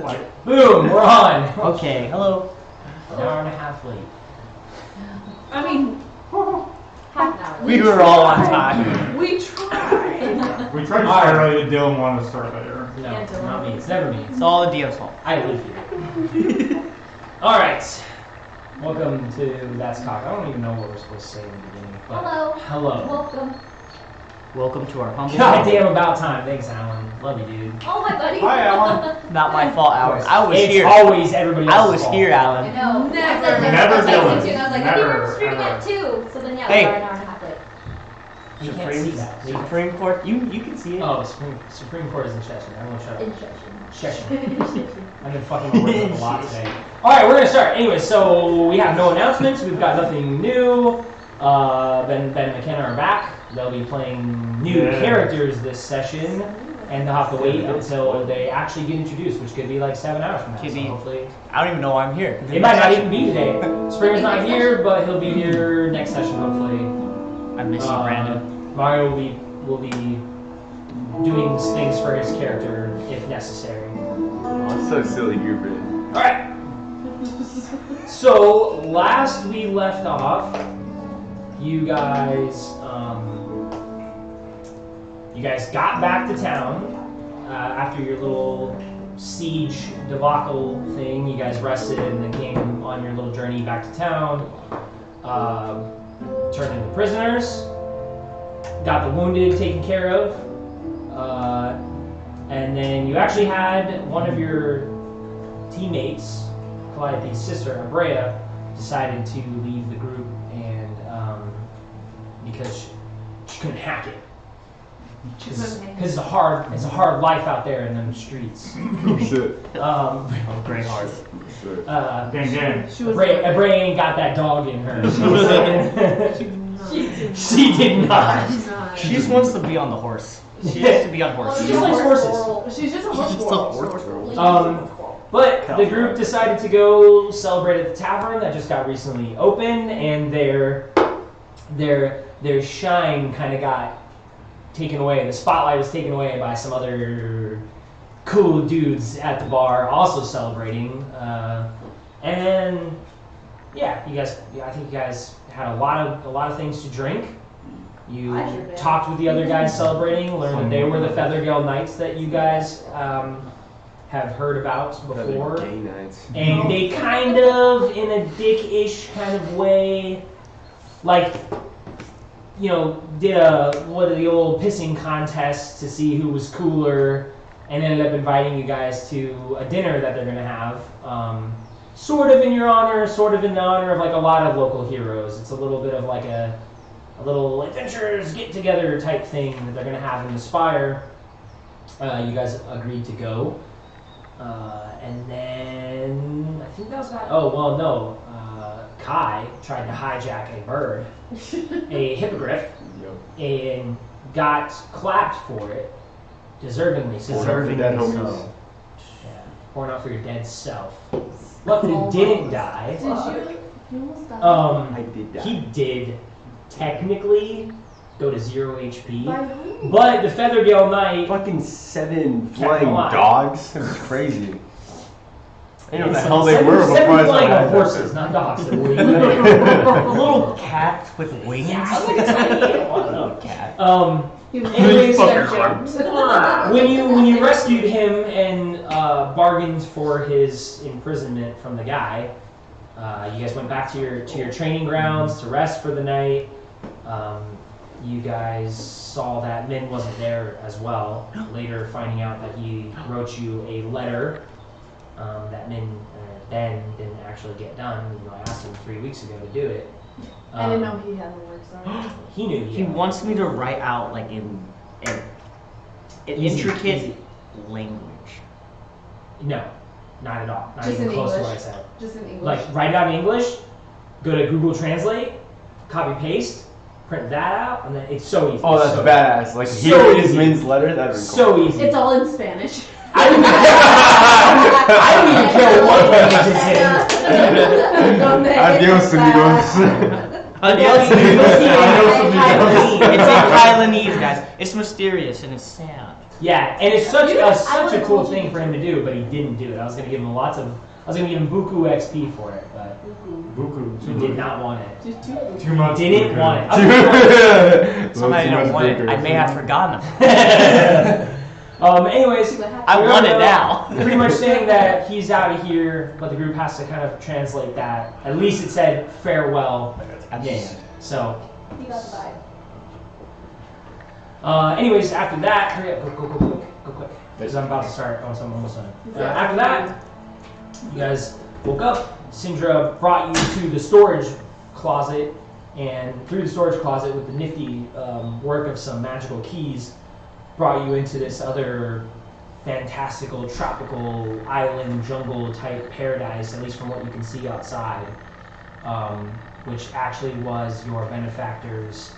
Boom, we're on. Okay, hello. An hour and a half late. I mean, half an hour. We were all on time. We tried. We tried to start early, but Dylan wanted to start later. No, Yeah, Dylan. not me. It's never me. It's all the DM's fault. I live here. All right. Welcome to Thatscahcked. I don't even know what we're supposed to say in the beginning. But Hello. Hello. Welcome. Welcome to our humble. God damn, about time. Thanks, Alan. Love you, dude. Oh, hi, buddy. Hi, Alan. Not my fault, Alan. I was it's here. always everybody else's I was fault. here, I Alan. know. Never Never Dylan. And I was like, Never, maybe we're streaming ever. at 2. So then, yeah, Hey. we are an hour and a half late. You can't see that. Supreme Court. You can see it. Oh, Supreme Court is in Cheshire. I'm gonna shut up. Interesting. Cheshire. I've been fucking my words up a lot today. Alright, we're gonna start. Anyway, so we have no announcements. We've got nothing new. Ben and McKenna are back. They'll be playing new characters this session. And they'll have to wait until they actually get introduced, which could be like 7 hours from now. Could So be. hopefully. I don't even know why I'm here. It might not even be today. Springer's not here, but he'll be here next session, hopefully. I miss you, Brandon. Mario will be doing things for his character if necessary. Oh, it's so silly, Rupert. Alright. So last we left off, you guys got back to town after your little siege debacle thing. You guys rested and then came on your little journey back to town. Turned into prisoners. Got the wounded taken care of. And then you actually had one of your teammates, Calliope's sister, Abrea, decided to leave the group and because she couldn't hack it. Because it's a hard life out there in them streets. Oh shit. Great heart. Shit. Gang. Abrea ain't got that dog in her. She did not. She just wants to be on the horse. She has to be on horse. She just likes horses. She's just a horse girl. But the group decided to go celebrate at the tavern that just got recently opened, and their shine kind of got taken away. The spotlight was taken away by some other cool dudes at the bar also celebrating. And yeah, I think you guys had a lot of things to drink. You talked with the other guys celebrating, learned that they were the Feathergale Knights that you guys have heard about before. Feathergale Knights. And they kind of, in a dick-ish kind of way, like, you know, did one of the old pissing contests to see who was cooler, and ended up inviting you guys to a dinner that they're going to have. Sort of in your honor, sort of in the honor of like a lot of local heroes. It's a little bit of like a little adventurers get-together type thing that they're going to have in the Spire. You guys agreed to go. And then, I think that was that. Oh, well, no. Kai tried to hijack a bird, a hippogriff, and got clapped for it. Deservingly so. Deservingly Yeah. Pouring out for your dead self. Luckily, didn't die. Did you? You almost died. I did die. He did technically go to 0 HP, By who? but the Feathergale Knight. Fucking 7 Kept flying alive. dogs? That's crazy. I know what the Seven- hell they seven- were before seven I saw flying that. horses, not dogs. That were A little cat with wings. Yeah, I was like a tiny little cat. Anyways, Fucker. when you rescued him and bargained for his imprisonment from the guy, you guys went back to your training grounds to rest for the night. You guys saw that Min wasn't there as well. Later, finding out that he wrote you a letter that Ben didn't actually get done. You know, I asked him 3 weeks ago to do it. I didn't know he had the work, sorry. He knew. He wants me to write out like an Easy, intricate easy. language. No, not at all. Not Just even in close to English? what I said. Just in English. Like, write it out in English, go to Google Translate, copy paste, print that out, and then it's so easy. Oh, that's so badass. Like, so here is easy. Min's letter? That'd be cool. So easy. It's all in Spanish. I don't even care what language it's in. Adios, amigos. You'll see I know it's in Kylanese, guys. It's mysterious and it's sad. Yeah, and it's such I a would've cool told you thing for him to do, but he didn't do it. I was gonna give him buku XP for it, but Buku. he did not want it. Just Too much. Didn't buku. want it. Somehow I don't want it. I may have forgotten them. Anyways, I we're want it now. pretty much saying that he's out of here, but the group has to kind of translate that. At least it said farewell at the end. So, You got the vibe. anyways, after that, hurry up, go quick. Because I'm about to start. Oh, so I'm almost done. After that, you guys woke up. Syndra brought you to the storage closet, and through the storage closet with the nifty work of some magical keys, brought you into this other fantastical tropical island jungle type paradise, at least from what you can see outside, which actually was your benefactor's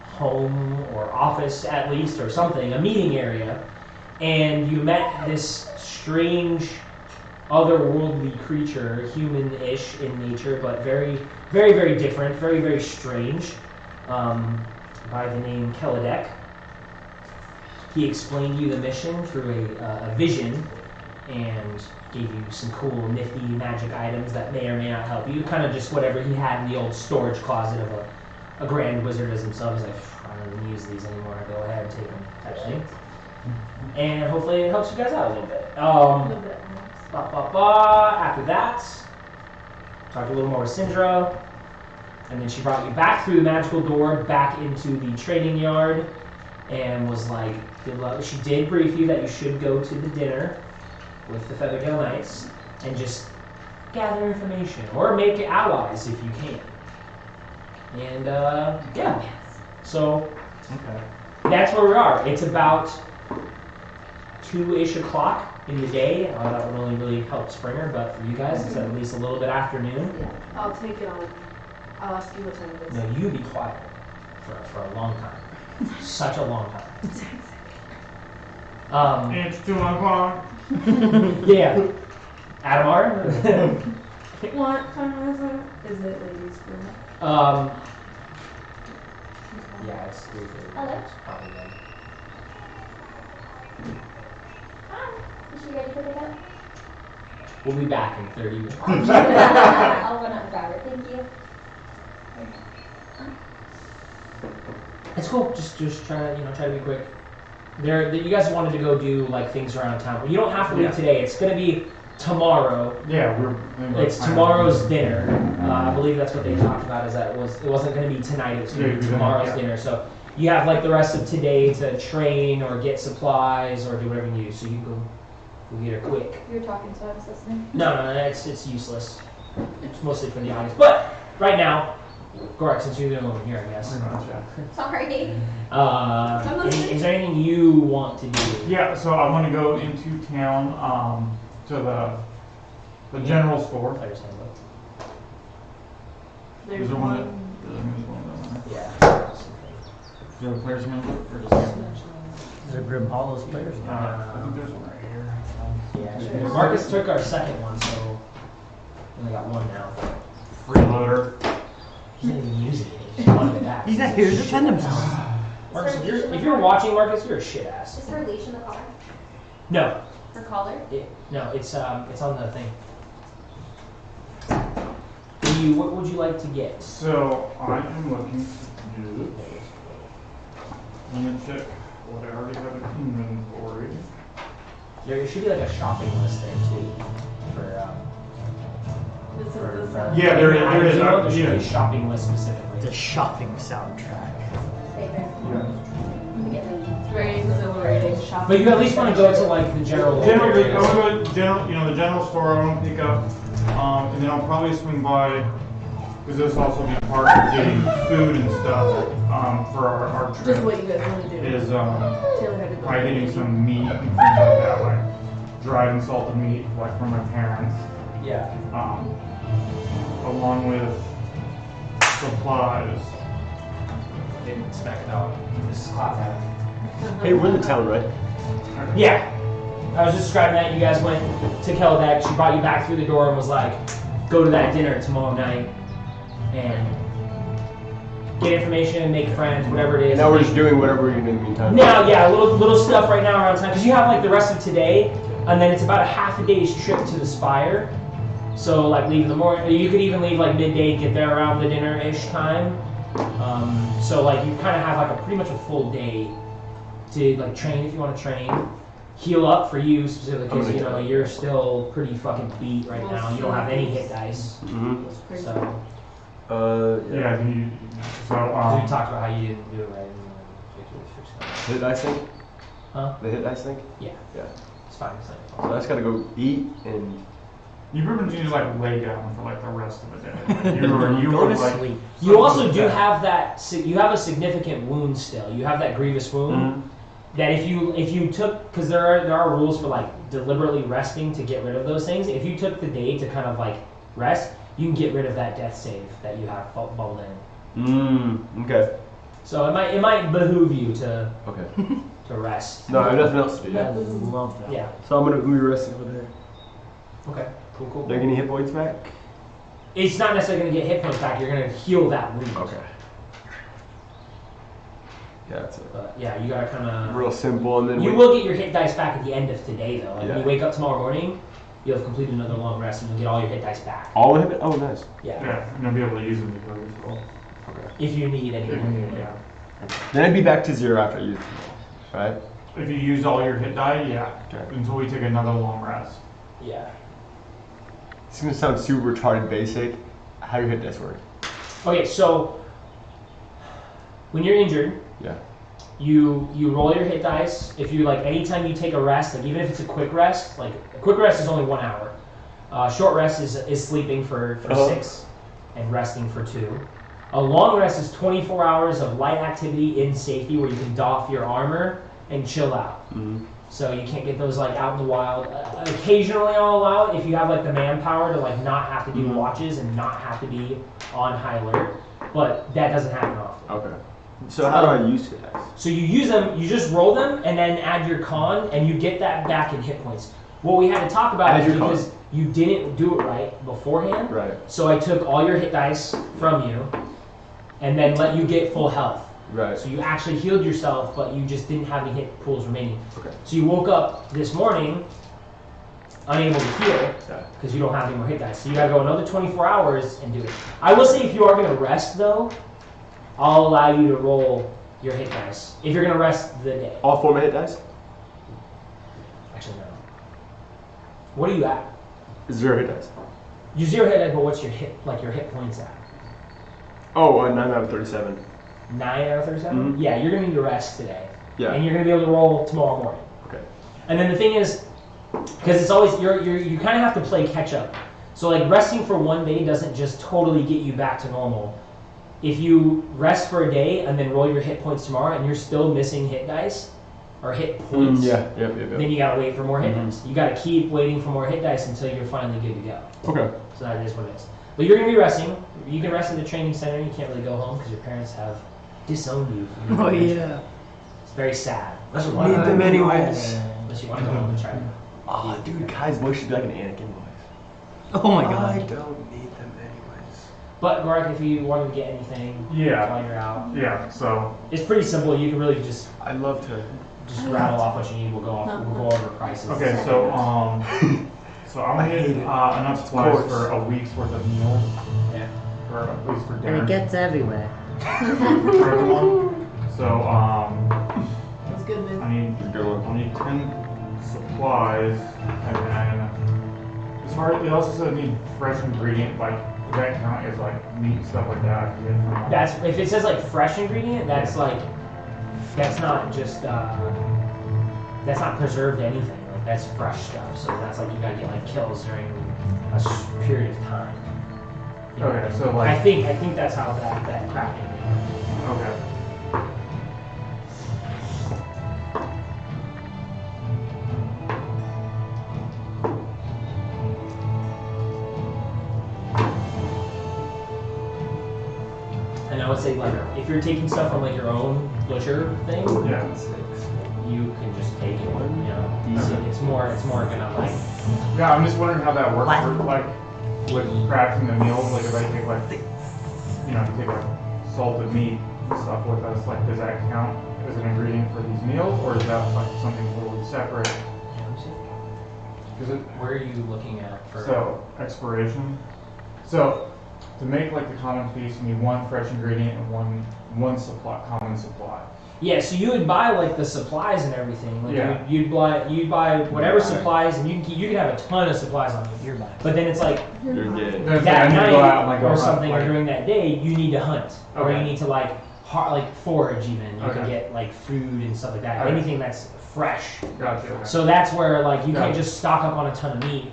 home or office at least, or something, a meeting area. And you met this strange otherworldly creature, human-ish in nature, but very, very, very different, very, very strange, by the name Keladek. He explained you the mission through a vision and gave you some cool, nifty magic items that may or may not help you. Kind of just whatever he had in the old storage closet of a grand wizard as himself. He's like, I don't even use these anymore. Go ahead, take them, type thing. And hopefully it helps you guys out a little bit. A little bit. After that, talked a little more with Syndra, and then she brought you back through the magical door, back into the trading yard, and was like, good luck. She did brief you that you should go to the dinner with the Feathergale Knights and just gather information, or make allies if you can. And yeah, so that's where we are. It's about 2-ish o'clock in the day. That would only really help Springer, but for you guys, it's at least a little bit afternoon. Yeah, I'll take it on. I'll ask you what time it is. No, you be quiet for a long time. Such a long time. It's 2 o'clock. Yeah. Adamar? What time is it? Is it ladies' room? Yeah, it's 3:30. Hello. It's probably then. Hi. Is she ready for pickup? We'll be back in 30 minutes. I'll run out and grab her. Thank you. It's cool. Just try to be quick. You guys wanted to go do like things around town. You don't have to leave today. It's gonna be tomorrow. Yeah, It's tomorrow's dinner. I believe that's what they talked about. Is that it wasn't gonna be tonight. It's gonna be tomorrow's dinner. So you have like the rest of today to train or get supplies or do whatever you need. So you can go get her quick. You were talking, so I was listening. No, it's useless. It's mostly for the audience. But right now, Gorak, since you're the only one here, I guess. Sorry. Is there anything you want to do? Yeah, so I want to go into town to the general store. Player's handbook. There's Is there one. one? Yeah. Is there a player's handbook or just Is it Grim Hollow's players? I think there's one right here. Yeah. Marcus took our second one, so we only got one now. Freeloader. He didn't even use it. He just wanted it back. He's not here to defend himself. Marcus, if you're watching, Marcus, you're a shit ass. Is her leash in the collar? No. Her collar? No, it's on the thing. What would you like to get? So I am looking to do. I'm gonna check what I already have in inventory. There should be like a shopping list there too. Yeah, there is. There should be Yeah. a shopping list specifically. The shopping soundtrack. Stay there. Let me get my It's very exhilarating shopping. But you at least want to go to like the general. Generally, I areas. want to go the general store. I want to pick up, and then I'll probably swing by, because this will also be part of getting food and stuff for our Just trip. what you guys want to do. Is Taylor had to go. probably getting some meat and things like that, like dried and salted meat, like from my parents, Yeah. along with supplies. Didn't expect it out. This is cloud hat. Hey, we're in the town, right? Yeah. I was just describing that. You guys went to Keladek. She brought you back through the door and was like, go to that dinner tomorrow night. And get information, make friends, whatever it is. Now we're just doing whatever we're doing in the meantime. Now, yeah, little stuff right now around time, because you have like the rest of today, and then it's about a half a day's trip to the Spire. So like leave in the morning, you could even leave like midday, get there around the dinner-ish time. So like you kind of have like pretty much a full day to like train if you want to train. Heal up for you specifically because you know you're still pretty fucking beat right now. You don't have any hit dice. Mm-hmm. So Yeah, so, we talked about how you didn't do it right. Hit dice thing? Huh? The hit dice thing? Yeah. Yeah. It's fine. It's So fine. I just gotta go eat and. you pretty much need to like lay down for like the rest of the day. Like, you Go were to like, sleep. You also do have that. You have a significant wound still. You have that grievous wound. Mm-hmm. That if you took, because there are rules for like deliberately resting to get rid of those things. If you took the day to kind of like rest, you can get rid of that death save that you have bubbled in. Okay. So it might behoove you to Okay. to rest. No, I have nothing else to do. I love that. Yeah. So I'm gonna be resting over there. Okay. Cool. They're getting hit points back? It's not necessarily gonna get hit points back. You're gonna heal that wound. Okay. Yeah, that's it. But yeah, you gotta kind of. Real simple, and then You will get your hit dice back at the end of today, though. Like when Yeah. you wake up tomorrow morning, you'll have completed another long rest, and you'll get all your hit dice back. all hit. Oh, nice. Yeah. yeah, and you'll be able to use them before you fall. Okay. If you need any. Yeah. Then I'd be back to 0 after I use them, right? If you use all your hit die, yeah. Okay. Until we take another long rest. Yeah. It's gonna sound super retarded basic. How your hit dice work? Okay, so when you're injured, Yeah. you roll your hit dice. If you like, anytime you take a rest, like even if it's a quick rest, like a quick rest is only 1 hour. Short rest is sleeping for 6 and resting for 2. A long rest is 24 hours of light activity in safety where you can doff your armor and chill out. Mm-hmm. So you can't get those like out in the wild. Occasionally I'll allow it if you have like the manpower to like not have to do watches and not have to be on high alert. But that doesn't happen often. Okay. So how do I use hit dice? So you use them, you just roll them and then add your con and you get that back in hit points. What we had to talk about Add is your con. because you didn't do it right beforehand. Right. So I took all your hit dice from you and then let you get full health. Right. So you actually healed yourself, but you just didn't have any hit pools remaining. Okay. So you woke up this morning unable to heal Yeah. because you don't have any more hit dice. So you gotta go another 24 hours and do it. I will say if you are gonna rest though, I'll allow you to roll your hit dice. If you're gonna rest the day. All 4 of my hit dice? Actually no. What are you at? 0 hit dice. You 0 hit dice, but what's your hit points at? Oh, 9 out of 37. 9 out of 37? Mhm. Yeah, you're gonna need to rest today. Yeah. And you're gonna be able to roll tomorrow morning. Okay. And then the thing is, because it's always you kind of have to play catch up. So like resting for 1 day doesn't just totally get you back to normal. If you rest for a day and then roll your hit points tomorrow and you're still missing hit dice or hit points, Yeah. Yep. then you gotta wait for more hit dice. You gotta keep waiting for more hit dice until you're finally good to go. Okay. So that is what it is. But you're gonna be resting. You can rest in the training center. You can't really go home because your parents have disowned you. From your Oh parents. yeah. It's very sad. I don't need them anyways. Unless you want to go home and try to. Oh, dude, Kai's voice should be like an Anakin voice. Oh my I god. don't need them anyways. But Mark, if you wanted to get anything Yeah. while you're out, Yeah, so, it's pretty simple. You can really just I'd love to. rattle off what you need. We'll go over prices. okay, so, so I'm gonna need enough supplies for a week's worth of meals, Yeah. or at least for And dinner. it gets everywhere. For everyone. So, That's good, man. I need, Good one. I'll need 10 supplies, and then, as far as, it also says I need fresh ingredient, like, does that count as like meat and stuff like that? I can get from, That's if it says like fresh ingredient. That's like that's not just that's not preserved anything. Like that's fresh stuff. So that's like you gotta get like kills during a period of time. You know what I Okay, mean? so, like- I think that's how that crafting. okay. And I would say like if you're taking stuff from like your own butcher thing, Yeah. you can just take it. You know, it's more gonna like Yeah, I'm just wondering how that works, for, like, with crafting the meals, like if I take like, you know, if you take like salted meat and stuff with us, like, does that count as an ingredient for these meals, or is that like something totally separate? Is it, Where are you looking at for? so, expiration. So, to make like the common feast, you need one fresh ingredient and one common supply. Yeah, so you would buy like the supplies and everything. Like Yeah. you'd buy whatever Right. supplies, and you can have a ton of supplies on you. But then it's like You're dead. Then that I need to night go out and like go or hunt, something, or like- during that day, you need to hunt, or you Okay. need to like forage even. You can Okay. get like food and stuff like that. Okay. Anything that's fresh. Gotcha. Okay. So that's where like you Yeah. can't just stock up on a ton of meat.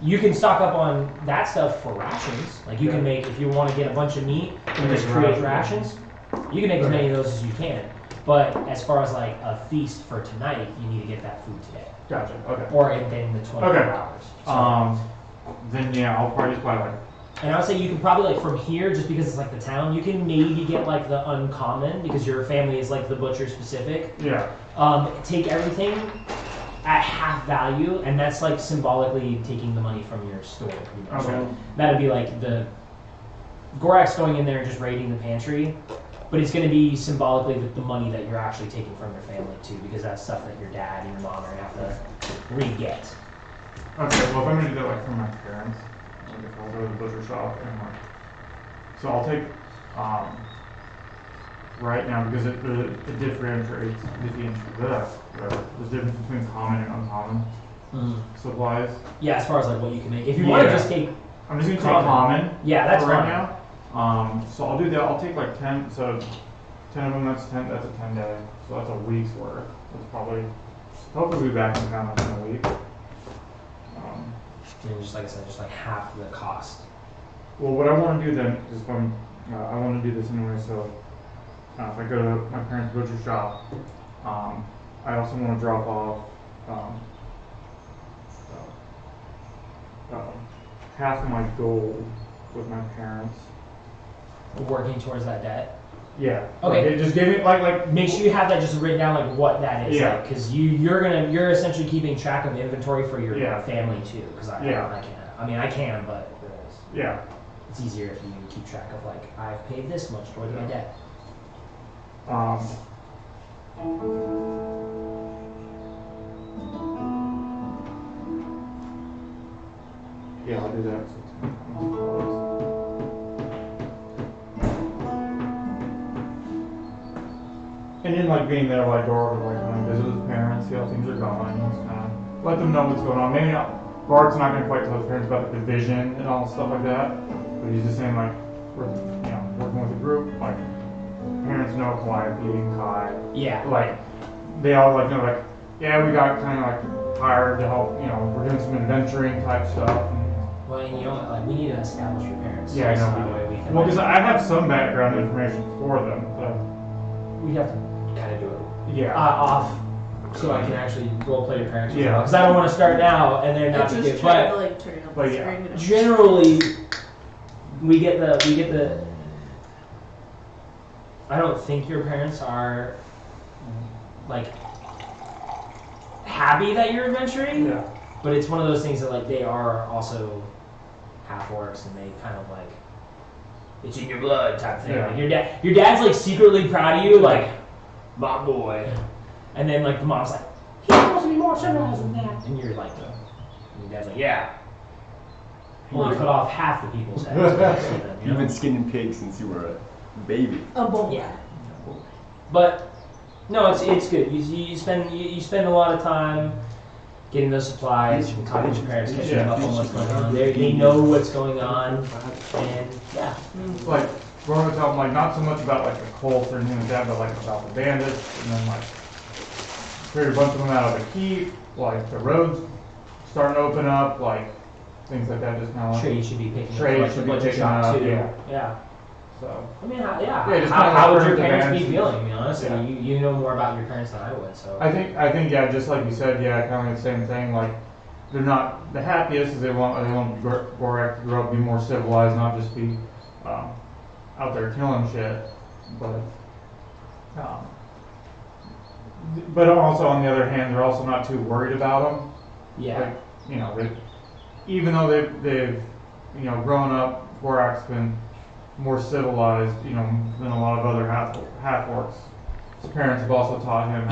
You can stock up on that stuff for rations. Like you Yeah. can make, if you want to get a bunch of meat and Make just create rations. rations, you can make as many of those as you can. But as far as like a feast for tonight, you need to get that food today, Gotcha. Okay. or within the 24 Okay. hours. So, Then yeah, I'll probably just buy like. and I would say you can probably like from here, just because it's like the town, you can maybe get like the uncommon because your family is like the butcher specific. Yeah. Take everything at half value, and that's like symbolically taking the money from your store. Pretty much. Okay. So that'd be like the Gorak's going in there and just raiding the pantry, but it's going to be symbolically the money that you're actually taking from your family too, because that's stuff that your dad and your mom are going to have to re-get. Okay. Well, if I'm gonna do that like for my parents, like if I'll go to the butcher shop and like, so I'll take right now because it differentiates there's difference between common and uncommon supplies. Yeah, as far as like what you can make. If you want to Yeah. just take, I'm just gonna take Common. common. yeah, that's for right fine. now. So I'll do that. I'll take like 10. So 10 of them. That's a 10 day. So that's a week's worth. That's probably. Hopefully we'll be back in town in a week. And just like I said, just like half the cost. Well, what I want to do then is I want to do this anyway. So if I go to my parents' butcher shop, I also want to drop off half of my gold with my parents. Working towards that debt. Yeah. Okay. Like, just give me like. Make sure you have that just written down, like what that is, Yeah. because you're essentially keeping track of inventory for your Yeah. family too. Because I can't. I mean, I can, but Yeah. it's easier if you keep track of like I've paid this much towards my debt. Yeah, I'll do that. And then like being there, like Dora would like come visit his parents, see how things are going, just kind of let them know what's going on. Maybe not. Bard's not gonna quite tell his parents about the division and all stuff like that, but he's just saying like we're working with a group. Like parents know Calliope and Kai. Yeah. Like they all like know like yeah we got kind of like hired to help. We're doing some adventuring type stuff. Well, and you know what? Like we need to establish your parents. Yeah, I so know that we way do. we can. Well, because I have some background information for them, but we have to kind of do it yeah. off, so I can actually role play your parents. Yeah. Because I don't want to start now and then not It's be just good. trying But to like turn up but the yeah. screen. and- generally, we get the. I don't think your parents are like happy that you're adventuring, Yeah. but it's one of those things that like they are also half orcs and they kind of like it's in your blood type thing. Yeah. Like your dad's like secretly proud of you, like my boy, and then like the mom's like he's supposed to be more civilized than that, and you're like, and your dad's like, yeah. Only cut off half the people's heads. So then, You've been skinning pigs since you were a baby. A bowl. Yeah. But no, it's good. You spend a lot of time getting those supplies, you can talk to your parents, catching them up on what's going on. They know what's going on, and yeah. Like growing up, talking like not so much about like the cults or anything like that, but like about the bandits, and then like cleared a bunch of them out of the keep. Like the roads starting to open up, like things like that. Just kind of like Trade should be picking Trade up, like should the be butcher picking shop up, too. yeah. so. I mean, yeah. Yeah, just how kinda how would learn your the parents be bands. feeling? I mean, honestly, Yeah. you know more about your parents than I would. So I think yeah, just like you said, yeah, kind of like the same thing. Like they're not the happiest, as they want Gorak to grow up, be more civilized, not just be out there killing shit. But also on the other hand, they're also not too worried about them. yeah. Like, even though they've grown up, Gorak's been more civilized, you know, than a lot of other half orcs. His parents have also taught him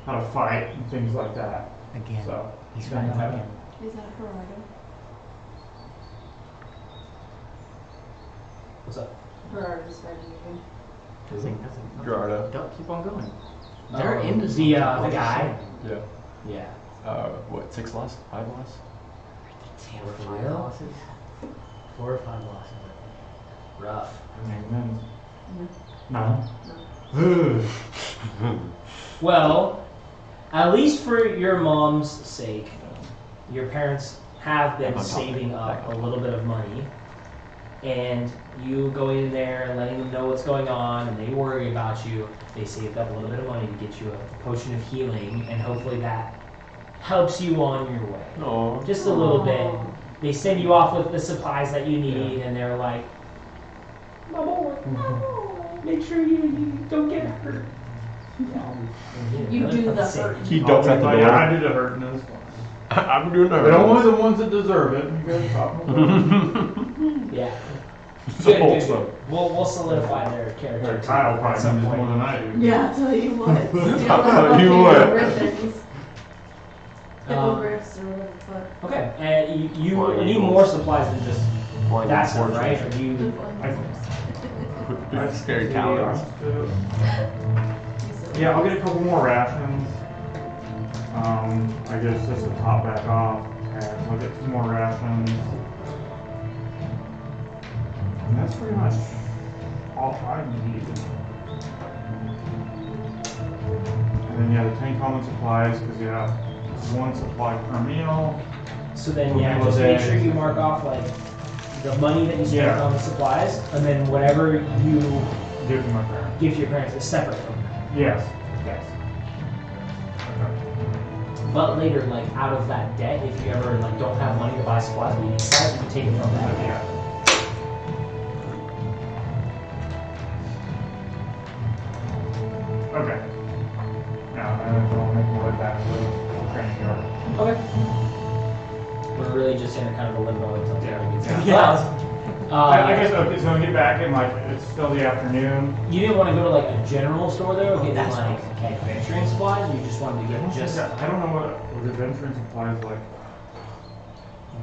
how to fight and things like that. Again. So He's running again. Is that Gerardo? What's up? Gerardo's fighting again. Gerardo. Don't keep on going. They're into the something. guy. Yeah. Yeah. What? 6 loss? 5 loss? Damn, For 5 real? losses? 4 or 5 losses. Rough. and No. then Well, at least for your mom's sake, your parents have been Back on topic. saving Back up on a little bit of money, and you going in there and letting them know what's going on, and they worry about you. They saved up a little bit of money to get you a potion of healing, and hopefully that helps you on your way. No. Just a little bit. They send you off with the supplies that you need, and they're like, "My boy, make sure you don't get hurt." You do the hurt. He dumps at the door. I did a hurt in this one. I'm doing But only the ones that deserve it. You guys talk about it. Yeah. It's Good, a good, wholesome. good. We'll solidify their character. too Kyle at probably some knows more point. than I do. Yeah, I'll tell you what. Tell you what. Ribbons. Hippogriffs or whatever the fuck. Okay, and you Flying need eagles. more supplies than just Flying that stuff, fortress. right? Or you, Big scary towers. Yeah, I'll get a couple more rations. I guess just to top back off. And I'll get 2 more rations. And that's pretty much all I need. And then yeah, the 10 common supplies, because yeah, 1 supply per meal. so then We'll yeah, do just a make day. sure you mark off like the money that you spent Yeah. on the supplies, and then whatever you Give to my parents. give to your parents is separate from that. Yes. Yes. But later, like out of that debt, if you ever like don't have money to buy supplies, but you need supplies, you can take it from that. Okay. Yeah. Okay. Now, and then we'll make our way back to the training yard. Okay. We're really just in a kind of a limbo until Yeah. Terry gets Yeah. back. I guess, okay, so when we get back and like, it's still the afternoon. You didn't want to go to like a general store though, get That's like adventuring supplies. You just wanted to get just I don't know what adventuring supplies like.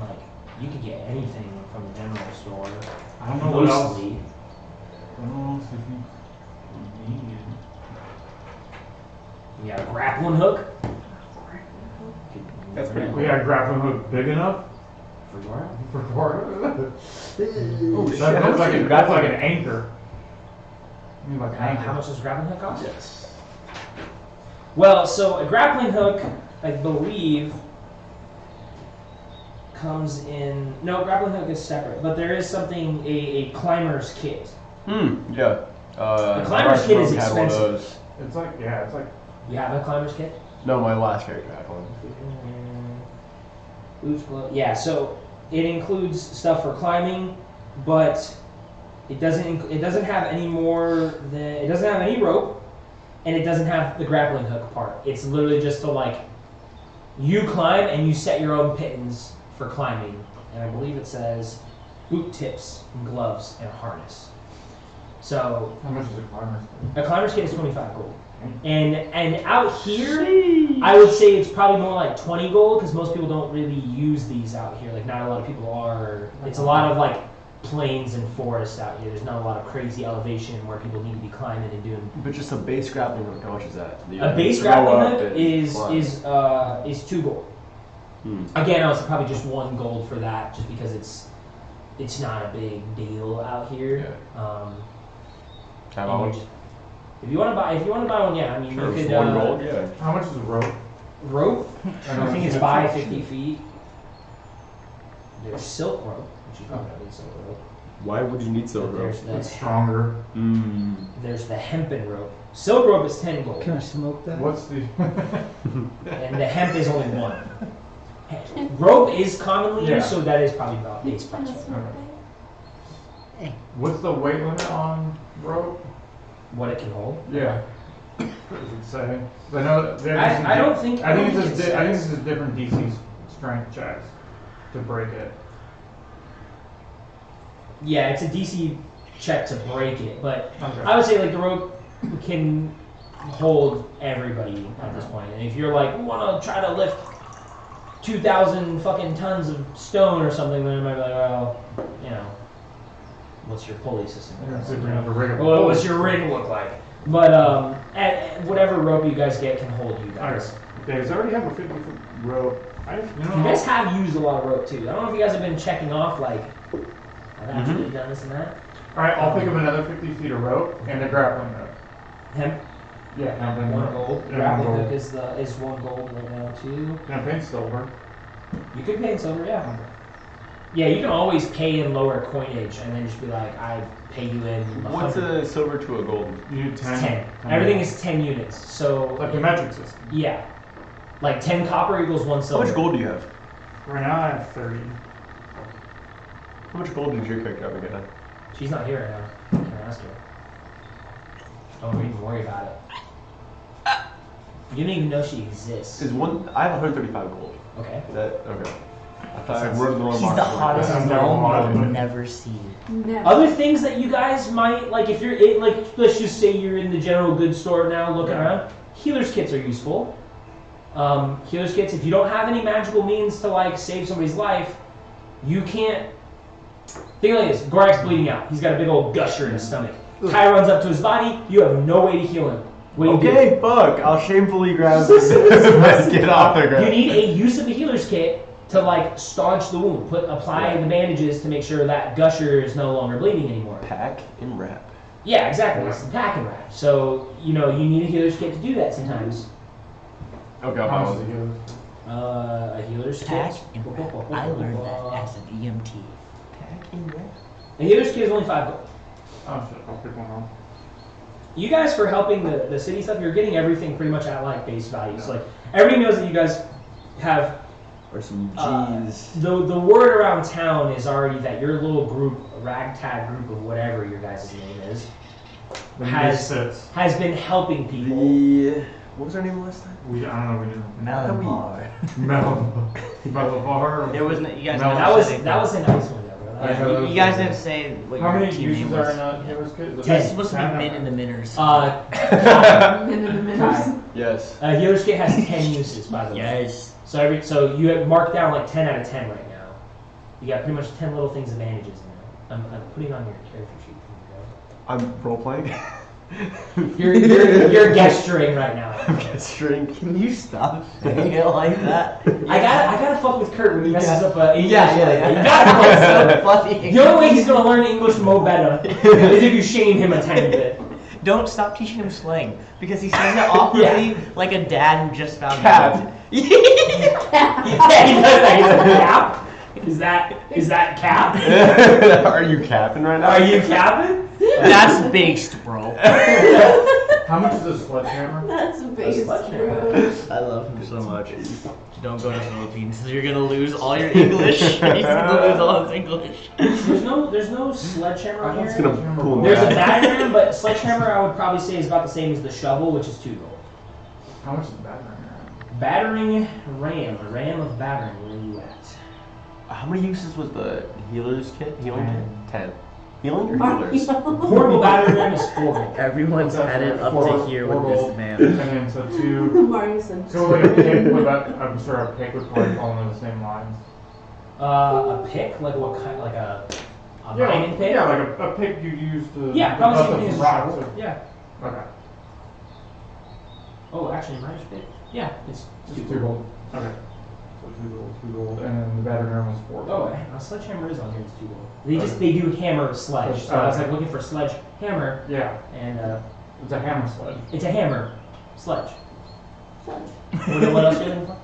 like you could get anything from the general store. I don't know what else. Mostly. I don't know what else you need. You got a grappling hook. That's pretty We got a grappling hook big enough For your for part. Oh shit. That's like an anchor. I mean, like an How anchor. much does a grappling hook cost? Yes. Well, so a grappling hook, I believe, comes in. No, grappling hook is separate, but there is something a climber's kit. Yeah. The climber's kit is Rogue had one of expensive. those. It's like, yeah, it's like, You have a climber's kit? No, my last character had one. Boots, gloves. Yeah, so it includes stuff for climbing, but it doesn't have any more than it doesn't have any rope, and it doesn't have the grappling hook part. It's literally just to like you climb and you set your own pittance for climbing. And I believe it says boot tips and gloves and a harness. So how much is a climber's kit? a climber's kit is 25 gold. And out here, I would say it's probably more like 20 gold because most people don't really use these out here. Like not a lot of people are. It's a lot of like plains and forests out here. There's not a lot of crazy elevation where people need to be climbing and doing. But just a base grappling hook, how much is that? A base Throw grappling up hook and is 2 gold. Hmm. Again, I was probably just 1 gold for that, just because it's not a big deal out here. Have And I you just- if you want to buy one, yeah. I mean, Sure, you it's could 1 gold, yeah. How much is a rope? rope. I know I think it's it's by good. 50 feet. There's silk rope, which you probably need silk rope. Why would you need But silver? there's It's the stronger. there's the hempen rope. Silk rope is 10 gold, Can I smoke that? What's the? and the hemp is only 1. Rope is commonly Yeah. used, so that is probably about its price. What's the weight limit on rope? What it can hold. Yeah. What does it say? I know. I don't think. I think don't it's it I think says- this is different DC strength checks to break it. Yeah, it's a DC check to break it, but Okay. I would say like the rope can hold everybody at this point. And if you're like want to try to lift 2,000 fucking tons of stone or something, then it might be like, well, you know, what's your pulley system? You're gonna have to rig up a Well, pulley what's your rig look like? But at whatever rope you guys get can hold you guys. Okay, because I already have a 50-foot rope. You guys have used a lot of rope too. I don't know if you guys have been checking off like I've actually done this and that. Alright, I'll pick up another 50 feet of rope and a grappling hook. Hemp, Yeah, and then 1 gold. Yeah, Grappling 1 hook gold. is 1 gold right now too. Can I paint silver? You could pay in silver, yeah. Yeah, you can always pay in lower coinage and then just be like, I pay you in. What's 100. a silver to a gold? You need It's 10. 10. Everything is 10 units. So Like the metric system. yeah, like 10 copper equals 1 How silver. much gold do you have? Right now I have 30. How much gold did your character ever get? She's not here right now. Can I ask her? Don't even worry about it. You don't even know she exists. Is one? I have 135 gold. Okay. Is that okay? I thought I wrote the wrong He's box. the hottest Sounds gnome like a you'll lot. never see. Never. Other things that you guys might like, if you're in, like, let's just say you're in the general goods store now, looking around. Healer's kits are useful. Healer's kits. If you don't have any magical means to like save somebody's life, you can't. Think like this: Gorak's bleeding out. He's got a big old gusher in his stomach. Kai runs up to his body. You have no way to heal him. What do you do? Okay, fuck. I'll shamefully grab the get off the You ground. need a use of the healer's kit to like staunch the wound. Apply the bandages to make sure that gusher is no longer bleeding anymore. Pack and wrap. Yeah, exactly. It's the pack and wrap. So you know you need a healer's kit to do that sometimes. Okay, How I'll much follow does it you. give? A healer's Pack kit. and wrap. I learned that as an EMT. Pack and wrap. A healer's kit is only 5 gold. Oh shit, I'll pick one up. You guys, for helping the city stuff, you're getting everything pretty much at like base value. So like everybody knows that you guys have. Or some G's. The word around town is already that your little group, a ragtag group of whatever your guys' name is, The has misfits. been helping people. What was our name last time? I don't know, we didn't. Melanbar. Metal bar. There was no, you guys No, never That was said it. a nice one, though. Bro. Yeah, you guys didn't say what How your many team uses name are was. in a healer's kit? Is it Ten. It's supposed to be 10? min in the minners. Minutes. Yes. A healer's kit has 10 uses, by the way. Yes. So you have marked down like 10 out of 10 right now. You got pretty much 10 little things of advantages in there. I'm putting on your character sheet. I'm role playing. You're gesturing right now. I'm gesturing. Can you stop saying it like that? I gotta fuck with Kurt when he messes up English. Yeah. You gotta so funny. The only way he's gonna learn English mo better is if you shame him a tiny bit. Don't stop teaching him slang because he says it awkwardly like a dad who just found Cap. out. Yeah, he does that. He's like, cap? Is that cap? Are you capping right now? Are you capping? That's based, bro. How much is a sledgehammer? That's based, sledgehammer. bro. I love him so much. Don't go to the Philippines. You're gonna lose all your English. He's gonna lose all his English. There's no sledgehammer on It's here. gonna pull me There's a out. battering ram, but sledgehammer I would probably say is about the same as the shovel, which is 2 gold. How much is that right Battering ram, a ram of battering. Where are you at? How many uses was the healer's kit? Healing kit? 10. Healing or Are healers? Portable battering ram is 4 gold. Everyone's That's had it up four- to here four with gold. this man. And then so 2. Mario said. So like a pick would that, I'm sure a pick would probably fall into the same lines. A pick, like what kind? Like a mining pick? Yeah, like a pick you use to Yeah, to probably bust same up thing as some a rocks. shovel. Yeah. Okay. Oh, actually, miner's pick. Yeah, it's Just 2 2 gold. gold. Okay. So 2 gold, and then the battering ram was 4 Oh, gold. a sledgehammer is on here. It's 2 gold. They do hammer sledge. So I was like looking for sledgehammer, Yeah, and it's a hammer sledge. it's a hammer sledge. What else are you looking for?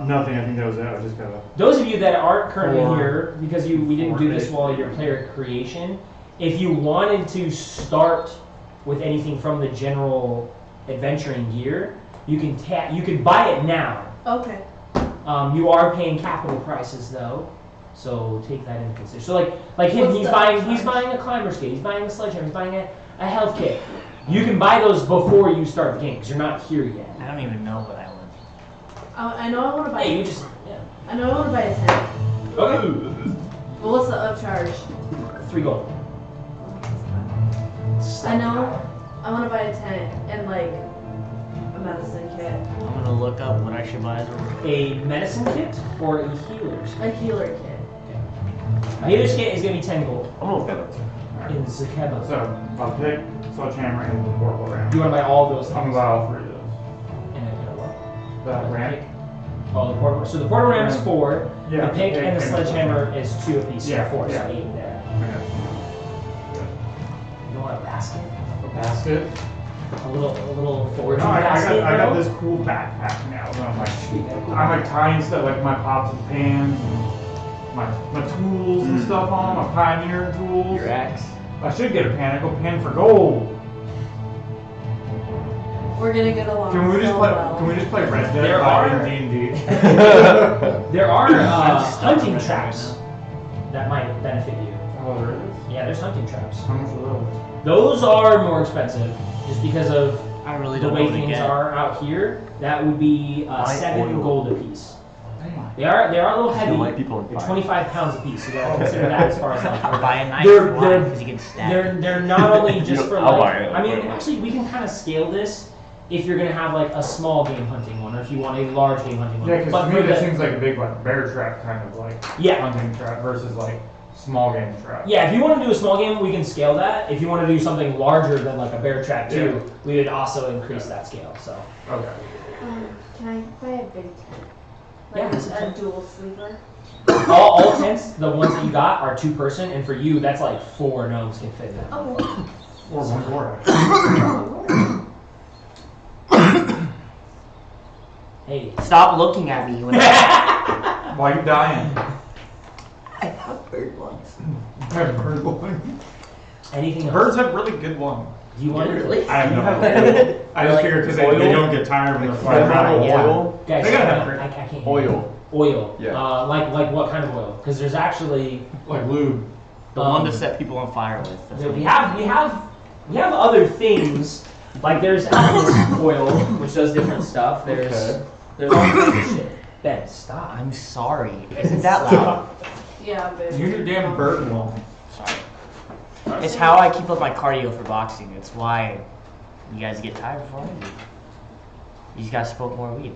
Nothing, I think that was it. I just gotta. Those of you that aren't currently Four. here, because we didn't do this while your player creation, if you wanted to start with anything from the general adventuring gear, you could buy it now. Okay. You are paying capital prices though, so take that into consideration. So like him, What's he's the buying price? a climber's kit, he's buying a sledgehammer, he's buying a health kit. You can buy those before you start the game because you're not here yet. I don't even know what I want. I know I want to buy. Hey, you just yeah. I know I want to buy a tent. Okay. Well, what's the upcharge? 3 gold. I know. I want to buy a tent and like a medicine kit. I'm gonna look up what I should buy as a rogue. A medicine kit or a healer's A kit? healer kit. A healer's kit is going to be 10 gold I'm gonna look that up too. in Zakeba. So, I'll pick Sledgehammer and the Portal Ram. You want to buy all those I'm things? gonna buy all 3 of those. And a what? The Ram? Oh, the portal. So the portal ram is 4. Yeah, The pick and the pick sledgehammer is 2 apiece. Yeah, So 4. yeah. So 8 there. Okay. You want a basket? A basket? A little foraging No, I basket? got bro? this cool backpack now. And I'm like tying stuff like my pots and pans and my tools and stuff on, my pioneer tools. Your axe. I should get a pan for gold. We're gonna get along. Can we just so play? well. Can we just play Red Dead There are- in D&D? There are I'm stuck hunting on it traps right that might benefit you. Oh, there is. Yeah, there's hunting traps. How much are those? Those are more expensive just because of I really the don't know way what to things get. are out here. That would be Buy 7 oil. gold apiece. Damn. They are a little heavy. You'll light people on They're fire. 25 pounds a piece. You gotta consider that as far as like. Or buy a knife They're- because you get stabbed. They're not only just for I'll like. buy it. I mean, actually, we can kind of scale this if you're gonna have like a small game hunting one, or if you want a large game hunting one. Yeah, because But to me for that the- seems like a big like bear trap kind of like Yeah. hunting trap versus like small game trap. Yeah, if you want to do a small game, we can scale that. If you want to do something larger than like a bear trap too, we would also increase that scale. So Okay. Can I buy a big tent? Yeah, Like that's a dual sleeper? all tents, the ones that you got are 2-person, and for you, that's like 4 gnomes can fit in that. Oh. Or one door actually. Hey. Stop looking at me when I Why are you dying? have bird lungs. Bird lung. Anything else? Birds have really good lung. Do you want to Really? I have no have idea. I just like figured because oil? they don't get tired when they're flying Feathergale around. Yeah. oil? Guys, They gotta I have can't hear you. Oil. Oil. Yeah. Like what kind of oil? Because there's actually Like lube. The one to set people on fire with. That's what we he- have other things. Like there's alchemist oil, which does different stuff. There's all kinds of shit. Ben, stop. I'm sorry. Isn't that loud? Yeah, baby. Use your damn bird lung. Sorry. It's how I keep up my cardio for boxing. It's why you guys get tired before I do. You just gotta smoke more weed.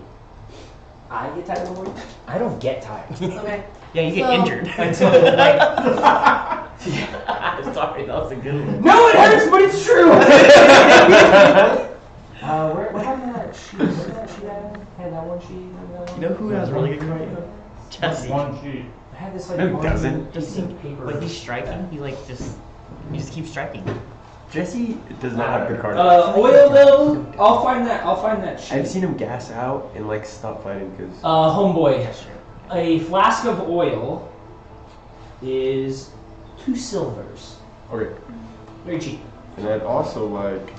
I get tired of work. I don't get tired. Okay. Yeah, you get So- injured until like. Sorry, that was a good one. No, it hurts, but it's true. Where happened to that sheet? Where did that sheet at? Had that one sheet. You know who has really good cardio? Jesse. One sheet. I had this like No, it one doesn't. piece of paper. But he's striking. He like just. He just keeps striking. Jesse does not have good cardio. Oil though. I'll find that sheet. I've seen him gas out and like stop fighting because. Homeboy, Sure. a flask of oil is 2 silvers. Okay. Very cheap. And then also like.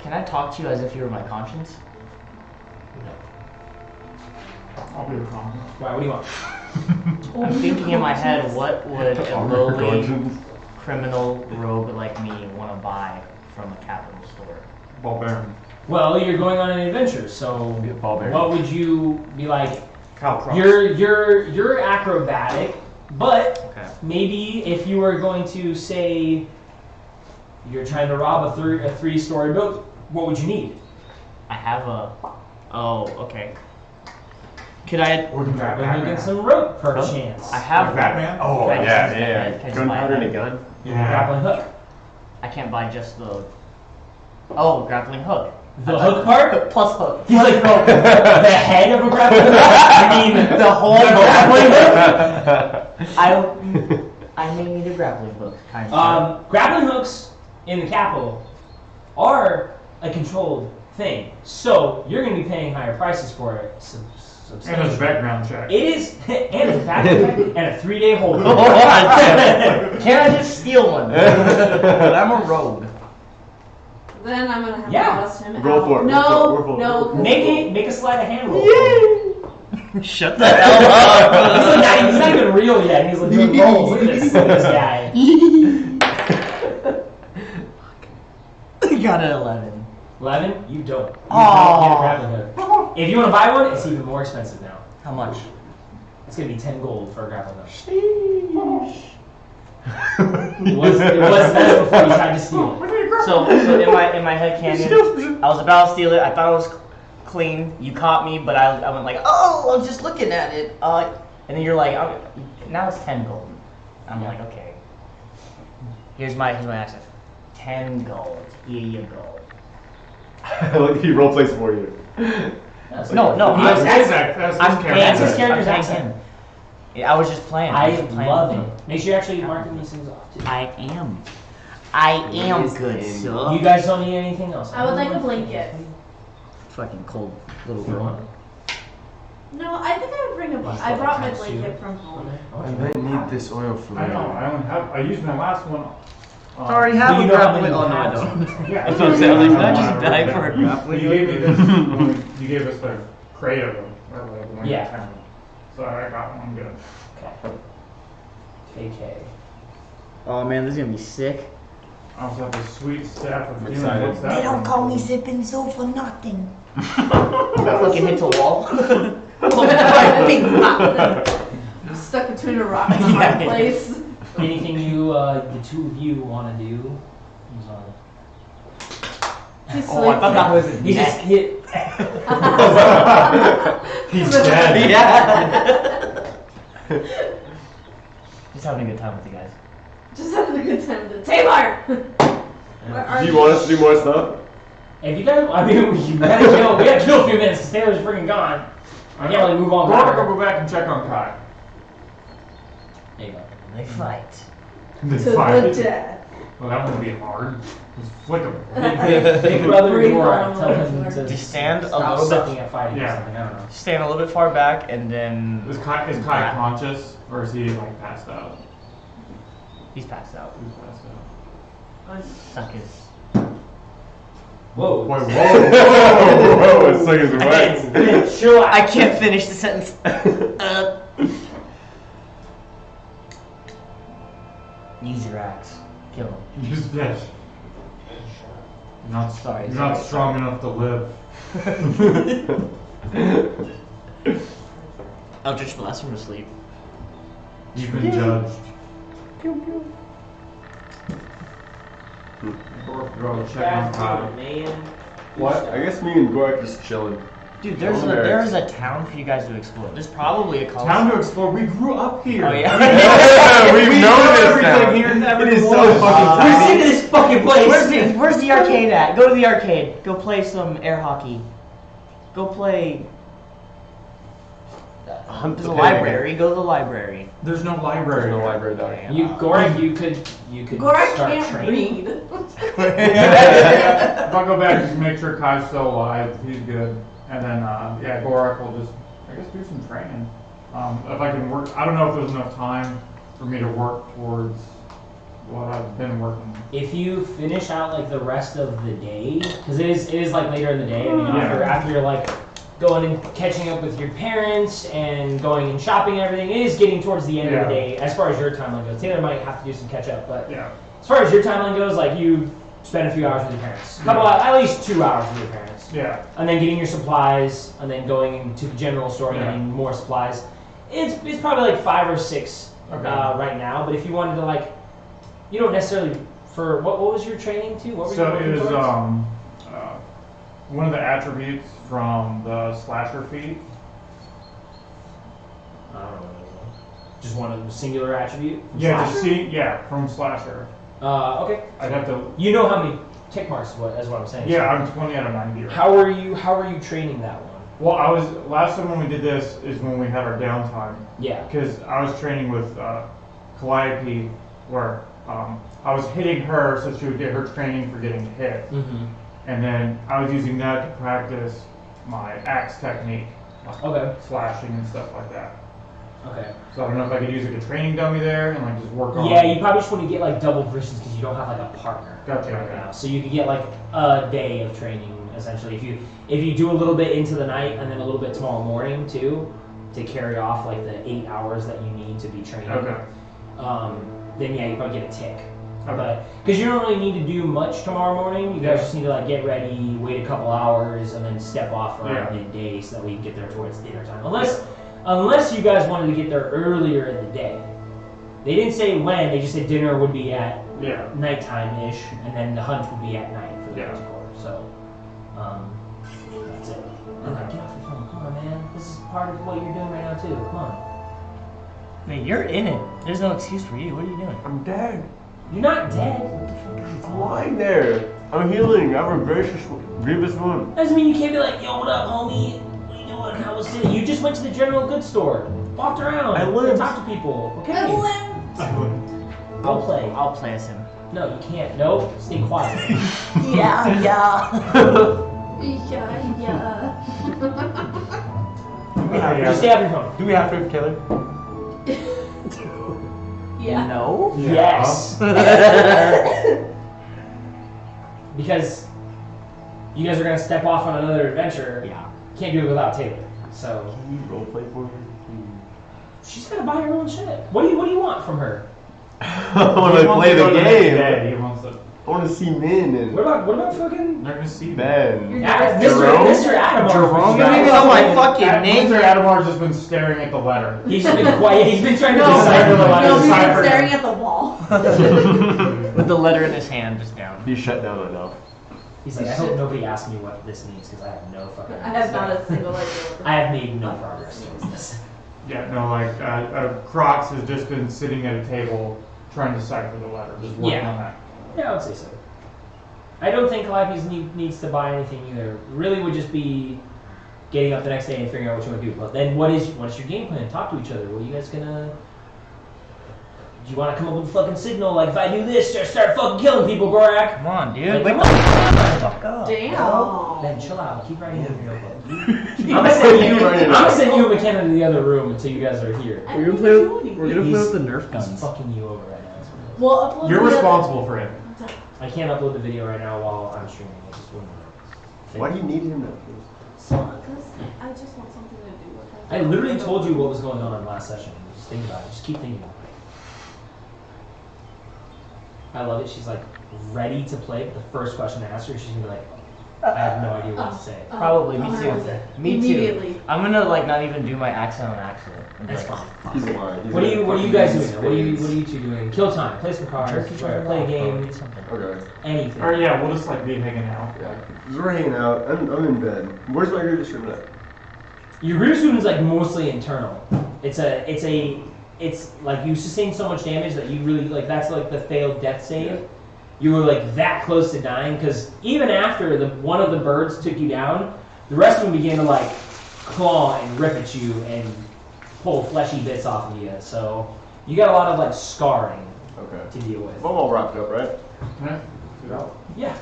Can I talk to you as if you were my conscience? I'll be the con. Why? What do you want? I'm thinking in my head, what would a Armor lowly conscience. criminal rogue like me want to buy from a capital store? Barbarian. Well, you're going on an adventure, so Be a barbarian. what would you be like? Kyle Cross. You're acrobatic, but Okay. maybe if you were going to say you're trying to rob a 3-story building, what would you need? I have a. Oh, okay. Could I? Or can grab We're gonna Batman. get some rope, perchance. I have Like Batman? Oh Can I yeah, just use yeah. that? Can I just buy Gunpowder and that? a gun. Yeah. Grappling hook. I can't buy just the. Oh, grappling hook. The hook part? Plus hook. He's like, no, the head of a grappling hook? I mean, The whole grappling hook? I may need a grappling hook, kind of. Grappling hooks in the capital are a controlled thing, so you're going to be paying higher prices for it. And there's a Substantially. background check. It is, and a background and a 3-day hold. Can I just steal one? I'm a rogue. Then I'm gonna have Yeah. to bust him Go out. for it, No, go for it, no. Make a sleight of hand roll. Shut the hell up. He's not even real yet. He's like doing rolls. Look at this guy. I got an 11. 11, you don't. You Aw. don't get a grappling hook. If you want to buy one, it's even more expensive now. How much? It's gonna be 10 gold for a grappling hook. It was that before you tried to steal it. So in my head canon, I was about to steal it. I thought it was clean. You caught me, but I went like, oh, I was just looking at it. And then you're like, oh, now it's 10 gold. I'm like, okay. Here's my access. 10 gold. Here you go. Like he roleplays for you. No, That's his character's I'm accent. him. Yeah, I was just playing. I was playing love with him. it. Make sure you're actually marking these things off too. I am good, sir. You guys don't need anything else. I would like a blanket. Fucking cold little girl. No, I think I would bring a blanket. I brought my blanket from home. I might need this oil for I know. I only have. I used my last one. I already have Do a you know how grappling. many Oh no, I hats? don't. Yeah. That's what I'm saying. I was like, did I just die for a grappling? You gave me this. You gave us the crate of them. Or the one Yeah. at 10. So I got one good. KK. Oh man, this is gonna be sick. I also have the sweet staff of I'm doom. excited. What's that? one? Zippin' So for nothing. That fucking hits a wall. Big pop. I'm stuck between a rock and a hard place. Anything the two of you want to do? He's on. He's Oh, I thought that was his He just neck. hit. He's dead. Yeah. Just having a good time with you guys. Just having a good time with it. Tamar! Where are Do you want us to do more stuff? If you guys, I mean, we gotta kill a few minutes because Taylor's freaking gone. I can't really move on. Gork will go back and check on Kai. There you go. They fight. To the death. Well, that wouldn't be hard. Just flick him. Big brother Breathe Gorak, on tell him. him to Just stand a stop little bit. sucking at fighting or Yeah. something. I don't know. Stand a little bit far back and then. Is Kai conscious, or is he like passed out? He's passed out. He's passed out. Suck his. Whoa. Wait, whoa! Whoa, it's like his way. Chill out. I can't finish the sentence. Use your axe. Kill him. He's dead. Sorry. You're not strong enough to live. Eldritch Blast him to sleep. You've been judged. Gork, go check on Kai. Man. What? I guess me and Gork just chilling. Dude, there's a town for you guys to explore. There's probably a college. Town to explore. We grew up here. Oh yeah. Yeah, we've We known know this everything now. here and It is so everyone. fucking We're tiny. sick of this fucking place. Where's the arcade at? Go to the arcade. Go play some air hockey. Go play. Hunt There's the a pig. library. Go to the library. There's no There's library. no library down here. You, Gorak, you could Gorak start can't training. read. If I go back and just make sure Kai's still alive, he's good. And then, yeah, Gorak will just, I guess, do some training. If I can work, I don't know if there's enough time for me to work towards what I've been working. If you finish out like the rest of the day, because it is like later in the day. I mean, Yeah. after you're like going and catching up with your parents and going and shopping and everything, it is getting towards the end of the Yeah. day. As far as your timeline goes, Taylor might have to do some catch up, but Yeah. as far as your timeline goes, like you spend a few hours with your parents, at least 2 hours with your parents. Yeah. And then getting your supplies, and then going into the general store and Yeah. getting more supplies. It's probably like 5 or 6 Okay. right now. But if you wanted to like, you don't necessarily for what was your training to? What were So you it working is towards? one of the attributes from the slasher feat. I don't know. Just one of the singular attribute. Yeah, Slasher? to see, yeah, from slasher. Okay. I'd have to. You know how many tick marks? Is what I'm saying. Yeah, I'm 20 out of 90. Right? How are you training that one? Well, I was last time when we did this is when we had our downtime Yeah. because I was training with Calliope, where I was hitting her so she would get her training for getting hit, Mm-hmm. and then I was using that to practice my axe technique, like Okay. slashing and stuff like that. Okay. So I don't know if I could use like a training dummy there and like just work on. Yeah, you probably just want to get like double proficiency because you don't have like a partner Gotcha, right okay. now. So you could get like a day of training essentially if you do a little bit into the night and then a little bit tomorrow morning too to carry off like the 8 hours that you need to be training. Okay. Then yeah, you probably get a tick. Okay. But because you don't really need to do much tomorrow morning, you guys just need to like get ready, wait a couple hours, and then step off around Yeah. midday so that we can get there towards dinner time. Unless Unless you guys wanted to get there earlier in the day. They didn't say when, they just said dinner would be at nighttime-ish, and then the hunt would be at night for the Manticore. So, that's it. I'm like, get off your phone. Come on, man. This is part of what you're doing right now, too. Come on. Man, you're in it. There's no excuse for you. What are you doing? I'm dead. You're not dead. I'm lying there. I'm healing. I have a grievous wound. Doesn't mean you can't be like, yo, what up, homie? What are you doing? How was it? You just went to the general goods store. Walked around. I limped. Talked to people. Okay. I'll play. I'll play as him. No, you can't. No, stay quiet. Yeah. Just stay off your phone. Do we have to kill her? Yeah. No. Yes. Because you guys are gonna step off on another adventure. Yeah. Can't do it without Taylor. So Can you roleplay for her? she's gonna buy her own shit. What do you want from her? I want to play the game. He wants to. I want to see Min and What about fucking They're gonna see Ben. Mr. Adamar? Jerome? You don't even know my fucking name. Mr. Adamar's just been staring at the letter. He's just been quiet. He's been trying to No, decipher the letter. no, he's been Decipher. staring at the wall. With the letter in his hand, just down. He's shut down right now. He's like, I hope nobody asks me what this means because I have no fucking idea. I have not a single idea. What I have made no progress towards this. Yeah, no, like Crocs has just been sitting at a table trying to decipher the letter, just working Yeah. on that. Yeah, I would say so. I don't think Calliope's needs to buy anything either. Really would just be getting up the next day and figuring out what you want to do. But then what is your game plan? Talk to each other. What are you guys gonna... Do you want to come up with a fucking signal like if I do this, start fucking killing people, Gorak? Come on, dude. Like, Wake come the fuck up. Damn. Then chill out. Keep writing in your notebook. I'm I'm gonna send you and McKenna to the other room until you guys are here. I We're didn't gonna do play anything. with the Nerf He's guns. fucking you over right now. We'll upload You're the other- responsible for him. I can't upload the video right now while I'm streaming. I just wouldn't. Why do you need him now? So, because I just want something to do with it. I literally told you what was going on in last session. Just think about it. Just keep thinking about it. I love it. She's like ready to play, but the first question I ask her, she's gonna be like, I have no idea what to say. Probably, me too. 100%. Me too. Immediately. I'm gonna like not even do my accent on accident. I'm That's like, fine. He's lying. He's What are you fucking guys in doing? What are you two doing? Kill time. Play some cards. jerk each other Play a off, game. do something. Okay. Anything. Or yeah, we'll just like be hanging out. Yeah. So we're hanging out. I'm in bed. Where's my grievous wound at? Your grievous wound is like mostly internal. It's like you sustained so much damage that you really like. That's like the failed death save. You were like that close to dying because even after one of the birds took you down, the rest of them began to like claw and rip at you and pull fleshy bits off of you. So you got a lot of like scarring Okay. to deal with. I'm all wrapped up, right? Yeah.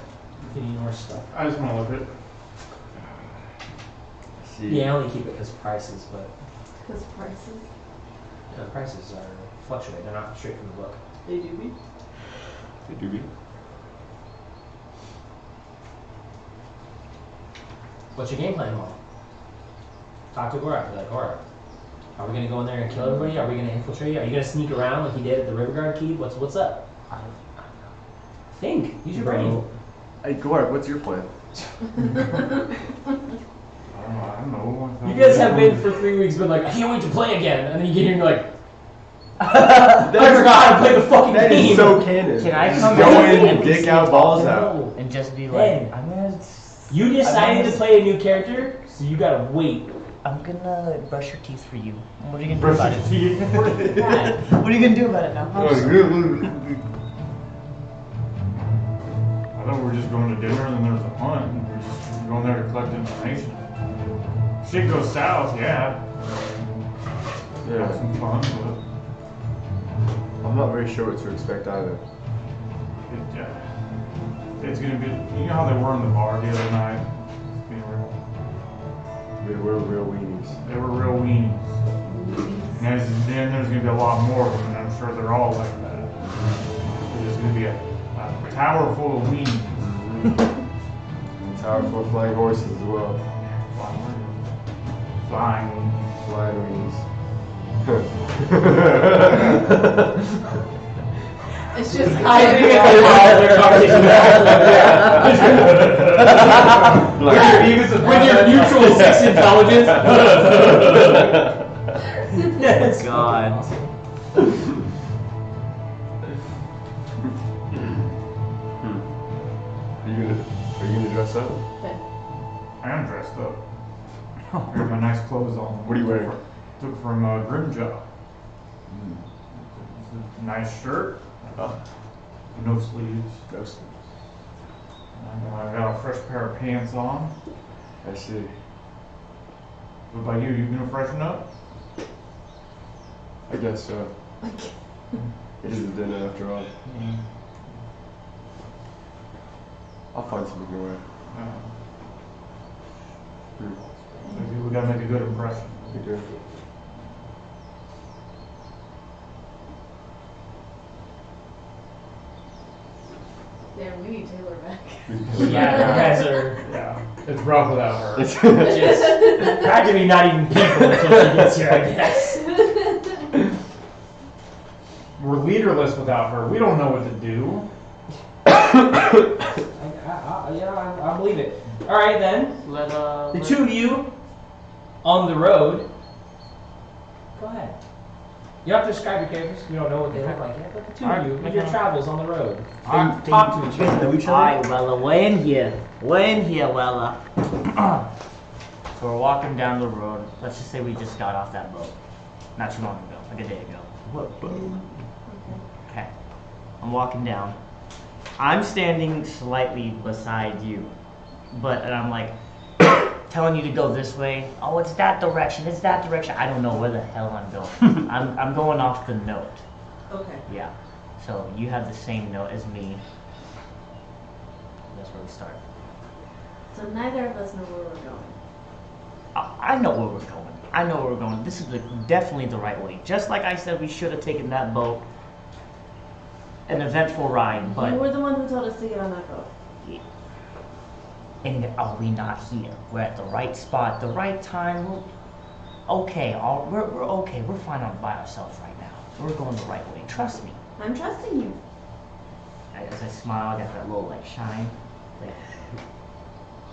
If you need more stuff. I just want to look at it. See. Yeah, I only keep it because prices, but Because prices. prices are fluctuate. They're not straight from the book. They do be. Hey, Doobie. What's your game plan, Mom? Talk to Gorak. Be like, Gorak, are we gonna go in there and kill everybody? Are we gonna infiltrate you? Are you gonna sneak around like you did at the River Guard Keep? What's up? Think. Use your brain. Hey, Gork, what's your plan? I don't know. You guys have been for 3 weeks been like, I can't wait to play again, and then you get here and you're like, I forgot how to play the fucking That game. is so canon. Can I Just come go in in and and dick out, balls out. No. and just be like, Ben. You decided to play a new character, so you gotta wait. I'm gonna brush your teeth for you. What are you gonna do Brush about your it? teeth. What are you gonna do about it now? I thought we were just going to dinner and then there was a hunt. And we're just going there to collect information. Shit goes south, yeah. Have Yeah. some fun, but I'm not very sure what to expect either. it's gonna be. You know how they were in the bar the other night? It's being real. We're real weenies. They were real weenies. And then there's gonna be a lot more of them, and I'm sure they're all like that. There's gonna be a tower full of weenies. And tower full of flying horses as well. Flying weenies. Flying weenies. It's just. I think it's a conversation with your neutral 6 intelligence. That's God. awesome. Are you gonna dress up? I am dressed up. I got my nice clothes on. What are you wearing? Took from Grimjaw. It's a nice shirt, Oh, no sleeves. no sleeves. And I got a fresh pair of pants on. I see. What about you? You gonna freshen up? I guess so. It is a dinner after all. I'll find something to wear. We gotta make a good impression. We do. Damn, we need Taylor back. Yeah, you guys are Yeah, it's rough without her. just practically not even people until she gets here, I guess. We're leaderless without her. We don't know what to do. I believe it. All right then, the two of you on the road. Go ahead. You don't have to describe your characters. You don't know what they look like yet, but the two of you with your travels on the road. Talk to each other. Know each other? Alright, Wella, we're in here. We're in here, Wella. So we're walking down the road. Let's just say we just got off that boat. Not too long ago, like a day ago. What boat? Okay. I'm walking down. I'm standing slightly beside you. And I'm like, telling you to go this way. Oh, it's that direction. It's that direction. I don't know where the hell I'm going. I'm going off the note. Okay. Yeah. So you have the same note as me. That's where we start. So neither of us know where we're going. I know where we're going. I know where we're going. This is definitely the right way. Just like I said, we should have taken that boat. An eventful ride, but. You were the one who told us to get on that boat. And are we not here? We're at the right spot, the right time. We're okay. We're okay. We're fine by ourselves right now. We're going the right way. Trust me. I'm trusting you. As I smile, I got that little like shine. Like,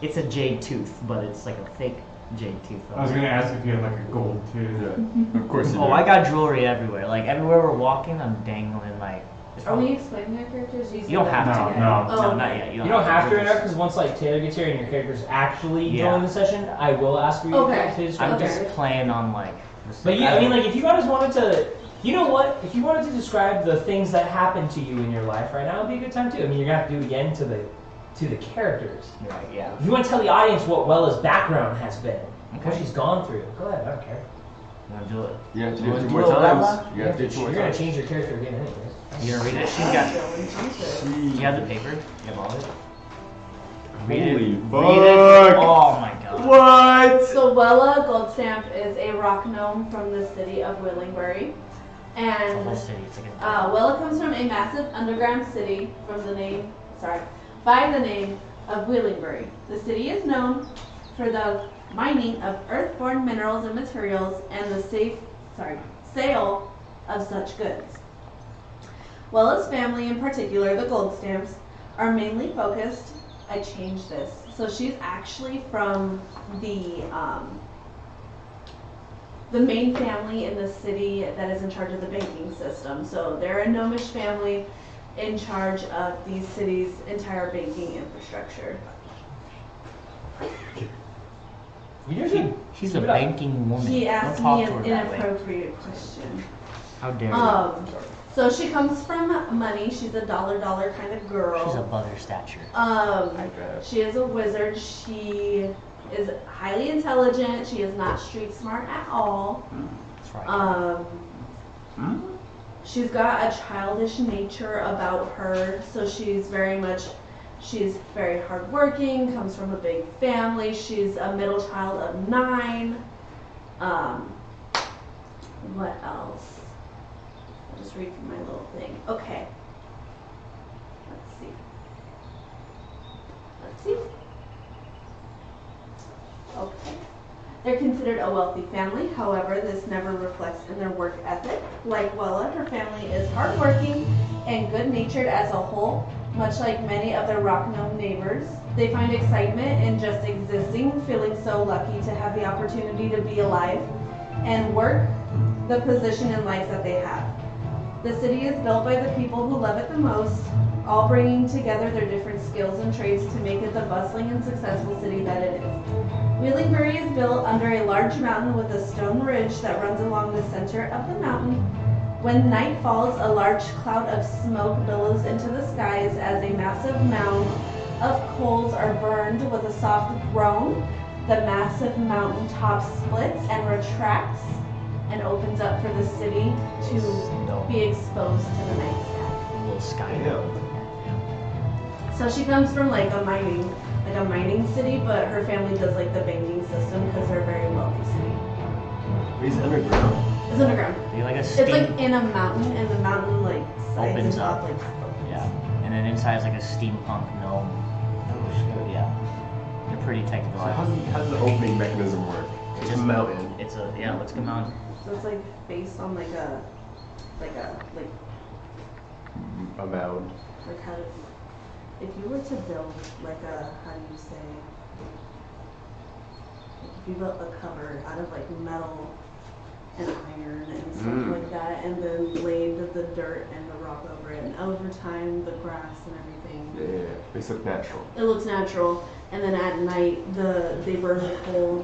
it's a jade tooth, but it's like a fake jade tooth. I was gonna ask if you had like a gold tooth. Yeah, of course you do. Oh, I got jewelry everywhere. Like everywhere we're walking, I'm dangling like. Are we explaining our characters? You don't have to. No. Oh, No, okay. not yet. You don't have to right now because once like Taylor gets here and your character's actually Yeah. joining the session, I will ask for you Okay. to describe. I'm Okay. just playing on like. But I mean, like, if you guys wanted to, you know what? If you wanted to describe the things that happen to you in your life right now, it'd be a good time too. I mean, you're gonna have to do it again to the characters. Right. Yeah. If you want to tell the audience what Wella's background has been, what Okay. she's gone through, go ahead. I don't care. You wanna do it? You have to You do it wanna two do more it, times. Bella? You have to do it two You're more gonna times. change your character again, anyways. You gonna read it? She's got. You have the paper? You have all of it? Read it. Holy Read it. fuck. Oh my god. What? So Wella Goldstamp is a rock gnome from the city of Willingbury. It's a And whole city. It's like a. Wella comes from a massive underground city by the name of Willingbury. The city is known for the mining of earthborn minerals and materials and the sale of such goods. Wella's family, in particular the Goldstamps, are mainly focused. I changed this. So she's actually from the main family in the city that is in charge of the banking system. So they're a gnomish family in charge of the city's entire banking infrastructure. She's a banking woman. He Don't asked talk me to her an that way. inappropriate question. How dare you? So she comes from money. She's a dollar kind of girl. She's above her stature. I bet. She is a wizard. She is highly intelligent. She is not street smart at all. That's right. She's got a childish nature about her, so she's very hardworking, comes from a big family. She's a middle child of 9. What else? I'll just read through my little thing. Okay. Let's see. Okay. They're considered a wealthy family. However, this never reflects in their work ethic. Like Wella, her family is hardworking and good-natured as a whole. Much like many of their rock gnome neighbors, they find excitement in just existing, feeling so lucky to have the opportunity to be alive and work the position in life that they have. The city is built by the people who love it the most, all bringing together their different skills and trades to make it the bustling and successful city that it is. Wheelingbury is built under a large mountain with a stone ridge that runs along the center of the mountain. When night falls, a large cloud of smoke billows into the skies as a massive mound of coals are burned with a soft groan. The massive mountain top splits and retracts and opens up for the city to be exposed to the night sky. A little sky. So she comes from like a mining city, but her family does like the banking system because they're a very wealthy city. He's underground. It's underground. They like a It's steam like in a mountain, and the mountain like opens sizes up. like. Yeah, and then inside is like a steampunk gnome. Oh shit. Yeah, they're pretty technical. So how does the opening mechanism work? It's a mountain. It's a mountain. So it's like based on like a mound. like how if you were to build like a how do you say like if you built a cover out of like metal and iron and stuff like that, and then laid the dirt and the rock over it, and over time the grass and everything. Yeah. They look natural. It looks natural, and then at night they burn the coal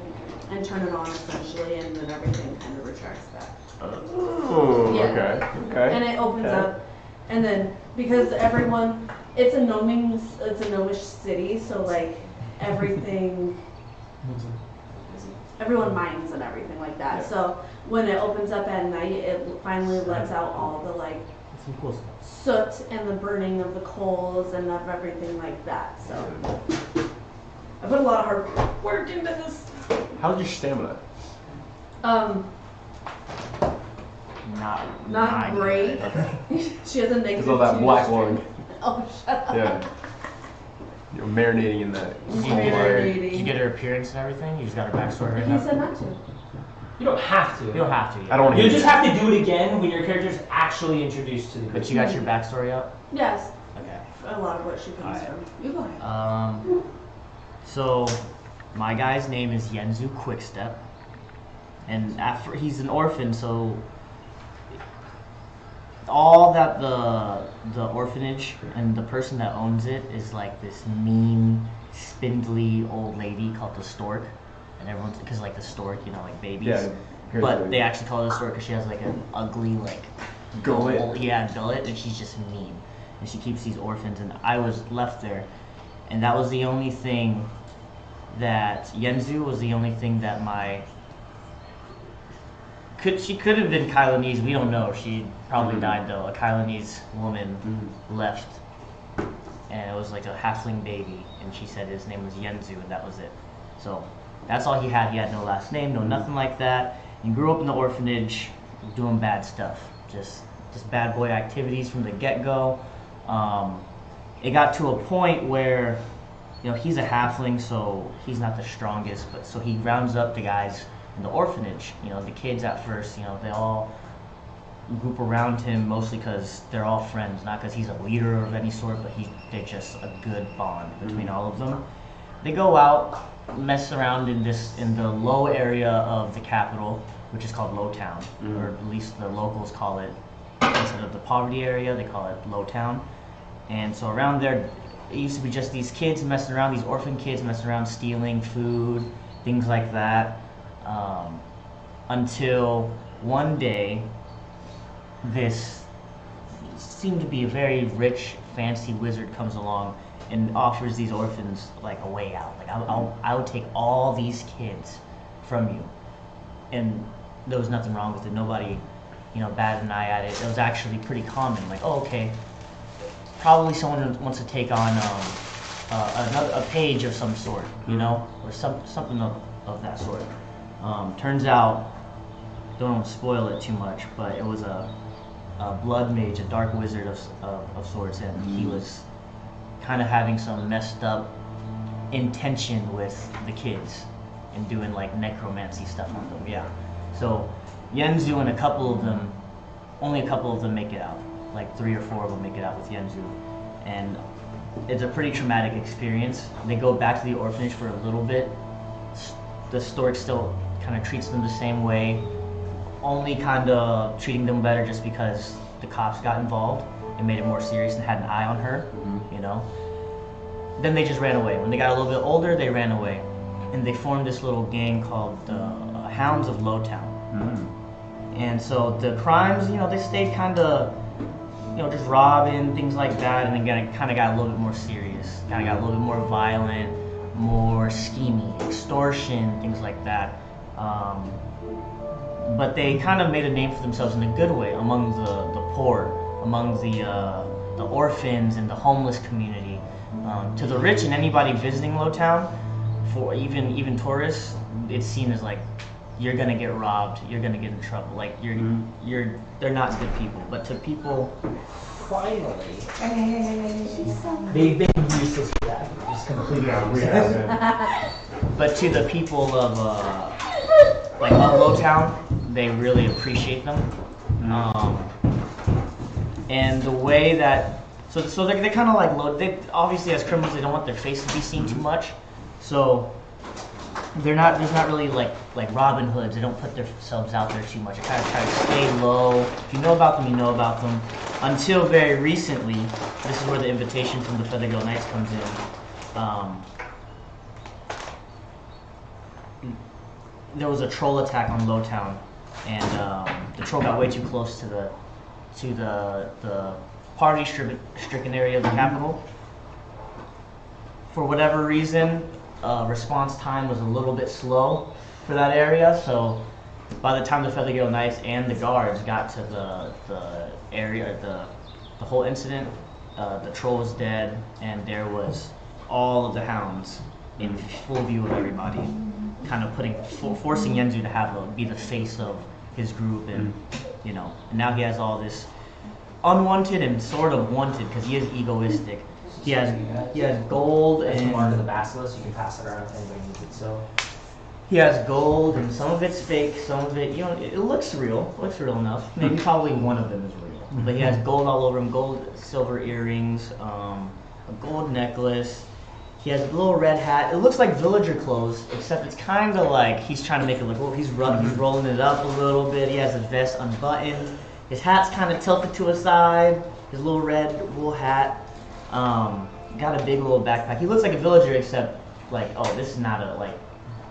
and turn it on essentially, and then everything kind of retracts back. Oh, Yeah. okay. And it opens Okay. up, and then because everyone, it's a gnomish city, so like everything, everyone mines and everything like that. Yeah. So when it opens up at night, it finally lets out all the like Some cool stuff. soot and the burning of the coals and of everything like that. So I put a lot of hard work into this. How's your stamina? Not Not great. She has a negative. Because all that 2 black strength. lung. Oh, shut up. Yeah. You're marinating in that. Did you get her appearance and everything? You just got her backstory right He now? said not to. You don't have to. You don't have to. Yeah. I don't want to You hear just that. have to do it again when your character's actually introduced to the group. But you got your backstory up? Yes. Okay. A lot of what she comes Alright. from. You go ahead. So my guy's name is Yenzu Quickstep, and after he's an orphan, so all that the orphanage and the person that owns it is like this mean, spindly old lady called the Stork, and everyone's because like the stork, you know, like babies. Yeah. But they actually call her the Stork because she has like an ugly like Gullet. gullet, and she's just mean, and she keeps these orphans. And I was left there, and that was the only thing that Yenzu was the only thing that she could have been Kailanese. We don't know. She probably died though. A Kailanese woman left, and it was like a halfling baby, and she said his name was Yenzu, and that was it. So that's all he had. He had no last name, no nothing like that. He grew up in the orphanage, doing bad stuff, just bad boy activities from the get-go. It got to a point where, you know, he's a halfling, so he's not the strongest, but so he rounds up the guys in the orphanage. You know, the kids at first, you know, they all group around him mostly because they're all friends, not because he's a leader of any sort, but they're just a good bond between all of them. They go out, mess around in the low area of the capital, which is called Low Town, or at least the locals call it, instead of the poverty area, they call it Low Town. And so around there, it used to be just these kids messing around, these orphan kids messing around, stealing food, things like that, until one day, this seemed to be a very rich, fancy wizard comes along and offers these orphans like a way out. Like I would take all these kids from you, and there was nothing wrong with it. Nobody, you know, batted an eye at it. It was actually pretty common. Like, oh, okay, probably someone wants to take on a page of some sort, you know, or something of that sort. Turns out, don't want to spoil it too much, but it was a blood mage, a dark wizard of sorts, and he was kind of having some messed up intention with the kids and doing like necromancy stuff on them. Yeah. So Yenzu and only a couple of them make it out. Like 3 or 4 of them make it out with Yenzu, and it's a pretty traumatic experience. They go back to the orphanage for a little bit. The stork still kind of treats them the same way, only kind of treating them better just because the cops got involved and made it more serious and had an eye on her, you know. Then they just ran away. When they got a little bit older, they ran away. And they formed this little gang called the Hounds of Lowtown. And so the crimes, you know, they stayed kind of, you know, just robbing, things like that, and then kind of got a little bit more serious. Kind of got a little bit more violent, more scheming, extortion, things like that. But they kind of made a name for themselves in a good way among the poor, among the orphans and the homeless community. To the rich and anybody visiting Lowtown, for even tourists, it's seen as like, you're gonna get robbed, you're gonna get in trouble. Like they're not good people. But to people, finally, they've been useless for that. Just completely. Yeah, we have it. but to the people of like of Lowtown, they really appreciate them. And the way that so they're kind of like they obviously as criminals they don't want their face to be seen too much, so there's not really like Robin Hoods. They don't put themselves out there too much. They kind of try to stay low. If you know about them, you know about them. Until very recently, this is where the invitation from the Feathergale Knights comes in. There was a troll attack on Lowtown, and the troll got way too close to the poverty-stricken area of the capital. For whatever reason, response time was a little bit slow for that area, so by the time the Feathergale Knights and the guards got to the area, the whole incident, the troll was dead, and there was all of the hounds in full view of everybody, kind of forcing Yenzu to be the face of his group, and you know, and now he has all this unwanted and sort of wanted because he is egoistic. He has gold That's and more to the basilisk. You can pass it around if anybody needs it. So he has gold, and some of it's fake, some of it, you know, it looks real. It looks real enough. Maybe probably one of them is real. But he has gold all over him, gold, silver earrings, a gold necklace. He has a little red hat. It looks like villager clothes, except it's kind of like he's trying to make it look, well, he's rolling it up a little bit. He has his vest unbuttoned. His hat's kind of tilted to his side. His little red wool hat. Got a big little backpack. He looks like a villager, except like, oh, this is not a, like,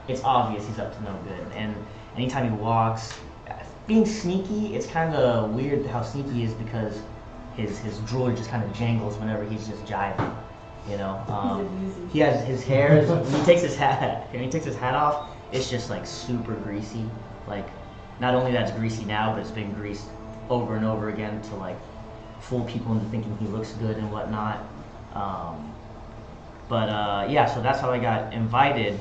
it's obvious he's up to no good. And anytime he walks, being sneaky, it's kind of weird how sneaky he is because his jewelry just kind of jangles whenever he's just jiving, you know. He has his hair, when he takes his hat off, it's just like super greasy. Like, not only that's greasy now, but it's been greased over and over again to like fool people into thinking he looks good and whatnot. Yeah, so that's how I got invited.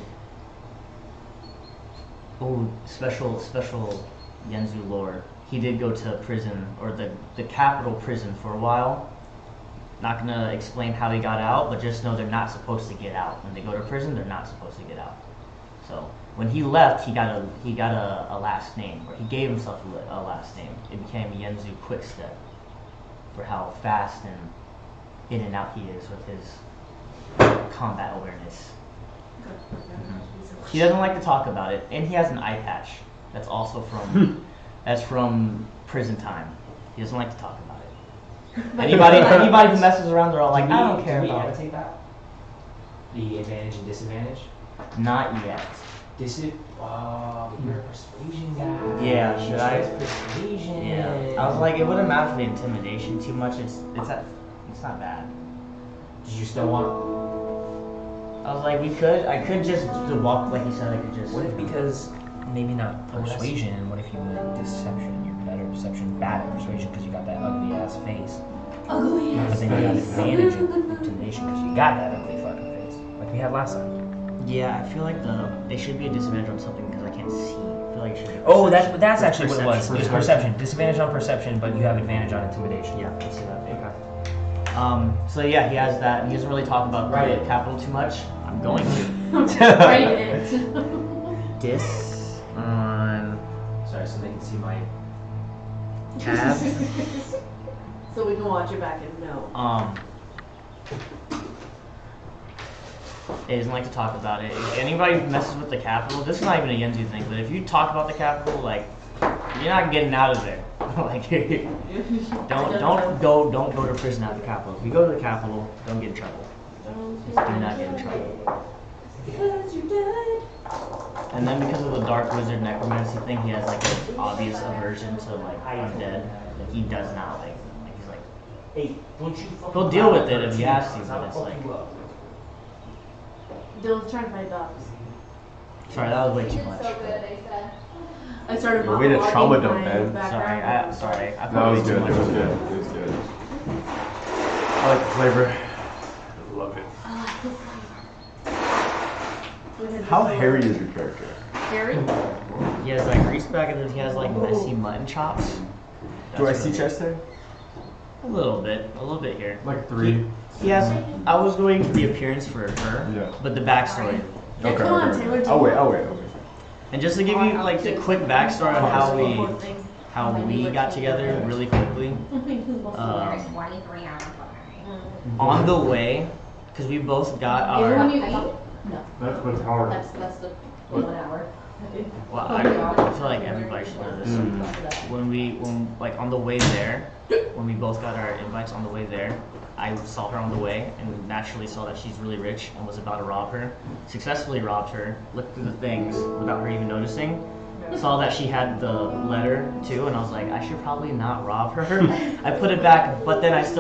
Oh, special Yenzu lore. He did go to prison, or the capital prison for a while. Not gonna explain how he got out, but just know they're not supposed to get out. When they go to prison, they're not supposed to get out. So when he left, he got a last name, or he gave himself a last name. It became Yenzu Quickstep, for how fast and in and out he is with his combat awareness. He doesn't like to talk about it, and he has an eye patch. That's also from prison time. He doesn't like to talk about it. Anybody who messes around, they're all like, I don't care about it. Do we annotate that? The advantage and disadvantage? Not yet. Oh, you're a persuasion guy. Yeah, should I? Persuasion. Yeah. I was like, it wouldn't matter for the intimidation too much. It's not bad. Did you still want? I was like, I could just walk, like you said, I could just. What if, because maybe not persuasion, what if you went deception? You're better at perception, bad at persuasion because you got that ugly ass face. Ugly But ass then you got face. advantage in intimidation because you got that ugly fucking face. Like we had last time. Yeah, I feel like they should be a disadvantage on something because I can't see. I feel like it should be. Oh, that's actually what it was. It was Perception. perception. Disadvantage on perception, but you have advantage on intimidation. Yeah, let's see that. So yeah, he has that, and he doesn't really talk about the capital too much. I'm going to. Write it. Sorry, so they can see my Tab. So we can watch it back and know. He doesn't like to talk about it. If anybody messes with the capital, this is not even a Yenzu thing, but if you talk about the capital, like, You're not getting out of there. Like, don't go to prison at the Capitol. If you go to the Capitol, don't get in trouble. Just do not get in trouble. Because you died. And then because of the dark wizard necromancy thing, he has like an obvious aversion to like undead. Like he does not like them. Like he's like, Hey, don't you fucking he'll deal with it if he has to, but it's like, Dylan's trying to find dogs. sorry, that was way You too did much. so good, they said. I started Way to monologuing trauma dump, my man. background. Sorry, I No, thought it was way too good. much. It was good. It was good. I like the flavor. I love it. How hairy is your character? Harry? He has like grease back and then he has like messy mutton chops. Do I That's see really- chest hair? A little bit here. Like 3. Yes, I was going for the appearance for her, Yeah. but the backstory. Yeah, come on, Taylor, do I'll wait. it. I'll wait. And just to give you like the quick backstory on how we got together really quickly. There's 23 hours. On the way, because we both got When our. you eat, no, That's what's hard. that's the 1 hour. Well, I feel like everybody should know this. When like on the way there, when we both got our invites on the way there, I saw her on the way and naturally saw that she's really rich and was about to rob her. Successfully robbed her, looked through the things without her even noticing. Saw that she had the letter too, and I was like, I should probably not rob her. I put it back, but then I see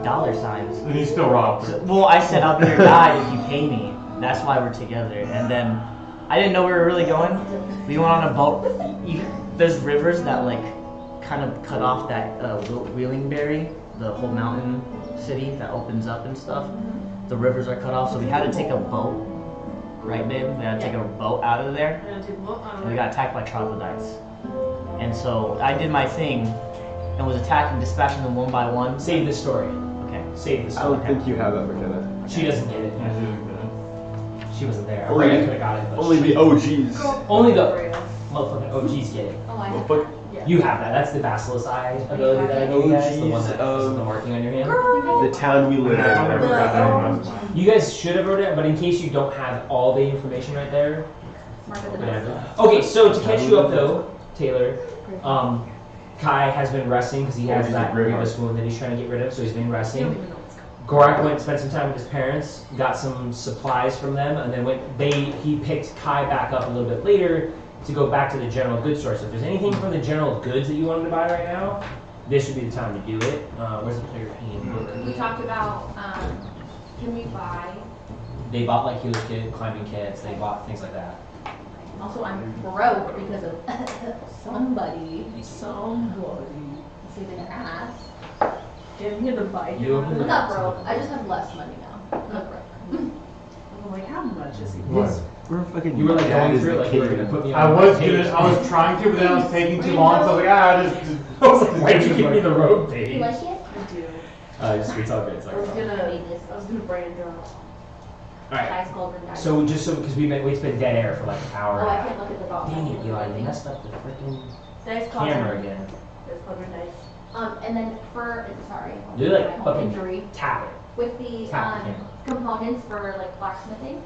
dollar signs. And he's still robbed. So- well, I said I'll be your guide if you pay me. That's why we're together. And then I didn't know we were really going. We went on a boat. There's rivers that like kind of cut off that Wheelingberry, the whole mountain city that opens up and stuff. The rivers are cut off, so we had to take a boat. Right, babe? We had to take a boat out of there. And we got attacked by troglodytes. And so I did my thing and was attacking, dispatching them one by one. Save the story. Okay. Save the I story. don't think you have that, McKenna. She doesn't get it. Yeah, she doesn't get it. She wasn't there. Only- I could have got it, but Only she- the OGs. Only the motherfucking OGs get it. Oh, I know. But You have that. That's the Basilisk Eye ability that I gave you guys. The one that is the marking on your hand. the town we live I in. never got that one. That's mine. You guys should have wrote it, but in case you don't have all the information right there. Mark of the Beast. Okay, so to catch you up though, Taylor, Kai has been resting because he has he's that a great grievous wound that he's trying to get rid of, so he's been resting. Gorak went and spent some time with his parents, got some supplies from them, and then he picked Kai back up a little bit later to go back to the general goods store. So if there's anything from the general goods that you wanted to buy right now, this would be the time to do it. Where's the player pain? We talked about, can we buy, They bought like healer kit, climbing kits, they bought things like that. also I'm broke because of somebody saving their ass. Give me the bite. You open I'm not broke, I just have less money now. I'm not broke. I'm like, how much is he? What? We're fucking. You were like dad going is through it, the like you were king. gonna put me I on was the page. I was trying to, but then I was taking too long, so I was like, just. I was like, why'd you give me the road You page? like it? I do. It's all good. It's all I was good. gonna brand drop. Alright, Dice golden dice. so because we've been dead air for like an hour. Oh, and a I half. can't look at the dog. Dang it, Eli, you messed up the freaking Dice camera again. Dice cauldron dice. And then for, sorry. Do like my whole fucking injury. tap it. With the Tap the camera. components for like blacksmithing,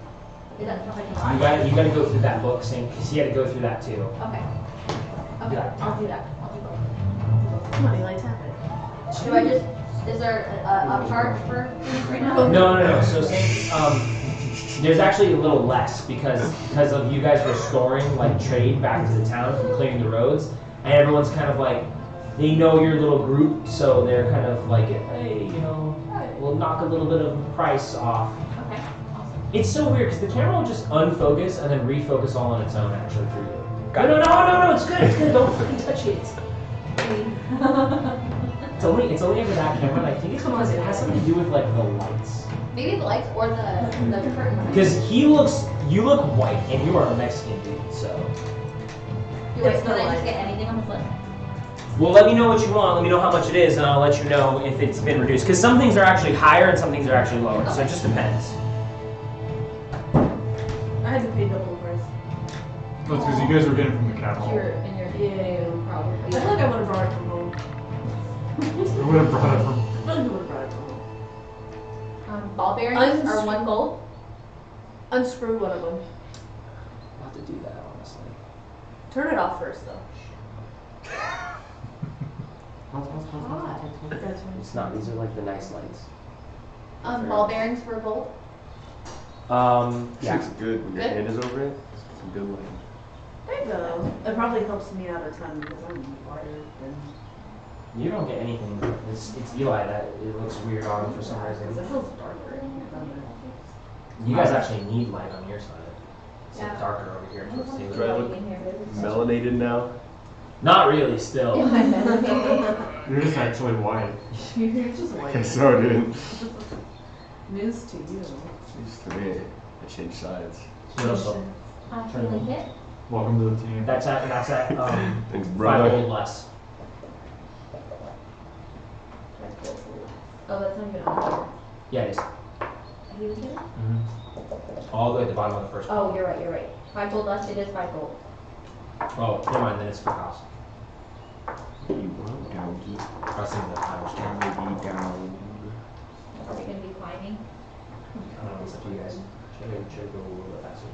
is that stuff I can buy? You gotta go through that book, because you had to go through that too. Okay. Okay, Yeah. I'll do that. I'll do both. Come on, Eli, tap it. Do I just, is there a charge for things right now? No. So there's actually a little less because of you guys restoring like trade back to the town from clearing the roads, and everyone's kind of like they know your little group, so they're kind of like, hey, we'll knock a little bit of price off. Okay, awesome. It's so weird because the camera will just unfocus and then refocus all on its own actually for you. No, it's good. Don't freaking touch it. It's only ever that camera, and I think it's because it has something to do with like the lights. Maybe the lights or the curtain. Because you look white and you are a Mexican dude, so. Can I just get anything on the list? Well, let me know what you want, let me know how much it is, and I'll let you know if it's been reduced. Because some things are actually higher and some things are actually lower, so it just depends. I had to pay double the price. That's because you guys were getting from the capital. In your Yeah. probably. I feel like I would have brought it from home. I would have brought it from. I feel like I would have brought it from home. Ball bearings are 1 gold. Unscrew one of them. I'll have to do that, honestly. Turn it off first, though. It's not. These are like the nice lights. Ball bearings for gold. Yeah. It's good when your Good. hand is over it. It's some good lighting. There you go. It probably helps me out a ton because I'm wired and You don't get anything. It's Eli that it looks weird on him for some because it reason. feels darker in here. You guys actually need light on your side. It's like Yeah. darker over here towards Do I Taylor. look melanated now? Not really, still. You're just actually white. You're just white. Guess so, dude. News to you. Used to me. I changed sides. What else though? Feeling hit. Welcome to the team. That's at Thanks, 5 brother. gold less. Oh, that's not even on Yeah, it is. here. He was here? All the way at the bottom of the first. Oh, you're right. 5 gold less, it is 5 gold. Oh, never mind. Then it's for cost. You want doggy. I was thinking the times. Doggy down. Are we gonna be climbing? I don't know. It's up to you guys. Should go a little bit faster.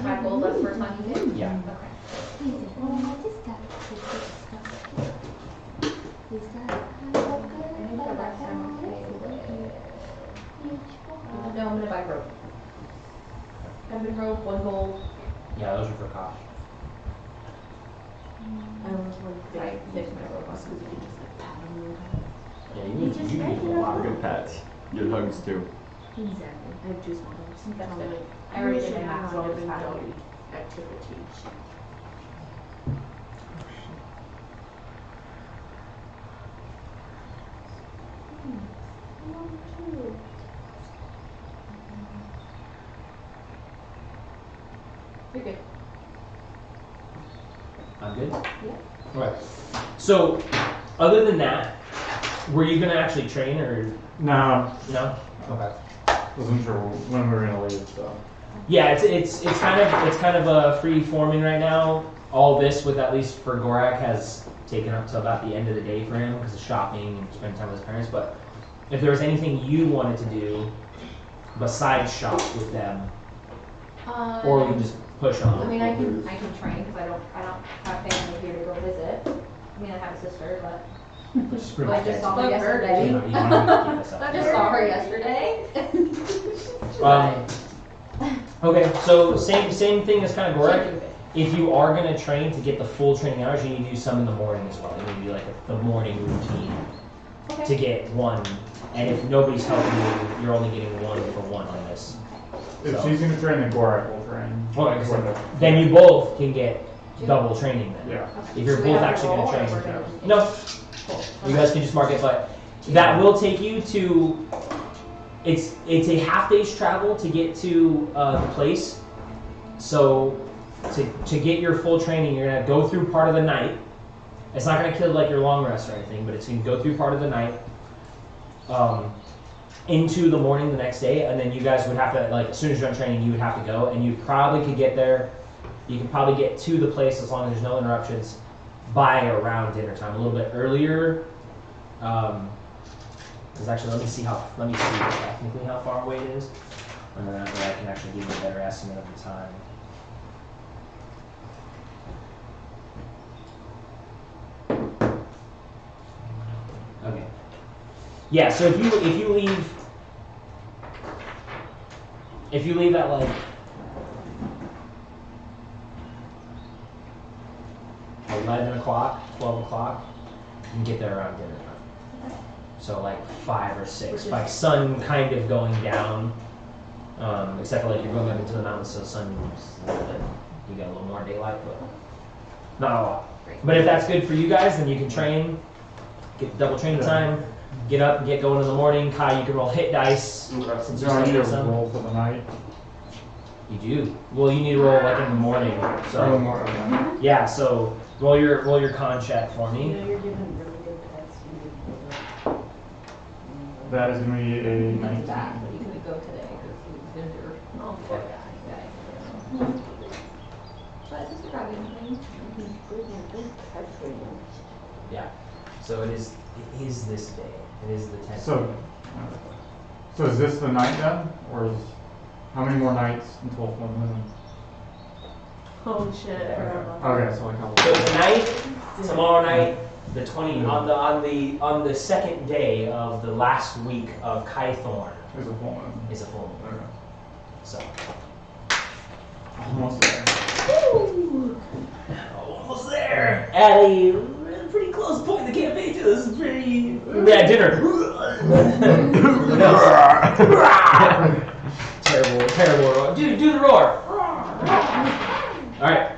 5 gold less first time you did? Yeah. Okay. No, I'm gonna buy rope. Heaven rope, 1 gold. Yeah, those are for cost. I always like Right, big fix my robots. because you can just like pat them really hard. Yeah, you need a lot. We're good pets. Good hugs too. Exactly. I have 2 small dogs. That's I'm good. like, I already should did my math, have so I'll a just pass it. doggy activities. You're good. I'm good. Yeah. Right. So, other than that, were you gonna actually train or No, no? Okay. wasn't sure when we were gonna leave, so. Yeah, it's kind of a free forming right now. All this, with at least for Gorak, has taken up to about the end of the day for him because of shopping and spending time with his parents. But if there was anything you wanted to do besides shop with them, or we can just push I on. mean, I can train because I don't have family here to go visit. I mean, I have a sister, but Which is pretty I much just dead. saw her Love her. yesterday. You know, you don't need to keep this up. I just saw her yesterday. Okay, so same thing as kind of Gorak. If you are going to train to get the full training hours, you need to do some in the morning as well. You need to do like the morning routine to Okay. get one. And if nobody's helping you, you're only getting 1 for 1 on this. If So- she's gonna train, then Gorak will train. Okay, so Whatever. then you both can get double training then. Yeah. If you're So we both have to actually roll, going or to we're train. gonna just- No, Cool. you guys can just mark it, but that will take you to. It's a half day's travel to get to the place. So to get your full training, you're gonna go through part of the night. It's not gonna kill like your long rest or anything, but it's gonna go through part of the night. Into the morning the next day, and then you guys would have to, like, as soon as you're done training, you would have to go, and you probably could get there. You can probably get to the place as long as there's no interruptions by around dinner time, a little bit earlier. Because actually, let me see technically how far away it is, and then that way I can actually give you a better estimate of the time. Okay. Yeah, so if you leave at like 11 o'clock, 12 o'clock, you can get there around dinner time. So like 5 or 6, like sun kind of going down, except for like you're going up into the mountains, so the sun, you got a little more daylight, but not a lot. But if that's good for you guys, then you can train, get double training time, get up and get going in the morning. Kai, you can roll hit dice. Since Do you're I need to studying some. roll for the night? You do. Well, you need to roll like in the morning. Or So more? yeah, so roll your con check for You me. know, you're given really good pets. You need to That is gonna be a He's 19. back, but he couldn't go today because he was injured. Oh, poor guy. But it's a grabbing thing. Yeah. So it is this day. It is the 10th. So is this the night then? Or is, how many more nights until full moon? Holy shit. I forgot about that. Okay, so like how So tonight, tomorrow night, The 20 on the second day of the last week of Kythorn There's a full moon. is a full moon. Okay. So Almost there. almost there. At a pretty close point in the campaign too. This is pretty. We had dinner. terrible roar. Do the roar. All right.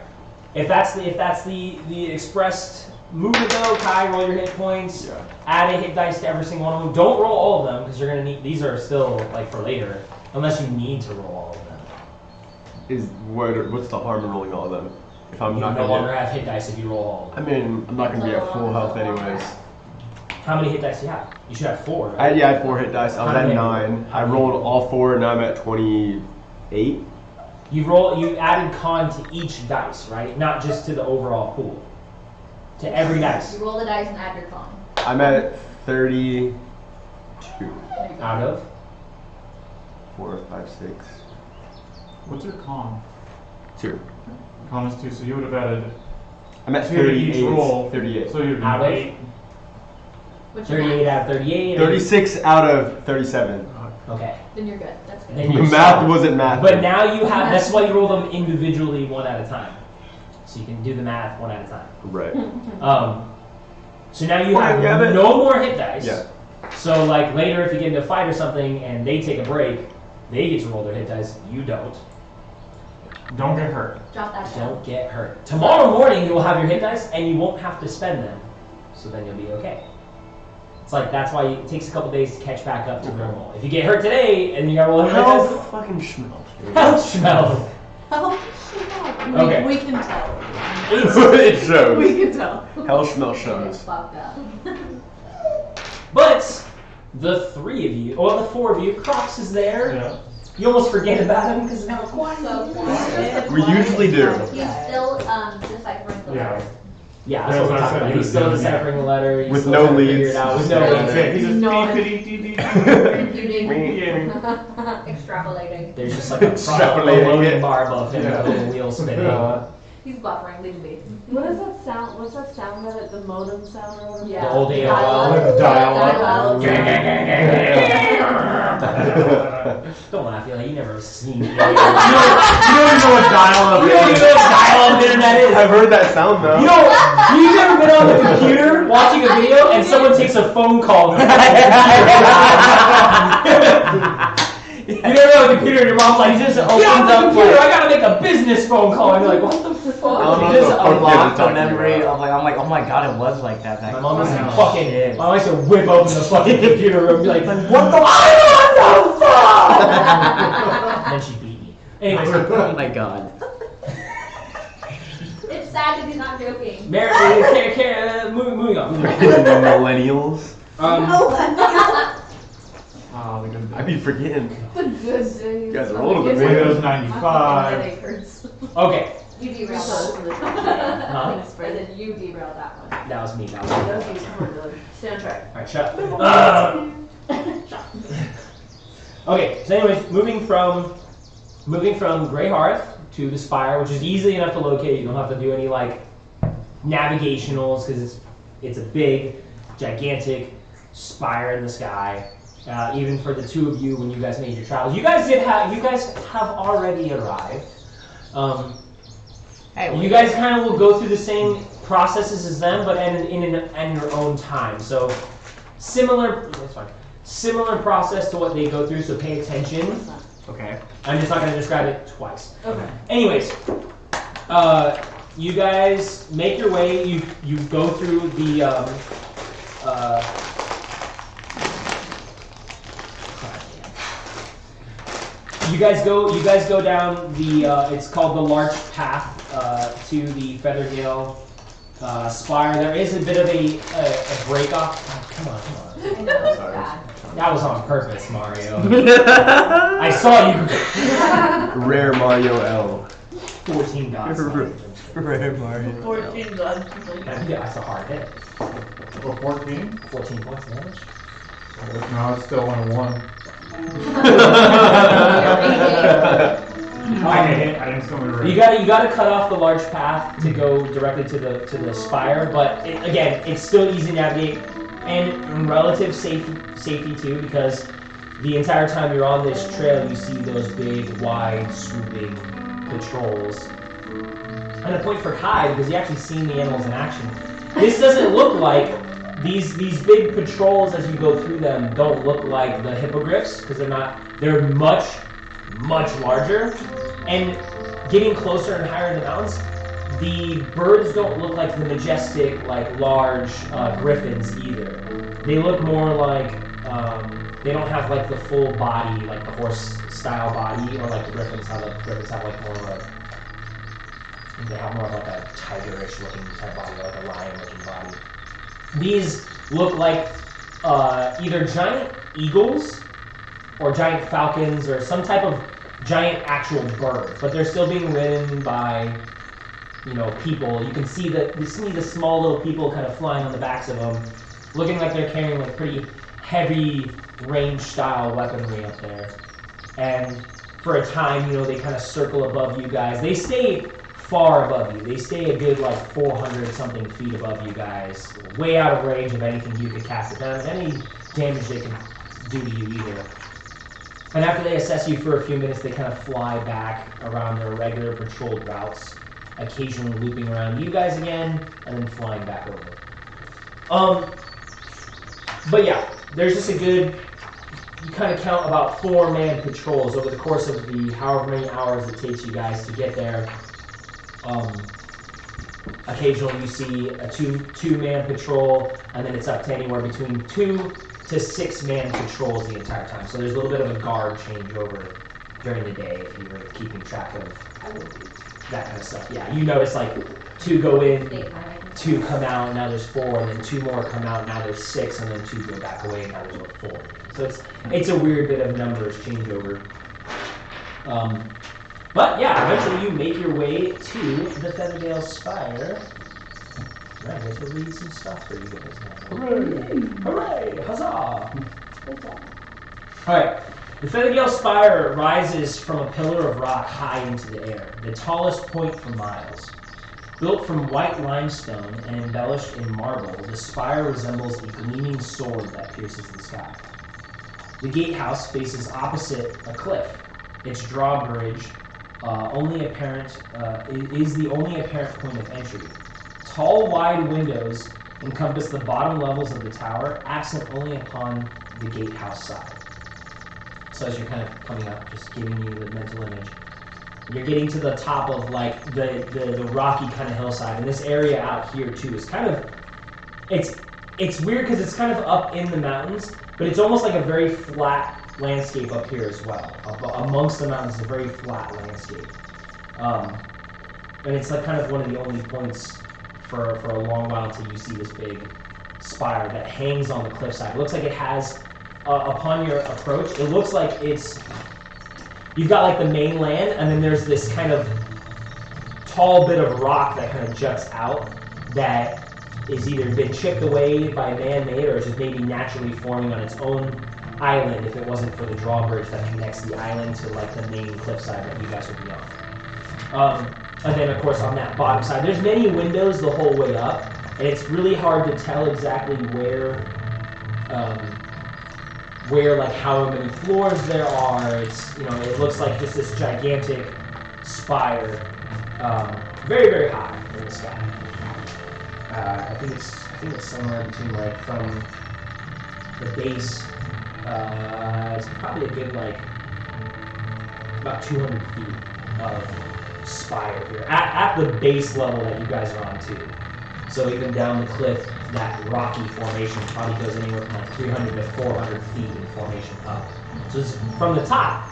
If that's the expressed move to go, Kai, roll your hit points. Yeah. Add a hit dice to every single one of them. Don't roll all of them because you're gonna need. These are still like for later, unless you need to roll all of them. What's the harm in rolling all of them? If I'm You not no gonna longer have hit dice if you roll all of them. I mean, I'm not gonna be at full health anyways. How many hit dice do you have? You should have 4. Right? I had 4 hit dice. I was How at many? 9. I rolled all 4, and now I'm at 28. You added con to each dice, right? Not just to the overall pool. To every dice. You roll the dice and add your con. I'm at 32. Out of? 4, 5, 6. What's your con? 2. Con is 2, so you would have added I'm at 2 to each 38. roll. 38. So you'd be Out of? 8. What's your 38 math? out of 38. 36 out of 37. Okay. Then you're good. That's good. Then The you're math solid. wasn't math. But now you have, that's why you roll them individually one at a time. So you can do the math one at a time. Right. So now you Well, have yeah, but- no more hit dice. Yeah. So like later if you get into a fight or something and they take a break, they get to roll their hit dice, you don't. Don't get hurt. Drop that down. Don't get hurt. Tomorrow morning you will have your hit dice and you won't have to spend them. So then you'll be okay. It's like that's why it takes a couple days to catch back up to normal. If you get hurt today and you gotta roll hit How dice, fucking smells. how smells. Oh, Okay. we can tell. It shows. We can tell. Hell smell It's shows. fucked up. But the 3 of you, or the 4 of you, Crocs is there. Yeah. You almost forget about him because of how quiet So he is. quiet. We usually do. He's still deciphering the Yeah. letters. Yeah, that's what we're talking about. He's still deciphering the letter. He's With still no trying to figure leads. it out with Just no staring leads. at it. He's just No. Computing. Yeah. Extrapolating. There's just like a Extrapolating loading it. bar above him, Yeah. a little wheel spinning. He's buffering. Leave him be. What is that sound? What's that sound that the modem sound or whatever? Yeah. The old AOL. Dial-up. Dial-up. Don't laugh, you never seen it. You don't even know what dial-up You don't even know is. what dial-up internet is. I've heard that sound though. You've never been on the computer watching a video and someone takes a phone call. You never on the computer and your mom's like, He just get opens off the up computer, like- I gotta make a business phone call. And you're like, what the fuck? I don't know You just what the fuck unlock you're the talking memory about. of like, I'm like, oh my god, it was like that back My mom used to then. fucking, Shit. my mom used to whip open the fucking computer room and be like, what the fuck? And then she beat me. Anyways, Oh my god. It's sad that he's not joking. moving on. Millennials. Oh, the good I be forgetting. The good days. You guys are older than me. Windows My 95. headache hurts. Okay, You derailed Huh? that. I said you derailed that one. that was me. That was me. Those use more stay on track. All right, shut up. Okay, so anyways, moving from Grey Hearth to the Spire, which is easy enough to locate. You don't have to do any like navigationals because it's a big, gigantic spire in the sky. Even for the 2 of you, when you guys made your travels, you guys have already arrived. You guys kind of will go through the same processes as them, but in your own time. So similar process to what they go through. So pay attention. Okay. I'm just not going to describe it twice. Okay. Anyways, you guys make your way. You go through the. You guys go down the. It's called the Larch Path to the Feathergale Spire. There is a bit of a break off. Oh, come on. I know, it's bad. That was on purpose, Mario. I saw you. Rare Mario L. 14 dots. Rare Mario. 14 guns. Yeah, that's a hard hit. Or 14? 14 points of damage. No, it's still only 1. I instantly ran. You gotta cut off the large path to go directly to the spire, but again, it's still easy to navigate and relative safety too, because the entire time you're on this trail, you see those big, wide, swooping patrols. And a point for Kai, because you actually seen the animals in action. This doesn't look like these big patrols as you go through them don't look like the hippogriffs, because they're much larger. And getting closer and higher in the mountains, the birds don't look like the majestic, like large griffins either. They look more like they don't have like the full body, like the horse style body, or like the griffins have. Like griffins have like more of a, they have more of like a tigerish looking type body, or like a lion looking body. These look like either giant eagles or giant falcons or some type of giant actual bird, but they're still being ridden by, people. You can see the small little people kind of flying on the backs of them, looking like they're carrying like pretty heavy range style weaponry up there. And for a time, they kind of circle above you guys. They stay far above you. They stay a good like 400 something feet above you guys, way out of range of anything you could cast at them, any damage they can do to you either. And after they assess you for a few minutes, they kind of fly back around their regular patrolled routes, occasionally looping around you guys again, and then flying back over. But yeah, there's just a good, you kind of count about 4-man patrols over the course of the however many hours it takes you guys to get there. Occasionally you see a two-man patrol, and then it's up to anywhere between 2 to 6-man patrols the entire time. So there's a little bit of a guard changeover during the day if you were keeping track of that kind of stuff. Yeah, you notice like 2 go in, 2 come out, now there's 4, and then 2 more come out, now there's 6, and then 2 go back away, and now there's 4. So it's a weird bit of numbers changeover. But yeah, eventually you make your way to the Feathergale Spire. Right, I guess we'll read some stuff for you guys now. Hooray! Hooray! Huzzah! Alright, the Feathergale Spire rises from a pillar of rock high into the air, the tallest point for miles. Built from white limestone and embellished in marble, the spire resembles a gleaming sword that pierces the sky. The gatehouse faces opposite a cliff. Its drawbridge is the only apparent point of entry. Tall, wide windows encompass the bottom levels of the tower, absent only upon the gatehouse side. So as you're kind of coming up, just giving you the mental image, you're getting to the top of like the rocky kind of hillside, and this area out here too is kind of, it's weird because it's kind of up in the mountains, but it's almost like a very flat landscape up here as well. Amongst the mountains, it's a very flat landscape, and it's like kind of one of the only points for a long while until you see this big spire that hangs on the cliffside. It looks like it has, upon your approach, it looks like you've got like the mainland, and then there's this kind of tall bit of rock that kind of juts out that is either been chipped away by man-made or is just maybe naturally forming on its own island if it wasn't for the drawbridge that connects the island to like the main cliffside that you guys would be on. And then of course on that bottom side, there's many windows the whole way up, and it's really hard to tell exactly where like how many floors there are. It's, it looks like just this gigantic spire, very, very high in the sky. I think it's somewhere between like from the base. It's probably a good like about 200 feet of spire here at the base level that you guys are on too. So even down the cliff, that rocky formation probably goes anywhere from like 300 to 400 feet in formation up. So it's, from the top,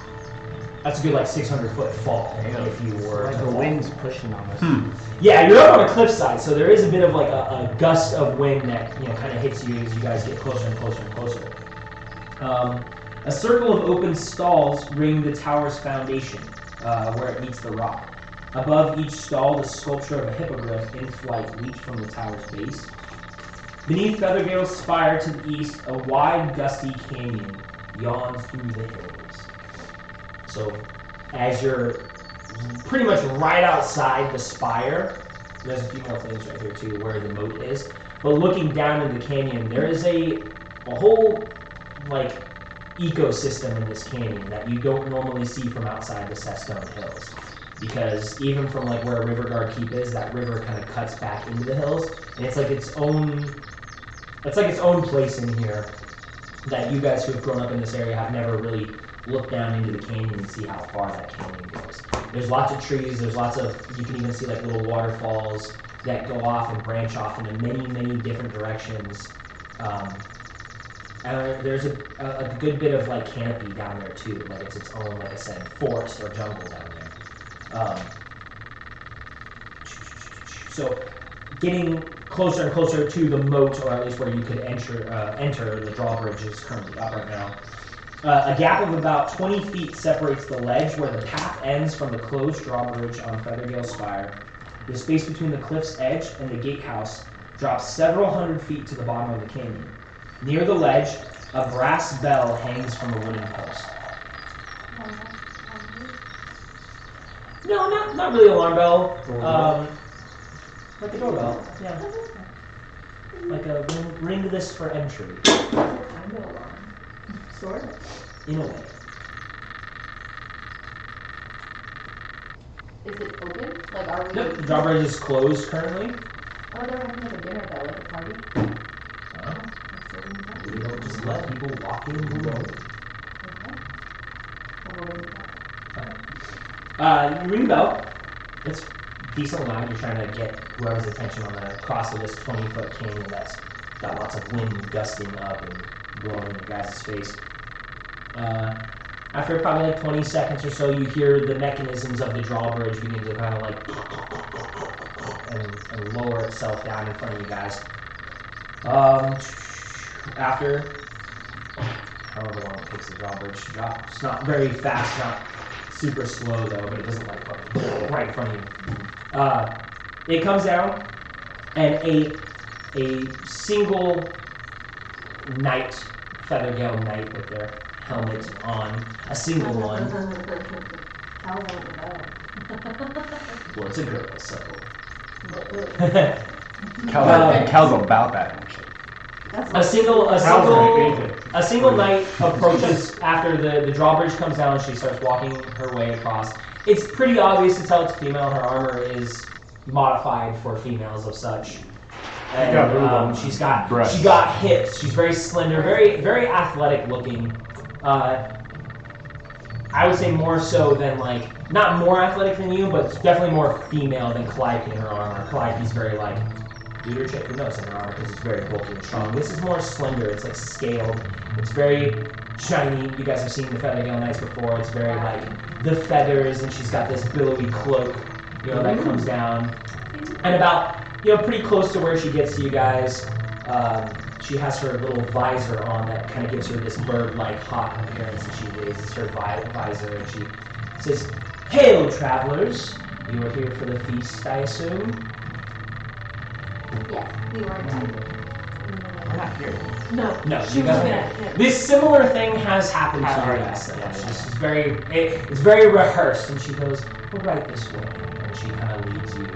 that's a good like 600-foot fall if you were like to the fall. wind's pushing on us. Yeah, you're up on a cliffside, so there is a bit of like a gust of wind that kind of hits you as you guys get closer and closer and closer. A circle of open stalls ring the tower's foundation, where it meets the rock. Above each stall, the sculpture of a hippogriff in flight leaps from the tower's base. Beneath Feathergale's spire to the east, a wide, gusty canyon yawns through the hills. So, as you're pretty much right outside the spire. There's a few more things right here too, where the moat is. But looking down in the canyon, there is a whole like ecosystem in this canyon that you don't normally see from outside the Sestone Hills. Because even from like where Riverguard Keep is, that river kind of cuts back into the hills, and it's like its own place in here that you guys who have grown up in this area have never really looked down into the canyon and see how far that canyon goes. There's lots of trees, there's lots of, you can even see like little waterfalls that go off and branch off into many, many different directions. And there's a good bit of like canopy down there too, like it's its own, like I said, forest or jungle down there. So getting closer and closer to the moat, or at least where you could enter, the drawbridge is currently up right now. A gap of about 20 feet separates the ledge where the path ends from the closed drawbridge on Feathergale Spire. The space between the cliff's edge and the gatehouse drops several hundred feet to the bottom of the canyon. Near the ledge, a brass bell hangs from a wooden post. No, not really alarm bell. Like a doorbell, yeah. Like a ring this for entry. Kind of alarm. Sort of. In a way. Is it open? Like, are we? Nope, the drawbridge is closed currently. Oh, they're having like a dinner bell at the party. We don't just let people walk in who don't. You ring the bell. It's decent loud. You're trying to get whoever's attention on the cross of this 20-foot canyon that's got lots of wind gusting up and blowing in your guys' face. After probably like 20 seconds or so, you hear the mechanisms of the drawbridge begin to kind of like and lower itself down in front of you guys. After however long it takes the drawbridge to drop, it's not very fast, not super slow though, but it doesn't like right in front of you. It comes down, and a single knight, Feathergale Knight with their helmet on, a single one. How long ago? Well, it's a girl, so. Cal's about that. A single knight approaches after the drawbridge comes down. She starts walking her way across. It's pretty obvious to tell it's female. Her armor is modified for females of such. And she got hips. She's very slender, very very athletic looking. I would say more so than like, not more athletic than you, but definitely more female than Calliope in her armor. Calliope's very like, dude, check your notes in her armor because it's very bulky and strong. This is more slender. It's like scaled. It's very shiny. You guys have seen the Feathergale Knights before. It's very like the feathers, and she's got this billowy cloak, that comes down. And about, pretty close to where she gets to you guys, she has her little visor on that kind of gives her this bird-like hawk appearance, and she raises her visor and she says, "Hail, travelers! You are here for the feast, I assume?" Yes, we were invited. We're not here. No, she doesn't. This similar thing has happened to you guys. This is it's very rehearsed, and she goes, "Well, right this way," and she kind of leads you,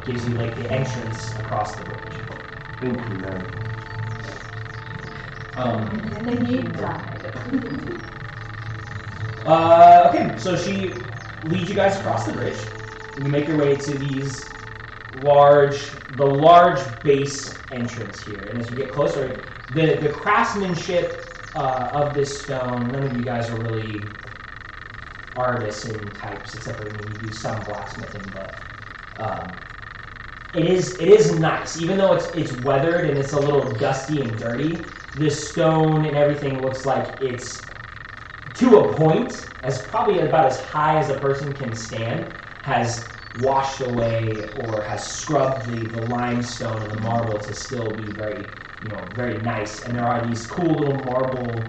gives you like the entrance across the bridge. Thank you, man. And then you died. Okay, so she leads you guys across the bridge. You make your way to these large base entrance here, and as you get closer, the craftsmanship of this stone. None of you guys are really artisan types, except for you do some blacksmithing, but it is nice, even though it's weathered and it's a little dusty and dirty. This stone and everything looks like it's to a point, as probably about as high as a person can stand, has washed away or has scrubbed the limestone and the marble to still be very, very nice. And there are these cool little marble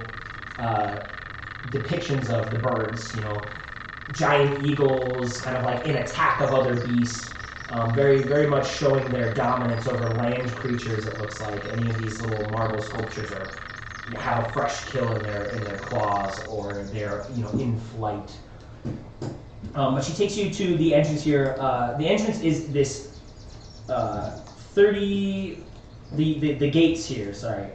depictions of the birds, giant eagles, kind of like in attack of other beasts, very, very much showing their dominance over land creatures. It looks like any of these little marble sculptures have a fresh kill in their claws, or they're in flight. But she takes you to the entrance here. The entrance is this 30. The gates here. Sorry.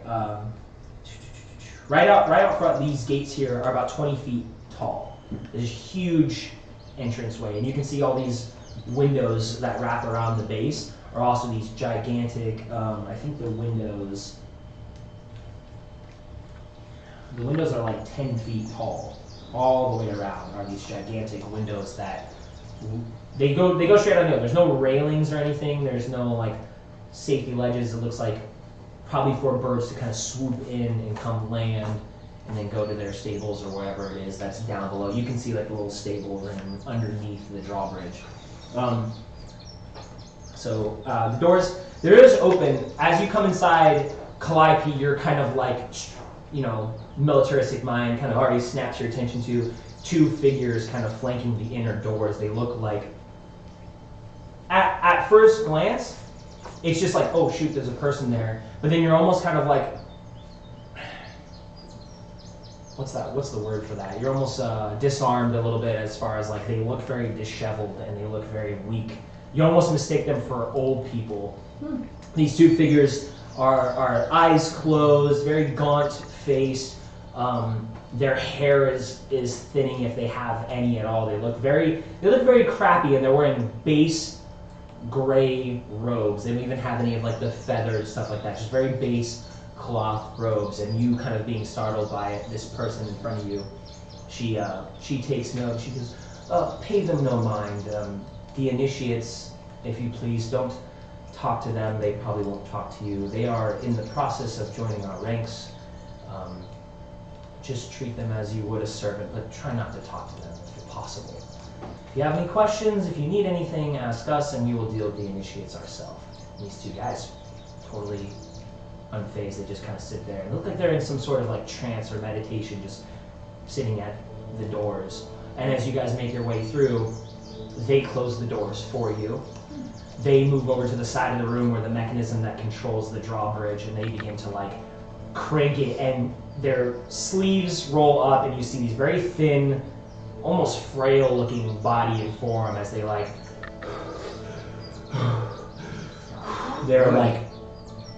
Right out front. These gates here are about 20 feet tall. There's a huge entranceway, and you can see all these windows that wrap around the base are also these gigantic. I think the windows are like 10 feet tall. All the way around are these gigantic windows that they go straight on the other. There's no railings or anything. There's no like safety ledges. It looks like probably for birds to kind of swoop in and come land and then go to their stables or wherever it is that's down below. You can see like a little stable room underneath the drawbridge. So the doors, there is open. As you come inside, Calliope, you're kind of like, militaristic mind kind of already snaps your attention to two figures kind of flanking the inner doors. They look like, at first glance, it's just like, oh shoot, there's a person there. But then you're almost kind of like, what's the word for that? You're almost disarmed a little bit as far as like they look very disheveled and they look very weak. You almost mistake them for old people. These two figures are eyes closed, very gaunt face. Their hair is thinning if they have any at all. They look very crappy, and they're wearing base gray robes. They don't even have any of like the feathered stuff like that. Just very base cloth robes. And you kind of being startled by this person in front of you. She takes note. She goes, "Pay them no mind. The initiates, if you please, don't talk to them. They probably won't talk to you. They are in the process of joining our ranks. Just treat them as you would a servant, but try not to talk to them if possible. If you have any questions, if you need anything, ask us, and we will deal with the initiates ourselves." These two guys, totally unfazed, they just kind of sit there and look like they're in some sort of like trance or meditation, just sitting at the doors. And as you guys make your way through, they close the doors for you. They move over to the side of the room where the mechanism that controls the drawbridge, and they begin to like crank it, and their sleeves roll up, and you see these very thin, almost frail looking body and form as they like, they're like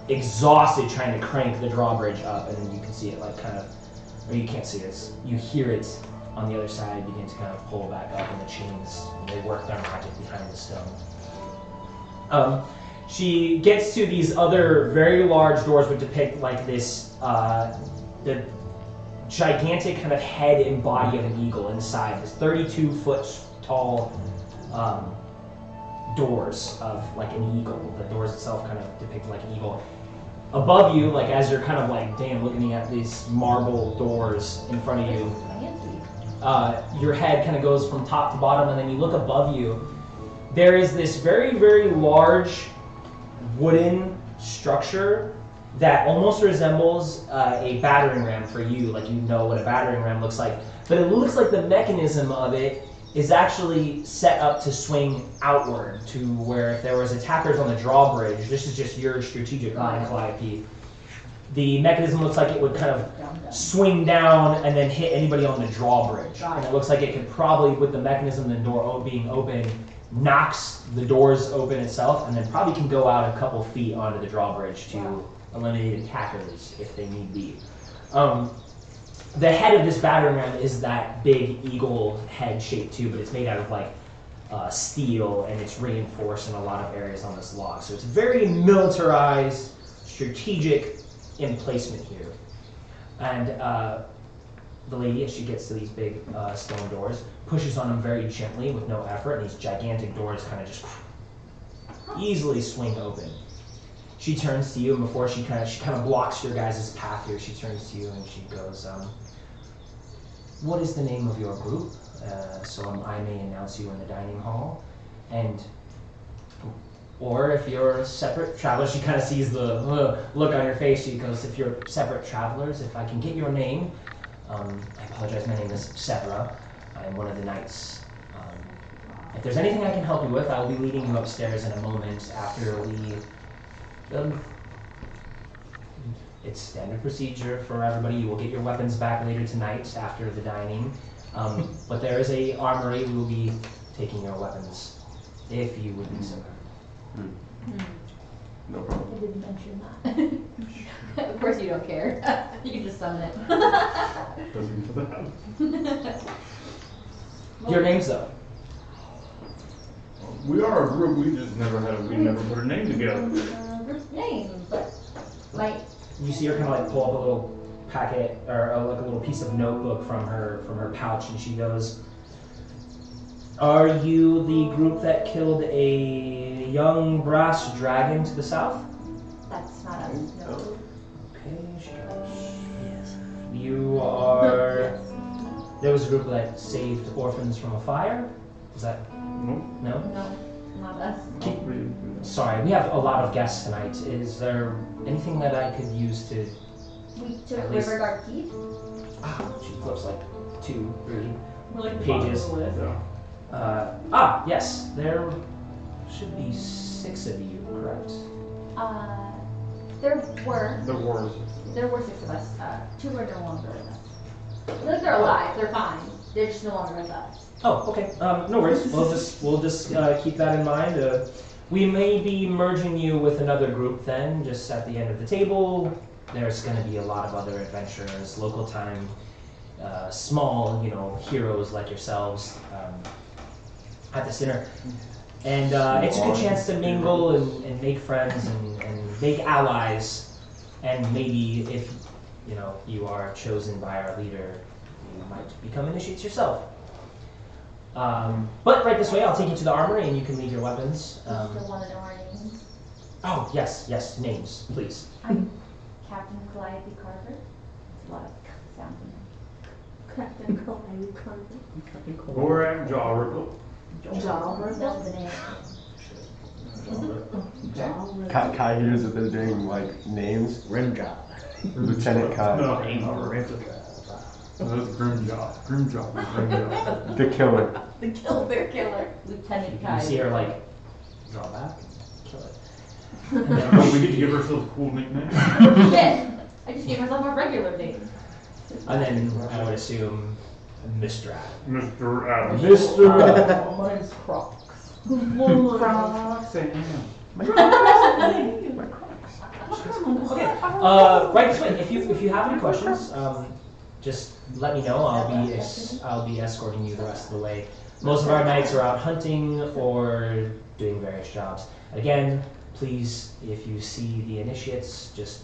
exhausted trying to crank the drawbridge up, and then you can see it like kind of, or you can't see it, you hear it on the other side begin to kind of pull back up, and the chains, and they work their magic behind the stone. She gets to these other very large doors which depict like this, the gigantic kind of head and body of an eagle inside, this 32-foot tall doors of like an eagle. The doors itself kind of depict like an eagle. Above you, like as you're kind of like, damn, looking at these marble doors in front of you, your head kind of goes from top to bottom, and then you look above you. There is this very, very large wooden structure that almost resembles a battering ram for you, like you know what a battering ram looks like. But it looks like the mechanism of it is actually set up to swing outward to where if there was attackers on the drawbridge, this is just your strategic mind, Calliope. The mechanism looks like it would kind of swing down and then hit anybody on the drawbridge. And it looks like it could probably, with the mechanism and the door being open, knocks the doors open itself, and then probably can go out a couple feet onto the drawbridge to eliminate attackers if they need be. The head of this battering ram is that big eagle head shape too, but it's made out of like steel, and it's reinforced in a lot of areas on this log. So it's very militarized, strategic emplacement here. And the lady, as she gets to these big stone doors, pushes on them very gently with no effort, and these gigantic doors kind of just easily swing open. She turns to you, and before she kind of blocks your guys' path here, she turns to you and she goes, "What is the name of your group? So I may announce you in the dining hall. And or if you're separate travelers," she kind of sees the look on your face. She goes, "If you're separate travelers, if I can get your name." I apologize, my name is Severa. I'm one of the knights. If there's anything I can help you with, I will be leading you upstairs in a moment after we... it's standard procedure for everybody. You will get your weapons back later tonight after the dining. But there is a armory. We will be taking your weapons, if you would be so kind. No I problem. didn't mention that. Of course you don't care. You can just summon it. Doesn't for that. Your names, though. We are a group. We just never put a name together. Group's name, but like You see her kind of like pull up a little packet or like a little piece of notebook from her pouch, and she goes, "Are you the group that killed a young brass dragon to the south?" that's not us. No. Okay, she goes, "Yes." You are. There was a group that saved orphans from a fire. Is that Nope. no? No, not us. Sorry, we have a lot of guests tonight. Is there anything that I could use to? We took At least- Riverguard Keep. She flips like 2, 3 We're like the pages. bottom of the list. Yeah. Yes, there should be 6 of you, correct? There were The wars. 6 of us. 2 are no longer with us. Like they're alive. They're fine. They're just no longer with us. Oh, okay. No worries. We'll just keep that in mind. We may be merging you with another group then, just at the end of the table. There's going to be a lot of other adventurers, local time, small, heroes like yourselves at this dinner. And it's a good chance to mingle and make friends and make allies. And maybe if, you are chosen by our leader, you might become initiates yourself. But right this way, I'll take you to the armory and you can leave your weapons. Do you still want to know our names? Oh, yes, names, please. I'm Captain Calliope Carver. It's a lot of sounds in there. Captain Calliope Carver. Gorak Jalripple. That's the name. Kai hears that they're doing like names. Rimjob. Lieutenant Kai. No, that's Grimjaw. Grimjaw. Grimjaw. The killer. The killer killer. Lieutenant You Kai. see her like draw back and kill it. Oh, we get to give ourselves cool nicknames. Shit! I just gave myself a regular name. And then I would assume Mr. Adam. Mr. Adams. Mr. Adam. Mine's Crocs. Crocs and Okay. Right this way. If you have any questions, just let me know. I'll be escorting you the rest of the way. Most of our knights are out hunting or doing various jobs. Again, please, if you see the initiates, just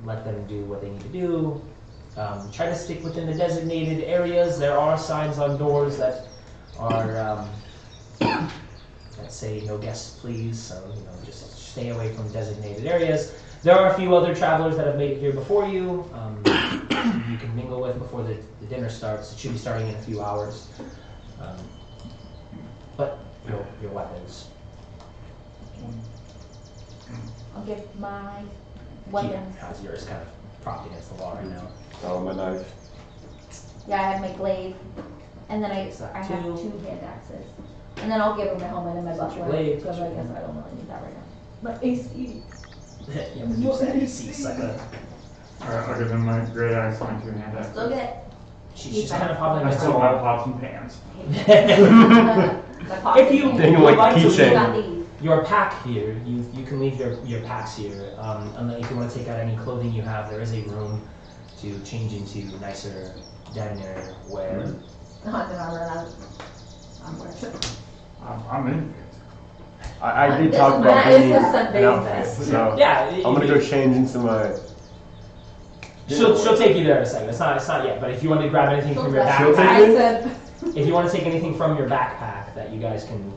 let them do what they need to do. Try to stick within the designated areas. There are signs on doors that are that say no guests please, so just stay away from designated areas. There are a few other travelers that have made it here before you. You can mingle with before the dinner starts. It should be starting in a few hours. But your weapons. I'll get my Keith weapons. has yours kind of propped against the wall right now. Oh, my knife. Yeah, I have my glaive. And then I have 2 hand axes. And then I'll give him my helmet and my buckler. glaive, Because I guess I don't really need that right now. But AC. Yeah, when you said AC, it's like a... Alright, I'll give him my great axe and my 2 hand axes. Still get She's just kind of popping I against the still have wall. pots and pans. my pocket. If you Thing would like like to keychain. leave got these. your pack here, you can leave your packs here. And then if you want to take out any clothing you have, there is a room to change into nicer diner wear. I'm gonna run out. I'm wearing I'm in. I did This talk is about my- bringing this is Sunday an best. outfit, so Yeah, I'm gonna go change into my. She'll take you there in a second. It's not yet. But if you want to grab anything from your She'll take backpack, me? said. if you want to take anything from your backpack, that you guys can,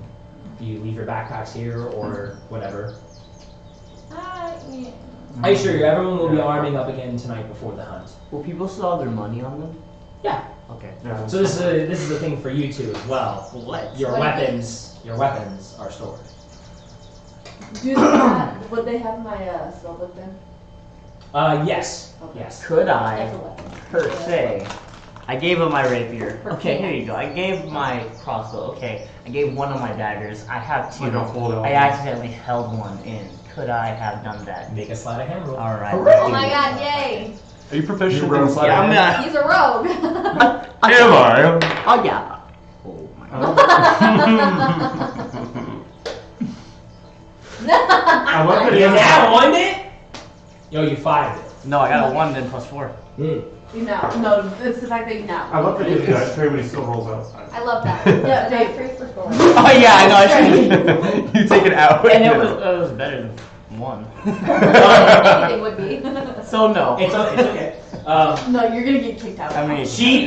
you leave your backpacks here or whatever. Yeah. I assure you, everyone will be arming up again tonight before the hunt. Will people still have their money on them? Yeah. Okay. Yeah. So this is a thing for you two as well. What? Your What do you weapons are stored. Would they have my spellbook then? Yes. Okay. Yes. Could That's I, a weapon. per se, I gave him my rapier. For Okay, king. here you go. I gave my crossbow. Okay, I gave one of my daggers. I have 2. Like a hold out. I accidentally held one in. Could I have done that? Make a sleight of hand roll. All right. Oh my god, yay! Are you proficient You're in rogue. sleight of Yeah, I'm hand? not. He's a rogue. Am I? Oh yeah. Oh my god. I love that You he now won it? Yo, you 5'd it. No, I got a 1 then plus 4. You know, no, it's the fact that you know. I love that he has dice tray, but he still rolls outside. I love that. Yeah, Dice Dave. tray for sure. Oh yeah, I know. I should. You take it out. And it was better than 1. Anything would be. So no. It's okay. No, you're gonna get kicked out. I mean, She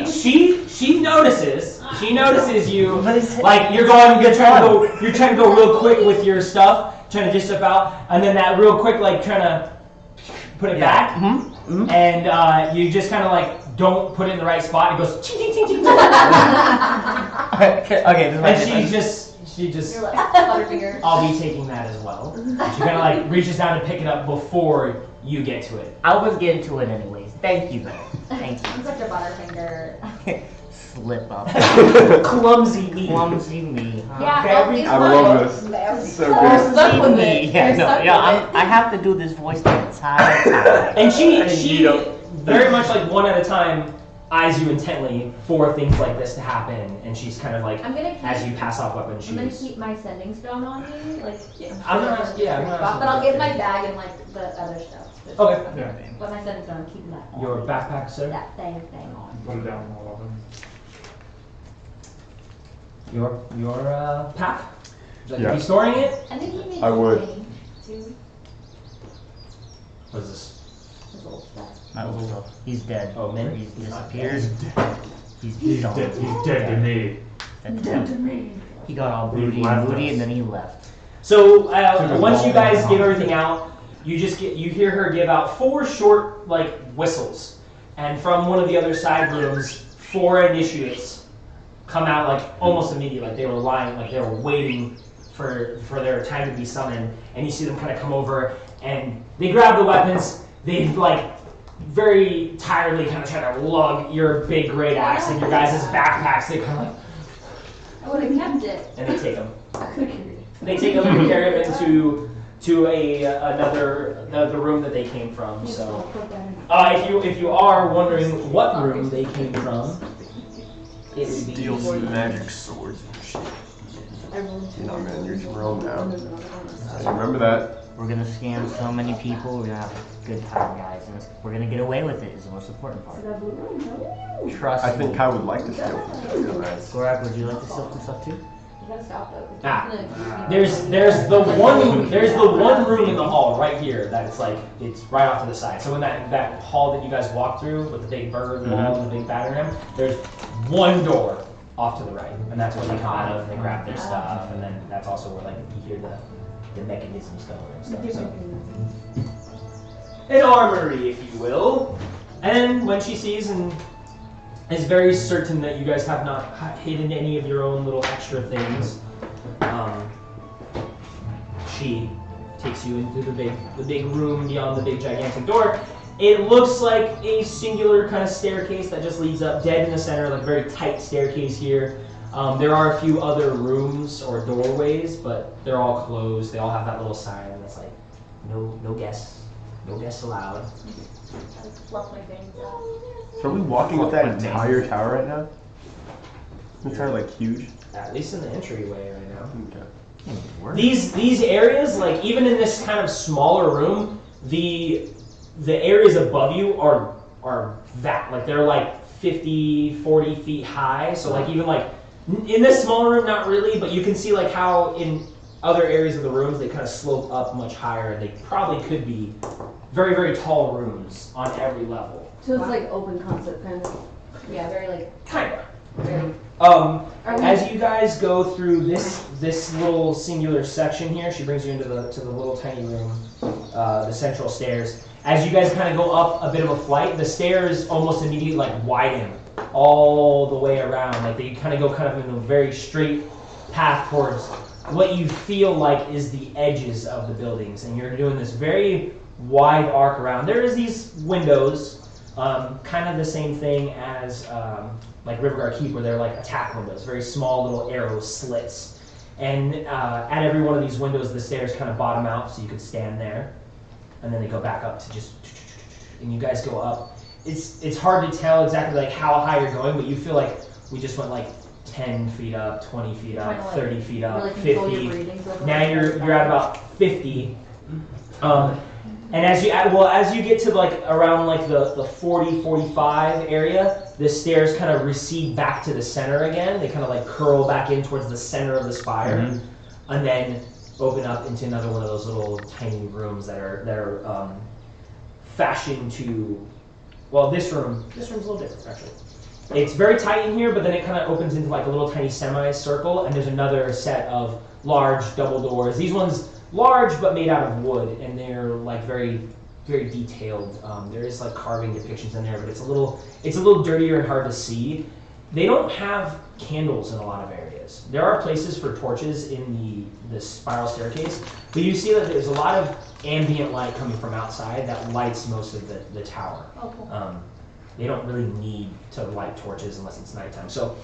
notices. She notices you. But it's- Like you're trying to go real quick with your stuff, trying to dish stuff out, and then that real quick like trying to put it back, and you just kind of like don't put it in the right spot. It goes ching ching ching ching. Okay, this is And she just. You're like, Butterfinger. I'll be taking that as well. She kind of like reaches down to pick it up before you get to it. I was getting to it anyways. Thank you, though. Thank I'm such a Butterfinger. you. Slip up. Clumsy me. Clumsy me. Huh? Yeah, Very- it's I fun. love this. Very So fun. good. Stuck with it. Yeah, You're no, stuck yeah. with it. I have to do this voice the entire time. And she you don't- very much like one at a time eyes you intently for things like this to happen, and she's kind of like I'm gonna keep. as you pass off weapons, I'm gonna she's. keep my sending stone on me, like. I'm not asking- yeah, I'm not asking But I'll about get my that. bag and like the other stuff. Okay. Yeah. But my sending stone, I'm keeping that on. Your backpack, sir. That thing on. Put it down in all of them. Your pack. Would you like Yeah. to be storing it? I think he made I would. me too. What is this? His old stuff. My old self. He's dead. Oh, man. He's disappeared. He's He's gone. dead. He's dead to me. That's him. He got all He broody left and moody, us. and then he left. So Took a once you long guys time. give everything out, you hear her give out 4 short like whistles, and from one of the other side rooms, 4 initiates come out like almost immediately, like they were lying, like they were waiting for their time to be summoned, and you see them kind of come over and they grab the weapons. They like very tiredly kind of try to lug your big great axe and your guys' backpacks. They kind of like I would have kept it. and they take them. They take them and carry them into another room that they came from. So, if you are wondering what room they came from, it would be Steal some magic swords and shit. No, man, you're Jerome now. I remember that. We're gonna scam so many people. We're gonna have a good time, guys, and we're gonna get away with it. Is the most important part. Trust I think me. Kai would like to steal from you guys. Gorak, would you like to steal some stuff too? You gotta stop though. 'cause Ah. it's gonna- there's the one room in the hall right here that it's right off to the side. So in that hall that you guys walked through with the big bird wall and the big battering ram, there's one door off to the right, and that's where they come out of and they grab their stuff, and then that's also where like you hear the mechanisms going and stuff. So. An armory, if you will. And when she sees and is very certain that you guys have not hidden any of your own little extra things, she takes you into the big room beyond the big gigantic door. It looks like a singular kind of staircase that just leads up dead in the center, like a very tight staircase here. There are a few other rooms or doorways, but they're all closed. They all have that little sign that's like, no guests allowed. I fluff my things out. So are we walking up that entire tower right now? The entire like huge. At least in the entryway right now. Okay. These areas, like even in this kind of smaller room, the areas above you are that like they're like 50, 40 feet high. So like even like in this smaller room, not really, but you can see like how in other areas of the rooms they kind of slope up much higher, and they probably could be very, very tall rooms on every level. So it's like open concept kind of. Yeah, very like, Kinda. very. As you guys go through this little singular section here, she brings you into the little tiny room, the central stairs. As you guys kind of go up a bit of a flight, the stairs almost immediately like widen all the way around. Like they kind of go kind of in a very straight path towards what you feel like is the edges of the buildings, and you're doing this very wide arc around. There is these windows, kind of the same thing as like Riverguard Keep, where they're like attack windows, very small little arrow slits. And at every one of these windows, the stairs kind of bottom out, so you could stand there, and then they go back up to just, and you guys go up, it's hard to tell exactly like how high you're going, but you feel like we just went like 10 feet up, 20 feet Trying to, up, like, 30 feet up, really control your 50. breathing, so it's Now like- you're at about 50. And as you get to like around like the 40, 45 area, the stairs kind of recede back to the center again. They kind of like curl back in towards the center of the spire, and then open up into another one of those little tiny rooms that are fashioned to. Well, this room's a little different actually. It's very tight in here, but then it kind of opens into like a little tiny semicircle, and there's another set of large double doors. These ones large but made out of wood, and they're like very, very detailed. There is like carving depictions in there, but it's a little dirtier and hard to see. They don't have candles in a lot of areas. There are places for torches in the spiral staircase, but you see that there's a lot of ambient light coming from outside that lights most of the tower. Oh, cool. They don't really need to light torches unless it's nighttime. So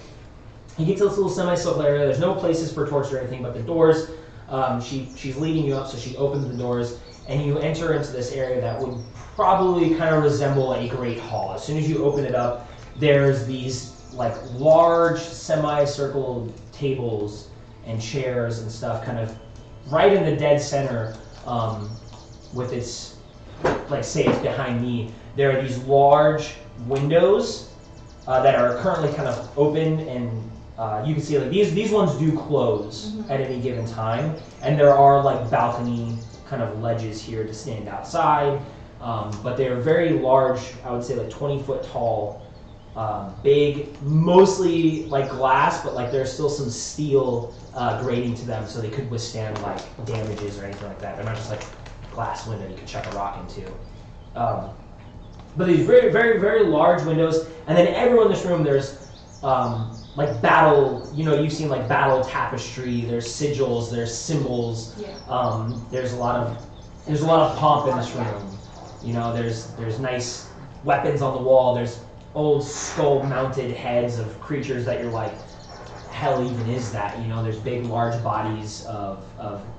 you get to this little semicircle area. There's no places for torches or anything, but the doors. She's leading you up, so she opens the doors, and you enter into this area that would probably kind of resemble a great hall. As soon as you open it up, there's these like large semicircle tables and chairs and stuff, kind of right in the dead center. With its, like say it's behind me, there are these large windows that are currently kind of open, and you can see like these ones do close at any given time, and there are like balcony kind of ledges here to stand outside, but they're very large. I would say like 20-foot tall, big, mostly like glass, but like there's still some steel grating to them, so they could withstand like damages or anything like that. They're not just like glass window you could chuck a rock into. But these very, very, very large windows, and then everyone in this room, there's like battle, you've seen like battle tapestry, there's sigils, there's symbols, there's a lot of pomp in this room. There's nice weapons on the wall, there's old skull mounted heads of creatures that you're like, hell even is that? There's big large bodies of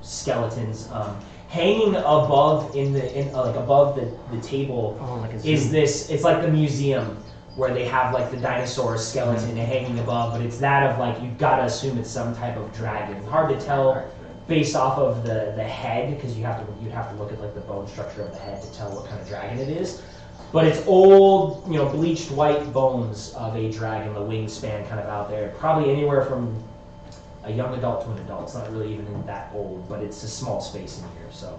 skeletons. Hanging above above the table is this. It's like the museum where they have like the dinosaur skeleton hanging above, but it's that of like you've got to assume it's some type of dragon. Hard to tell based off of the head, because you'd have to look at like the bone structure of the head to tell what kind of dragon it is. But it's old, bleached white bones of a dragon, the wingspan kind of out there, probably anywhere from a young adult to an adult. It's not really even that old, but it's a small space in here. So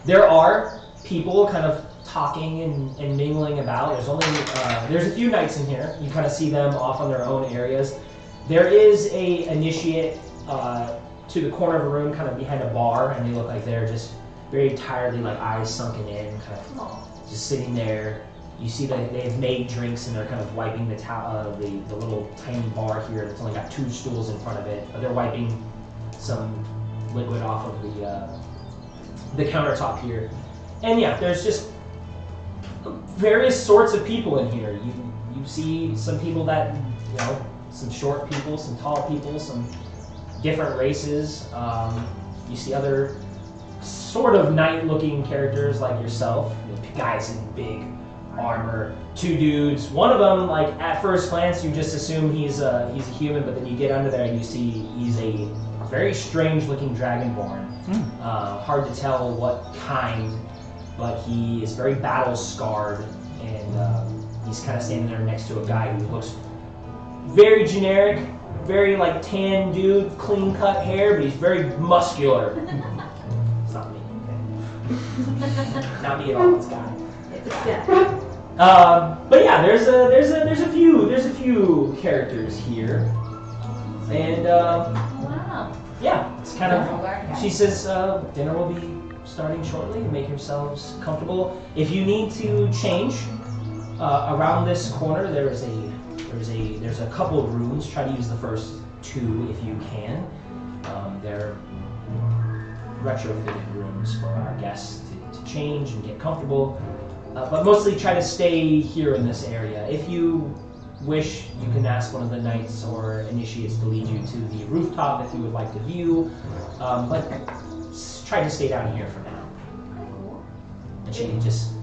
there are people kind of talking and mingling about. There's a few knights in here. You kind of see them off on their own areas. There is a initiate to the corner of a room, kind of behind a bar, and they look like they're just very tiredly, like eyes sunken in, kind of just sitting there. You see that they've made drinks and they're kind of wiping the little tiny bar here that's only got 2 stools in front of it, but they're wiping some liquid off of the countertop here. And yeah, there's just various sorts of people in here. You see some people that, some short people, some tall people, some different races. You see other sort of knight-looking characters like yourself, guys in big armor, 2 dudes. One of them, like at first glance, you just assume he's a human, but then you get under there and you see he's a very strange-looking dragonborn. Hard to tell what kind, but he is very battle-scarred, and he's kind of standing there next to a guy who looks very generic, very like tan dude, clean-cut hair, but he's very muscular. It's not me, okay? Not me at all. It's guy. But yeah, there's a few characters here, and Wow. yeah, it's kind of. She says dinner will be starting shortly. Make yourselves comfortable. If you need to change around this corner, there's a couple of rooms. Try to use the first 2 if you can. They're retrofitted rooms for our guests to change and get comfortable. But mostly try to stay here in this area. If you wish, you can ask one of the knights or initiates to lead you to the rooftop if you would like to view. But try to stay down here for now. And she just...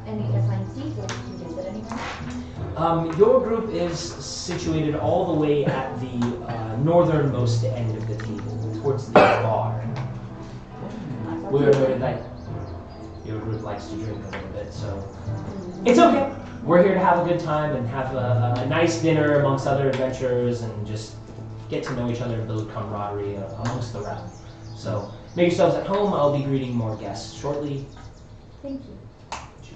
any assigned seats, or can you sit anywhere? Your group is situated all the way at the northernmost end of the table, towards the bar, where like your group likes to drink a little bit. So it's okay. We're here to have a good time and have a nice dinner amongst other adventurers and just get to know each other and build camaraderie amongst the realm. So make yourselves at home. I'll be greeting more guests shortly. Thank you. She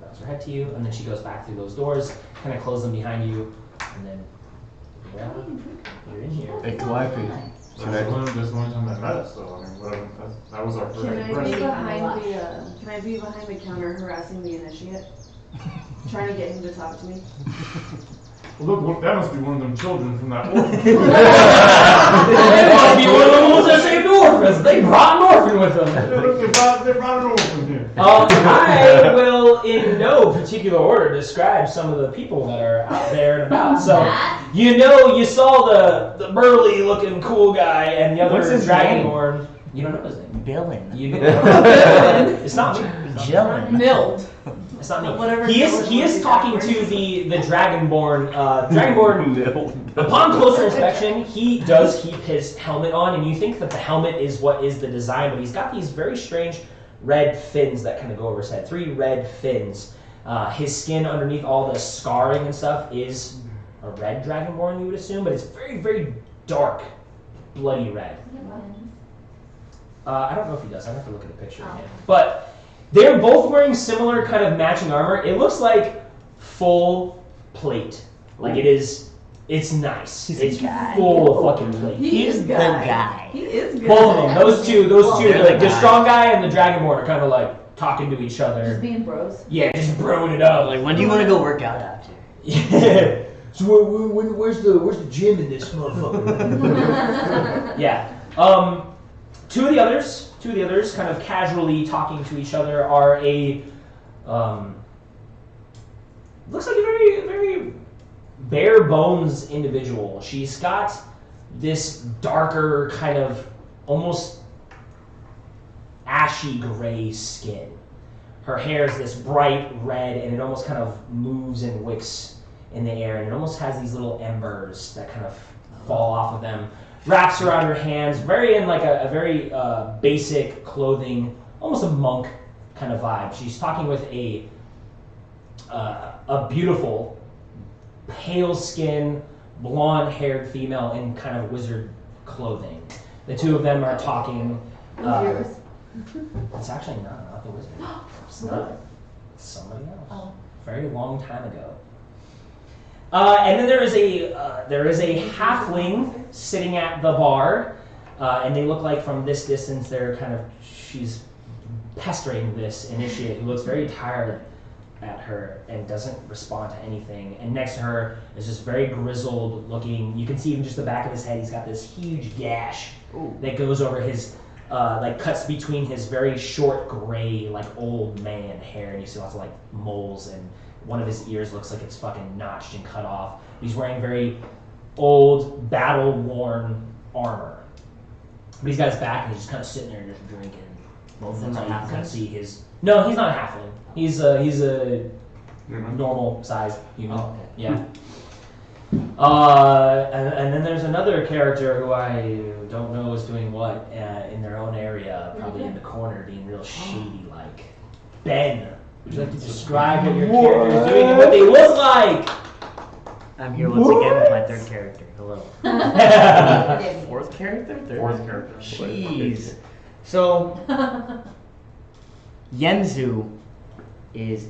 bows her head to you, and then she goes back through those doors, kind of close them behind you, and then you're in here. Hey, Calliope. That's the only time I met us, so I mean, whatever. That was our first Can I be impression. behind the counter harassing the initiate? Trying to get him to talk to me? Look, that must be one of them children from that orphan. That must be one of the ones that saved orphans. They brought an orphan with them. They brought an orphan here. I will, in no particular order, describe some of the people that are out there and about. So, you saw the burly-looking cool guy and the other What's his dragonborn. You don't know his name. Billin. You know. It's not me. Jillin. Milled. It's not me. Whatever He is talking to the dragonborn. Dragonborn. Upon closer inspection, he does keep his helmet on, and you think that the helmet is what is the design, but he's got these very strange red fins that kind of go over his head. 3 red fins. His skin underneath all the scarring and stuff is a red dragonborn, you would assume, but it's very, very dark, bloody red. I don't know if he does. I'd have to look at a picture of him. But they're both wearing similar kind of matching armor. It looks like full plate. Like it's nice. It's full of fucking plate. He is the guy. He is good. Both of them. Those two, They're the the strong guy and the dragonborn are kind of like talking to each other. Just being bros. Yeah, just broing it up. Like, when do you want to go work out after? Yeah. So where's the gym in this motherfucker? Yeah. Two of the others, kind of casually talking to each other, are a looks like a very, very bare bones individual. She's got this darker, kind of almost ashy gray skin. Her hair is this bright red, and it almost kind of moves and wicks in the air, and it almost has these little embers that kind of fall off of them. Wraps around her hands, very in like a very basic clothing, almost a monk kind of vibe. She's talking with a beautiful, pale skin, blonde haired female in kind of wizard clothing. The two of them are talking. It's actually not the wizard. It's not. It's somebody else. Oh. Very long time ago. And then there is a halfling sitting at the bar, and they look like from this distance she's pestering this initiate who looks very tired at her and doesn't respond to anything. And next to her is this very grizzled looking. You can see even just the back of his head. He's got this huge gash that goes over his cuts between his very short gray like old man hair, and you see lots of like moles, and one of his ears looks like it's fucking notched and cut off. He's wearing very old, battle-worn armor. But he's got his back and he's just kind of sitting there just drinking. Both of them are Kind of halflings? see his. No, he's not a halfling. He's a normal sized human. Oh, okay. Yeah. And then there's another character who I don't know is doing what in their own area, probably in the corner, being real shady like. Ben, would you like to describe what your character is doing and what they look like? I'm here once again with my third character. Hello. Fourth character? Fourth character. Jeez. So, Yenzu is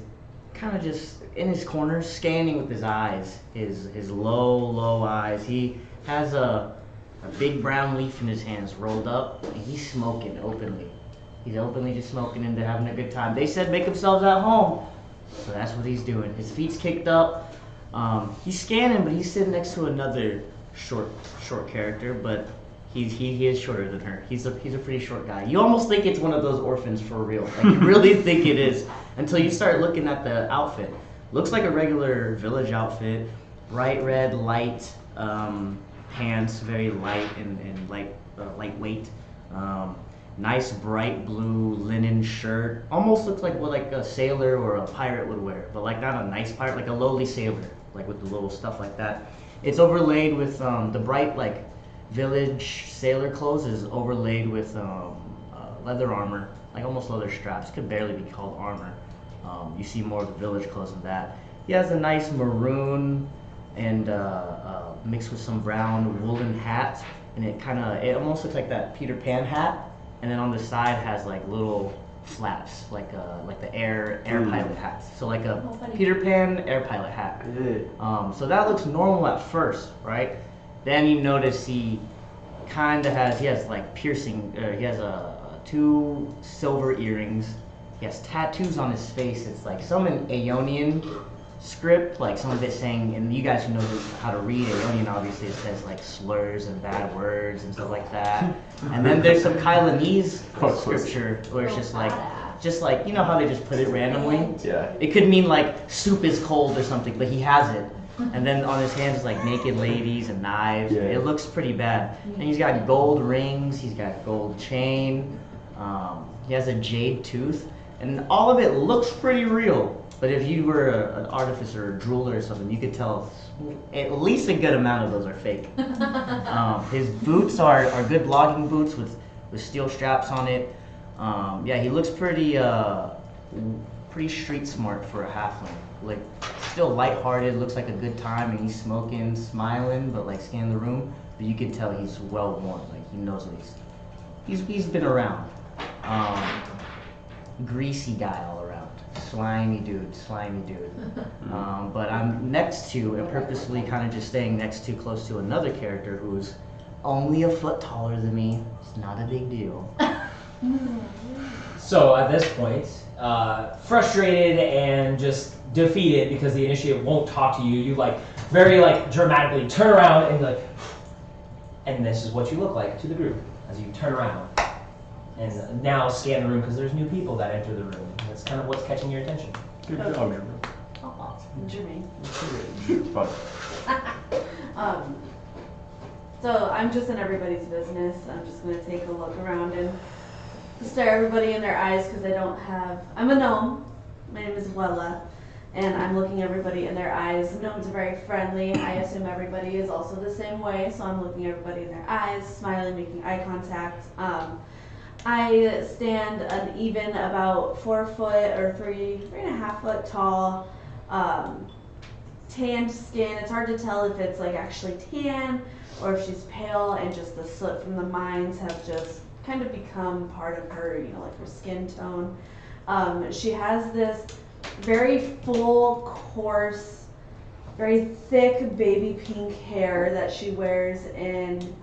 kind of just in his corner, scanning with his eyes, his low eyes. He has a big brown leaf in his hands, rolled up, and he's smoking openly. He's openly just smoking and they're having a good time. They said make themselves at home, so that's what he's doing. His feet's kicked up. He's scanning, but he's sitting next to another short character, but he is shorter than her. He's a pretty short guy. You almost think it's one of those orphans for real. Like you really think it is until you start looking at the outfit. Looks like a regular village outfit. Bright red, light pants, very light and lightweight. nice bright blue linen shirt. Almost looks like what like a sailor or a pirate would wear, but like not a nice pirate, like a lowly sailor, like with the little stuff like that. It's overlaid with the bright like village sailor clothes is overlaid with leather armor, like almost leather straps. Could barely be called armor. You see more of the village clothes than that. He has a nice maroon and mixed with some brown woolen hat, and it almost looks like that Peter Pan hat. And then on the side has like little flaps, like the air pilot hats. So like a Peter Pan air pilot hat. So that looks normal at first, right? Then you notice he has like piercing. He has two silver earrings. He has tattoos on his face. It's like some in Aeonian script, like some of it saying, and you guys who know how to read Aeonian, obviously it says like slurs and bad words and stuff like that. And then there's some Kailanese scripture where it's just like you know how they just put it randomly. Yeah. It could mean like soup is cold or something, but he has it. And then on his hands is like naked ladies and knives. Yeah. It looks pretty bad. And he's got gold rings. He's got gold chain. He has a jade tooth, and all of it looks pretty real. But if you were an artificer or a jeweler or something, you could tell at least a good amount of those are fake. His boots are good logging boots with steel straps on it. Yeah, he looks pretty street smart for a halfling. Like still lighthearted, looks like a good time, and he's smoking, smiling, but like scanning the room. But you can tell he's well worn. Like he knows what he's been around. Greasy guy all around. Slimy dude. But I'm next to, and purposely kind of just staying next to, close to another character who's only a foot taller than me. It's not a big deal. So at this point, frustrated and just defeated because the initiate won't talk to you, you like very like dramatically turn around and like, and this is what you look like to the group as you turn around. And now scan the room because there's new people that enter the room. That's kind of what's catching your attention. Good job, Jermaine. But So I'm just in everybody's business. I'm just going to take a look around and stare everybody in their eyes because I'm a gnome. My name is Wella, and I'm looking everybody in their eyes. Gnomes are very friendly. I assume everybody is also the same way, so I'm looking everybody in their eyes, smiling, making eye contact. I stand an even about 4 foot or 3.5 foot tall, tanned skin. It's hard to tell if it's like actually tan or if she's pale and just the soot from the mines have just kind of become part of her, you know, like her skin tone. She has this very full, coarse, very thick baby pink hair that she wears in.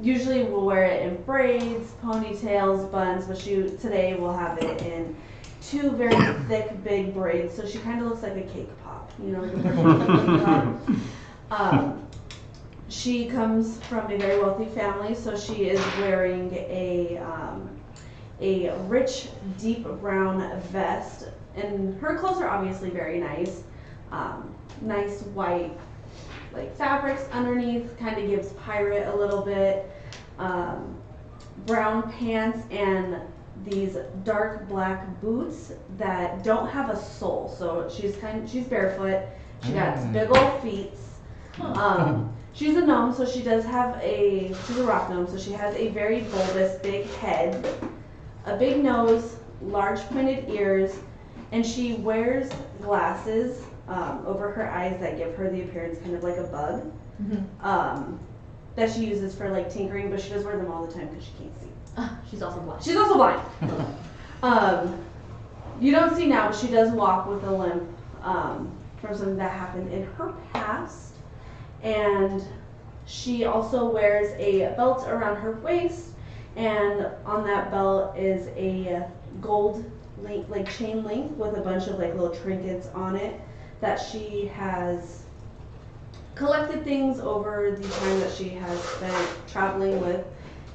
Usually we'll wear it in braids, ponytails, buns, but today we'll have it in 2 very thick, big braids. So she kind of looks like a cake pop, you know, like a cake pop. She comes from a very wealthy family, so she is wearing a rich, deep brown vest, and her clothes are obviously very nice. Nice white like fabrics underneath, kind of gives pirate a little bit. Brown pants and these dark black boots that don't have a sole. So she's barefoot. She got big old feet. She's a gnome, so she's a rock gnome, so she has a very bulbous big head, a big nose, large pointed ears, and she wears glasses over her eyes that give her the appearance kind of like a bug, that she uses for like tinkering, but she does wear them all the time because she can't see. She's also blind. She's also blind. You don't see now, but she does walk with a limp from something that happened in her past. And she also wears a belt around her waist, and on that belt is a gold link, like chain link with a bunch of like little trinkets on it that she has collected things over the time that she has spent traveling with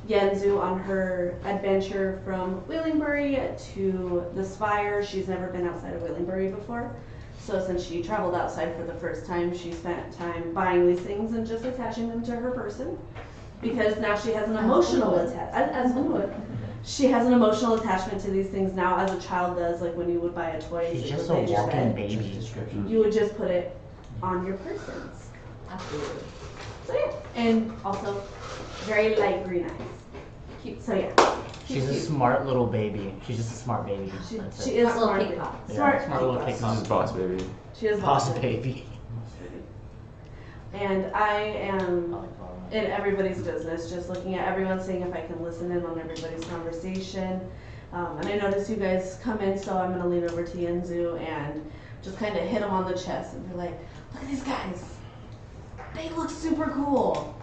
Yenzu on her adventure from Wheelingbury to the Spire. She's never been outside of Wheelingbury before. So since she traveled outside for the first time, she spent time buying these things and just attaching them to her person. Because now she has an emotional attachment, as one would. she has an emotional attachment to these things now, as a child does, like when you would buy a toy. She's it just would a fit your walking bed. baby. You would just put it on your persons. Absolutely. So yeah, and also very light green eyes. Cute. So yeah. She's a smart little baby. She's just a smart baby. She That's is it. Smart little smart. pig pop. Yeah, Smart. smart little pig This pop. is boss baby. She is Boss awesome. baby. And I am in everybody's business, just looking at everyone, seeing if I can listen in on everybody's conversation. And I noticed you guys come in, so I'm gonna lean over to Yenzu and just kind of hit him on the chest and be like, "Look at these guys. They look super cool.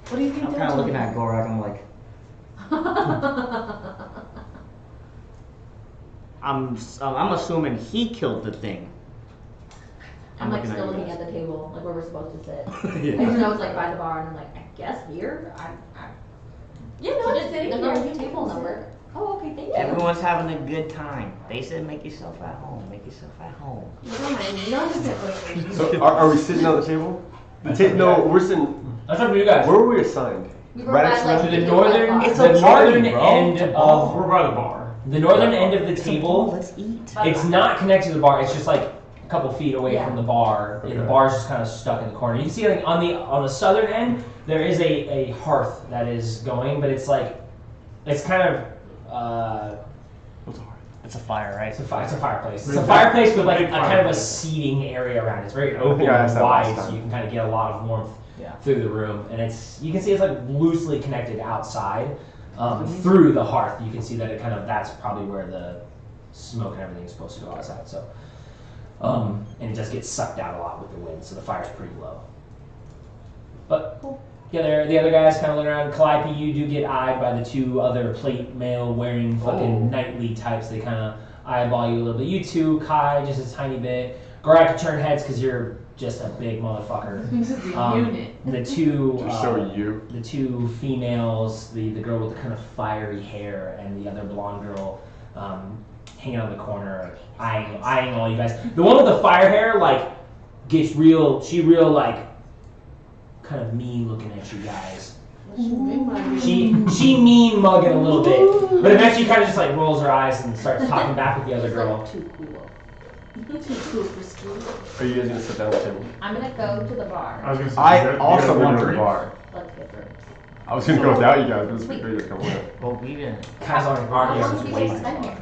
What do you think I'm they're kind of looking doing?" at Gorak. I'm like, I'm assuming he killed the thing. I'm like looking at still you looking guys. at the table, like where we're supposed to sit. I Yeah. just know it's like by the bar, and I'm like, I guess here. Yeah, no, Just it's sitting there's here. no You table can sit. number. Oh, okay, thank you. Everyone's having a good time. They said make yourself at home. Make yourself at home. You don't mind. You don't have to sit with me. So are we sitting on the table? No, we're sitting. That's up to you guys. Where were we assigned? We were Right by, next to like, To the by northern, bar. It's the a northern party, bro. end It's a of We're by the bar. the northern end of the table. Let's eat. It's not connected to the bar. It's just like a couple feet away Yeah. from the bar. And the Okay. bar's just kind of stuck in the corner. You can see like on the southern end there is a hearth that is going, but it's like it's kind of What's hard? It's a fire, right? it's a fireplace. It's Big a fireplace with like big a kind of a fireplace. seating area around it. It's very open Yeah, I asked and that last wide, so time. you can kind of get a lot of warmth Yeah. through the room. And it's you can see it's like loosely connected outside through the hearth. You can see that it kind of that's probably where the smoke and everything is supposed to go outside. So, and it does get sucked out a lot with the wind, so the fire's pretty low. But the other guys kind of look around. Calliope, you do get eyed by the two other plate mail wearing fucking knightly types. They kind of eyeball you a little bit. You too, Kai, just a tiny bit. Gorak can turn heads because you're just a big motherfucker. This is a unit. The two Just show you. the two females, the girl with the kind of fiery hair and the other blonde girl hanging on the corner, eyeing all you guys. The one with the fire hair, like, gets real, like, kind of mean looking at you guys. She mean mugging a little bit, but eventually kind of just like rolls her eyes and starts talking back with the other girl. Too cool. Too cool for school. Are you guys gonna sit down at the table? I'm gonna go to the I bar. was gonna say, I also want to the drink. bar. Let's get drinks. I was gonna go without you guys, but it's pretty great to come with. Well, we didn't. Guys aren't How long just have you waiting. guys been here?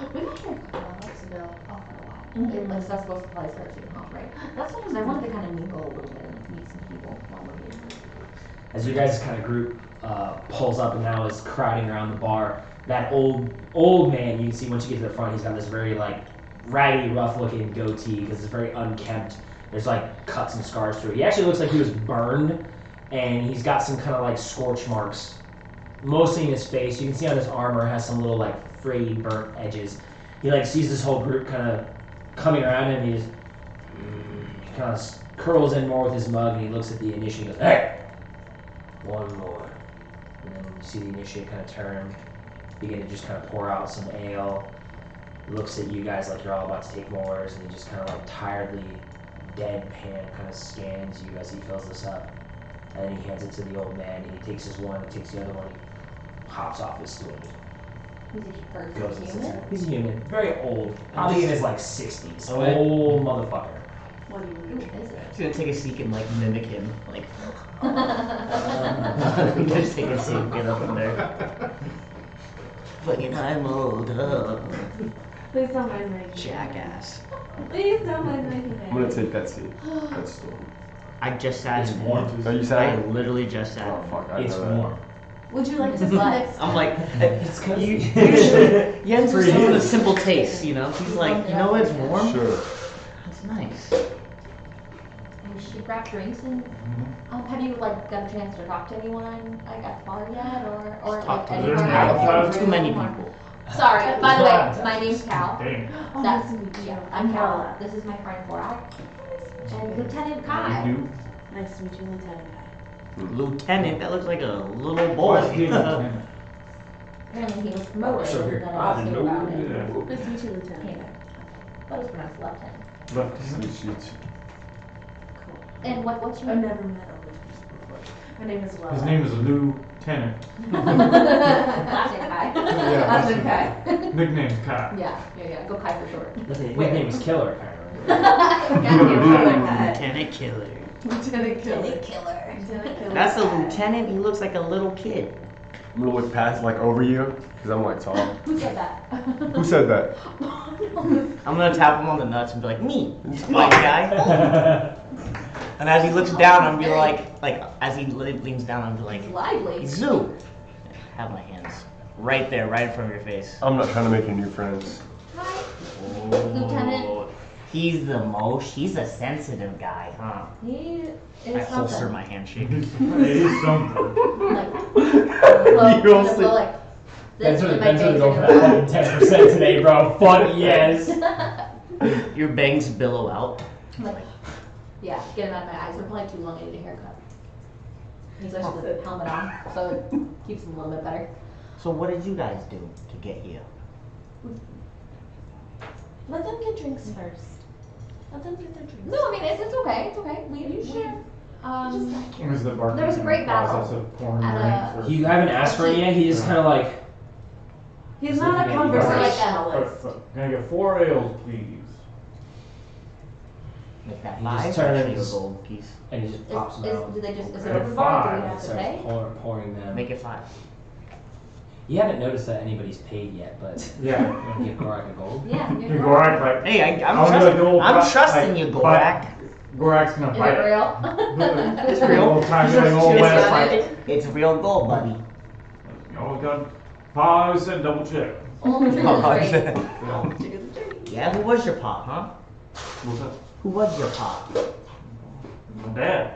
We've been here a couple of months ago. Oh, for a while. Like, that's supposed to probably start soon, huh? Right? That's because I wanted to kind of mingle a little bit and like, meet some people while we're here. As your guys' kind of group pulls up and now is crowding around the bar, that old man, you can see once you get to the front, he's got this very like raggedy, rough-looking goatee because it's very unkempt. There's like cuts and scars through it. He actually looks like he was burned, and he's got some kind of like scorch marks, mostly in his face. You can see on his armor has some little like frayed, burnt edges. He like sees this whole group kind of coming around him. He just kind of curls in more with his mug, and he looks at the initiate and goes, "Hey, one more." And then you see the initiate kind of turn, begin to just kind of pour out some ale. Looks at you guys like you're all about to take more, and he just kind of like tiredly, deadpan kind of scans you as he fills this up. And then he hands it to the old man, and he takes his one, and takes the other one, he hops off his stool. Who's a person? Goes and sits Human? there. He's a human, very old, probably in his like 60s. Okay. Old motherfucker. What do you Who mean? is it? He's gonna take a seat and like mimic him, like. Just take a seat, get up in there. Fucking I'm old. Please don't mind my Jackass. Please don't mind my I'm gonna take that seat. That's still. I just sat It's in warm. it. Oh, you I sat? literally just sat Oh in it. fuck! I It's know that. warm. Would you like to sit next? I'm like, It's because usually Jens was with a simple taste, you know? He's like, you know it's warm? Sure. It's nice. And she grabbed drinks and have you like got a chance to talk to anyone like at the bar yet or Talk like to anywhere them. else? Too many people. Sorry, by the way, my name's Cal. Dang. Oh, That's nice to meet you. yeah, I'm Cal. This is my friend Gorak and Lieutenant Kai. Nice to meet you, Lieutenant Kai. Lieutenant, that looks like a little boy. Apparently he was promoted So here, and then I I didn't knew know. about it. Nice to meet you, Came Lieutenant. back. But it's pronounced lieutenant. Left. Cool. And what's your I've never met a Lieutenant before. Her name is Lola. His name is Lieutenant. Last name Kai. Yeah, Last name Kai. Nickname's Kai. Yeah. Go Kai for short. His name is Killer, kind of. Lieutenant Killer. Lieutenant Killer. Killer. Lieutenant Killer. That's a lieutenant. He looks like a little kid. I'm gonna look past, like, over you, because I'm, like, tall. Who said that? Who said that? I'm gonna tap him on the nuts and be like, me, white guy. And as he looks down, I'm be like, as he leans down, I'm be like, Lively. Zoo. Have my hands right there, right in front of your face. I'm not trying to make any new friends. Hi. Oh, Lieutenant. He's a sensitive guy, huh? He I is holster something. my handshake. It is something. Like, blow, also- blow like this Ben's in my gonna face. go for that fucking 10% today, bro. Fuck yes. Your bangs billow out. Like, yeah, get him out of my eyes. They're probably too long. I need a haircut. He's actually the helmet on, so it keeps him a little bit better. So what did you guys do to get here? Let them get drinks first. Let them get their drinks. No, I mean it's okay. It's okay. You share. Is the barkeep There was a great in the process battle of pouring at drinks, or- You haven't asked for it yet. He just kind of like. He's not a Looking at you guys. conversationalist. Can I get 4 ales, please? Make that He five just actually a turns- gold piece. And he just pops them out. Do they just is it Okay, open bar? Do we five. have to Starts pay? pouring them. Make it 5. You haven't noticed that anybody's paid yet, but Yeah. you want to give Gorak a gold? Yeah. Hey, Gorak, like, Hey, I wanna do a gold I'm buy- trusting like, you, buy- Gorak. Gorak's gonna Is bite it it. real? It's real. Old time, like old It's west, got like, it. It's real gold, buddy. oh god, Pa always said double check. Oh, chicken is great. Yeah. Chicken's great. Yeah, who was your pop, huh? What's that? Who was your pop? My dad.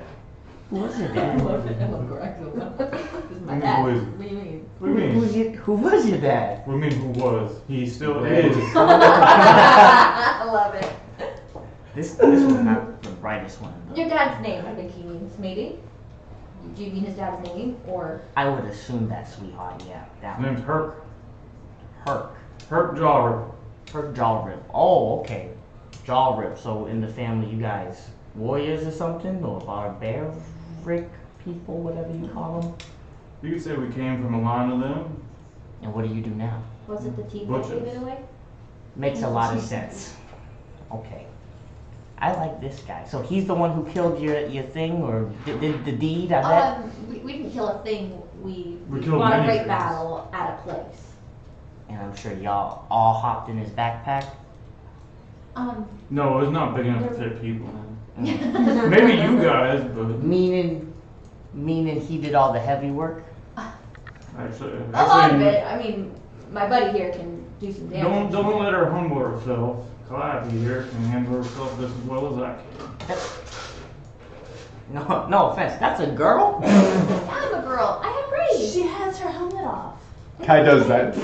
Who was your I dad? love it. I love correct. This is my Who dad. is it? What do you mean? What do you mean? Who was your dad? What do you mean who was? He still Red. is. I love it. This was not the brightest one. though. Your dad's name, I think he means maybe. Do you mean his dad's name or? I would assume that, sweetheart. Yeah, that His one. name's Herc. Herc. Herc Jawrip. Herc Jawrip. Oh, okay. Jawrip. So in the family, you guys warriors or something, or barbaric people, whatever you call them. You could say we came from a line of them. And what do you do now? Was it the tea that Butchers. gave it away? Makes a lot of sense. Okay. I like this guy. So he's the one who killed your thing, or did the deed, I bet? We didn't kill a thing. We killed fought a many great things. battle at a place. And I'm sure y'all all hopped in his backpack. No, it's not big enough to fit people. Maybe Maybe you guys, but Meaning he did all the heavy work? actually, a lot of it. I mean, my buddy here can do some damage. don't let her humble herself. Calliope here can handle herself just as well as I can. No offense. That's a girl? I'm a girl. I have braids. She has her helmet off. Kai does that.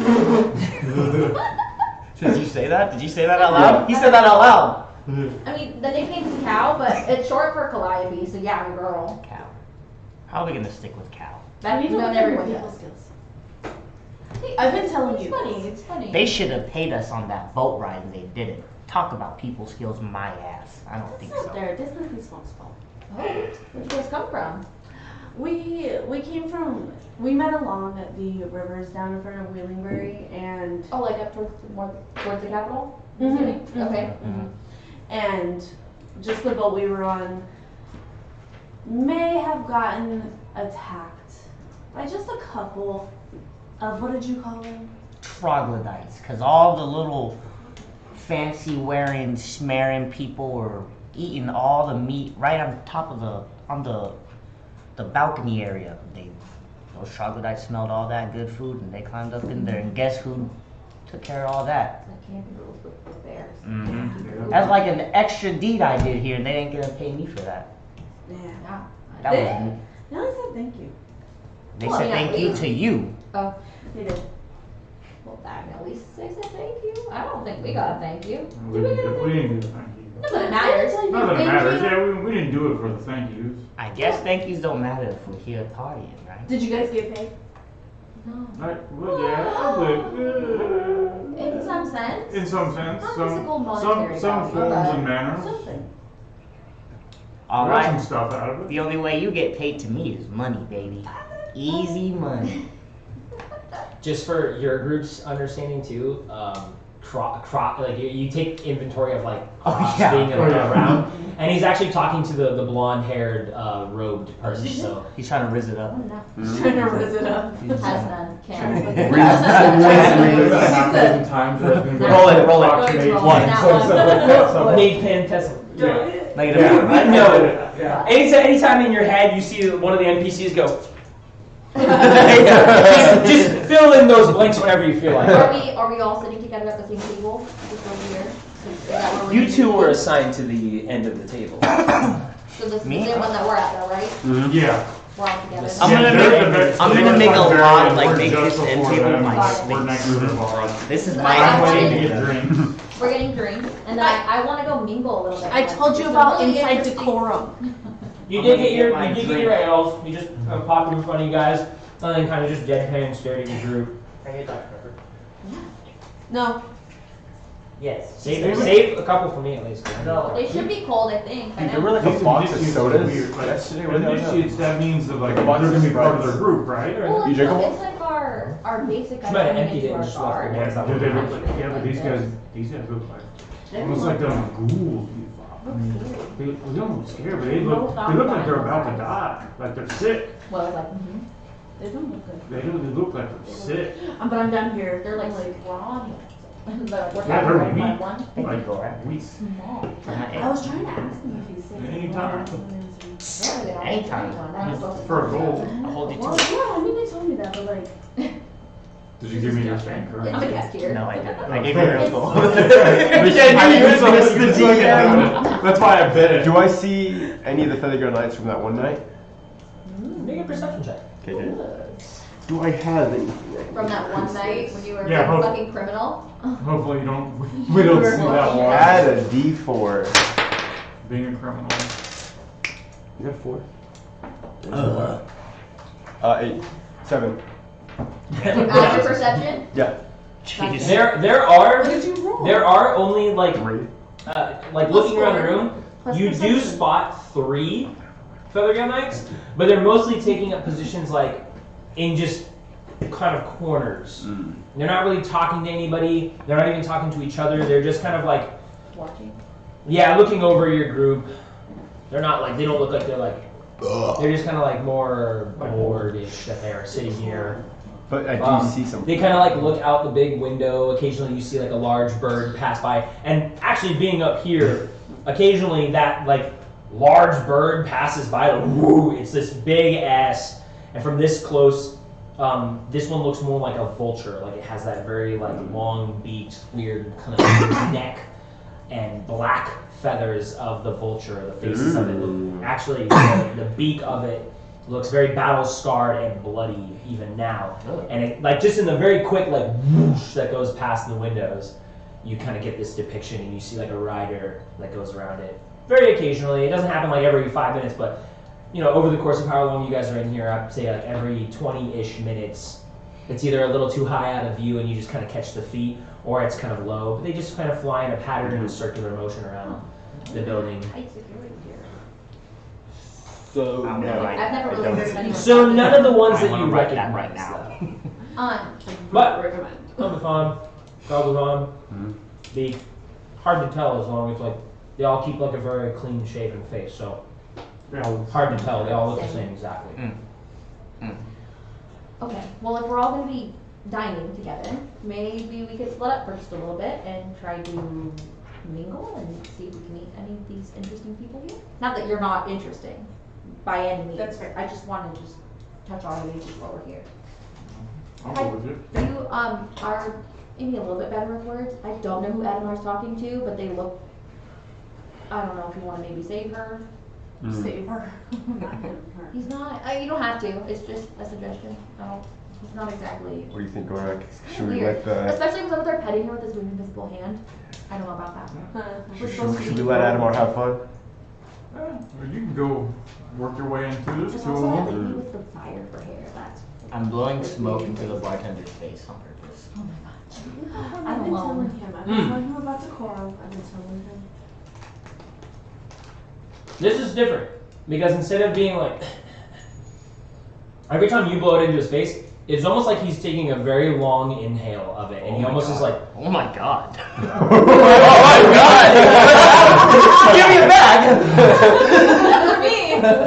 Did you say that? Did you say that out loud? He said that out loud. I mean, the nickname's Cow, but it's short for Calliope, so yeah, I'm a girl. Cow. How are we gonna stick with cow? That means not everyone does. skills. I've been telling It's you. funny. It's funny. They should have paid us on that boat ride and they didn't. Talk about people skills, my ass. I don't It's think not so. there. This is Smoke's fault. Oh, where'd you guys come from? We came from. We met along at the rivers down in front of Wheelingbury, and Oh, like up towards the capital? Mhm, Okay. and just the boat we were on may have gotten attacked by just a couple of, what did you call them? Troglodytes, because all the little fancy wearing, smearing people were eating all the meat right on top of the balcony area. Those troglodytes smelled all that good food and they climbed up in there, and guess who took care of all that? The camping girls with bears. That's like an extra deed I did here, and they ain't gonna pay me for that. Yeah. Yeah. That was They only said thank you. they Well, said yeah, thank you to you. Oh, They did. well, at least they said thank you. I don't think we got a thank you. We didn't do the thank you. Not that it matters. Not that it Thank matters. you. Yeah, we didn't do it for the thank yous. I guess thank yous don't matter if we're here partying, right? Did you guys get paid? No. Well, yeah, but, In some sense. in some sense, Not some physical monetary some value, forms but and manners. Something. All got some right. stuff out of it. The only way you get paid to me is money, baby. Easy money. Just for your group's understanding too, like you take inventory of like crops being around, and he's actually talking to the blonde-haired, robed person. So He's trying to riz it up. He's trying to riz it up. Has none. Can't. Roll it. One. Nate Pan Tesla. Negative. No. Anytime in your head you see one of the NPCs go. just fill in those blanks whenever you feel like it. Are we all sitting together at the same table? Just over here? Is that where we're You gonna two be? were assigned to the end of the table. So this is the Me? same one that we're at, though, right? Yeah. We're all together. I'm gonna make a lot, like make this end table my We're next to the bar. This is I my wanted table. to get drinks. We're getting drinks, and then I want to go mingle a little bit. I Like, told you it's about really inside interesting- decorum. You did get your ales. You just popped them in front of you guys, and then kind of just deadpan stared at your group. No. Yes. Save a couple for me at least. They should be cold, I think. I Dude, know. there were like a box of sodas yesterday. What the hell? Initiates, that means that like they're gonna be part of their group, right? Well, You drink them all? it's like our basic Might have item emptied it into and our just left guard. the ones that Do were they look like, yeah, but these guys look like, almost like them ghouls. I mean, they don't look scared, but they look like they're about to die, like they're sick. Well, it's like, They don't look good. They look like they're sick. But I'm done here. they're like raw. We're Yeah, talking they're about weak. one Like, weak. small. I was trying to ask him if he said Anytime. Really, they don't Anytime. want one. We're not supposed to For a do gold. that. I'll hold you Well, to it. yeah, I mean, they told me that, but like, Did you give me your thing, I'm correct? a guest here. No, I didn't. I gave you real gold. That's why I bet it. Do I see any of the Feathergale Knights from that one night? Make a perception check. Okay, good. Do I have anything? From that one night when you were Yeah, a fucking criminal. Hopefully we don't see that one. Add a D4. Being a criminal. You have 4? 8. 7. You add your perception. Yeah. Jeez. There are what did you roll? there are only like 3. like looking around the room. Plus You do perception. spot 3 Feathergale Knights, but they're mostly taking up positions like in just kind of corners. They're not really talking to anybody. They're not even talking to each other. They're just kind of like, Watching. yeah, looking over your group. They're not like, they don't look like they're like, they're just kind of like more bored-ish that they're sitting here. But I do see something. They kind of like look out the big window. Occasionally you see like a large bird pass by. And actually being up here, occasionally that like large bird passes by. Like, woo, it's this big ass. And from this close, this one looks more like a vulture. Like it has that very like long beaked, weird kind of neck and black feathers of the vulture. The faces of it look, actually the beak of it looks very battle scarred and bloody even now. And it, like just in the very quick like whoosh that goes past the windows, you kind of get this depiction and you see like a rider that goes around it. Very occasionally, it doesn't happen like every 5 minutes, but you know, over the course of how long you guys are in here, I'd say like every 20-ish minutes, it's either a little too high out of view and you just kind of catch the feet, or it's kind of low. But they just kind of fly in a pattern and circular motion around the building. Tight security here. So, No, I've never really heard of anyone. So none of the ones I that wanna you write that recognize right now. though. But But recommend. Omicron, Gobblethon, be hard to tell as long as like they all keep like a very clean shaven face, so hard to tell. They all look the same exactly. Okay, well, if we're all gonna be dining together, maybe we could split up for just a little bit and try to mingle and see if we can meet any of these interesting people here. Not that you're not interesting, by any means. That's fair. I just wanna just touch on the bases while we're here. I'll go with you. You, are maybe a little bit better with words. I don't know who Adamar's talking to, but they look, I don't know if you wanna maybe save her. Save her. Not him, her. He's not, you don't have to, it's just a suggestion. He's not exactly. what do you think, Gorak? Should we Weird. let the... Especially with there petting her with his weird invisible hand. I don't know about that. We're supposed to Should be- we let Adamar have fun? You can go work your way into this There's too. also that lady with the fire for hair. That's. I'm blowing smoke into the bartender's face on purpose. Oh my god. I've I'm been alone. telling him. I've been telling him about decorum. I've been telling him. This is different because instead of being like every time you blow it into his face, it's almost like he's taking a very long inhale of it, and he almost is like, Oh my god. Oh my god! Give me it back!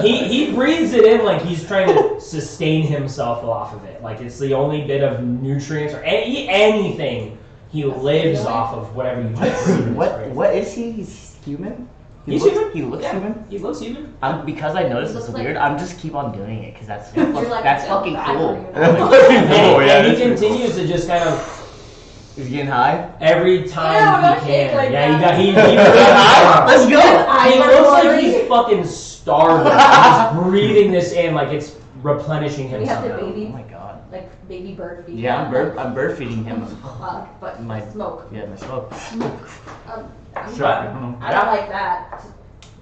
he breathes it in like he's trying to sustain himself off of it, like it's the only bit of nutrients or anything. He lives off of whatever you just breathe. What is he? He's human? He's human. He looks human? He looks human. Because I noticed He it's looks weird, like- I'm just keep on doing it because that's You're like, that's I feel fucking bad cool. for you. Oh, yeah, And he that's pretty continues to just kind of Is he getting high? every time Ew, he don't can. shake like Yeah, that. he Let's go! He looks like he's fucking starving. He's breathing this in like it's replenishing We have himself. the Oh baby, my god. like baby bird feed. Yeah, I'm bird feeding him. But My- smoke. Yeah, my smoke. Sure, I don't know. I don't like that.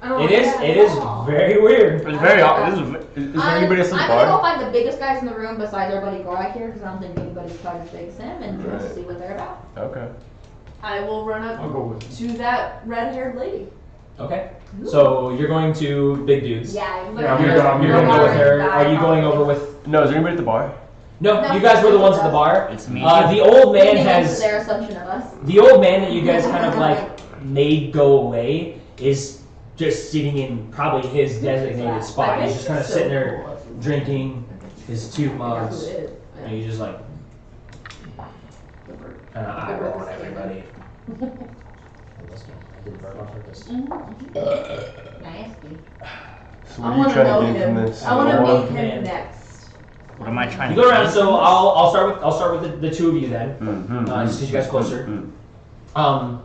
I don't It like is. that It at is all. very weird. It's very awkward. Is there anybody else in the I'm gonna go bar? find the biggest guys in the room besides our buddy Gorak here, because I don't think anybody's quite as big as him, and we'll Right. see what they're about. Okay. I will run I'll up go with you. to that red-haired lady. Okay. So you're going to big dudes. Yeah, Yeah, You're, I'm you're gonna gonna go with her. Die, Are you going probably. over with? No, is there anybody at the bar? No, No, you guys were the ones at the it's bar. It's me. The old man Leaning into has their assumption of us. the old man that you guys kind of like made go away is just sitting in probably his designated spot. He's just kind of sitting there drinking his two mugs, and he's just like kind of eyeballing everybody. I did burn on purpose. Nasty. So I what are you want to trying know to gain from him. this? I want to More meet man. him next. What am I trying You to go around. do? So I'll start with the two of you then. Mm-hmm. Just 'cause you guys closer. Mm-hmm.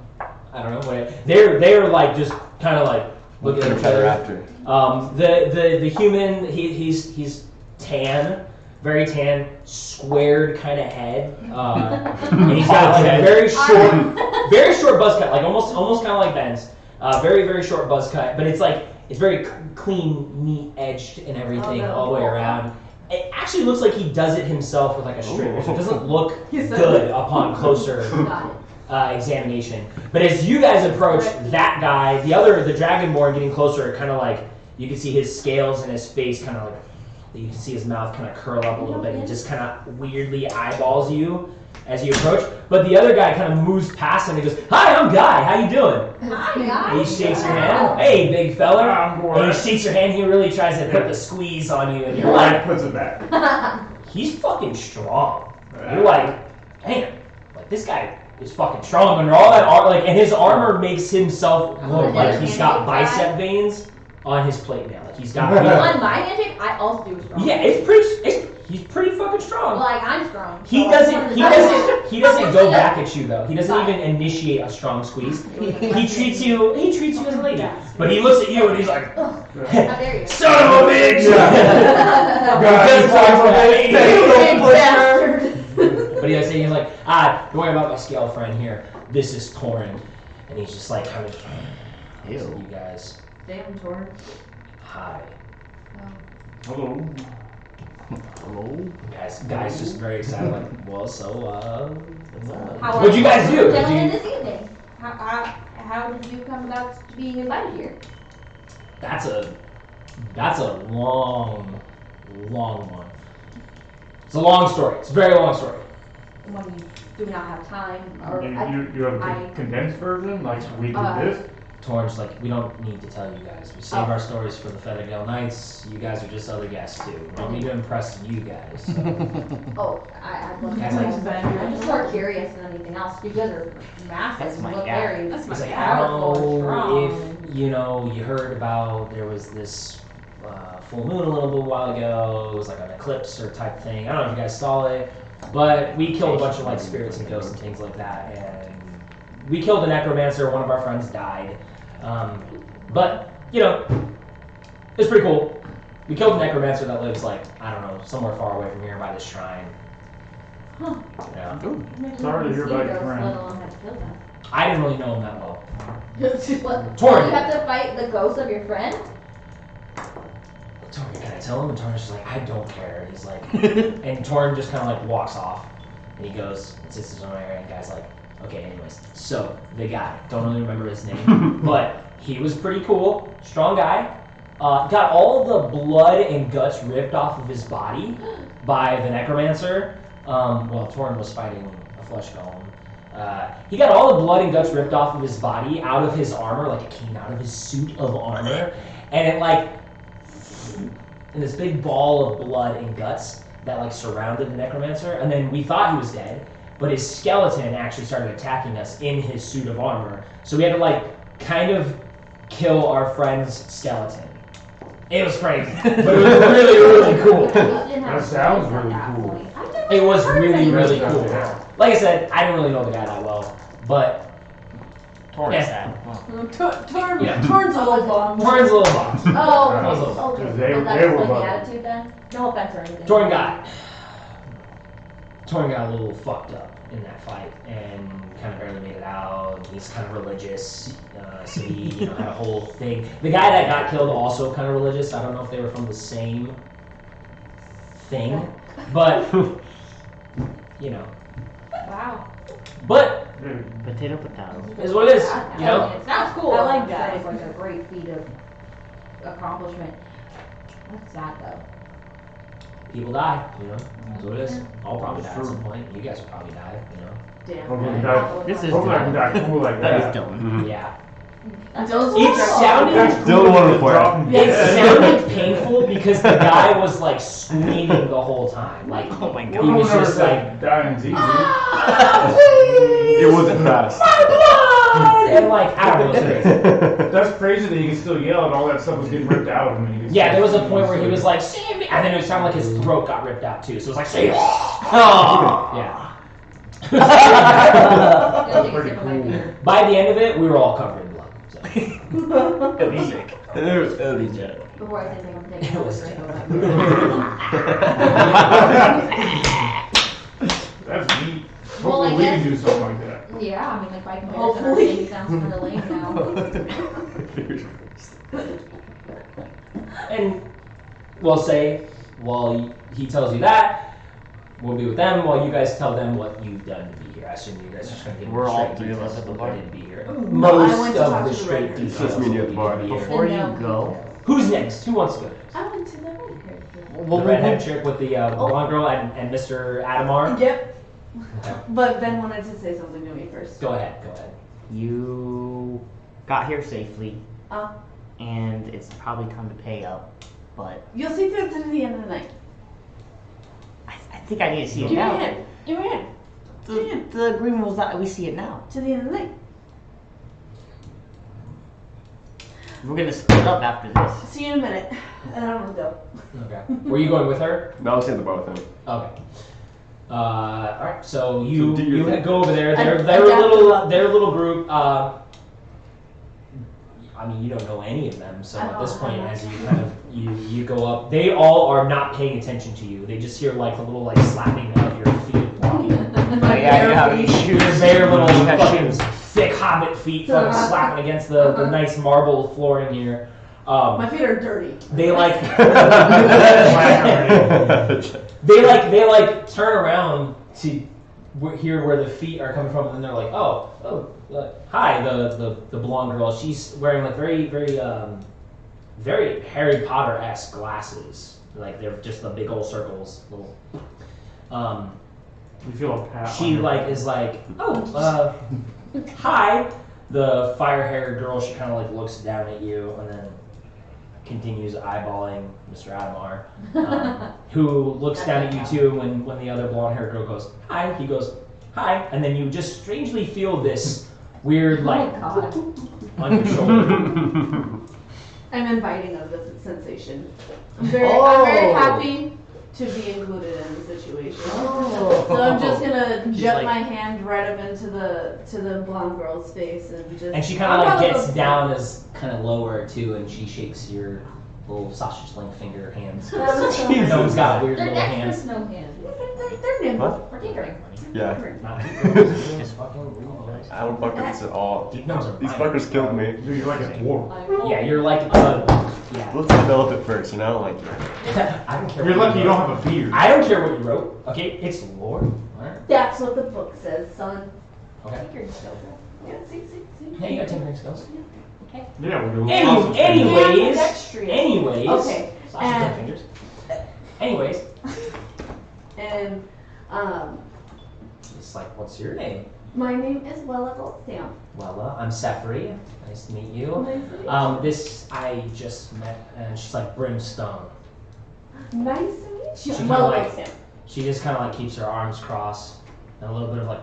I don't know what they're like just kind of like looking at each other. after. The human he's tan, very tan, squared kind of head, and he's got like a very short buzz cut, like almost kind of like Ben's, very short buzz cut, but it's like it's very clean, neat edged and everything Oh, no. all the way around. It actually looks like he does it himself with like a straight, so it doesn't look He said good it. upon closer Got it. examination. But as you guys approach that guy, the Dragonborn getting closer, kind of like you can see his scales and his face kind of like, you can see his mouth kind of curl up a little bit and just kind of weirdly eyeballs you as you approach. But the other guy kind of moves past him and goes, "Hi, I'm Guy. How you doing?" Hi, And guys. he shakes your hand. "Hey, big fella." I'm And bored. he shakes your hand. He really tries to put the squeeze on you, and you're Like like, puts it back. he's fucking strong. You're like, damn, like this guy is fucking strong under all that and his armor makes himself look like he's got bicep veins on his plate now. Like he's got. On my handshake, I also do strong. Yeah, he's pretty fucking strong. Like, I'm strong. He so doesn't I'm go back at you though. He doesn't even initiate a strong squeeze. He treats you as a lady. But he looks at you and he's like, How dare you? "Son of a bitch!" Guys, But he's like, don't worry about my scale friend here. This is Torin. And he's just like, kind of, Ew. you guys, Damn, Tor. hi. Hello. Hello? Guys just very excited, like, well, so, How what'd you guys do? Gentlemen, this evening. How did you come about being invited here? That's a long one. It's a long story. It's a very long story. When you do not have time, or You have a condensed version? Like we did this? Torrance, like, we don't need to tell you guys. We save our stories for the Feathergale Knights. You guys are just other guests too. We don't need to impress you guys. So. I'm just more curious than anything else. You guys are massive. That's my look guy. very That's my He's like, I powerful, don't know strong. if you heard about there was this full moon a little while ago. It was like an eclipse or type thing. I don't know if you guys saw it, but we killed a bunch of like spirits and ghosts and things like that. And we killed a necromancer. One of our friends died. But it's pretty cool. We killed a necromancer that lives like, I don't know, somewhere far away from here by this shrine. Huh. Yeah. Sorry to hear about your friend. Let alone have to kill them. I didn't really know him that well. What? Torn. You have to fight the ghost of your friend? Torn, can I tell him? And Torn's just like, I don't care. And he's like, and Torn just kind of like walks off. And he goes and sits in his own area, and the guy's like, Okay, anyways. So, the guy, don't really remember his name, but he was pretty cool, strong guy. Got all the blood and guts ripped off of his body by the necromancer. Well, Torn was fighting a flesh golem. He got all the blood and guts ripped off of his body, out of his armor, like it came out of his suit of armor, and it like, in this big ball of blood and guts that like surrounded the necromancer, and then we thought he was dead, but his skeleton actually started attacking us in his suit of armor, so we had to like kind of kill our friend's skeleton. It was crazy, but it was really, really cool. That sounds really cool. It was really, really Yeah. cool. Like I said, I didn't really know the guy that well, but Torn Yeah. is sad. Yeah. Torn's a little bomb. Torn's a little boss. Oh, Those okay. little- Okay. They- Well, they that's were like the bugging. attitude then. No offense or anything. Torn got a little fucked up in that fight and kind of barely made it out. He's kind of religious, so he had a whole thing. The guy that got killed also kind of religious. I don't know if they were from the same thing, but Wow. but Potato, potato. is what it is. It sounds cool. I like I'm that. sure it's like a great feat of accomplishment. That's sad though. People die. That's what it is. I'll probably die at some point. You guys will probably die. Damn. Hopefully, This is hopefully I can die cool like That is that. dumb. Yeah. Those It sounded. That's Still cool wanna with the play. dropping It dead. sounded painful because the guy was like screaming the whole time. Like Oh my he god. was just like, dying's easy. It wasn't fast. and like I don't know. It was crazy. That's crazy that he can still yell and all that stuff was getting ripped out of him. And he could Yeah, there was a still- point where he was like, "Save me," and then it sounded like his throat got ripped out too. So it was like, "Save me." Oh. Yeah. That's pretty cool. By the end of it, we were all covered in blood. So. It'll be sick. It'll be jet. Before I say anything, I'm taking It was a drink. That's neat. Well, I Hopefully we can guess- do something like that. Yeah, I mean, like by comparison, our Hopefully. city sounds kind of lame now. And we'll say, while he tells you that, we'll be with them while you guys tell them what you've done to be here. I assume you guys are just going to give We're them all straight three of details us at the what bar? they did to be here. I Most went to of talk the to the straight writer. details. Just me will at the be bar. here. Before you No. go, Who's next? Who wants to go? I went to the red The redhead chick with the blonde girl and Mr. Adamar? Yep. Okay. But Ben wanted to say something to me first. Go ahead. you got here safely, Uh, and it's probably time to pay up. But you'll see through to the end of the night. I think I need to see it Give me your now. hand. Give me your hand. The agreement was that we see it now. To the end of the night. We're gonna split up after this. See you in a minute. And I'm gonna go. Okay. Were you going with her? No, I'll stay at the bar with him. Okay. All right. So you So do your you thing. go over there. They're I they're a definitely little love they're a little group. I mean, you don't know any of them, so I at this don't, point, I as you kind of you go up, they all are not paying attention to you. They just hear like a little like slapping of your feet walking. Your bare little fucking thick hobbit feet fucking slapping against the nice marble flooring here. My feet are dirty. They like they like turn around to hear where the feet are coming from, and then they're like, hi, the blonde girl. She's wearing like very Harry Potter-esque glasses. Like they're just the big old circles. Little. You feel a pat. She like is like, hi. The fire-haired girl. She kind of like looks down at you, and then continues eyeballing Mr. Adamar, who looks down at you too. When the other blonde-haired girl goes hi, he goes hi, and then you just strangely feel this weird like God. on your shoulder. I'm inviting of the sensation. I'm very happy to be included in the situation. So I'm just gonna She's jet like- my hand right up into the blonde girl's face and just. And she kind of like gets down as kind of lower too, and she shakes your little sausage link finger hands. No one's got weird They're little dexterous hands. snow hands. They're nimble. We're tinkering. Yeah. Not just fucking I don't fuck with this at all. Deep nose are These fine. fuckers killed me. Dude, you're like a dwarf. Yeah, you're like yeah. Let's develop it first, you know? Like, I don't care. You're what lucky you wrote. don't have a beard. I don't care what you wrote. Okay, it's lore. Alright. That's what the book says, son. Okay. Tinkering skills. Yeah, see. Hey, you got tinkering skills. Yeah, we'll do Anyways. Dexterous. Anyways. Okay. Slash your And- fingers. Anyways. And It's like, what's your name? my name is Wella Goldstamp. Well, I'm Sefri. Nice to meet you. Nice to meet you. This I just met, and she's like Brimstone. Nice to meet you. She kinda Wella like- Goldstamp. She just kind of like keeps her arms crossed, and a little bit of like,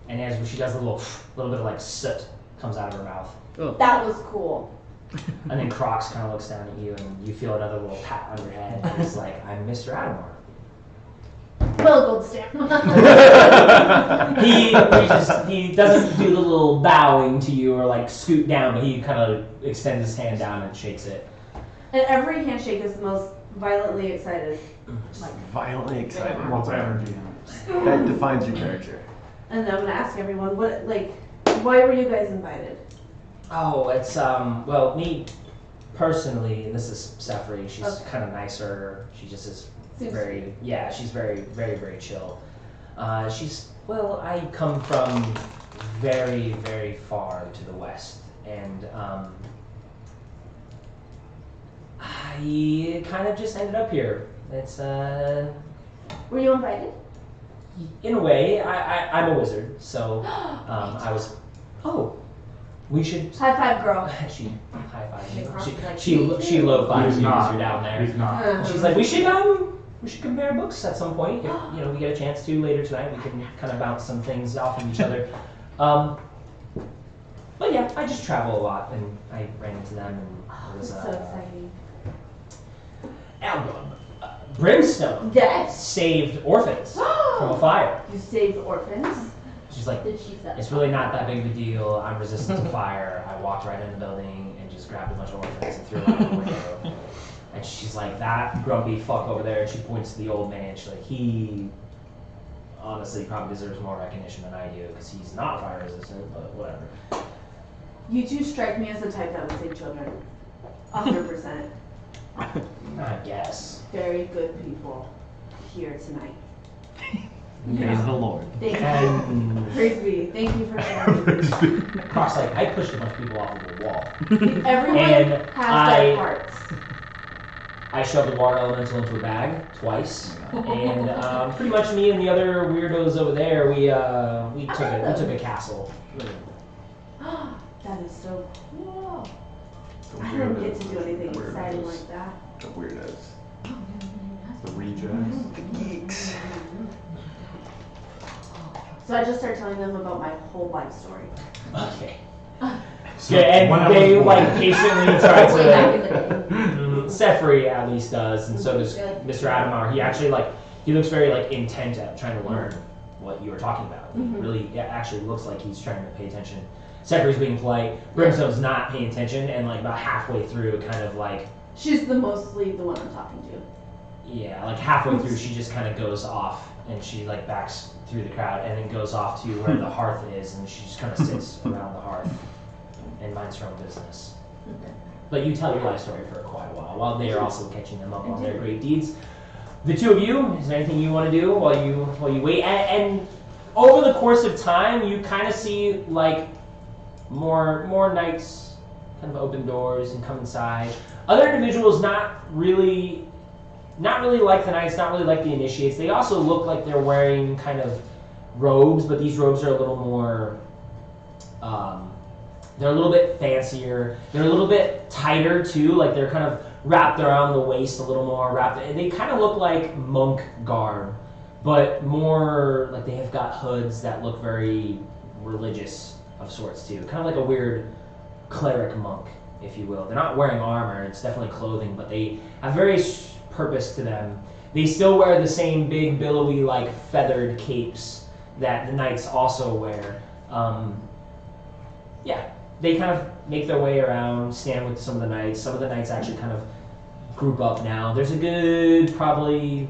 and as she does a little bit of like soot comes out of her mouth, That was cool. and then Crocs kind of looks down at you, and you feel another little pat on your head, and it's like, I'm Mr. Adamar. Wella Goldstamp. He doesn't do the little bowing to you or like scoot down, but he kind of extends his hand down and shakes it. And every handshake is the most violently excited. Like violently excited. Lots of energy. That defines your character. And I'm gonna ask everyone, why were you guys invited? Oh, it's well, me personally, and this is Sefri. She's Okay. kind of nicer. She just is Seems very, yeah, she's very, very, very chill. I come from very, very far to the west, and I kind of just ended up here. It's Were you invited? in a way, I'm a wizard, so I was. Oh, we should. High five, girl. She high five you. Like, She low fives He's you because not. you're down there. He's not. And she's like, we should compare books at some point. If we get a chance to later tonight, we can kind of bounce some things off of each other. But yeah, I just travel a lot, and I ran into them, and it was That's so exciting. Brimstone Yes. saved orphans from a fire. You saved orphans. She's like, Did she set it's really not that big of a deal. I'm resistant to fire. I walked right in the building and just grabbed a bunch of orphans and threw them out the window. And she's like, that grumpy fuck over there. And she points to the old man. She's like, he honestly probably deserves more recognition than I do because he's not fire resistant, but whatever. You two strike me as the type that would save children. 100%. I guess. Very good people here tonight. Praise the Lord. Thank you. And Praise be. Thank you for sharing. Croc's like, I pushed a bunch of people off of the wall. Everyone And has their parts. I shoved the water elemental into a bag twice, and pretty much me and the other weirdos over there, we took a castle. That is so cool. The I didn't get weirdos. to do anything The exciting weirdos. like that. The weirdos. The rejects. The geeks. So I just started telling them about my whole life story. Okay. So Yeah, and when I they was like born- patiently try Way back in the to. day. Sefri at least does, and so does Mr. Adamar. He actually he looks very intent at trying to learn what you were talking about. He really, it actually looks like he's trying to pay attention. Sefri's being polite. Brimstone's not paying attention, and about halfway through, kind of She's mostly the one I'm talking to. yeah, halfway through, she just kind of goes off, and she backs through the crowd, and then goes off to where the hearth is, and she just kind of sits around the hearth and minds her own business. But you tell your life story for quite a while they are also catching them up on their great deeds. The two of you, is there anything you want to do while you wait? And over the course of time, you kind of see more knights kind of open doors and come inside. Other individuals not really like the knights, not really like the initiates. They also look like they're wearing kind of robes, but these robes are a little more. They're a little bit fancier. They're a little bit tighter too. They're kind of wrapped around the waist a little more. They kind of look like monk garb, but more they have got hoods that look very religious of sorts too. Kind of like a weird cleric monk, if you will. They're not wearing armor. It's definitely clothing, but they have various purpose to them. They still wear the same big billowy feathered capes that the knights also wear. They kind of make their way around, stand with some of the knights. Some of the knights actually kind of group up now. There's a good probably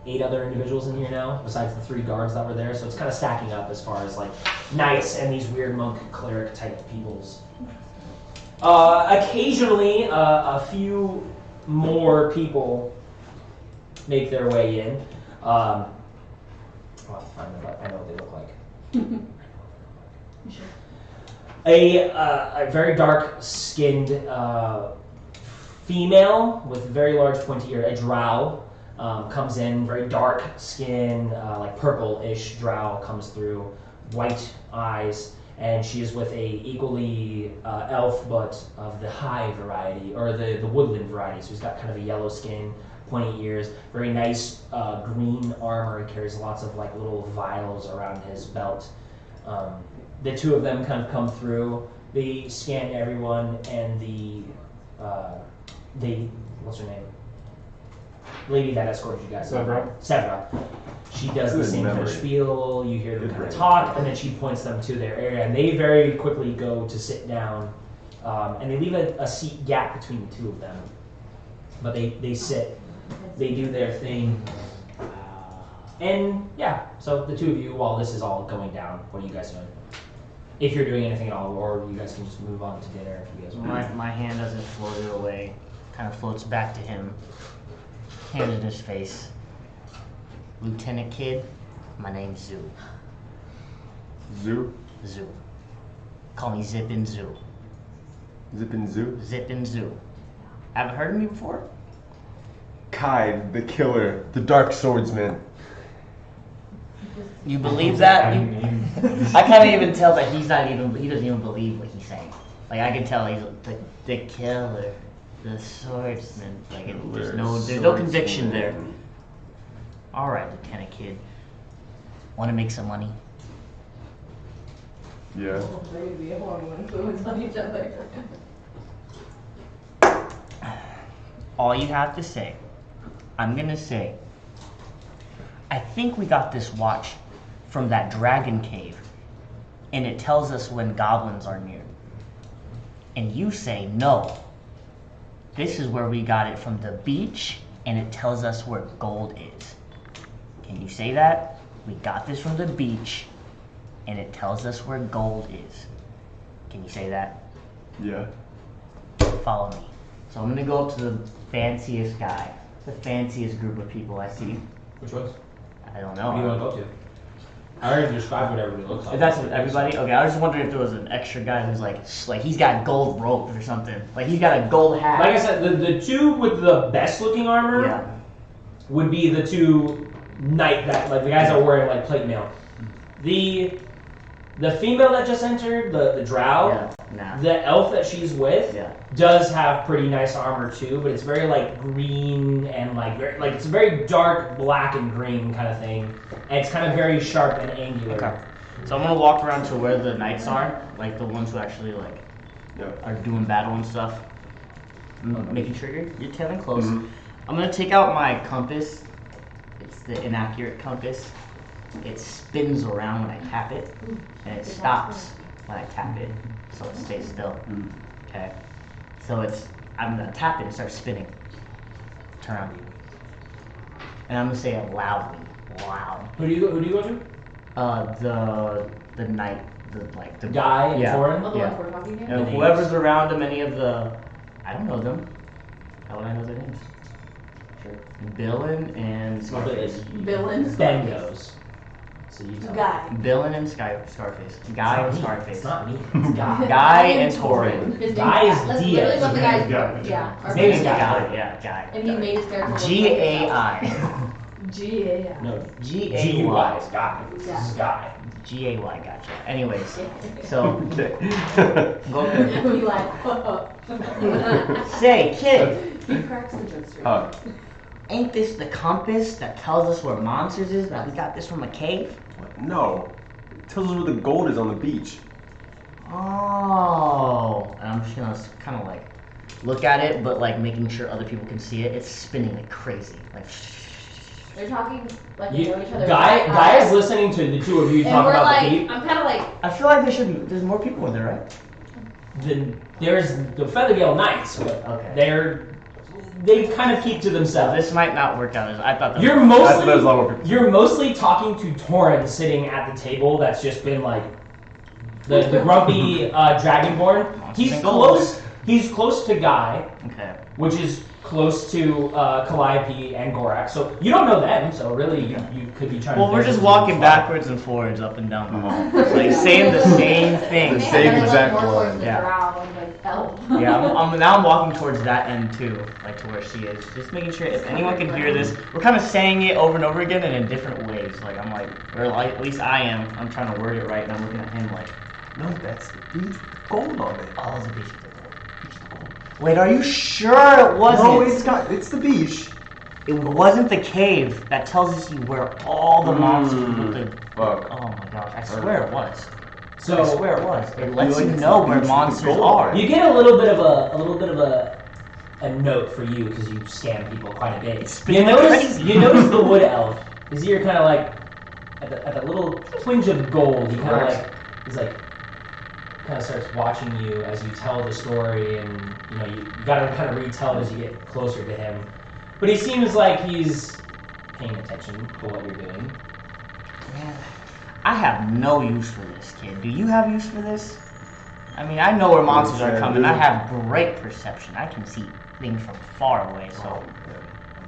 8 other individuals in here now, besides the 3 guards that were there. So it's kind of stacking up as far as knights and these weird monk cleric type peoples. Occasionally, a few more people make their way in. I'll have to find them, but I know what they look like. You should. A very dark-skinned female with very large pointy ear, a drow, comes in. Very dark skin, like purple-ish drow comes through, white eyes, and she is with a equally elf, but of the high variety or the woodland variety. So he's got kind of a yellow skin, pointy ears, very nice green armor. He carries lots of like little vials around his belt. The two of them kind of come through. They scan everyone, and what's her name? Lady that escorted you guys. Sevra. She does the same kind of spiel. You hear them kind of talk, and then she points them to their area, and they very quickly go to sit down, and they leave a seat gap between the two of them. But they sit, they do their thing, and yeah. So the two of you, while this is all going down, what are you guys doing? If you're doing anything at all, or you guys can just move on to dinner if you guys want. My hand doesn't float it away. Kind of floats back to him. Hand in his face. Lieutenant Kid, my name's Zoo. Zoo? Zoo. Call me Zippin' Zoo. Zippin' Zoo? Zippin' Zoo. Haven't heard of me before? Kai, the killer, the dark swordsman. You believe that? I can't even tell that he doesn't even believe what he's saying. Like I can tell he's the killer, the swordsman. Like there's no conviction there. All right, Lieutenant Kid. Want to make some money? Yeah. Maybe I want to influence on each other. All you have to say, I'm gonna say, I think we got this watch from that dragon cave, and it tells us when goblins are near. And you say, no, this is where we got it from the beach, and it tells us where gold is. Can you say that? We got this from the beach, and it tells us where gold is. Can you say that? Yeah. Follow me. So I'm gonna go up to the fanciest guy, the fanciest group of people I see. Which ones? I don't Who do you know. want to go to? I already described what everybody looks like. That's what everybody? Okay, I was just wondering if there was an extra guy who's like he's got gold ropes or something. Like he's got a gold hat. Like I said, the two with the best looking armor Yeah. would be the two the guys that are wearing like plate mail. The female that just entered, the drow, Yeah. Nah. the elf that she's with, Yeah. does have pretty nice armor too, but it's very like green and like very like it's a very dark black and green kind of thing, and it's kind of very sharp and angular. Okay. So I'm gonna walk around to where the knights are, like the ones who actually like Yeah. are doing battle and stuff. Making sure you're telling close. Mhm. I'm gonna take out my compass. It's the inaccurate compass. It spins around when I tap it, and it stops when I tap it, so it stays still. Okay. So I'm gonna tap it and start spinning. Turn on you. And I'm gonna say it loudly, loud. Who do you go to? The knight, the Guy and yeah. Torin? Oh, the Yeah. ones we're talking to? And whoever's around them, any of the, I don't know them. How would I know their names? Sure. Billin and Scarface. Villains. Ben goes. So you tell me. Guy. Billin and Scarface. Guy and It's Scarface. not me. It's Guy. Guy and Torin. His Guy name's is That's Diaz. literally what the guy's Guy. yeah. His name is Guy. Yeah, Guy. And he made his character look G-A-I. G-A-I. No. G-A-Y. G-U-I is Guy. This Yeah. is Guy. G-A-Y, gotcha. Anyways, so, go Be like, say, kid, he cracks the jokes straight. ain't this the compass that tells us where monsters is? That we got this from a cave? No. It tells us where the gold is on the beach. Oh, and I'm just gonna kind of like look at it, but like making sure other people can see it. It's spinning like crazy. Like, They're talking like they know each other. Guy is listening to the two of you and talk we're about like, the keep. I'm kind of like, I feel like there's more people in there, right? There's the Feathergale Knights, but Okay. they kind of keep to So themselves. this might not work out as I thought. That You're There's a lot mostly more people. you're mostly talking to Torin sitting at the table. That's just been like the grumpy dragonborn. He's Single. close. He's close to Guy, Okay. which is close to Calliope and Gorak. So you don't know them, so really you could be trying to... Well, we're just walking backwards and forwards up and down the hall. Like, saying the same thing. The same exact more towards line. the Yeah. ground, like, oh. Yeah, now I'm walking towards that end too, like to where she is. Just making sure if anyone can hear this, we're kind of saying it over and over again and in different ways. Like I'm like, or like at least I am. I'm trying to word it right, and I'm looking at him like, No, that's the beach with gold on it. oh, it's a beach with gold. Beach with gold. Wait, are you sure it wasn't? No, it's the beach. It wasn't the cave that tells us you where all the monsters with the. Fuck. Oh my gosh, I swear it was. So I swear it was. It lets like you it's know the where beach with the monsters gold are. on it. you get a little bit of a note for you because you scam people quite a bit. It's You been notice crazy. you notice the wood elf. His ear kind of like at the little twinge of gold. He kind of Right. like he's like kind of starts watching you as you tell the story, and you gotta kind of retell it as you get closer to him. But he seems like he's paying attention to what you're doing. Man, I have no use for this, kid. Do you have use for this? I mean, I know where monsters are coming. I have great perception. I can see things from far away, so.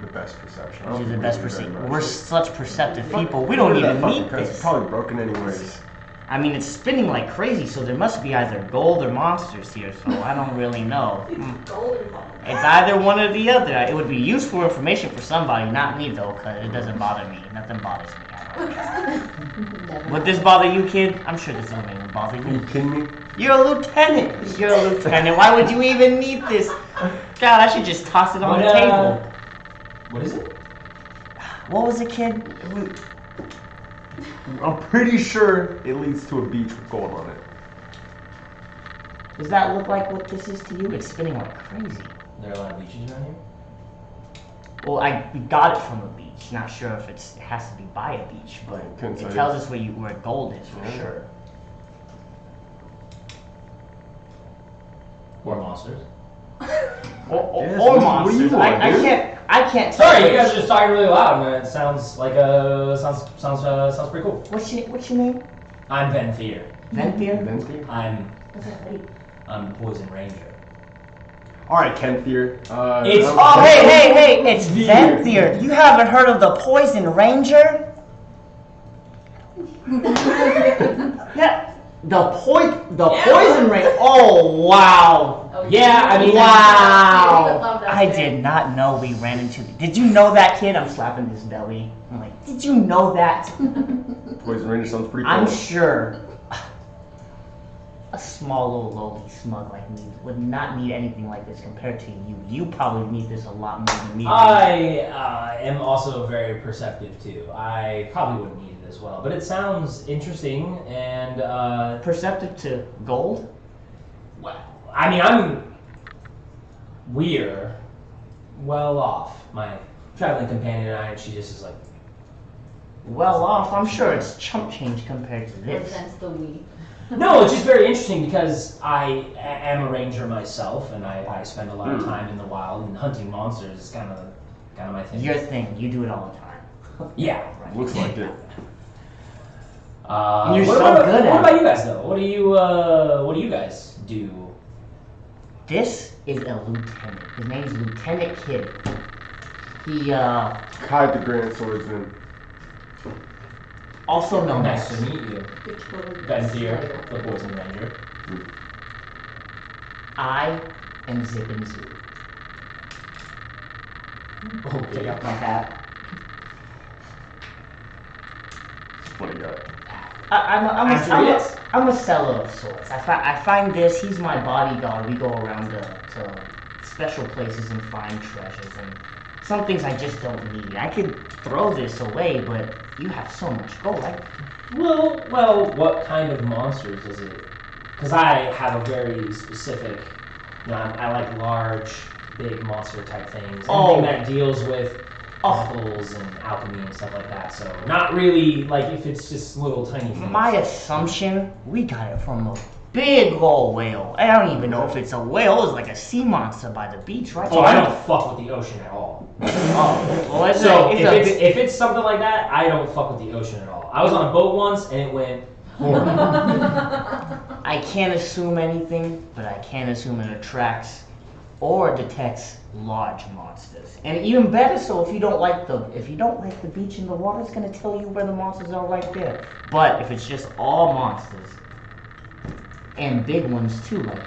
The best perception. Which is the best perception. We're such such perceptive people. We don't even need It's this. probably broken anyways. I mean, it's spinning like crazy, so there must be either gold or monsters here, so I don't really know. It's either one or the other. It would be useful information for somebody, not me though, because it doesn't bother me. Nothing bothers me. Would this bother you, kid? I'm sure this wouldn't even bother Are you you. kidding me? You're a lieutenant. You're a lieutenant. Why would you even need this? God, I should just toss it on the table. What is it? What was it, kid? I'm pretty sure it leads to a beach with gold on it. Does that look like what this is to you? It's spinning like crazy. There are a lot of beaches around here. Well, we got it from a beach. Not sure if it has to be by a beach, but Couldn't it say. tells us where gold is for Yeah. sure. Or monsters. Or Yes, what do you monsters. want, I dude? can't. Sorry, tell you guys are just talking really loud, and it sounds like sounds pretty cool. What's your name? I'm Ben Thier. Venthier? Venthier? I'm the Poison Ranger. Alright, Kenthier. It's- Oh, hey! It's Venthier. Venthier. You haven't heard of the Poison Ranger? Yeah. The Poison Ranger. Oh wow. Yeah, I mean, Wow! I did not know we ran into. Did you know that, kid? I'm slapping his belly. I'm like, did you know that? Poison Ranger sounds pretty cool. I'm sure a small little lowly smug like me would not need anything like this compared to you. You probably need this a lot more than me. I am also very perceptive too. I probably wouldn't need it as well, but it sounds interesting and Perceptive to gold? well, I mean, we're well off. My traveling companion and I, and she just is like, Well off. I'm sure it's chump change compared to this. Represents the we. no, it's just very interesting because I am a ranger myself, and I spend a lot of time in the wild, and hunting monsters is kind of my thing. Your thing. You do it all the time. Yeah. Right. Looks like it. You're what so about, good What at about it. you guys though? What do you guys do? This is a lieutenant. His name's Lieutenant Kid. He Hide the Grand Swordsman. also known Nice as to meet you, Ben Thier, the Poison Ranger. I am Zip and Zoo. Oh, Take off my hat. What do you got? I'm a seller of sorts. I find this. He's my bodyguard. We go around to special places and find treasures and some things I just don't need. I could throw this away, but you have so much gold. Well, what kind of monsters is it? Because I have a very specific, I like large, big monster type things. Anything Oh. that deals with metals and alchemy and stuff like that. So not really like if it's just little tiny things. My assumption, we got it from a big old whale. I don't even know if it's a whale. It's like a sea monster by the beach, right? Oh, I don't fuck with the ocean at all. Oh, well, it's So a, it's if a it's big- if it's something like that, I don't fuck with the ocean at all. I was on a boat once and it went horrible. I can't assume anything, but I can assume it attracts or detects large monsters. And even better, so if you don't like the beach and the water, it's gonna tell you where the monsters are right there. But if it's just all monsters and big ones too, like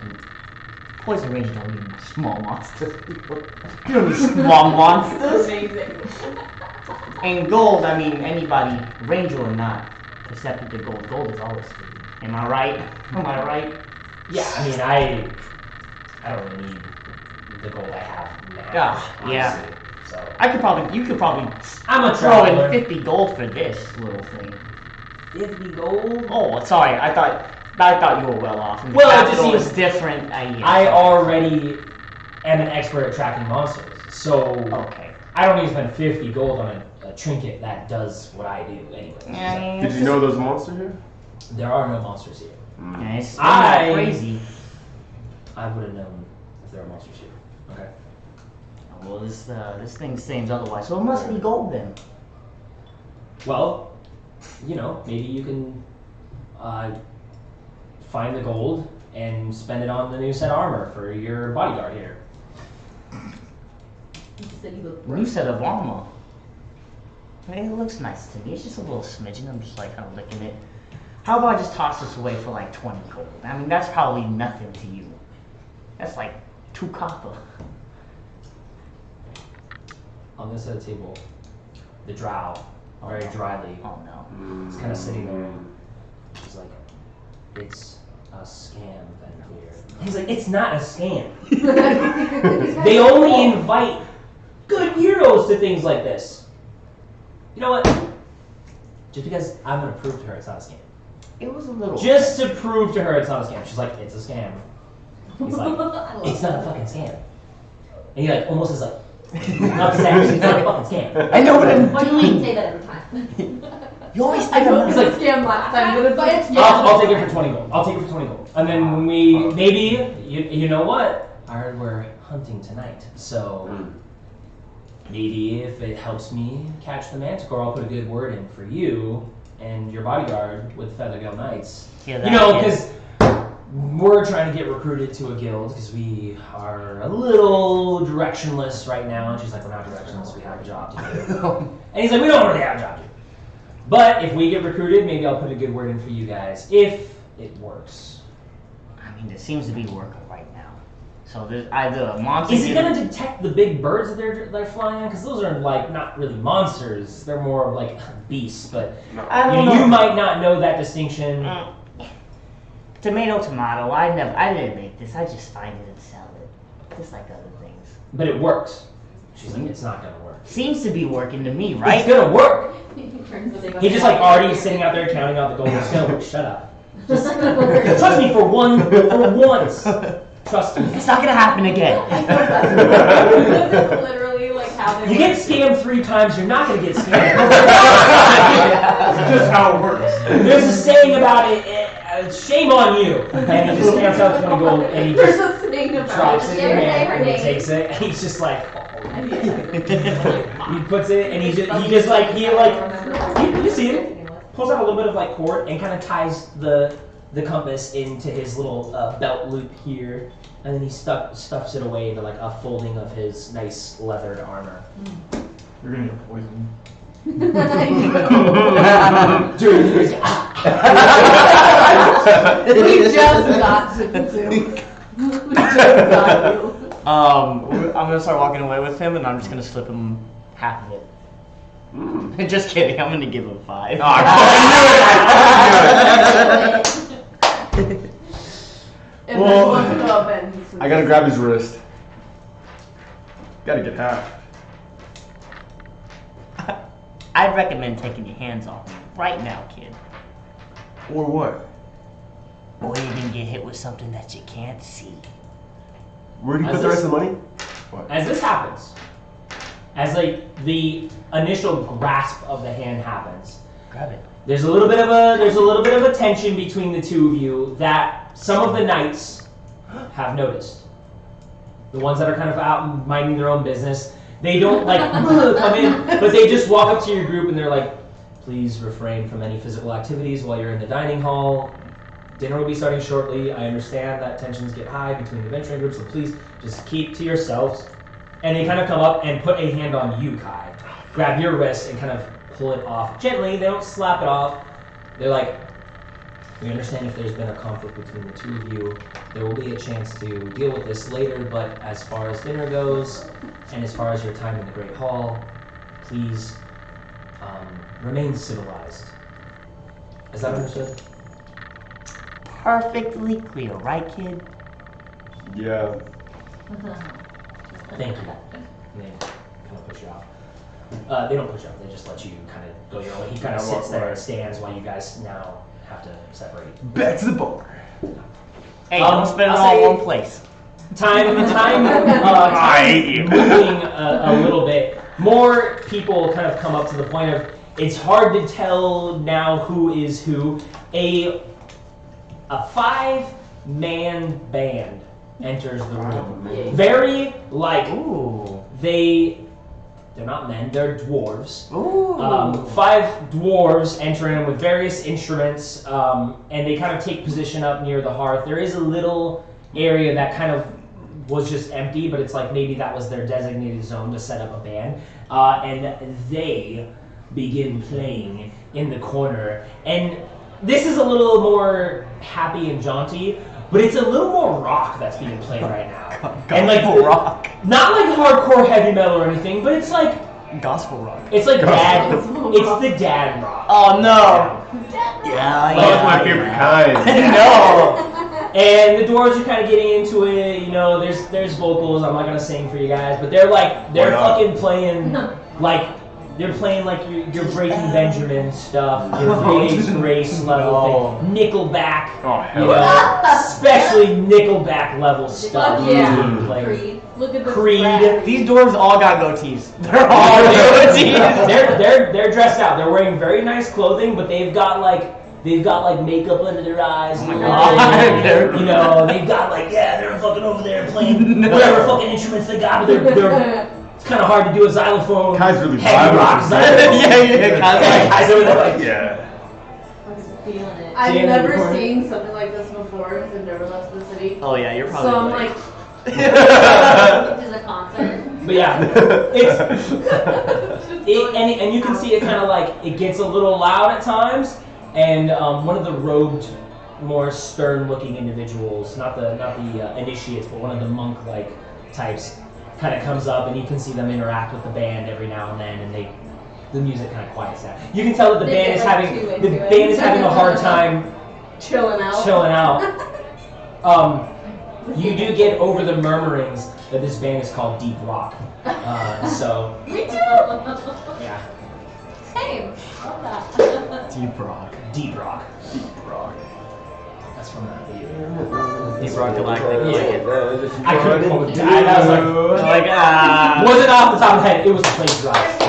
Poison Rangers don't need small monsters. You don't need small monsters. Amazing. And gold, I mean anybody, ranger or not, perceptive to gold. Gold is always free. Am I right? Am I right? Yeah, I mean, I don't really need the gold I have now. Yeah. Honestly, so You could probably I'm a throw in traveler. 50 gold for this little thing. 50 gold? Oh, sorry. I thought you were well off. Well, it just Capital is seems- different. I already am an expert at tracking monsters, so Okay. I don't need to spend 50 gold on a trinket that does what I do anyway. Did you know there's a monster here? So there are no monsters here. Yeah, it's I- crazy. I would have known if there were monsters here. Okay. Well, this thing seems otherwise, so it must be gold then. Well, maybe you can find the gold and spend it on the new set of armor for your bodyguard here. You said you look New set of armor. It looks nice to me. It's just a little smidgen. I'm just like kind of licking it. How about I just toss this away for like 20 gold? I mean, that's probably nothing to you. That's like 2 copper. On this side of the table, the drow, very dryly, Oh no. is kind of sitting there. He's like, it's a scam then here. He's like, it's not a scam. They only invite good heroes to things like this. You know what? Just because I'm going to prove to her it's not a scam. It was a little. Just to prove to her it's not a scam. She's like, it's a scam. He's like, it's not a fucking scam. And he like almost is like, upset. It's not a fucking scam. I know what I'm Why do you doing. say that every time? You always I think know I'm it's like- a scam last time, but it's I'll take it for 20 gold. I'll take it for 20 gold. And then when we, maybe, you know what? I heard we're hunting tonight. So maybe if it helps me catch the Manticore, I'll put a good word in for you and your bodyguard with Feathergale Knights. Hear You that, know, kid? because we're trying to get recruited to a guild because we are a little directionless right now. And she's like, we're not directionless, we have a job to do. And he's like, we don't really have a job to do. But if we get recruited, maybe I'll put a good word in for you guys, if it works. I mean, it seems to be working right now. So there's either a monster. Is it going to detect the big birds that they're flying on? Because those are like not really monsters. They're more like beasts. But I don't know. you might not know that distinction. Tomato, tomato. I didn't make this. I just find it and sell it, just like other things. But it works. She's like, it's not going to work. Seems to be working to me, right? It's going to work. He just like already already sitting out there counting out the gold. It's going to work. Shut up. Just trust me for once. Trust me. It's not gonna happen again. Literally like how they You get scammed 3 times, you're not going to get scammed. It's just how it works. There's a saying about it, shame on you. And he just scams out 20 gold and he There's just a thing about drops it. it in your hand and he takes it and he's just like, he puts it and you see him, pulls out a little bit of like cord and kind of ties the compass into his little belt loop here, and then he stuffs it away into like a folding of his nice leathered armor. You're gonna get poisoned. Dude, he's We just got to consume. We just got you. I'm gonna start walking away with him, and I'm just gonna slip him half of it. Just kidding. I'm gonna give him 5. If Well, this wants to go up and I gotta grab his wrist. Gotta get half. I'd recommend taking your hands off me right now, kid. Or what? Or you can get hit with something that you can't see. Where do you put the rest of the money? What? as this happens, as like the initial grasp of the hand happens, Grab it. there's a little bit of a tension between the two of you that some of the knights have noticed. The ones that are kind of out minding their own business, they don't like come in, but they just walk up to your group and they're like, please refrain from any physical activities while you're in the dining hall. dinner will be starting shortly. I understand that tensions get high between the venturing groups, so please just keep to yourselves. And they kind of come up and put a hand on you, Kai. Grab your wrist and kind of pull it off gently. They don't slap it off. They're like, we understand if there's been a conflict between the two of you, there will be a chance to deal with this later, but as far as dinner goes, and as far as your time in the Great Hall, please remain civilized. Is that understood? Perfectly clear, right, kid? Yeah. Thank you. And they kind of push you out. They don't push you out, they just let you kind of go your way. He kind of sits there and stands while you guys now have to separate. Back to the bar. Hey, don't spend it all in one place. Time moving a little bit. More people kind of come up to the point of it's hard to tell now who is who. A 5-man band enters the room. Very like they're not men, they're dwarves. 5 dwarves enter in with various instruments, and they kind of take position up near the hearth. There is a little area that kind of was just empty, but it's like maybe that was their designated zone to set up a band. And they begin playing in the corner. And this is a little more happy and jaunty, but it's a little more rock that's being played right now. And like rock. Not like hardcore heavy metal or anything, but it's like gospel rock. It's like dad. It's the dad rock. Oh no. Yeah, that's my favorite kind. No. And the dwarves are kind of getting into it. You know, there's vocals. I'm not gonna sing for you guys, but they're fucking playing like. They're playing like your Breaking Benjamin stuff, your 3 Days Grace level thing, Nickelback, especially Nickelback level stuff. Creed. Look at the Creed. These dwarves all got goatees. They're all goatees. They're dressed out. They're wearing very nice clothing, but they've got like makeup under their eyes. Oh my God. You know, they've got they're fucking over there playing whatever fucking instruments they got, but they're it's kind of hard to do a xylophone. Kai's really heavy rock xylophone. Kai's over there feeling it. I've never seen something like this before because I've never left the city. Oh yeah, you're probably. So I'm like. This is a concert. But yeah, and you can see it kind of like it gets a little loud at times, and one of the robed, more stern-looking individuals, not the initiates, but one of the monk-like types, kind of comes up, and you can see them interact with the band every now and then, and the music kind of quiets down. You can tell that the band is having a hard time chilling out. You do get over the murmurings that this band is called Deep Rock. So Me too. yeah, Same. Love that. Deep rock. Deep Rock. Deep rock. That's from that video. Deep rock galactic. I couldn't pull it. I was like wasn't off the top of the head. It was a place drive.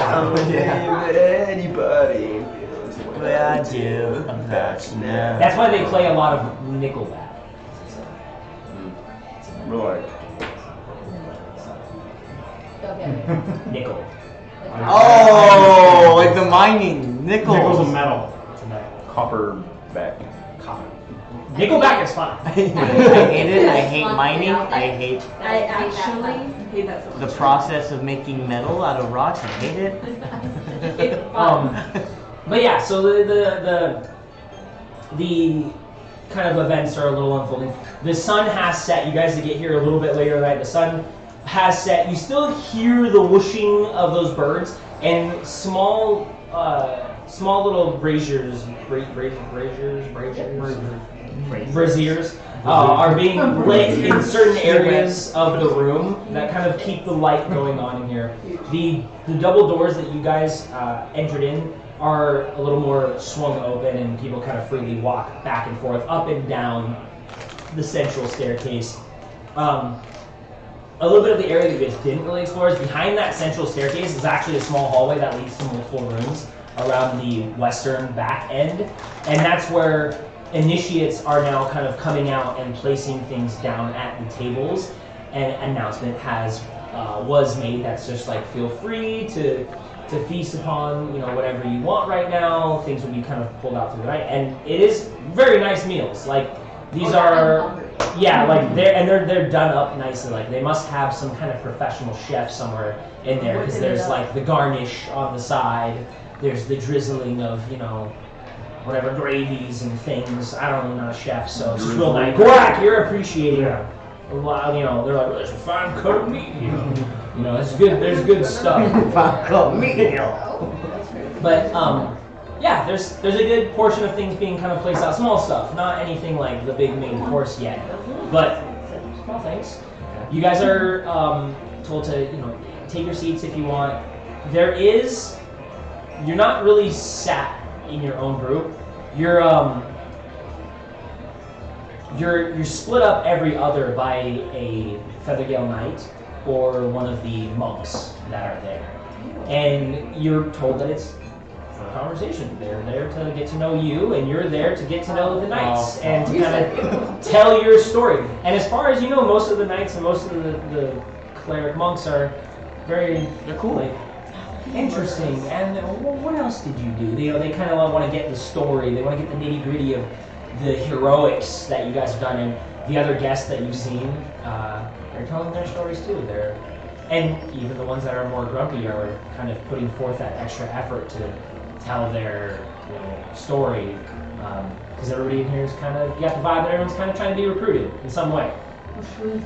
Anybody feels what I do. That's why they play a lot of Nickelback. We're like, Go get it. Nickel. Oh, like the mining nickels. Nickels of metal. It's a metal. copper back. Copper. Nickelback is fun. I hate it. I hate mining. I hate I actually hate that so much. the process of making metal out of rocks. I hate it. But yeah, so the kind of events are a little unfolding. The sun has set. You guys to get here a little bit later tonight. The sun has set. You still hear the whooshing of those birds and small little braziers are being lit in certain areas of the room that kind of keep the light going on in here. The double doors that you guys entered in are a little more swung open, and people kind of freely walk back and forth up and down the central staircase. A little bit of the area that you guys didn't really explore is behind that central staircase is actually a small hallway that leads to multiple rooms around the western back end, and that's where initiates are now kind of coming out and placing things down at the tables. An announcement was made that's just like, feel free to to feast upon, whatever you want right now. Things will be kind of pulled out through the night, and it is very nice meals. Like these are, like they're done up nicely. Like they must have some kind of professional chef somewhere in there because there's like the garnish on the side. There's the drizzling of whatever gravies and things. I don't know, I'm not a chef, so it's real nice. Quack, you're appreciating a lot. They're like, there's a fine cut of meat. It's good. There's good stuff. Fine cut meat. But there's a good portion of things being kind of placed out. Small stuff, not anything like the big main course yet, but small things. You guys are told to take your seats if you want. You're not really sat in your own group. You're split up every other by a Feathergale Knight or one of the monks that are there. And you're told that it's for a conversation. They're there to get to know you, and you're there to get to know the knights and to kind of tell your story. And as far as you know, most of the knights and most of the cleric monks are they're cool. Like, interesting. And what else did you do? They kind of want to get the story. They want to get the nitty gritty of the heroics that you guys have done, and the other guests that you've seen. They're telling their stories too. And even the ones that are more grumpy are kind of putting forth that extra effort to tell their story. Because everybody in here is kind of, you got the vibe that everyone's kind of trying to be recruited in some way.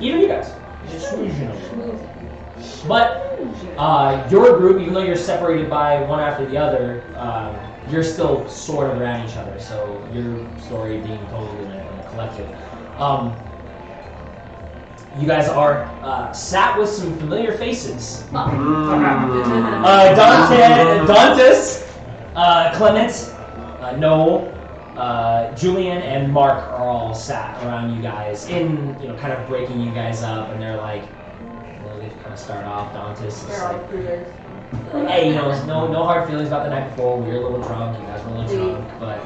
Even you guys. But your group, even though you're separated by one after the other, you're still sort of around each other. So your story being told in a collective. You guys are sat with some familiar faces. Dantes, Clement, Noel, Julian, and Mark are all sat around you guys in, kind of breaking you guys up, and they're like, they kind of start off. Dantes is like, hey, no hard feelings about the night before. We were a little drunk. You guys were a little drunk, but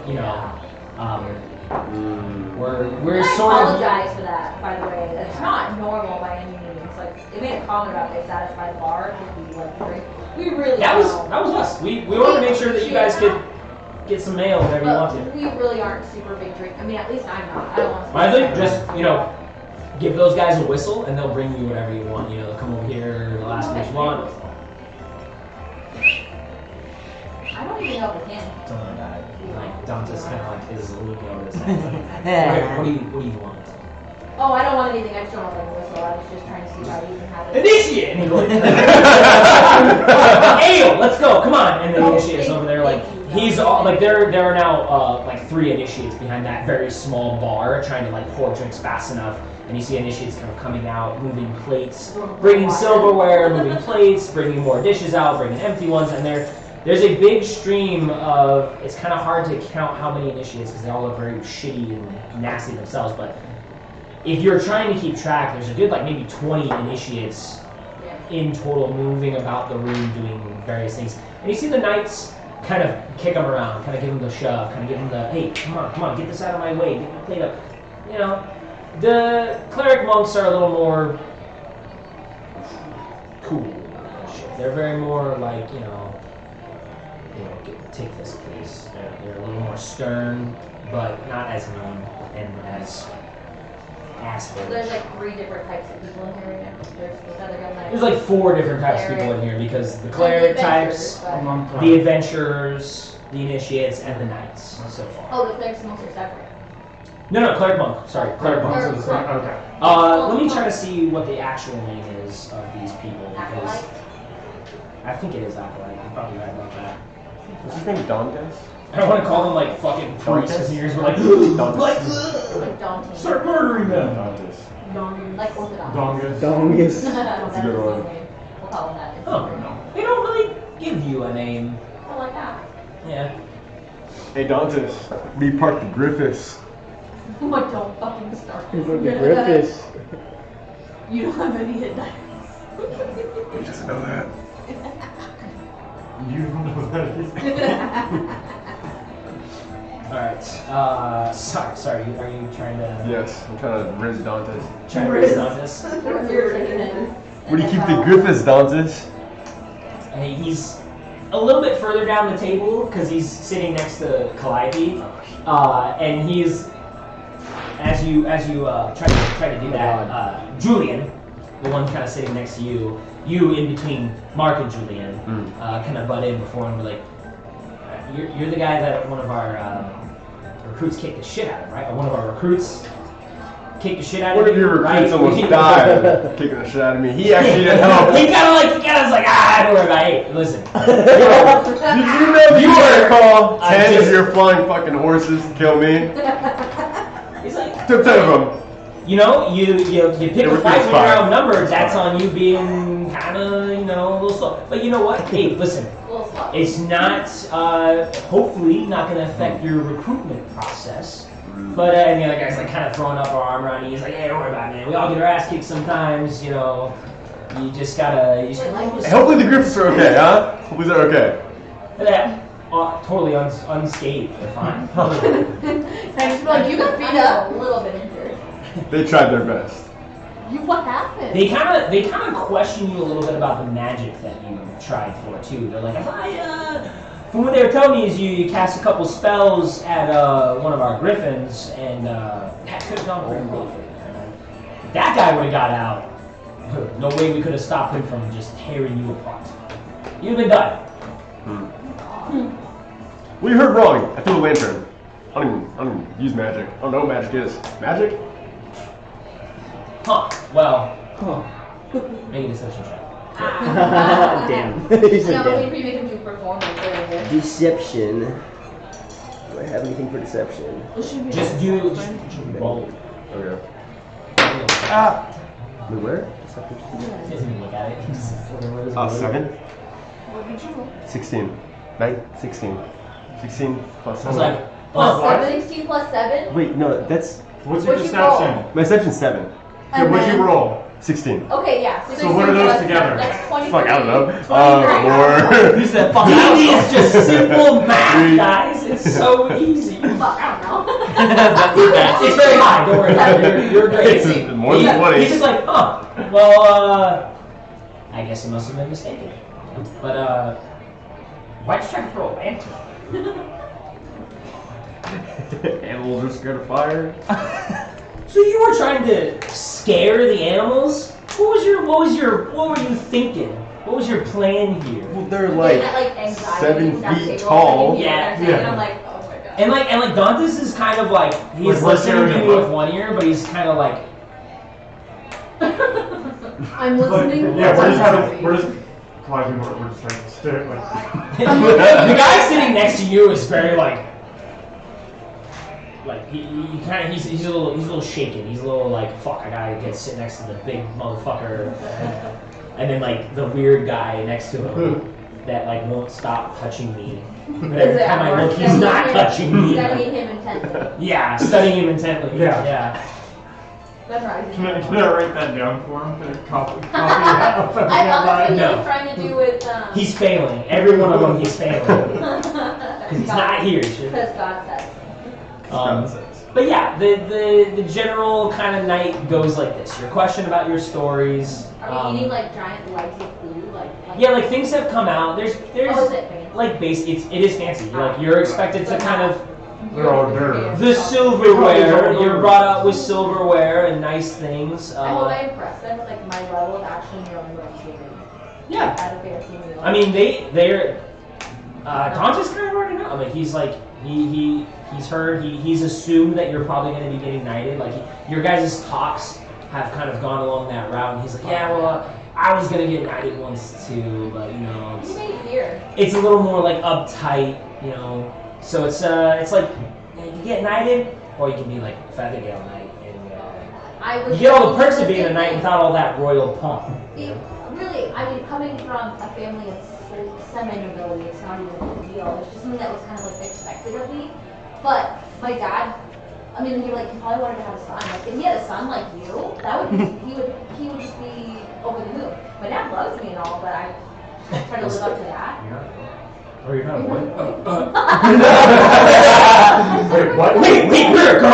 we're I sort of. apologize for that, by the way. It's not normal by any means. Like they made a comment about they sat us by the bar because we drink. We really That was us. We wanted to make sure that you guys could get some mail whenever you want to. We really aren't super big drink. I mean, at least I'm not. I don't want to. I think just give those guys a whistle and they'll bring you whatever you want. They'll come over here. They'll ask what you want. I don't even know if we can. Something like that. Like Dante's kind of like is looking over this. What do you want? Oh, I don't want anything. I just don't want like a whistle. I was just trying to see how you can have it. Initiate! And he goes, Ale, let's go, come on! And the initiate's over there, like, he's all, like, there are now, like, 3 initiates behind that very small bar, trying to, like, pour drinks fast enough. And you see initiates kind of coming out, moving plates, bringing silverware, moving plates, bringing more dishes out, bringing empty ones, and there's a big stream of, it's kind of hard to count how many initiates, because they all look very shitty and nasty themselves, but if you're trying to keep track, there's a good like maybe 20 initiates in total moving about the room doing various things. And you see the knights kind of kick them around, kind of give them the shove, kind of give them the, hey, come on, get this out of my way, get my plate up. The cleric monks are a little more cool. They're very more like, take this please. They're a little more stern, but not as mean and as assholes. There's like 3 different types of people in here right now. There's the Feathergale Knights. There's like 4 different types of people in here because the cleric types, the adventurers, the initiates, and the knights so far. Oh, the clerics and monks are separate. No, cleric monk. Sorry, cleric monk. Okay. Let me try to see what the actual name is of these people because I think it is Acolyte. I'm probably right about that. What's his name? Dantes? I don't want to call them like fucking priests because yours were like, Like daunting. start murdering them. Dantes. Like orthodox. Dongus. That's a good one. We'll call them that. Oh, they don't really give you a name. I like that. Yeah. Hey Dantes, be part the Griffiths. Oh, don't fucking start. Griffiths. You don't have any hit dice. He doesn't know that. You don't know what that is. Alright. Sorry. Are you trying to? Yes, I'm trying to riz Dantes. Trying to raise Dantes? You're taking it. Where do you keep the Griffiths, Dantes? Hey, he's a a little bit further down the table because he's sitting next to Calliope, and he's as you try to do that, Julian, the one kind of sitting next to you in between Mark and Julian, kind of butt in before and we're like, you're the guy that one of our recruits kicked the shit out of, right? Or one of our recruits kicked the shit out of One of your recruits almost died kicking the shit out of me. He actually didn't help. he kind of was like, don't worry about it. Hey, listen. Did you know you were called 10 of your flying fucking horses to kill me? He's like, Took 10 of them. You know, you pick a fight when you're outnumbered. That's on you being kind of, a little slow. But you know what? Hey, listen. It's not, hopefully, not going to affect your recruitment process. But and the other guy's like kind of throwing up our arm around you. He's like, hey, don't worry about it, man. We all get our ass kicked sometimes, You just gotta. Hopefully the griffins are okay, huh? Hopefully they're okay. Yeah, totally unscathed. They're fine. I just feel like you got beat up. A little bit injured. They tried their best. What happened? They kind of question you a little bit about the magic that you tried for too. They're like, from what they were telling me is you cast a couple spells at one of our griffins, and that could have gone very well for you. If that guy would have got out, no way we could have stopped him from just tearing you apart. You'd have been done. Well, you heard wrong. I threw a lantern. I don't even use magic. I don't know what magic is. Magic? Huh. Well, make a deception check. Damn. He's Yeah, a but damn. wait for you make him do performance. Deception. Do I have anything for deception? Just roll. Okay. Wait, where? Deception. He doesn't even look at it. He just whatever it is. 7? What did you roll? 16. 16. 16 plus I was 7. like, Plus what? 16 plus 7? Wait, no, that's What's your What'd you roll? deception? My deception's 7. Yeah, what'd you roll? 16. Okay, yeah. So what are those together? That's 23. Fuck, I don't know. 23. he said, fuck, easy is just simple math, guys. It's so easy. Fuck, I don't know. It's very high, don't worry about it. You're great. It's more than 20. He's just like, well, I guess he must have been mistaken. But, why'd you try to throw a lantern? Animals are scared of fire. So you were trying to scare the animals? What were you thinking? What was your plan here? Well, they're They like had, anxiety 7 that feet table tall. and Yeah. And I'm like, oh my god. And like Dantes is kind of like he's Like, we're listening hearing to him you up. with one ear, but he's kind of like I'm But, listening. yeah, we're just colliding. We're just like stare like. the guy sitting next to you is very like he's a little shaken. He's a little like fuck. I gotta get sit next to the big motherfucker, and then like the weird guy next to him that like won't stop touching me. Every time I look, he's not touching me. Studying him intently. Yeah, studying him intently. Yeah. Memorizing. Can I write that down for him? Can I copy that? I honestly No. was trying to do with He's failing. Every one of them, he's failing because he's not here. Shit. Because God says. But yeah, the general kind of night goes like this. Your question about your stories. Are we eating like giant legs of food? Yeah, like things have come out. There's Oh, is it fancy? like it is fancy. Like you're expected to kind of They're all dirt. the silverware. You're brought up with silverware and nice things. I hope I impress them with like my level of actually knowing what I'm doing. Yeah. At a fancy meal. I mean they're Dante's kind of already know. I mean he's like he's heard he's assumed that you're probably going to be getting knighted. Like your guys' talks have kind of gone along that route. And he's like, yeah, well, I was going to get knighted once too, but You made it here. it's a little more like uptight, So it's like you get knighted, or you can be like Feathergale Knight, and you get all the perks of being a knight without all that royal pomp. Really, I mean, coming from a family of semi-nobility, it's not even a big deal. It's just something that was kind of like expected of me. But my dad, I mean, he probably wanted to have a son. Like, if he had a son like you, that would he would just be over the moon. My dad loves me and all, but I try to live up to that. Or you're not a boy. Wait, what? Wait, we're a girl.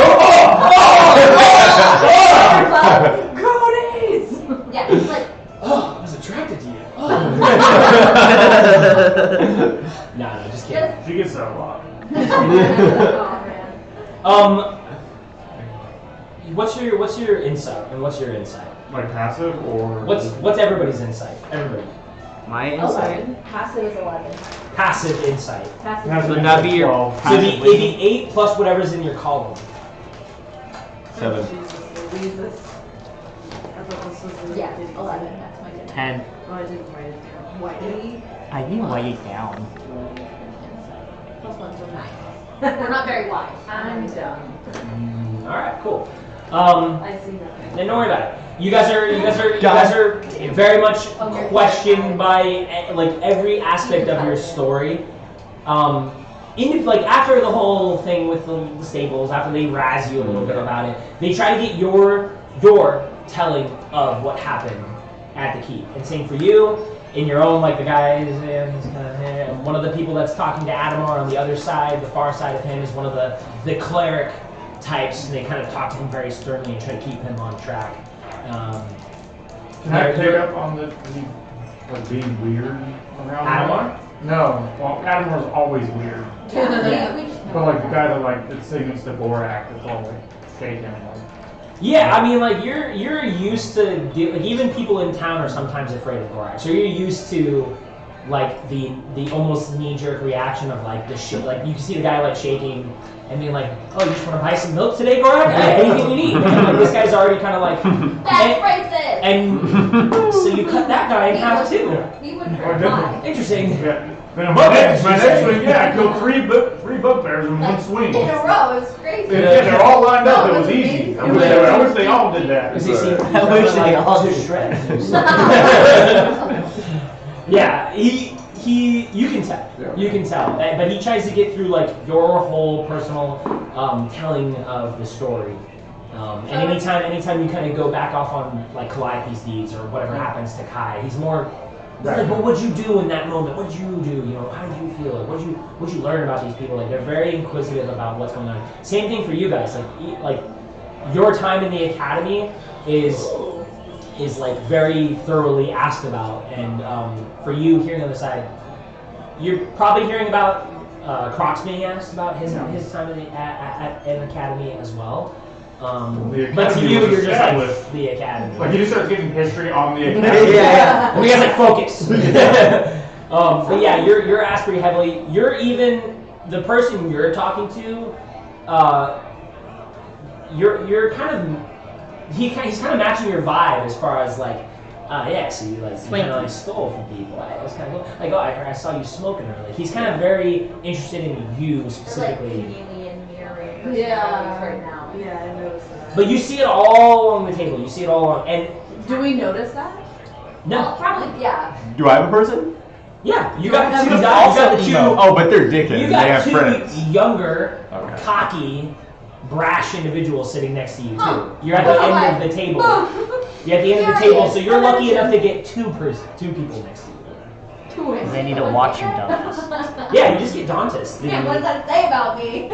Girl days. Yeah, it's like Oh, I was attracted to you. No, just kidding. She gets that a lot. Oh, man. What's your insight and what's your insight? Like passive or? What's everybody's insight? Everybody. My insight. 11. Passive is 11. Passive insight. Passive Passive is Would that be your 12. So it'd be 8 plus whatever's in your column. 7. Yeah, 11. That's my good. 10. Oh, I didn't write it down. What? 8 I didn't write it down. plus 1, so 9. We're not very wise. I'm done. All right, cool. I see that. Then don't worry about it. You guys are very much questioned by like every aspect of your story. Like after the whole thing with the stables, after they razz you a little bit about it, they try to get your telling of what happened at the keep. And same for you, in your own, like the guys, and one of the people that's talking to Adamar on the other side, the far side of him, is one of the cleric types, and they kind of talk to him very sternly and try to keep him on track. Can I pick up on the like being weird around Adamar? No, well, Adamar's always weird. Yeah. But like the guy that like that's sitting next to Borak, it's all like shaking. Like, Yeah, I mean, like you're used to like even people in town are sometimes afraid of Gorak. So you're used to like the almost knee-jerk reaction of like the shit. Like you can see the guy like shaking and being like, "Oh, you just want to buy some milk today, Gorak? Anything you need." And like this guy's already kind of like, That's racist! and so you cut that guy in half too. He wouldn't Oh, hurt definitely. mine. Interesting. yeah. Then my next swing, yeah, I killed three bugbears in one swing. In a row, it was crazy. Yeah, they're all lined up. No, It was that's easy. amazing. I wish they all did that. Does he seem I wish they all to did. shreds? Yeah, you can tell. Yeah. You can tell. But he tries to get through like your whole personal telling of the story. And anytime you kind of go back off on like Calliope's deeds or whatever happens to Kai, he's more like, well, what'd you do in that moment? What'd you do? You know, how did you feel? Like, what'd you learn about these people? Like, they're very inquisitive about what's going on. Same thing for you guys. Like your time in the academy is like very thoroughly asked about, and for you here on the other side, you're probably hearing about Crocs being asked about his time in at an academy as well. But to you, you're just like the academy. Like he just starts giving history on the academy. Yeah. We guys like focus. But yeah, you're asked pretty heavily. You're even the person you're talking to. You're kind of he's kind of matching your vibe as far as like. Yeah, so you like stole from people. It was kind of like, oh, I saw you smoking earlier. He's kind of very interested in you specifically. Like chameleon mirroring personalities right now. Yeah, I noticed that. But you see it all on the table. You see it all on, and Do we notice that? no, Well, probably, yeah. Do I have a person? yeah, you got the two. You also got the two. Oh, but they're dickheads. You They got have two friends. younger, Okay. cocky, brash individuals sitting next to you too. Oh. You're at the end of the table. You're at the end of the table, so you're lucky enough to get two people next to you. They need to watch your dummies. Yeah, you just get Dantes. Yeah, what does that say about me?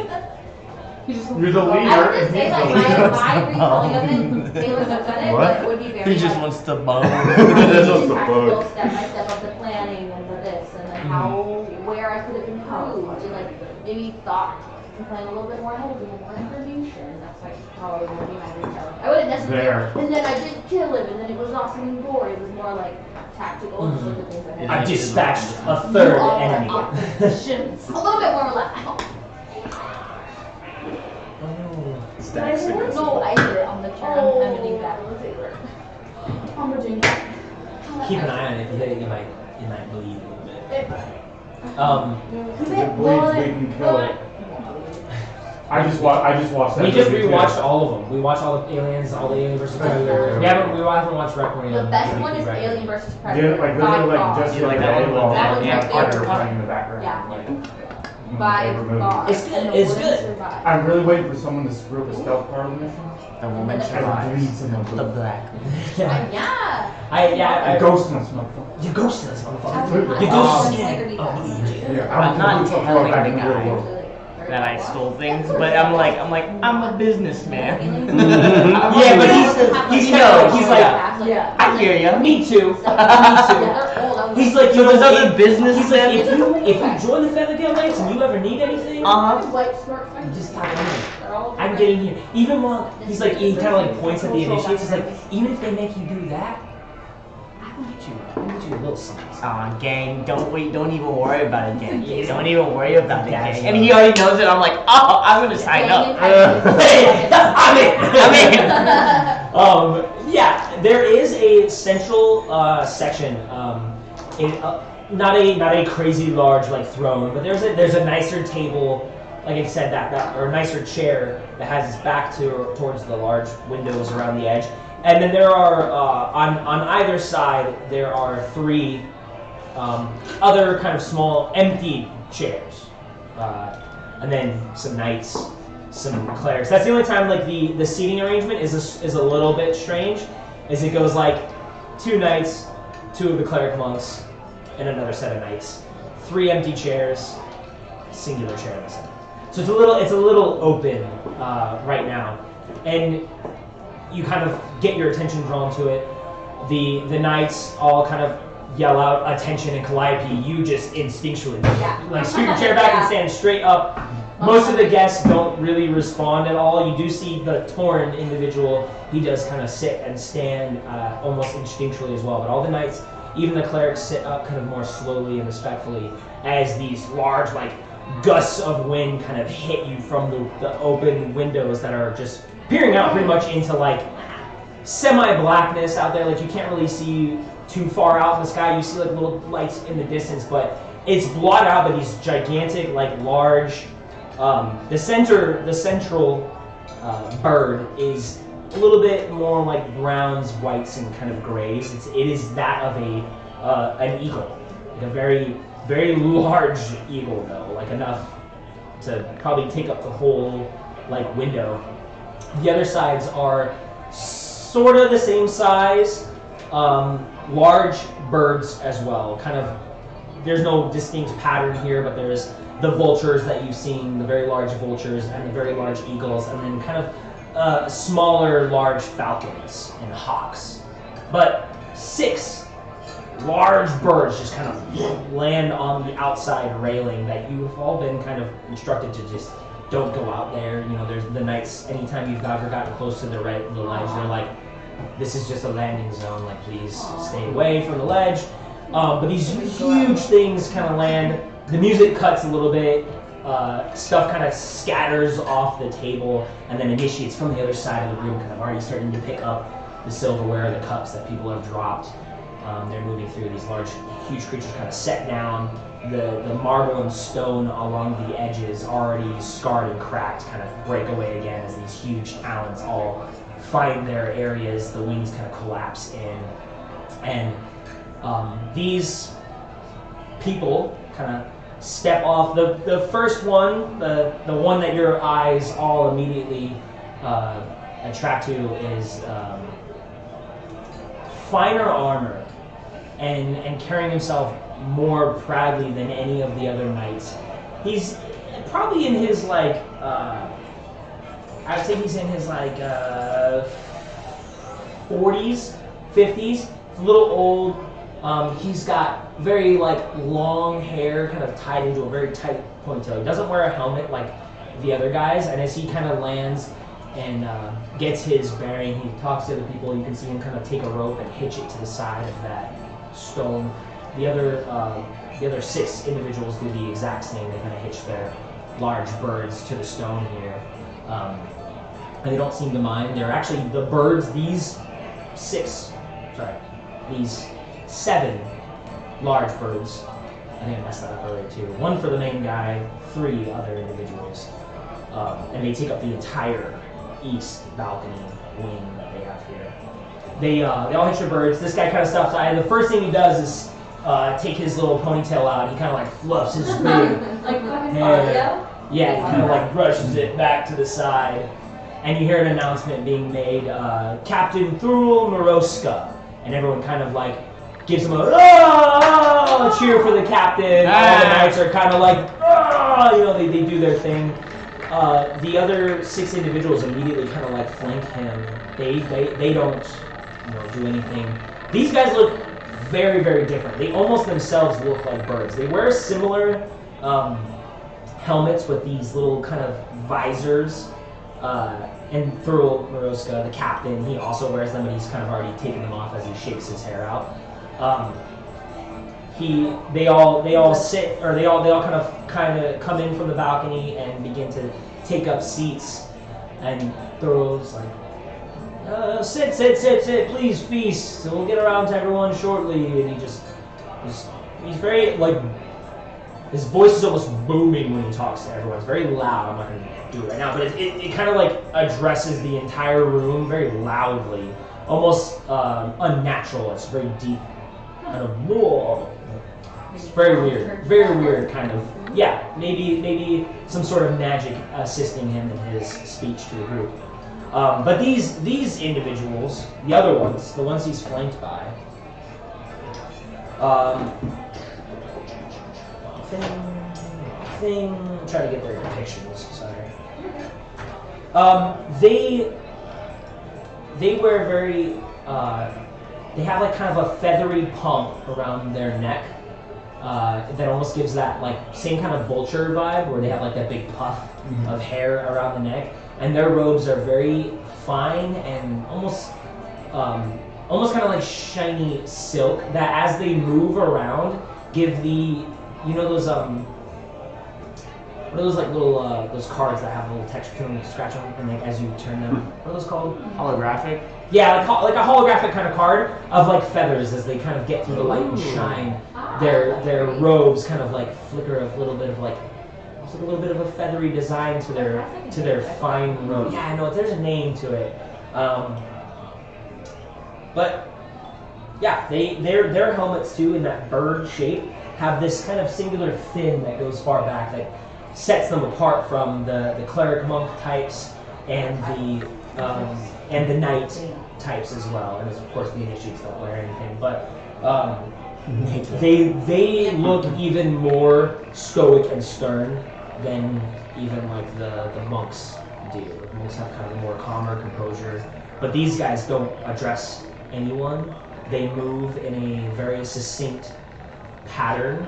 You're the I leader. would just say like my retelling of it, they would have done it, What? but it would be very He just like, wants to bone. That's what's the practical bug. step by step of the planning and the this and then where I could have improved and like maybe thought and plan a little bit more ahead with more information. That's like probably would be my retelling. I wouldn't necessarily. And then I did kill him, and then it was awesome and gory. It was more like tactical and look at things ahead. I've dispatched a third All enemy. oppositions. A little bit more relaxed. Stacks No, I hit it on the turn. I'm gonna that. I'm gonna do that. Keep an eye on it. If you hit it, you might bleed a little bit. If it bleeds, we can kill it. I just watched that. We just movie, rewatched too. all of them. We watched all the Aliens, all the Alien vs. Predator. We haven't watched Requiem. The best one is Requiem. Alien vs. Yeah, Predator. like by literally like far. just You like that one? while That was my Manticore favorite playing in the background. Yeah. Like, By my favorite movie. far. It's good, And the it's woman good. survived. I'm really waiting for someone to screw up the stealth part of the mission. The woman I survives. bleed someone. The black. Yeah. Yeah. I Ghost in this motherfucker. You ghosted us, motherfucker. Absolutely. You Oh, ghosted integrity us. back. Yeah, I'm not throw telling back the in real guy. world. That I stole things, but I'm like, I'm a businessman. Yeah, but he's like, Yeah. I hear ya. me too. They're old. I He's like, So there's other business He's like, if you join the Feathergale Knights and you ever need anything, you just tap in. I can get in here. Even while he's like, he kind of like points at the initiates. He's like, even if they make you do that, I can get you a little something. Aw, gang, don't even worry about it, gang. Don't even worry about it, gang. And he already knows it. I'm like, oh, I'm gonna sign up. I'm in. Yeah, there is a central section. Not a crazy large like throne, but there's a nicer table, like I said, or a nicer chair that has its back towards the large windows around the edge. And then there are on either side there are 3 other kind of small empty chairs, and then some knights, some clerics. That's the only time like the seating arrangement is a little bit strange, as it goes like 2 knights, 2 of the cleric monks, and another set of knights, 3 empty chairs, singular chair in the center. So it's a little open right now, and you kind of get your attention drawn to it. The knights all kind of yell out attention and calliope. You just instinctually like scoot your chair back and stand straight up. Most of the guests don't really respond at all. You do see the Torn individual. He does kind of sit and stand almost instinctually as well. But all the knights, even the clerics, sit up kind of more slowly and respectfully as these large like gusts of wind kind of hit you from the open windows that are just peering out pretty much into like semi-blackness out there. Like you can't really see too far out in the sky. You see like little lights in the distance, but it's blotted out by these gigantic, like large. The central bird is a little bit more like browns, whites, and kind of grays. It is that of an eagle, like a very, very large eagle though, like enough to probably take up the whole like window. The other sides are sort of the same size, large birds as well. Kind of, there's no distinct pattern here, but there's the vultures that you've seen, the very large vultures and the very large eagles, and then kind of smaller, large falcons and hawks. But 6 large birds just kind of land on the outside railing that you've all been kind of instructed to just don't go out there. You know, there's the knights, anytime you've ever gotten close to the ledge, they're like, this is just a landing zone, like please stay away from the ledge. But these huge things kind of land. The music cuts a little bit, stuff kind of scatters off the table, and then initiates from the other side of the room kind of already starting to pick up the silverware, the cups that people have dropped. They're moving through. These large, huge creatures kind of set down. The marble and stone along the edges, already scarred and cracked, kind of break away again as these huge talons all find their areas. The wings kind of collapse in. And these people kind of step off. The first one, the one that your eyes all immediately attract to is finer armor and carrying himself more proudly than any of the other knights. He's probably in his like I would say he's in his like 40s, 50s. A little old. He's got very like long hair kind of tied into a very tight ponytail. He doesn't wear a helmet like the other guys, and as he kind of lands and gets his bearing, he talks to the people. You can see him kind of take a rope and hitch it to the side of that stone. The other 6 individuals do the exact same. They kind of hitch their large birds to the stone here, and they don't seem to mind. They're actually the birds. These 7 large birds. I think I messed that up earlier too. 1 for the main guy, 3 other individuals, and they take up the entire east balcony wing that they have here. They all hit your birds. This guy kind of stops by. The first thing he does is take his little ponytail out. He kind of like fluffs his big hair. Yeah, he kind of like brushes it back to the side, and you hear an announcement being made: Captain Thurul Moroska, and everyone kind of like gives him a cheer for the captain. All the knights are kind of like, you know, they do their thing. The other 6 individuals immediately kind of like flank him. They don't, you know, do anything. These guys look very, very different. They almost themselves look like birds. They wear similar helmets with these little kind of visors. And Thurl Moroska, the captain, he also wears them, but he's kind of already taken them off as he shakes his hair out. They all sit, or they all kind of come in from the balcony and begin to take up seats. And Thurl's like, sit, please feast. So we'll get around to everyone shortly. And he's very like, his voice is almost booming when he talks to everyone. It's very loud. I'm not going to do it right now, but it kind of like addresses the entire room very loudly, almost unnatural. It's very deep, kind of whoa. It's very weird kind of. Yeah, maybe some sort of magic assisting him in his speech to the group. But these individuals, the other ones, the ones he's flanked by, try to get their depictions. Sorry. They wear very. They have like kind of a feathery pump around their neck that almost gives that like same kind of vulture vibe, where they have like that big puff of hair around the neck, and their robes are very fine and almost kind of like shiny silk that, as they move around, give the those what are those like little those cards that have a little texture to them, scratch them, and like as you turn them, what are those called? Holographic? Yeah, like a holographic kind of card of like feathers as they kind of get through the light and shine. Their robes kind of like flicker a little bit of like, it's like a little bit of a feathery design to their fine robe. Yeah, I know there's a name to it, but yeah, their helmets too in that bird shape have this kind of singular fin that goes far back that sets them apart from the cleric monk types and the knight types as well. And of course the initiates don't wear anything, but they look even more stoic and stern than even like the monks do. The monks have kind of a more calmer composure, but these guys don't address anyone. They move in a very succinct pattern.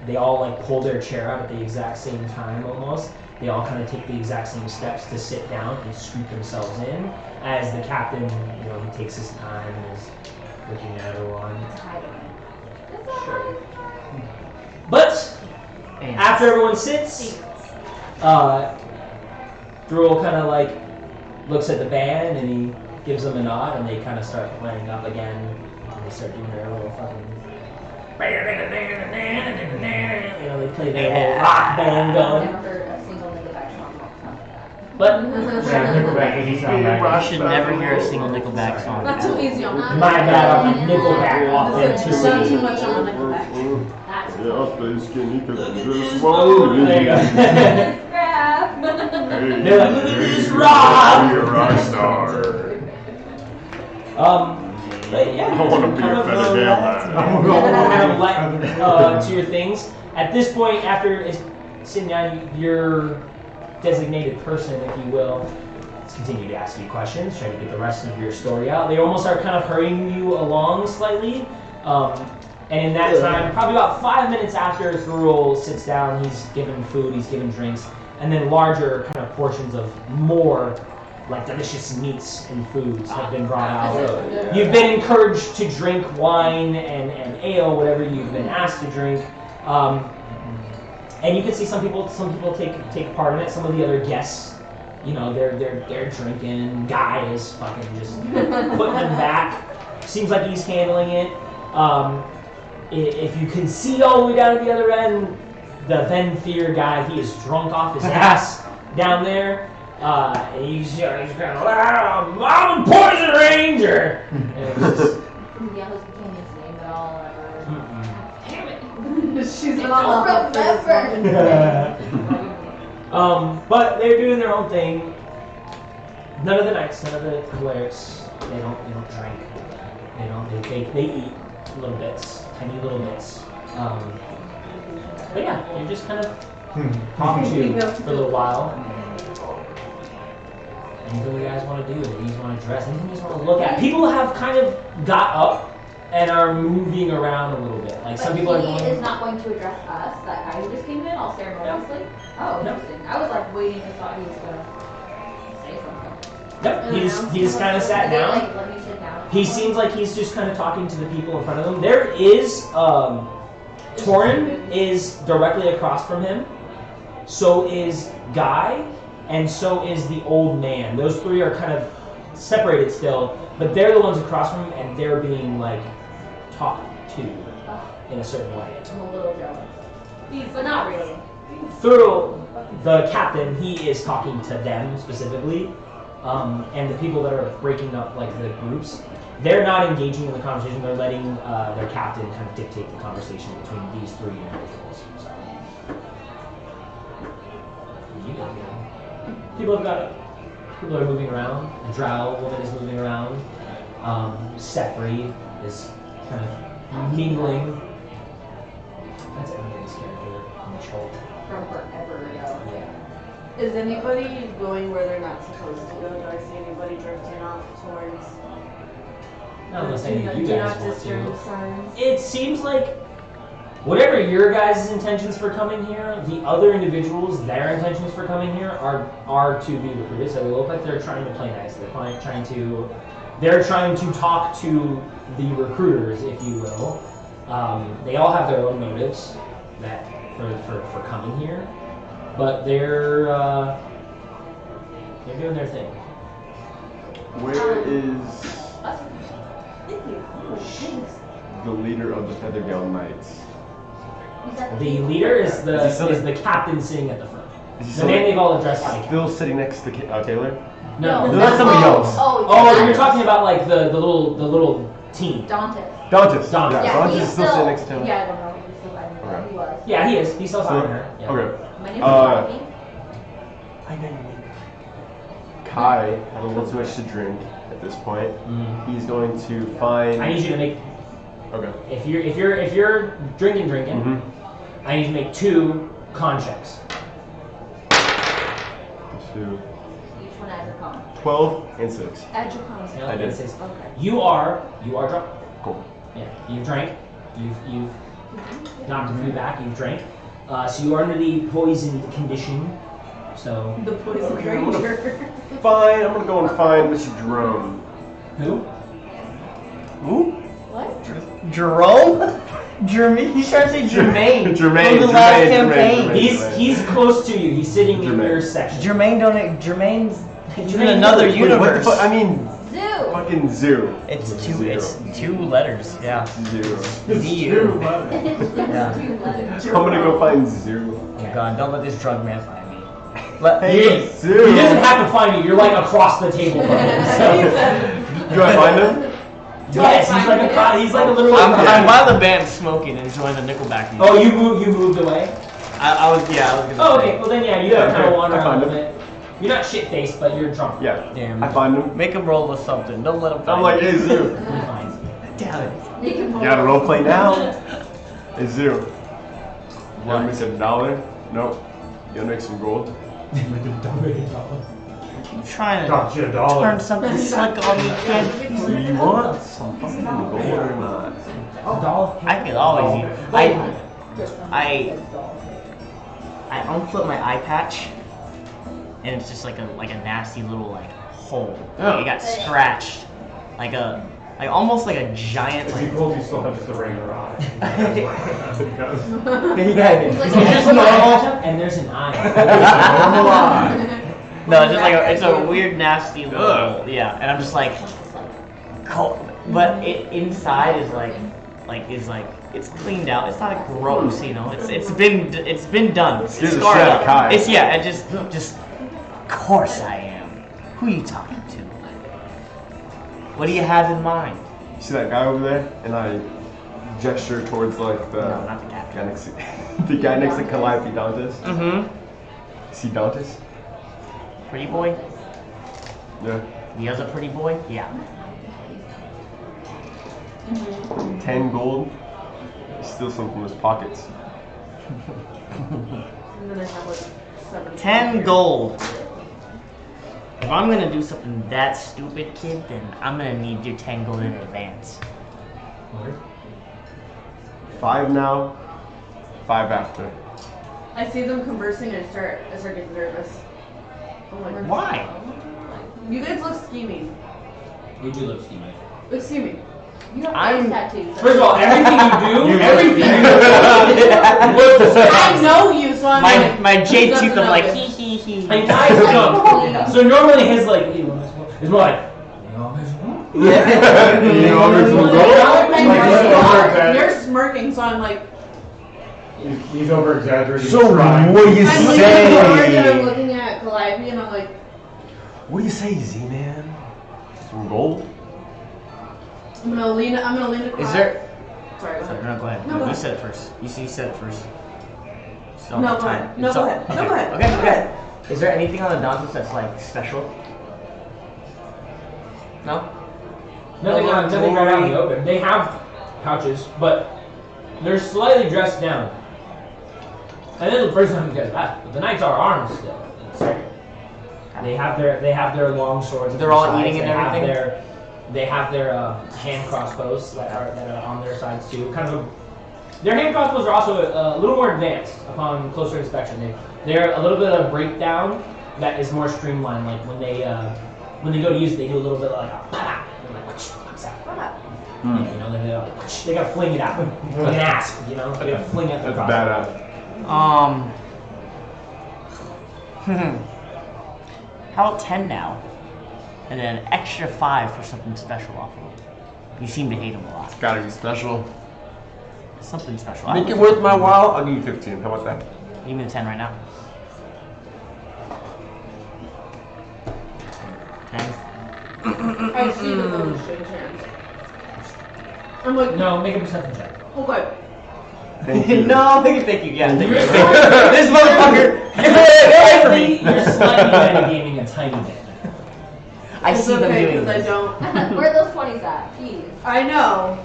They all like pull their chair out at the exact same time almost. They all kind of take the exact same steps to sit down and scoop themselves in, as the captain, he takes his time and is looking at everyone. Sure. But after everyone sits, Thruel kind of like looks at the band and he gives them a nod, and they kind of start playing up again, and they start doing their little fucking. They play their little rock band going. I've never heard a single Nickelback song like that. But Nickelback is sound back. You should never hear a single Nickelback song. Not too easy on that. my bad on the Nickelback Not too authenticity. much on the Nickelback. That's Yeah, stay skinny because this Oh, there you go. crap. They're like, look at this rock! Be a rock star. But yeah, I want to be a Feathergale kind of Knight. like to your things. At this point, after sitting down, your designated person, if you will, let's continue to ask you questions, try to get the rest of your story out. They almost are kind of hurrying you along slightly. And in that time, probably about 5 minutes after Thurul sits down, he's given food, he's given drinks, and then larger kind of portions of more like delicious meats and foods have been brought out. You've been encouraged to drink wine and ale, whatever you've been asked to drink. And you can see some people take part in it. Some of the other guests, they're drinking. Guy is fucking just putting them back. Seems like he's handling it. If you can see all the way down at the other end, the Then Fear guy, he is drunk off his ass down there. And he's kind of loud. I'm a Poison Ranger. And it's just, Yeah, his companion's name at all, ever. Damn it. She's I not don't remember. but they're doing their own thing. None of the knights, none of the clerics, they don't drink. They eat little bits, tiny little bits. But yeah, they're just kind of talking to you for a little while. Anything you guys want to do, anything you want to dress, anything you want to look at. People have kind of got up and are moving around a little bit. Like some people are going. He is not going to address us. That guy who just came in, all ceremoniously. Oh, No. interesting. I was like waiting and thought he was gonna say something. Nope, he just kind of sat Did they, down. like, let me sit down? He seems like he's just kind of talking to the people in front of him. There is Torin is directly across from him. So is Guy, and so is the old man. Those three are kind of separated still, but they're the ones across from him, and they're being like talked to in a certain way. I'm a little jealous. But not really. Through the captain, he is talking to them specifically, and the people that are breaking up like the groups, they're not engaging in the conversation. They're letting their captain kind of dictate the conversation between these three individuals. So. You know. People have got it. People are moving around. A drow woman is moving around. Sepri is kind of mingling. That's everybody's character in the show. From forever ago. Yeah. Is anybody going where they're not supposed to go? Do I see anybody drifting off towards Not unless any of do you not guys want disturb to. signs? It seems like whatever your guys' intentions for coming here, the other individuals, their intentions for coming here are to be recruited. So they look like they're trying to play nice. They're trying to talk to the recruiters, if you will. They all have their own motives that for coming here, but they're doing their thing. Where is Thank you. Oh my goodness. the leader of the Feathergale Knights? The leader is Is he the still- is the captain sitting at the front. Is he The man they've all addressed by still sitting next to Taylor? No, that's somebody else. Oh, you're talking about like the little team. Dantes. Dantes. Dantes. Yeah, Dantes is still sitting next to Taylor. Yeah, I don't know. He's still by me. Okay. He was. Yeah, he is. He's still Still? talking to her. Yeah. Okay. My name is Uh, Rocky. I know your name. Kai had a little too much to drink at this point. He's going to find. I need you to make Okay. if you're drinking, Mm-hmm. I need you to make 2 con checks. 2, Each one has a con. 12, and 6. Add your cons. You know, I did. it says, Okay. You are drunk. Cool. Yeah, you've drank. You've knocked a few back. You've drank. So you are under the poisoned condition. So The poison Okay, I'm gonna- ranger. Fine, I'm gonna go and find Mr. Jerome. who? Who? What? Jerome? Jermaine? He's trying to say Jermaine. Jermaine, From the last Jermaine, campaign. Jermaine. He's close to you. He's sitting in Jermaine. your section. Jermaine's in Jermaine, another Wait, what the universe. fuck? I mean, Zoo. fucking zoo. It's Zero. 2 letters. Yeah. Zoo. Z-U. Yeah. Two letters. I'm gonna go find zoo. Oh god, don't let this drug man find me. Hey, He zoo. doesn't have to find you. You're like across the table from him. So. Do I find him? Yes, he's like a little. I'm by the band smoking and enjoying the Nickelback music. Oh, you moved away. I was gonna Oh, say. okay. Well then, yeah, you Yeah, kind okay. of wander I around a find little bit. You're not shit faced, but you're drunk. Yeah. Damn. I find him. Make him roll with something. Don't let him find I'm like, me. hey, zoo. He finds you. Damn it. Make him You gotta role play now. roll. Hey, zoo. You wanna make some $1? Nope. You wanna make some gold? I'm trying to Got you a turn dollar. something slick on me, kid. Do you want some fucking gold or not? I could always use. I unflip my eye patch, and it's just like a nasty little like hole. Like, it got scratched, like almost like a giant If you like. pulled, you still have just a regular eye. Because It's just normal, and there's an eye. normal eye. No, it's just like it's a weird nasty little yeah, and I'm just like, cold. But it inside is it's cleaned out. It's not gross, you know. It's been done. It's Here's a scarred shot of up. Kai. It's yeah. I just of course I am. Who are you talking to? What do you have in mind? You see that guy over there? And I gesture towards like the No, not the captain. guy next to the guy next to Calliope Dantes. Mm-hmm. See Dantes? Pretty boy. Yeah. The other pretty boy. Yeah. 10 gold. Steal some from his pockets. And then I have like 7. 10 gold. If I'm gonna do something that stupid, kid, then I'm gonna need your 10 gold in advance. 5 now, 5 after. I see them conversing and I start getting nervous. I'm like, Why? you guys look scheming. You do look scheming. Look scheming. You have I'm- face tattoos. First of all, everything you do, everything you do, I know you, so I'm like, My jade doesn't tooth, I'm know like, this. hee hee hee. and guys don't. So normally his like, is more like, You're smirking, so I'm like, He's over exaggerating. So what do you I'm looking at George and I'm say? looking at Calliope and I'm like, What do you say, Z-Man? Some gold? I'm gonna lean across. Is there? Sorry, go Sorry, ahead. no, go ahead. No, go You ahead. said it first. You said it first. So No, time. go ahead. No, It's go all- ahead. No, okay. go ahead. Okay, Go okay. ahead. Is there anything on the Dantos that's like special? No? nothing right out in the open. They have pouches, but they're slightly dressed down. And then the first time you guys back, but the knights are armed still. They have their long swords. They're all eating and everything? They have their hand crossbows that are on their sides too. Their hand crossbows are also a little more advanced upon closer inspection. They're a little bit of a breakdown that is more streamlined. Like when they go to use it, they do a little bit like a pa, and like what's that? You know, they gotta fling it out like an asp. You know, they gotta fling it. That's badass. How about 10 now? And then an extra 5 for something special off of them. You seem to hate them a lot. Gotta be special. Something special. Make it worth my while, I'll give you 15. How about that? Give me the 10 right now. 10. I see the little shake hands. I'm like, No, make a perception check. okay. Thank you. No, thank you. Yeah, thank you. You're This motherfucker. Get away from me. You're slightly metagaming a tiny bit. I It's see them okay, doing 'cause I this. don't. Where are those 20s at? Jeez. I know.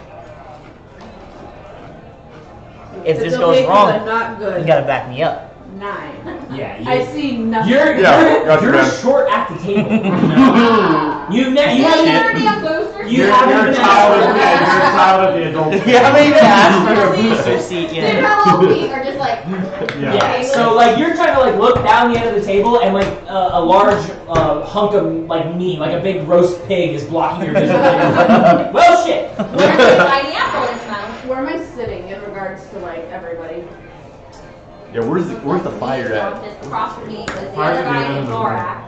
If It's this okay goes 'cause wrong, I'm not good. you gotta back me up. 9. Yeah, I see nothing. You're Gotcha, man. short at the table. You know? Ah. You Yeah, you're haven't already on boosters. You You're haven't a been child of asked. you're a child of the adult. You haven't even asked for a booster seat Dude, yet. how little feet are just like. Yeah. So like you're trying to like look down the end of the table and like a large hunk of like meat, like a big roast pig, is blocking your vision. Well, shit. Where's the tiny apple in its mouth? Where am I sitting in regards to like everybody? Yeah, where's the fire at? Across from me, because the Fire's other at the guy end in of the Thorax.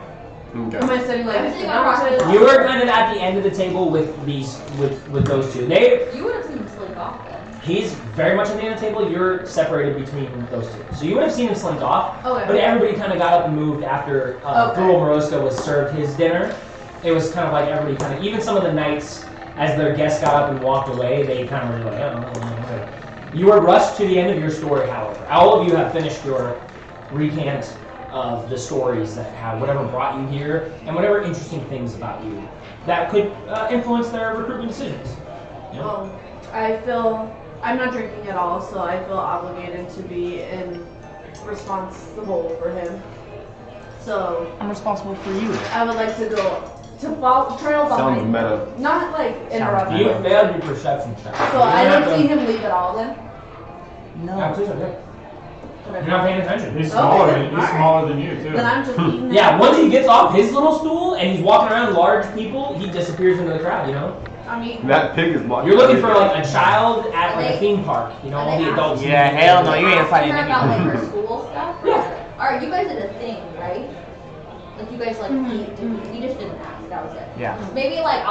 Am Okay. I sitting like I'm next to sitting across them? the- You were kind of at the end of the table with those two. You would have seen him slink off then. He's very much at the end of the table. You're separated between those two, so you would have seen him slink off. Okay. But everybody kind of got up and moved after Okay. Thurl Moroska was served his dinner. It was kind of like everybody kind of, even some of the knights, as their guests got up and walked away, they kind of were like, oh. You were rushed to the end of your story, however. All of you have finished your recant of the stories that have whatever brought you here and whatever interesting things about you that could influence their recruitment decisions. You know? Well, I feel I'm not drinking at all, so I feel obligated to be responsible for him. So I'm responsible for you. I would like to go to trail Sounds behind, meta. not like interrupt You him. failed your perception check. So I don't see him leave at all then. Yeah, please don't. You're not paying attention. He's smaller Okay, than alright. smaller than you too. Then I'm just eating. Yeah, that. once he gets off his little stool and he's walking around large people, he disappears into the crowd, you know? I'm eating. That pig is blocking. You're looking for like a child at like a theme park, you know, Are all they the adults. Yeah, hell no, you ain't fighting Asking her about like anyone. her school stuff? Yeah. Alright, you guys did a thing, right? Like you guys like eat, you just didn't ask, that was it. Yeah. Maybe like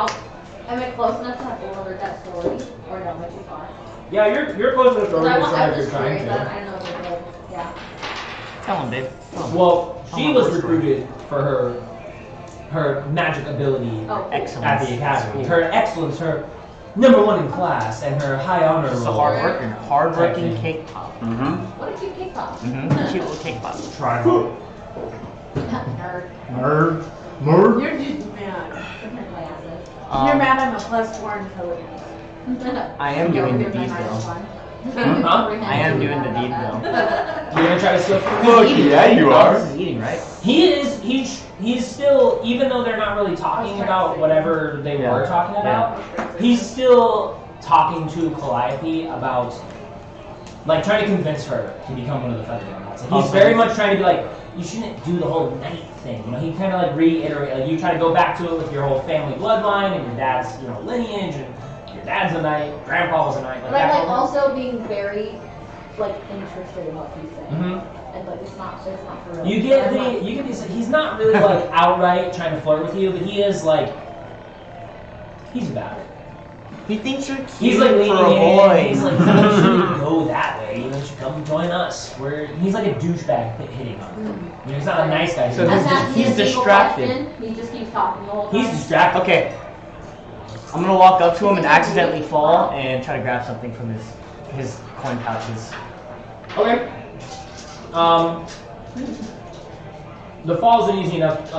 am I close enough to have overheard that story? Or no, am I too far? Yeah, you're close to the story, Because you're I'm trying just to. curious, I don't know if they're good. Yeah. Tell him, babe. Tell him. Well, she Oh, was that's right. recruited for her magic ability Oh, cool. Excellent. at the academy. Her excellence, her #1 in class, and her high honor Just a roll. hardworking Type cake pop. Mm-hmm. What a cute cake pop. Cute little cake pop. Tribal. Nerd. Nerd. Nerd. You're just mad. Different glasses. You're mad I'm a +4 intelligence. I am doing the deed though. Huh? I am doing the deed though. You're gonna try to steal from him? Look, yeah, you are. This is eating, right? He's still, even though they're not really talking about whatever they were talking about, he's still talking to Calliope about, like, trying to convince her to become one of the Feathergale Knights. Like, he's very much trying to be like, you shouldn't do the whole knight thing. You know, he kind of like reiterate, like, you try to go back to it with your whole family bloodline and your dad's, you know, lineage, and your dad's a knight, grandpa was a knight. Like, But that like whole- also being very like interested in what he's saying. Mhm. And like it's not for real. You get he's not really like outright trying to flirt with you, but he is like, he's about it. He thinks you're cute He's like leaning for a in. boy. He's like, you shouldn't go that way. You should come join us. He's like a douchebag hitting on you. You know, he's not a nice guy. So That's he's not distracted. He just keeps talking the whole time. He's distracted. Okay. I'm gonna walk up to him and accidentally fall and try to grab something from his coin pouches. Okay. The fall is an easy enough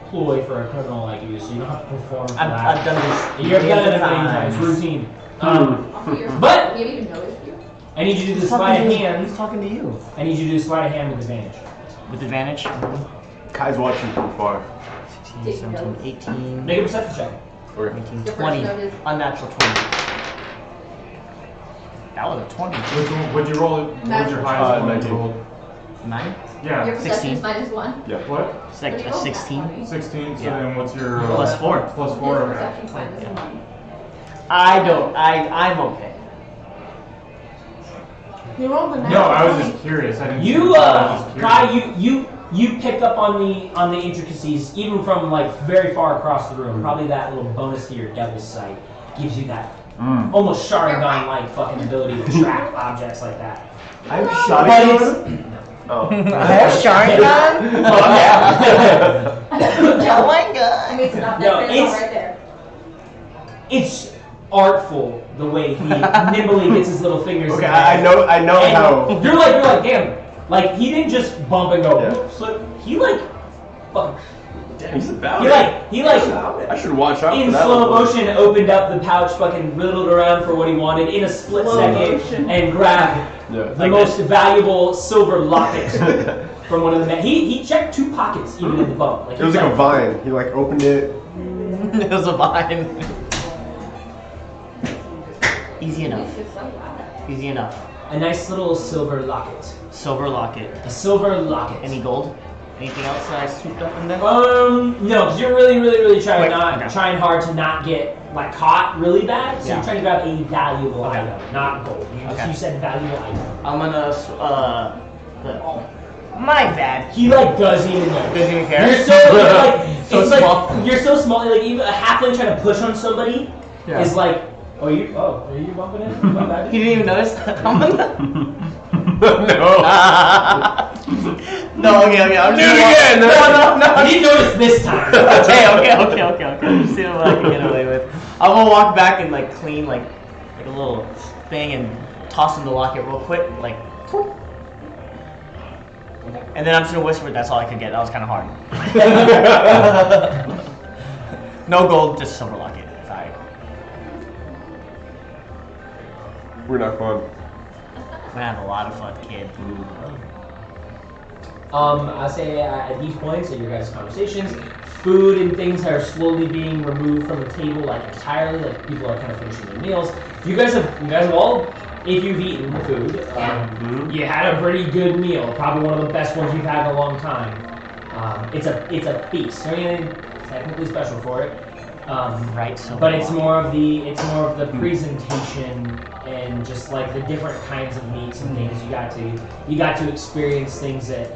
ploy for a criminal like you, so you don't have to perform for that. I've done this. You've done it a million times. Routine. But We haven't even noticed you. I need you to do the He's sleight of talking to you. hand. He's talking to you. I need you to do sleight of hand with advantage. With advantage. Kai's watching from far. 16, 17, 18, Make a perception check. Okay. 19, Your 20. first note is- Unnatural 20. That was a 20. Would you roll it? What's your highest one 19. you rolled? 9? Yeah. Your perception is 16. -1. Yeah. What? It's like a 16. 16. So Yeah. then what's your Plus 4. Plus His 4. Okay. perception's -1. I'm okay. You rolled a No, I was just curious. I didn't. You, I was just curious. Kai, you picked up on the intricacies even from like very far across the room. Probably that little bonus to your devil's sight gives you that almost Sharingan-like fucking ability to track objects like that. I'm But shot it's Oh. There's Sharingan? oh yeah. Oh my I god. mean, it's not No, that critical it's- right there. It's artful the way he nimbly gets his little fingers. Okay, in I there. know And how. You're like, damn. Like he didn't just bump and go. Yeah. Whoops, but he like, fuck. Damn, he's about He it. like I should watch out in for that. slow little- motion opened up the pouch, fucking riddled around for what he wanted in a split second, and grabbed Yeah. the most valuable silver locket from one of the men. He checked 2 pockets even in the bump. Like It was he like a checked- vine. He like opened it. It was a vine. Easy enough. It's so loud. Easy enough. a nice little silver locket. Silver locket. A silver locket. Any gold? Anything else that I swooped up in there? No, because you're really trying Okay. trying hard to not get like caught really bad. So Yeah. you're trying to grab a valuable Okay. item, not gold. Okay. You said valuable item. I'm gonna, my bad. He like doesn't even know. Doesn't even care. You're so like So it's small. like you're so small. Like even a halfling trying to push on somebody Yeah. is like, are you bumping it? My bad. He didn't even notice that coming? No. No, okay, I'm Do it just again. No. I didn't notice this time. Okay. I'm just seeing what I can get away with. I'm gonna walk back and like clean like a little thing and toss in the locket real quick, like. Whoop. And then I'm just gonna whisper. That's all I could get. That was kind of hard. No gold, just silver locket. Sorry. We're not fun. We're gonna have a lot of fun, kid. I say at these points in your guys' conversations, food and things are slowly being removed from the table, like entirely. Like people are kind of finishing their meals. You guys have all, if you've eaten the food, you had a pretty good meal. Probably one of the best ones you've had in a long time. It's a feast. There ain't anything technically special for it. Right. So. But it's more of the presentation and just like the different kinds of meats and things you got to experience things that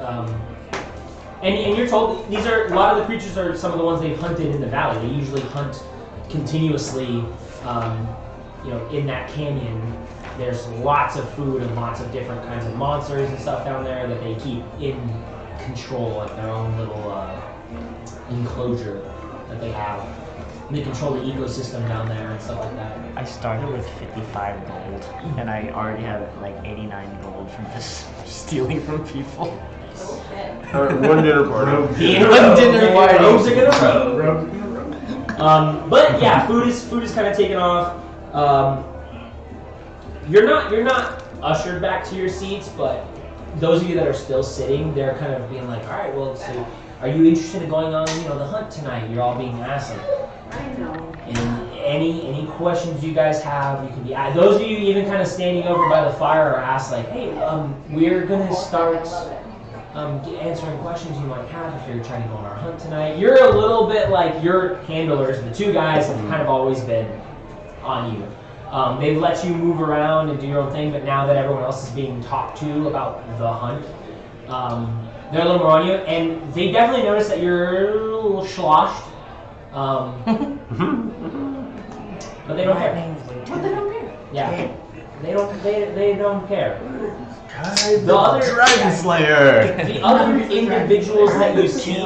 and you're told these are a lot of the creatures are some of the ones they've hunted in the valley. They usually hunt continuously, in that canyon. There's lots of food and lots of different kinds of monsters and stuff down there that they keep in control, like their own little enclosure that they have. They control the ecosystem down there and stuff like that. I started with 55 gold, and I already have like 89 gold from just stealing from people. Oh shit. Alright, one dinner party. One dinner party. Rogues are gonna rogue. But yeah, food is kind of taken off. You're not ushered back to your seats, but those of you that are still sitting, they're kind of being like, all right, well, so are you interested in going on, the hunt tonight? You're all being asked, like, I know. any questions you guys have, you can be. Those of you even kind of standing over by the fire are asked like, hey, we're gonna start answering questions you might have if you're trying to go on our hunt tonight. You're a little bit like your handlers. The two guys have kind of always been on you. They've let you move around and do your own thing, but now that everyone else is being talked to about the hunt, they're a little more on you, and they definitely notice that you're a little sloshed. But they don't care. But they don't care. Yeah, they don't care. The other Dragon Slayer. The other individuals that you see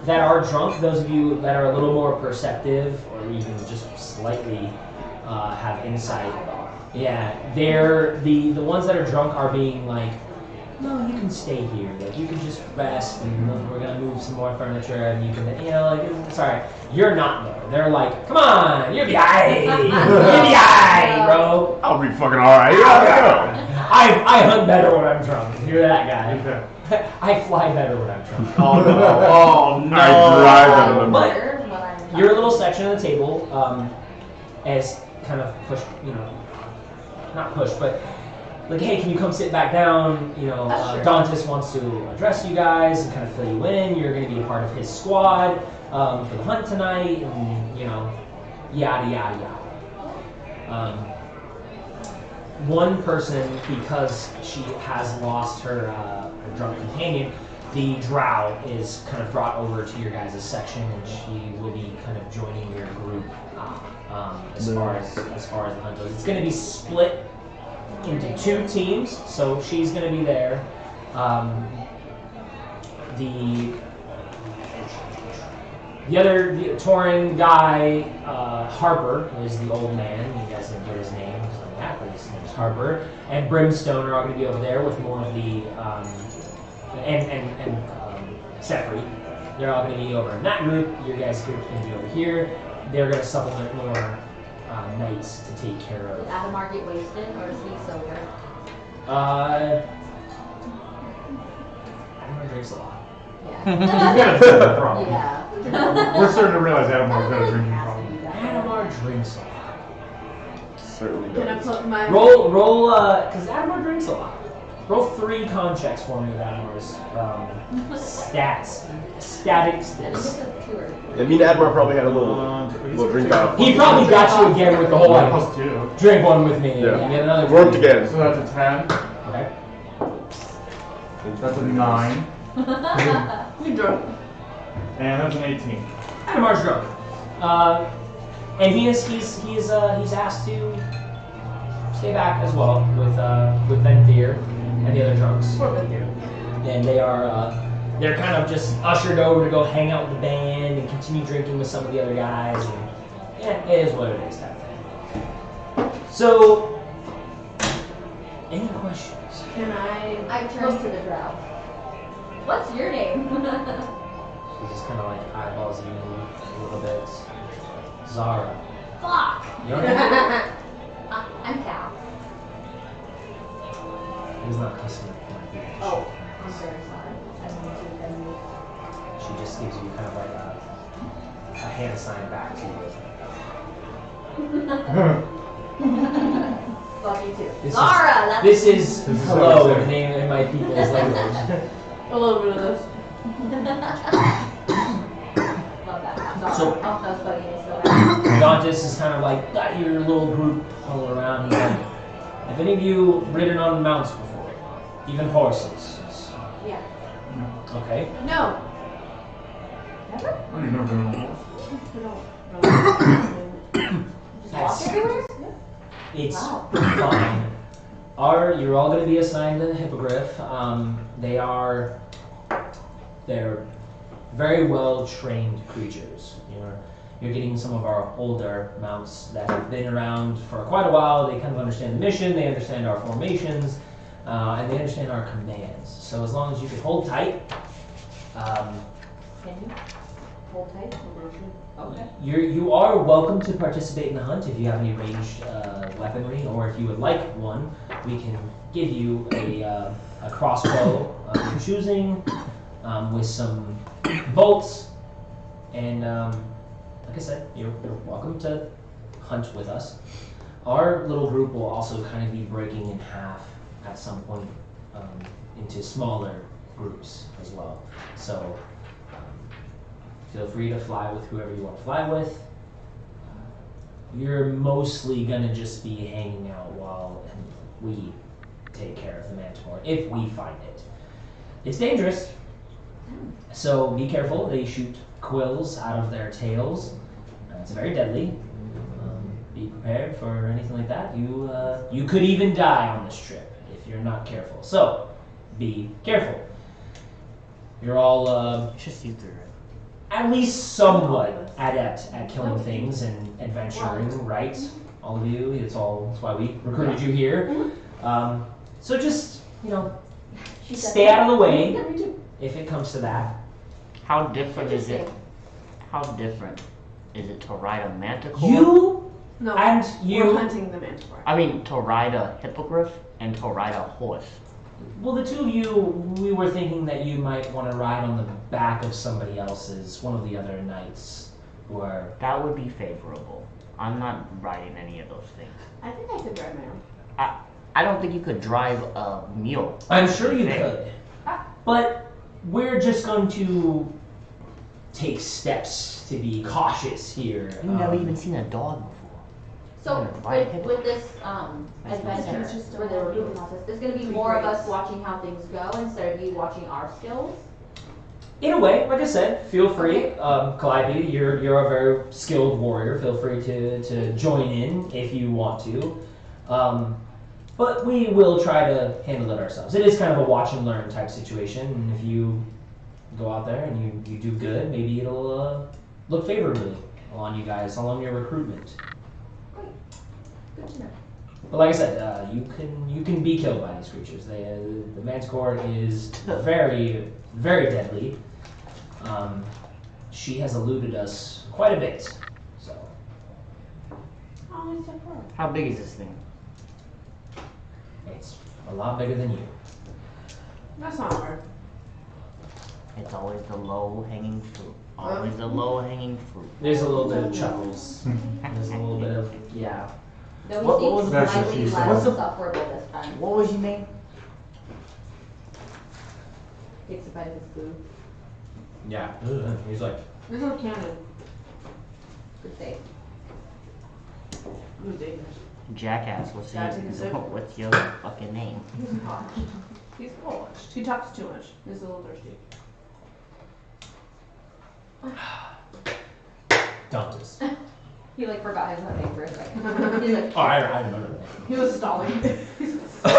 that are drunk, those of you that are a little more perceptive or even just slightly have insight, yeah, they're the ones that are drunk are being like, no, you can stay here. Like you can just rest, and we're gonna move some more furniture, and you can, like, it's alright. You're not though. They're like, come on, you'll be aight, bro. I'll be fucking alright. I hunt better when I'm drunk. You're that guy. I fly better when I'm drunk. Oh no! Oh no! I drive better than But your little section of the table, as kind of pushed, not pushed, but like, hey, can you come sit back down? Sure. Dantis wants to address you guys and kind of fill you in. You're going to be a part of his squad for the hunt tonight, and yada yada yada. One person, because she has lost her drunk companion, the drow is kind of brought over to your guys' section, and she will be kind of joining your group as far as the hunt goes. It's going to be split into two teams, so she's going to be there. The other Tauren guy, Harper, is the old man. You guys didn't hear his name, but his name is Harper. And Brimstone are all going to be over there with more of the and Sefri. They're all going to be over in that group. Your guys' group is going to be over here. They're going to supplement more knights to take care of. Did Adamar get wasted, or is he sober? Adamar drinks a lot. Yeah. He's got a drinking problem. Yeah. We're starting to realize Adamar's got a drinking problem. Adamar drinks a lot. Certainly Can I does. put my Roll, because Adamar drinks a lot. Roll 3 con checks for me with Adamar's static And stats. this is 2 or 3. I mean, Admar probably had a little drink out. He probably got you again with the whole like, +2. drink one with me. Yeah. And get another Worked drink. again. So that's a 10. Okay. That's a 9. we drunk? And that's an 18. Adamar's drunk. And he's asked to stay back as well with Venthir and the other drunks. And they are they're kind of just ushered over to go hang out with the band and continue drinking with some of the other guys. And yeah, it is what it is. That thing. So, any questions? Can I turn to the drow. What's your name? She just kind of like eyeballs you a little bit. Zara. Fuck! Your name? I'm Cal. It is not customary. Oh, I'm very sorry. I didn't mean to offend you. She just gives you kind of like a hand sign back to you. Fuck you too. This Zara! That's This is hello what I in name in my people's language. a little bit of this? Love that. I'm sorry. So- Oh, that was funny. It's so Dantis is kind of like got your little group all around. He's like, have any of you ridden on mounts before? Even horses? Yeah. Okay. No. Never? I don't even know if they're on the horse. We don't. Just walk everywhere? It's Wow. fine. You're all going to be assigned to the hippogriff. They're very well trained creatures. You're getting some of our older mounts that have been around for quite a while. They kind of understand the mission. They understand our formations, and they understand our commands. So as long as you can hold tight. Can you? Hold tight? Okay. You are welcome to participate in the hunt if you have any ranged weaponry, or if you would like one, we can give you a crossbow of your choosing with some bolts. And like I said, you're welcome to hunt with us. Our little group will also kind of be breaking in half at some point into smaller groups as well. So feel free to fly with whoever you want to fly with. You're mostly gonna just be hanging out while we take care of the Manticore, if we find it. It's dangerous, so be careful. They shoot quills out of their tails. It's very deadly. Be prepared for anything like that. You could even die on this trip if you're not careful. So, be careful. You're all Just you three, right? at least somewhat adept at killing things and adventuring, right? All of you. That's why we recruited you here. So just stay out of the way if it comes to that. How different is it? How different is it to ride a manticore? No, And we're hunting the Manticore. I mean, to ride a hippogriff and to ride a horse. Well, the two of you, we were thinking that you might want to ride on the back of somebody else's, one of the other knights who are... That would be favorable. I'm not riding any of those things. I think I could drive my own. I don't think you could drive a mule. I'm sure you could. But we're just going to take steps to be cautious here. You've never even seen a dog before. So Right. with this adventure, for the recruitment process, there's going to be more of us watching how things go instead of you watching our skills. In a way, like I said, feel free. Calliope, you're a very skilled warrior. Feel free to join in if you want to. But we will try to handle it ourselves. It is kind of a watch and learn type situation. And if you go out there and you do good, maybe it'll look favorably on you guys, along your recruitment. Great. Good to know. But like I said, you can be killed by these creatures. The Manticore is very, very deadly. She has eluded us quite a bit. So Oh, it's so cool. How big is this thing? it's a lot bigger than you. That's not hard. It's always the low-hanging fruit. Always the low-hanging fruit. There's a little bit of chuckles. There's a little bit of yeah. Though What he was seems the- That's what slightly she said. less What's the- insufferable this time. What was your name? Takes a bite of his food. Yeah. He's like, There's no cannon. Good save. I'm dangerous. Jackass. What's Gotta take a sip. what's your fucking name? He's Polish. He talks too much. He's a little thirsty. Dantes. He forgot his own name for a second. He's like, Oh, I remember that. He was stalling. He's on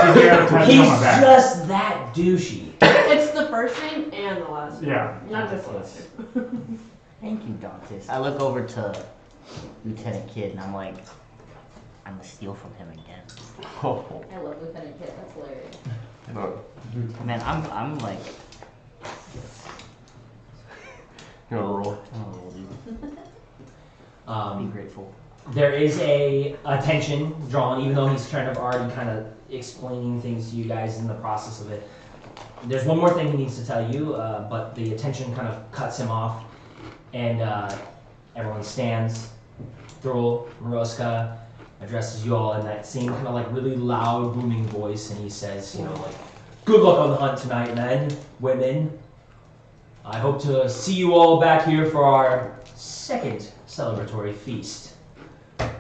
my back. just that douchey. It's the first name and the last name. Yeah. Not just the last name. Thank you, Dantes. I look over to Lieutenant Kidd and I'm like, I'm gonna steal from him again. Oh, I love Lieutenant Kit. That's hilarious. no. Man, I'm like, You wanna roll? oh, dude. Be Um, grateful. there is a attention drawn, even though he's kind of already kind of explaining things to you guys in the process of it. There's one more thing he needs to tell you, but the attention kind of cuts him off, and everyone stands. Thrul, Moroska addresses you all in that same kind of really loud, booming voice, and he says, good luck on the hunt tonight, men, women. I hope to see you all back here for our second celebratory feast. Are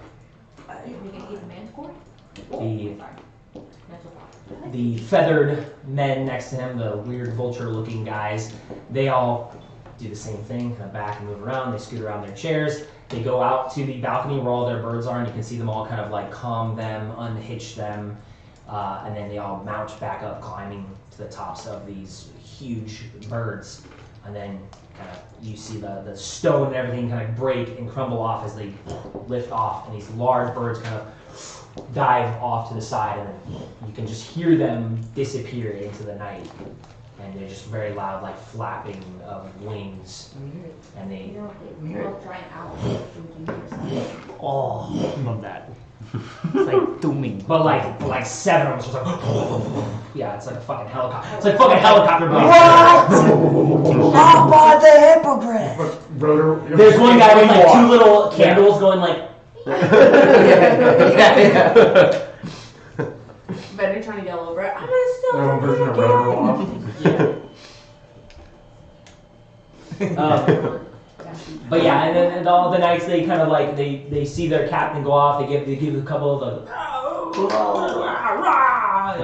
we gonna eat the manticore? The- Sorry. Mental thought. The feathered men next to him, the weird vulture-looking guys, they all do the same thing, kind of back and move around. They scoot around their chairs. They go out to the balcony where all their birds are, and you can see them all kind of calm them, unhitch them, and then they all mount back up, climbing to the tops of these huge birds. And then kind of you see the stone and everything kind of break and crumble off as they lift off, and these large birds kind of dive off to the side, and then you can just hear them disappear into the night. And they're just very loud, flapping of wings. And they, Little giant owl. Oh, love that. It's like dooming. but like 7 of them, just yeah, it's like a fucking helicopter. It's like fucking helicopter blades. How about the hippogriff? Brother, There's one guy with 2 little candles going Benny trying to yell over it. I'm gonna steal Their own the version of Red But yeah, and then all the knights, they kind of like they see their captain go off. They give a couple of the and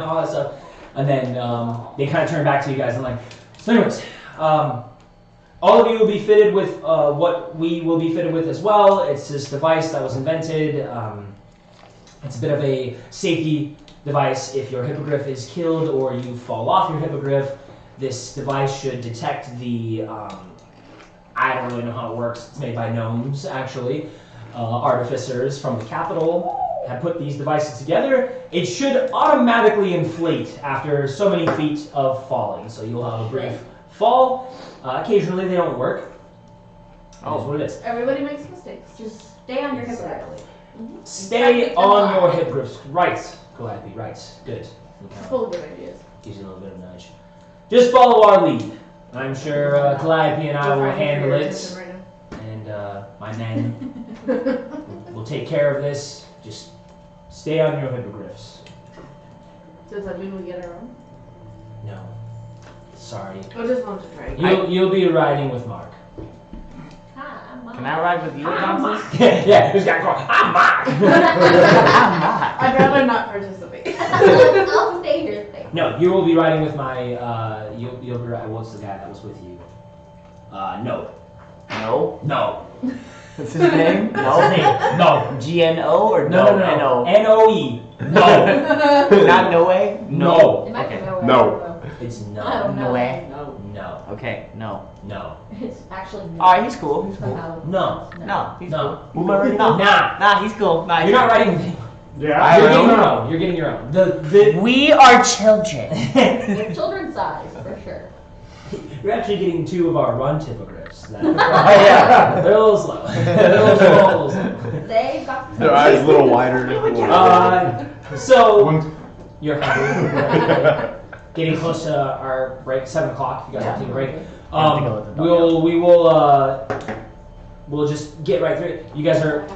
all that stuff, and then they kind of turn back to you guys and like. So, anyways, all of you will be fitted with what we will be fitted with as well. It's this device that was invented. It's a bit of a safety device. If your hippogriff is killed or you fall off your hippogriff, this device should detect the. I don't really know how it works. It's made by gnomes, actually. Artificers from the capital have put these devices together. It should automatically inflate after so many feet of falling. So you'll have a brief fall. Occasionally they don't work. That's what it is. Everybody makes mistakes. Just stay on your hippogriff. Stay on your hippogriffs. Right. Gladly, right. Good. Full of good ideas. Gives you a little bit of nudge. Just follow our lead. I'm sure Calliope and I will handle it. And my men will take care of this. Just stay on your hippogriffs. Does that mean we get our own? No. Sorry. I just wanted to try. You'll be riding with Mark. Can I ride with you, Francis? Yeah, who's got going? I'm Mark! I'd rather not participate. I'll stay here. No, you will be riding with my, you'll be riding, what's the guy that was with you? No. No? No. What's his name? That's his name. No. GNO or No. NO? N-O-E. No. Not no way? No. It might Okay. be nowhere. No. It's I no. don't know. No way? No. Okay, no. No. It's actually no. Alright, he's cool. He's cool. No. No, he's No. cool. Who am I riding? No. Nah. He's cool. Nah, You're not riding with me. Yeah. You're getting your own. You're getting your own. The We are children. Children's size, for sure. You're actually getting two of our run hippogriffs. They're Oh, yeah. a little slow. They're a little slow. They've got Their eyes a little wider. So you're hungry. Getting close to our break, 7 o'clock. If you guys want to take a break. We'll just get right through it. You guys are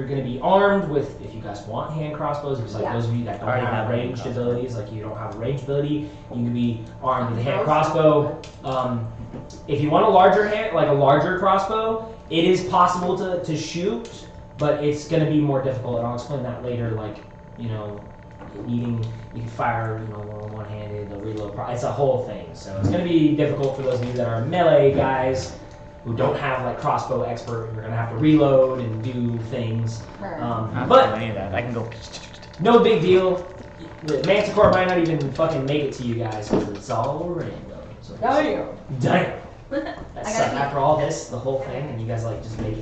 gonna be armed with, if you guys want hand crossbows. It's like those of you that don't have ranged abilities, like you don't have a ranged ability, you can be armed with a hand crossbow. If you want a larger crossbow, it is possible to shoot, but it's gonna be more difficult, and I'll explain that later. Like, you can fire, one-handed, the reload. It's a whole thing. So it's gonna be difficult for those of you that are melee guys who don't have like crossbow expert. You're gonna have to reload and do things. But any of that. I can go. no big deal. The Manticore might not even fucking make it to you guys because it's all random. So Damn. Damn. That's after all this, the whole thing, and you guys like just make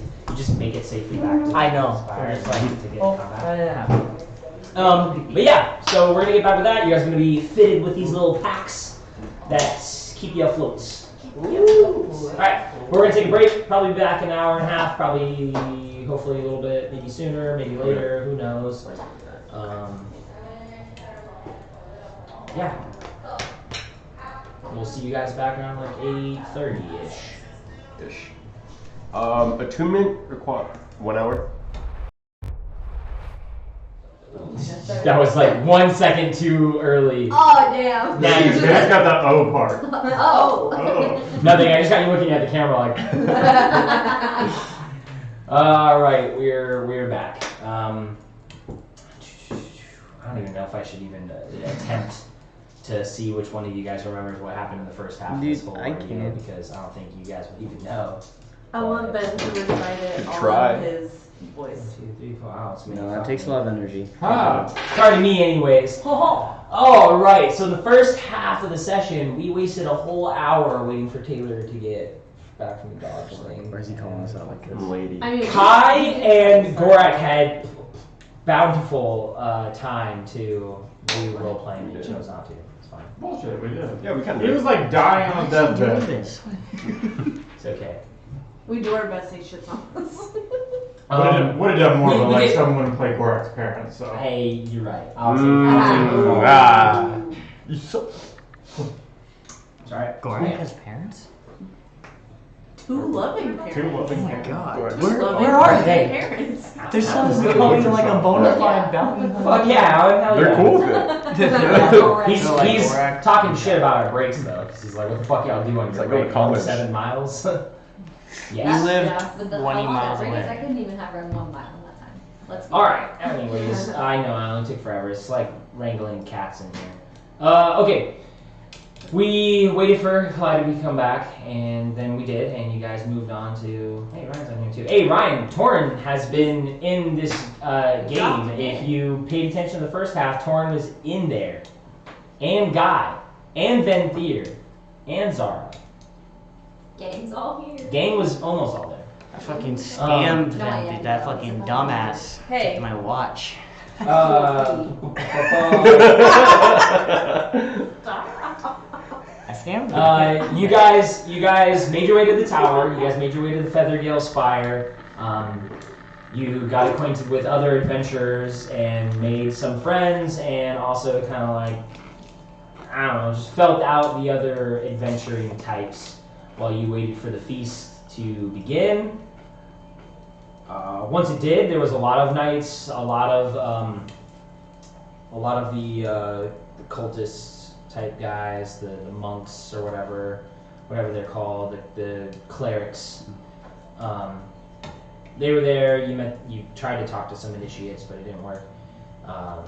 it safely back to I know. Inspired Just like- to get combat. Yeah. But yeah, so we're gonna get back with that. You guys are gonna be fitted with these little packs that keep you afloat. Alright, we're gonna take a break, probably back an hour and a half, probably, hopefully a little bit, maybe sooner, maybe later, who knows. Yeah. We'll see you guys back around like 8:30-ish. Attunement require 1 hour. That was like 1 second too early. Oh, damn. Now you're You guys got that O part. Oh. Nothing, I just got you looking at the camera like. Alright, we're back. I don't even know if I should even attempt to see which one of you guys remembers what happened in the first half of this Dude, whole I ordeal, can't. because I don't think you guys would even know. I want Ben to recite it all Try. in his voice. 1, 2, 3, 4. Oh, it's me. No, that takes a lot of energy. Sorry to me, anyways. All right. So the first half of the session, we wasted a whole hour waiting for Taylor to get back from the dodge thing. Why is he calling us out like this? Lady. I mean, Kai and Gorak had bountiful time to do role playing, and chose not to. It's fine. Bullshit, we did. Yeah, we kind He of was like dying on a deathbed. It's okay. we do our best. He shits on us. Would have done more, we but like did- someone play Gorak's parents, so. Hey, you're right. I'll take You so. It's alright. Gorak has parents? Two loving parents. Two loving Oh my parents. God. Where are they? Parents. Their son's becoming like a bona fide bounty hunter. Fuck yeah, hell They're yeah. cool with it. He's They're like, he's "Correct." talking shit about our breaks though, because he's like, what the fuck y'all do on It's your like, go to break? college. 7 miles? We Yes. lived But the 20 how long miles that break is, away. I couldn't even have run 1 mile in that time. Let's be Alright, anyways, I know, I only took forever. It's like wrangling cats in here. Okay. We waited for Clyde to come back, and then we did, and you guys moved on to... Hey, Ryan's on here too. Hey, Ryan, Torrin has been in this game. If you paid attention to the first half, Torrin was in there. And Guy. And Ben Thier. And Zara. Gang's all here. Gang was almost all there. I fucking scammed No, them, yeah, dude. That no, fucking it's dumbass Hey. took my watch. I scammed them. You guys made your way to the tower. You guys made your way to the Feathergale Spire. You got acquainted with other adventurers and made some friends, and also kind of like, I don't know, just felt out the other adventuring types while you waited for the feast to begin. Once it did, there was a lot of knights, a lot of the cultists type guys, the monks or whatever they're called, the clerics. They were there. You tried to talk to some initiates, but it didn't work.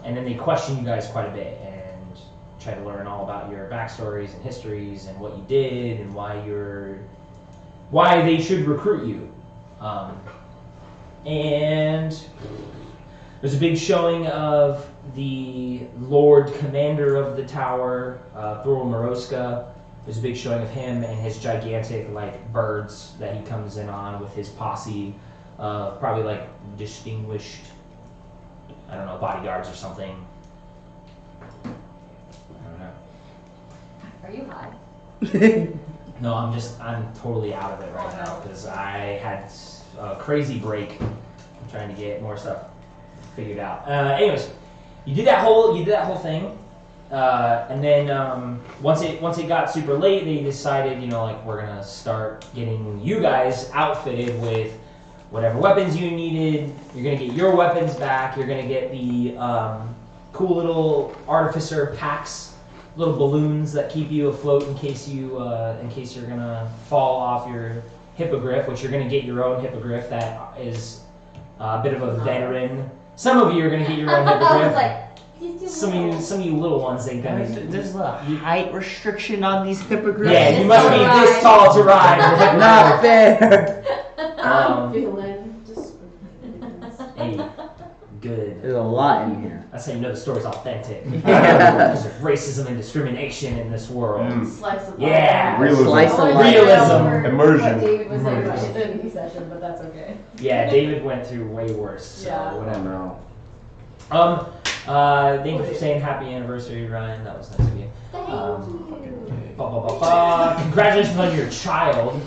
And then they questioned you guys quite a bit and tried to learn all about your backstories and histories and what you did and why they should recruit you. And there's a big showing of the Lord Commander of the Tower, Thorol Moroska. There's a big showing of him and his gigantic birds that he comes in on with his posse of probably distinguished, I don't know, bodyguards or something. I don't know. Are you high? No, I'm totally out of it right now because I had a crazy break. I'm trying to get more stuff figured out. Anyways, you did that whole thing, and then once it got super late, they decided, we're gonna start getting you guys outfitted with whatever weapons you needed. You're gonna get your weapons back. You're gonna get the cool little artificer packs. Little balloons that keep you afloat in case you're gonna fall off your hippogriff, which you're gonna get your own hippogriff that is a bit of a veteran. Some of you are gonna get your own I was hippogriff. like, he's too Some little. of you little ones ain't gonna. There's a height restriction on these hippogriffs. Yeah, you This must be tall to this ride. tall to ride. a hippogriff. Not fair. I'm feeling just. Hey, good. There's a lot in here. That's how you know the story's authentic. Yeah. There's racism and discrimination in this world. Slice of Yeah. Realism. Slice of life. Realism. Immersion. What David was saying about the therapy session, but that's okay. Yeah, David went through way worse. So Yeah. whatever. Thank you for saying happy anniversary, Ryan. That was nice of you. Thank Congratulations on your child.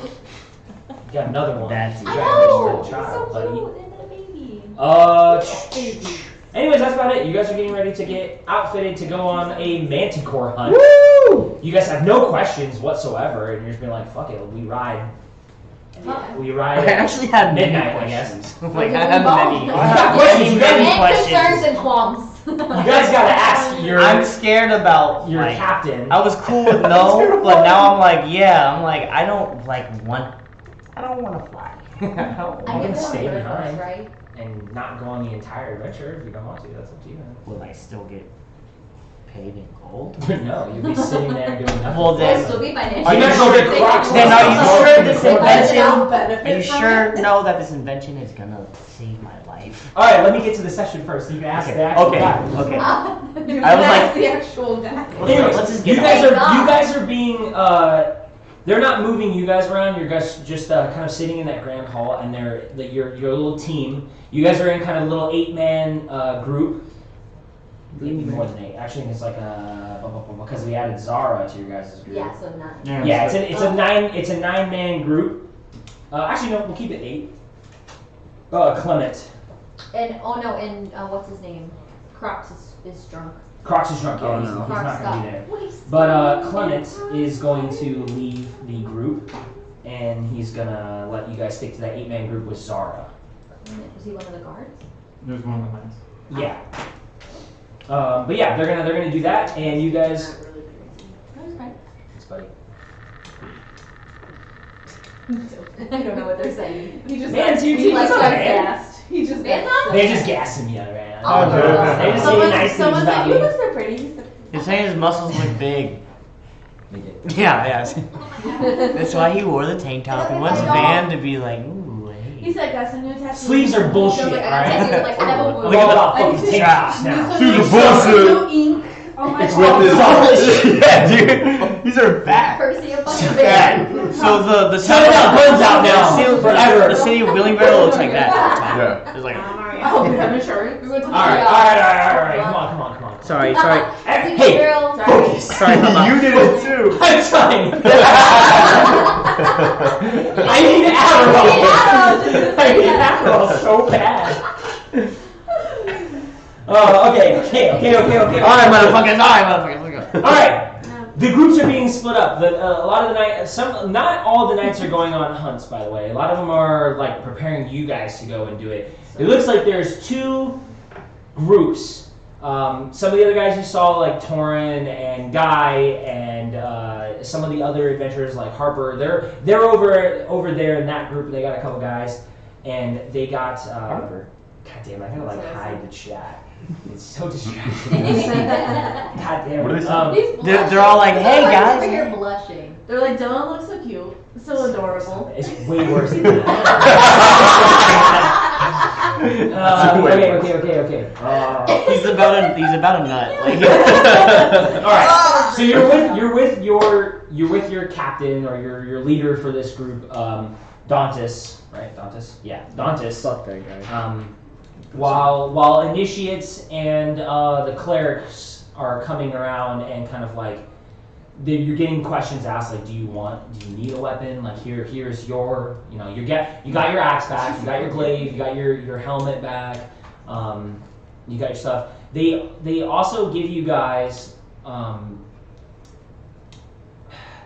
You got another one. That's I Congratulations know! on your He's child, so buddy. cute, and then a baby. Anyways, that's about it. You guys are getting ready to get outfitted to go on a Manticore hunt. Woo! You guys have no questions whatsoever, and you're just being like, fuck it, we ride. We ride. I actually had many Midnight, I guess. questions. Like I have many. I have questions. You many And concerns questions. and qualms. You guys gotta ask your I'm scared about your like, captain. I was cool with no, but now I'm like, yeah. I'm like, I don't want to fly. I don't I You can can go stay on first, behind. right? and not go on the entire adventure if you don't want to. That's up to you. Will I still get paid in gold? No, you'll be sitting there doing nothing. Well, then- This will be financial. Are you guys sure? go get Crocs? Then are you sure this invention? benefit Are you from sure? it? No, that this invention is gonna save my life. All right, let me get to the session first. You can ask the actual guy. Okay. You I was can like- ask the actual guy. Anyways, Let's just you get guys it. are you guys are being they're not moving you guys around. You're guys just kind of sitting in that grand hall, and your little team. You guys are in kind of a little 8-man group. Maybe more than 8. Actually, it's like because we added Zara to your guys' group. Yeah, so 9. Yeah, it's a 9-man group. Actually, no, we'll keep it 8. Clement. And what's his name? Crocs is drunk. Crocs is drunk. Yeah, Oh, he's no. not Crocs going to be got there. wasted. But Clement is going to leave the group, and he's gonna let you guys stick to that 8-man group with Zara. Was he one of the guards? There's one of the knights. Yeah. But yeah, they're gonna do that, and you guys. Not really crazy. That was fine. Thanks, buddy. I don't know what they're saying. He just Man, got, dude, he it's like got okay. gassed. He just Man, got They're just gassing you around. Oh, They just say nice things someone's about like, you you. look so pretty. He's like, You're saying his muscles look big. They did. Yeah. That's why he wore the tank top. He wants Van to be like, ooh, he hey. said, got some new tattoos. Sleeves are bullshit, Like, alright? like, I have a Look at Like, the fucking tank tops now. Dude, the No ink. Oh my It's god. with his. Yeah, dude. These are fat. Percy a fucking Fat. big. So the Shut it up, burns out now. Forever. The city of Willingbarrel looks like that. Yeah. It's like, Oh, we have insurance. We went to the Alright. Come on. sorry. Hey, girl. focus. Sorry, Mama. You did it too. I'm trying. I need Adderall. I need Adderall so bad. Okay. Alright, motherfuckers. Let's go. All right. The groups are being split up. A lot of the knights, not all the knights are going on hunts, by the way. A lot of them are like preparing you guys to go and do it. It looks like there's 2 groups. Some of the other guys you saw, like Torin and Guy, and some of the other adventurers like Harper, they're over there in that group. They got a couple guys, and they got Harper. God damn, I gotta like hide the chat. It's so distracting. God damn. What are it. they saying? They're all like, hey, guys. Over here blushing. They're like, Dylan looks so cute. So adorable. It's way worse than that. Okay. He's about a nut. Like, All right. So you're with your captain or your leader for this group, Dantis, right? Dantis. Yeah, Dantis. Fuck that guy. While initiates and the clerics are coming around and kind of like you're getting questions asked like, do you need a weapon? Like here's your, you got your axe back, you got your glaive, you got your helmet back, you got your stuff. They also give you guys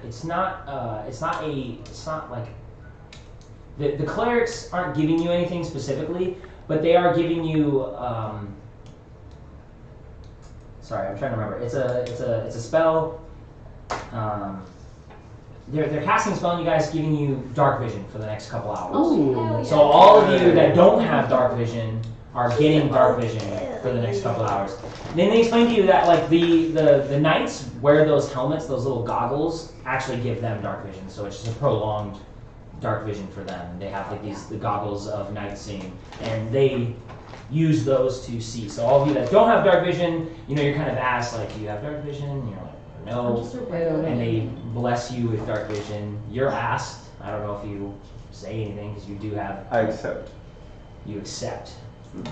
it's not like the clerics aren't giving you anything specifically, but they are giving you sorry, I'm trying to remember. It's a spell. They're casting a spell and you guys giving you dark vision for the next couple hours. Hell So yeah. all of you that don't have dark vision are getting dark vision for the next couple hours. Then they explain to you that like the knights wear those helmets, those little goggles, actually give them dark vision. So it's just a prolonged dark vision for them. They have like the goggles of night seeing, and they use those to see. So all of you that don't have dark vision, you're kind of asked like, do you have dark vision? And you're like, no. And they bless you with dark vision. You're asked. I don't know if you say anything because you do have. I accept. You accept. It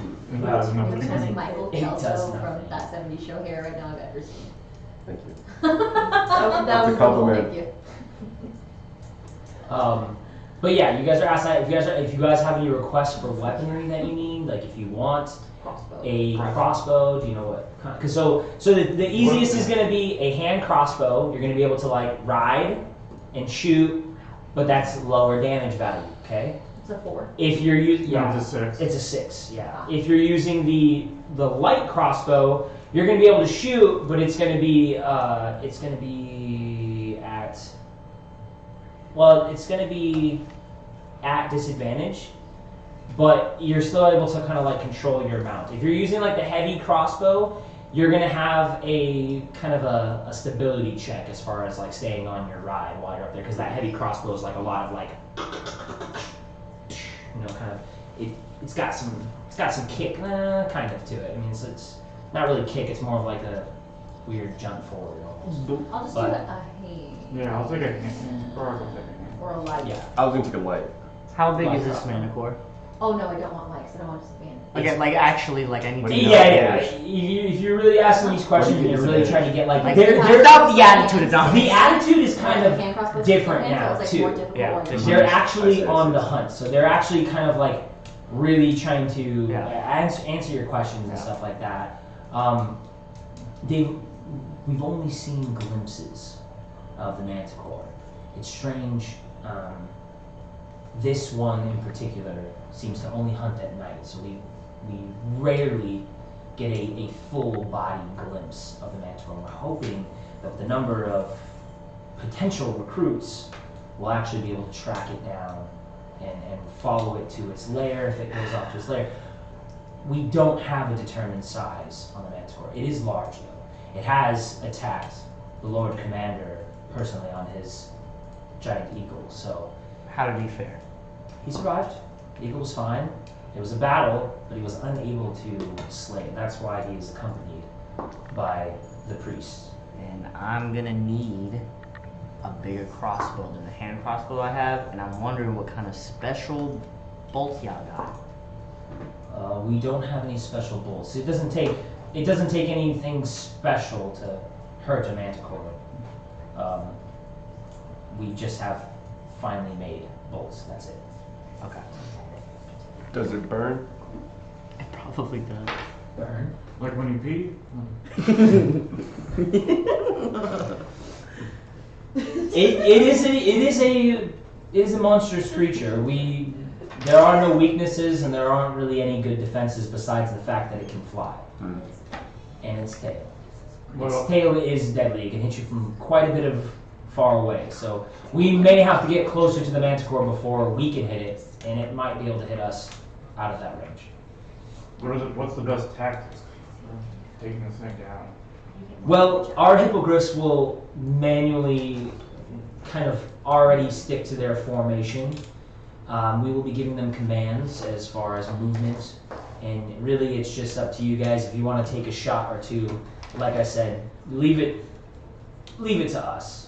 does This nothing. is Michael It does Kelso nothing. from That 70s Show here right now. I've ever seen. Thank you. That That's a was compliment. Thank you. But yeah, you guys are asked that if you guys have any requests for weaponry that you need, like if you want Crossbow. a crossbow, do you know what? Cause so the easiest is going to be a hand crossbow. You're going to be able to like ride and shoot, but that's lower damage value. Okay. It's a 4. If you're using It's a 6. it's a 6. Yeah. If you're using the light crossbow, you're going to be able to shoot, but it's going to be at disadvantage, but you're still able to kind of like control your mount. If you're using like the heavy crossbow, you're going to have a kind of a stability check as far as like staying on your ride while you're up there, because that heavy crossbow is like a lot of like, kind of it's got some kick kind of to it. I mean, it's not really kick, it's more of like a weird jump forward almost. I'll just But- do a hand. Yeah, I'll take a hand. Or I'll take a hand. Or a light. Yeah. I was gonna take a light. how big is this Manticore? Oh no, I don't want lights. I don't want to stand. Like actually, like I need to know. Yeah. If you're really asking these questions, and you're really trying to get like, they're Without the attitude, it's not. the attitude is kind of Hand crossbow different hand, now so it's like more too. difficult Yeah, while you're- different. They're actually I see. on the hunt, so they're actually kind of like really trying to Yeah. answer your questions and stuff like that. We've only seen glimpses of the Manticore. It's strange. this one in particular seems to only hunt at night, so we rarely get a full body glimpse of the Manticore. We're hoping that the number of potential recruits will actually be able to track it down and follow it to its lair if it goes off to its lair. We don't have a determined size on the Manticore. It is large though. It has attacked the Lord Commander personally on his giant eagle, so How did he fare? he survived. The eagle was fine. It was a battle, but he was unable to slay it. That's why he is accompanied by the priest. And I'm gonna need a bigger crossbow than the hand crossbow I have, and I'm wondering what kind of special bolts y'all got. We don't have any special bolts. It doesn't take anything special to hurt a Manticore. We just have finely made bolts. That's it. Okay. Does it burn? It probably does. Burn. Like when you pee? It is a monstrous creature. There are no weaknesses and there aren't really any good defenses besides the fact that it can fly. And its tail. Its tail is deadly. It can hit you from quite a bit of far away. So we may have to get closer to the Manticore before we can hit it, and it might be able to hit us out of that range. What's the best tactic for taking this thing down? Well, our hippogriffs will manually kind of already stick to their formation. We will be giving them commands as far as movement, and really it's just up to you guys. If you want to take a shot or two, like I said, leave it to us.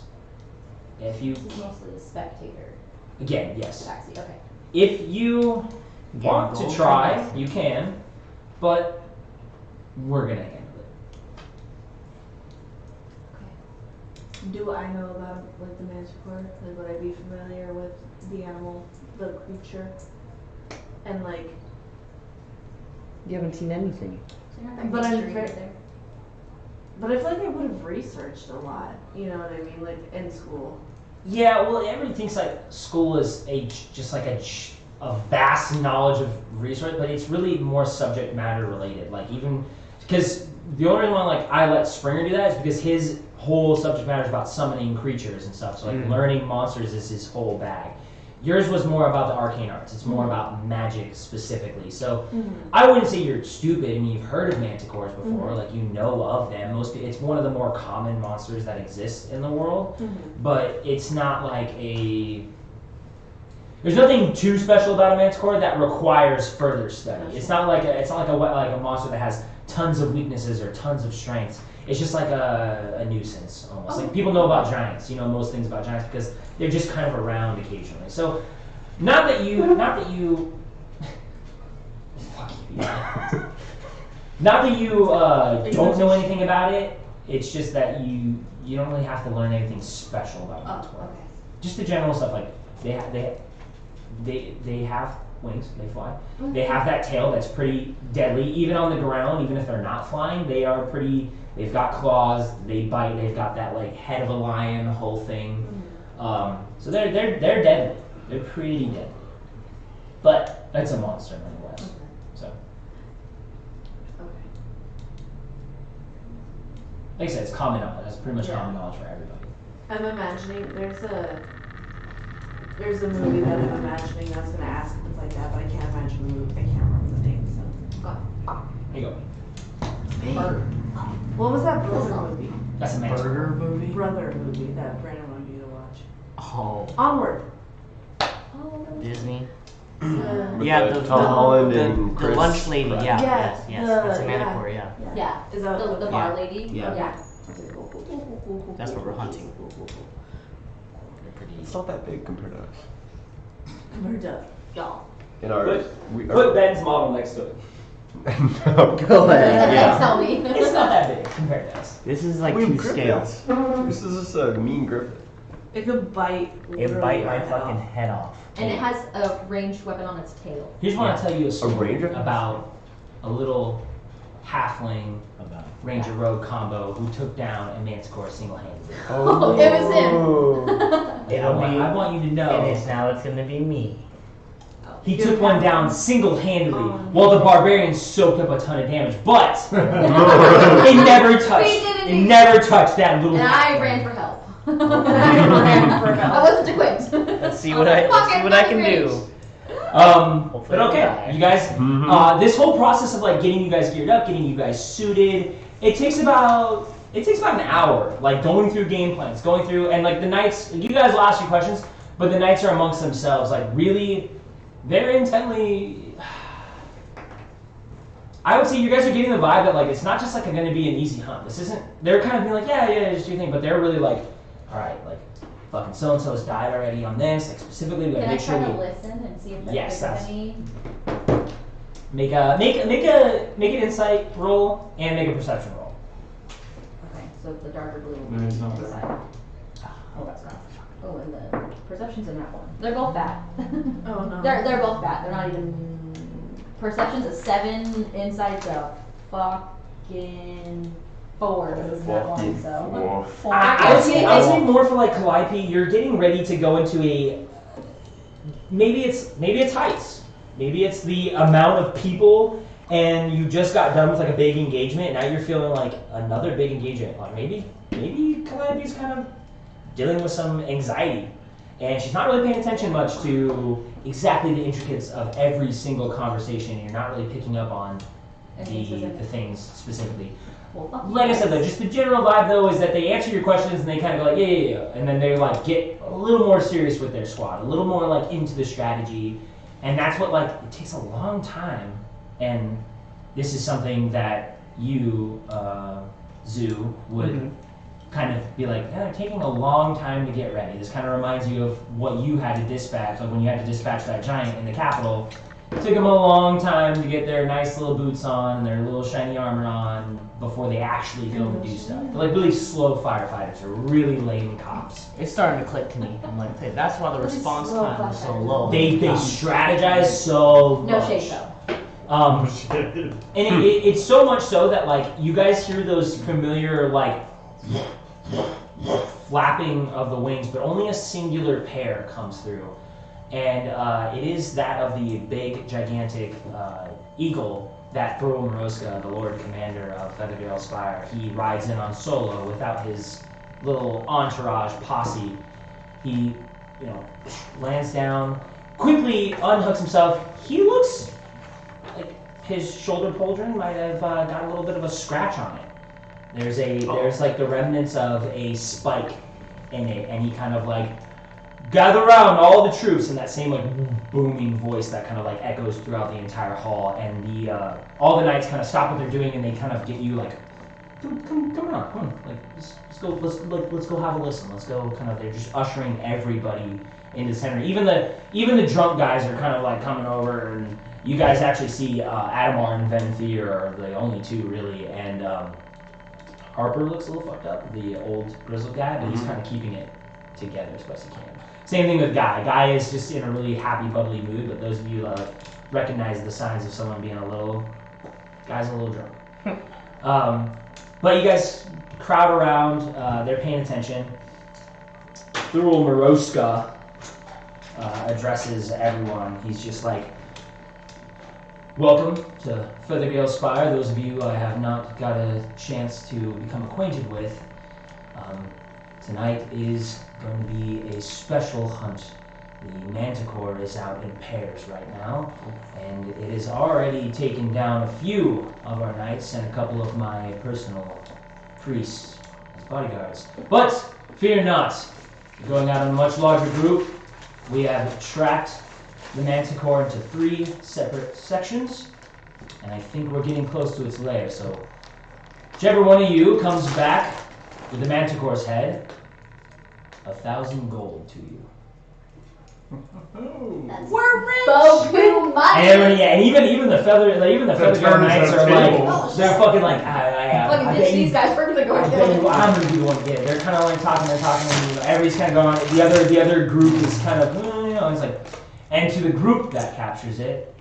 If you This is mostly a spectator again, yes. taxi. Okay. If you want to gold try, for you can, but we're gonna handle it. Do I know about like the Manticore? Like, would I be familiar with the animal, the creature, and like? You haven't seen anything. So you're not But I'm history very- there. But I feel like I would have researched a lot. You know what I mean? Like in school. Yeah, well, everybody thinks like school is just like a vast knowledge of research, but it's really more subject matter related. Like even because the only reason why like I let Springer do that is because his whole subject matter is about summoning creatures and stuff. So like learning monsters is his whole bag. Yours was more about the arcane arts. It's more about magic specifically. So I wouldn't say you're stupid. I mean, you've heard of manticores before. Like you know of them. It's one of the more common monsters that exist in the world. But it's not like there's nothing too special about a manticore that requires further study. It's not like a monster that has tons of weaknesses or tons of strengths. It's just like a nuisance almost. Like people know about giants, most things about giants because they're just kind of around occasionally. So not that you fuck you. Not that you don't know anything about it. It's just that you don't really have to learn anything special about Manticore. Okay. Just the general stuff like they have wings, they fly. They have that tail that's pretty deadly. Even on the ground, even if they're not flying, they are pretty. They've got claws. They bite. They've got that like head of a lion, the whole thing. So they're deadly. They're pretty deadly. But it's a monster nonetheless. So like I said, it's common knowledge. That's pretty much common knowledge for everybody. I'm imagining there's a movie that I'm imagining. I was gonna ask if it's like that, but I can't imagine the movie. I can't remember the name. So. Here you go. What was that brother movie? That's a manticore. movie? Brother movie that Brandon wanted me to watch. Oh, Onward. Disney. With Yeah, Tom Holland and the Chris lunch lady. Pratt. Yeah, Yeah, yes. the- That's a yeah. manticore. Yeah. Yeah. Is that The bar lady? Yeah. Yeah. That's what we're hunting. They're pretty. It's not that big compared to us. Compared to Y'all. In ours, Put Ben's model next to it. No. Go ahead. Yeah. Tell me. It's not that big compared to us. This is like We have to scale. griffins. This is just a mean griffin. it could bite. It literally bite my right fucking off. head off. And it has a ranged weapon on its tail. Here's want to tell you a story ranger? about a little halfling About. ranger rogue combo who took down a manticore single-handedly. Oh, it was him. It'll be. I want you to know. And now it's gonna be me. He took one down single-handedly, while the barbarian soaked up a ton of damage. But it never touched that little. And I ran for help. I wasn't equipped. Let's see what I can do. But okay, you guys. This whole process of like getting you guys geared up, getting you guys suited, it takes about an hour. Like going through game plans, going through, and like the knights. You guys will ask your questions, but the knights are amongst themselves, like really, very intently. I would say you guys are getting the vibe that like it's not just like going to be an easy hunt. This isn't. They're kind of being like, yeah, just do your thing, but they're really like, all right, like. Fucking so and so's died already on this. Like specifically, we gotta make sure we listen and see if yes, there's any. Make an insight roll and make a perception roll. Okay, so the darker blue. No, it's not inside. there. Oh, that's not. Oh, and the perception's in that one. They're both bad. Oh no. They're both bad. They're not even. Perception's a 7. Insight's a fucking 4. This is that one. So. I would say more for like Calliope, you're getting ready to go into a maybe it's heights. Maybe it's the amount of people and you just got done with like a big engagement and now you're feeling like another big engagement. Like maybe Calliope's kind of dealing with some anxiety. And she's not really paying attention much to exactly the intricacies of every single conversation. You're not really picking up on the things specifically. Like I said though, just the general vibe though is that they answer your questions and they kind of go like, yeah. And then they like get a little more serious with their squad, a little more like into the strategy. And that's what like, it takes a long time. And this is something that you, Zoo, would kind of be like, yeah, they're taking a long time to get ready. This kind of reminds you of what you had to dispatch, like when you had to dispatch that giant in the capital. It took them a long time to get their nice little boots on, their little shiny armor on, before they actually go and do stuff. They're like really slow firefighters, or really lame cops. It's starting to click to me. I'm like, hey, that's why the response time was so low. They strategize so No much. shade though. And it's so much so that like you guys hear those familiar like flapping of the wings, but only a singular pair comes through. And it is that of the big, gigantic eagle that Thor Moroska, the Lord Commander of Feathergale Spire, he rides in on solo without his little entourage posse. He, lands down, quickly unhooks himself. He looks like his shoulder pauldron might have got a little bit of a scratch on it. There's like the remnants of a spike in it, and he kind of like, gather around all the troops in that same like booming voice that kind of like echoes throughout the entire hall, and all the knights kind of stop what they're doing and they kind of get you like, come on, like let's go have a listen. Let's go kind of. They're just ushering everybody into the center. Even the drunk guys are kind of like coming over, and you guys actually see Adamar and Venthir are the only two really, and Harper looks a little fucked up, the old grizzled guy, but he's kind of keeping it together as best he can. Same thing with Guy. Guy is just in a really happy, bubbly mood, but those of you recognize the signs of someone being Guy's a little drunk. But you guys crowd around, they're paying attention. Thurul Moroska addresses everyone. He's just like, welcome to Feathergale Spire. Those of you I have not got a chance to become acquainted with. Tonight is going to be a special hunt. The Manticore is out in pairs right now, and it has already taken down a few of our knights and a couple of my personal priests as bodyguards. But fear not, we're going out in a much larger group. We have tracked the Manticore into 3 separate sections, and I think we're getting close to its lair, so whichever one of you comes back with the Manticore's head, 1,000 gold to you. We're rich. Boku money. And even the Feathergale Knights are like, they're fucking like, fucking ditch these guys. We're gonna go I'm gonna be the one to get it. They're kind of like talking, and everybody's kind of going. The other group is kind of, it's like, and to the group that captures it,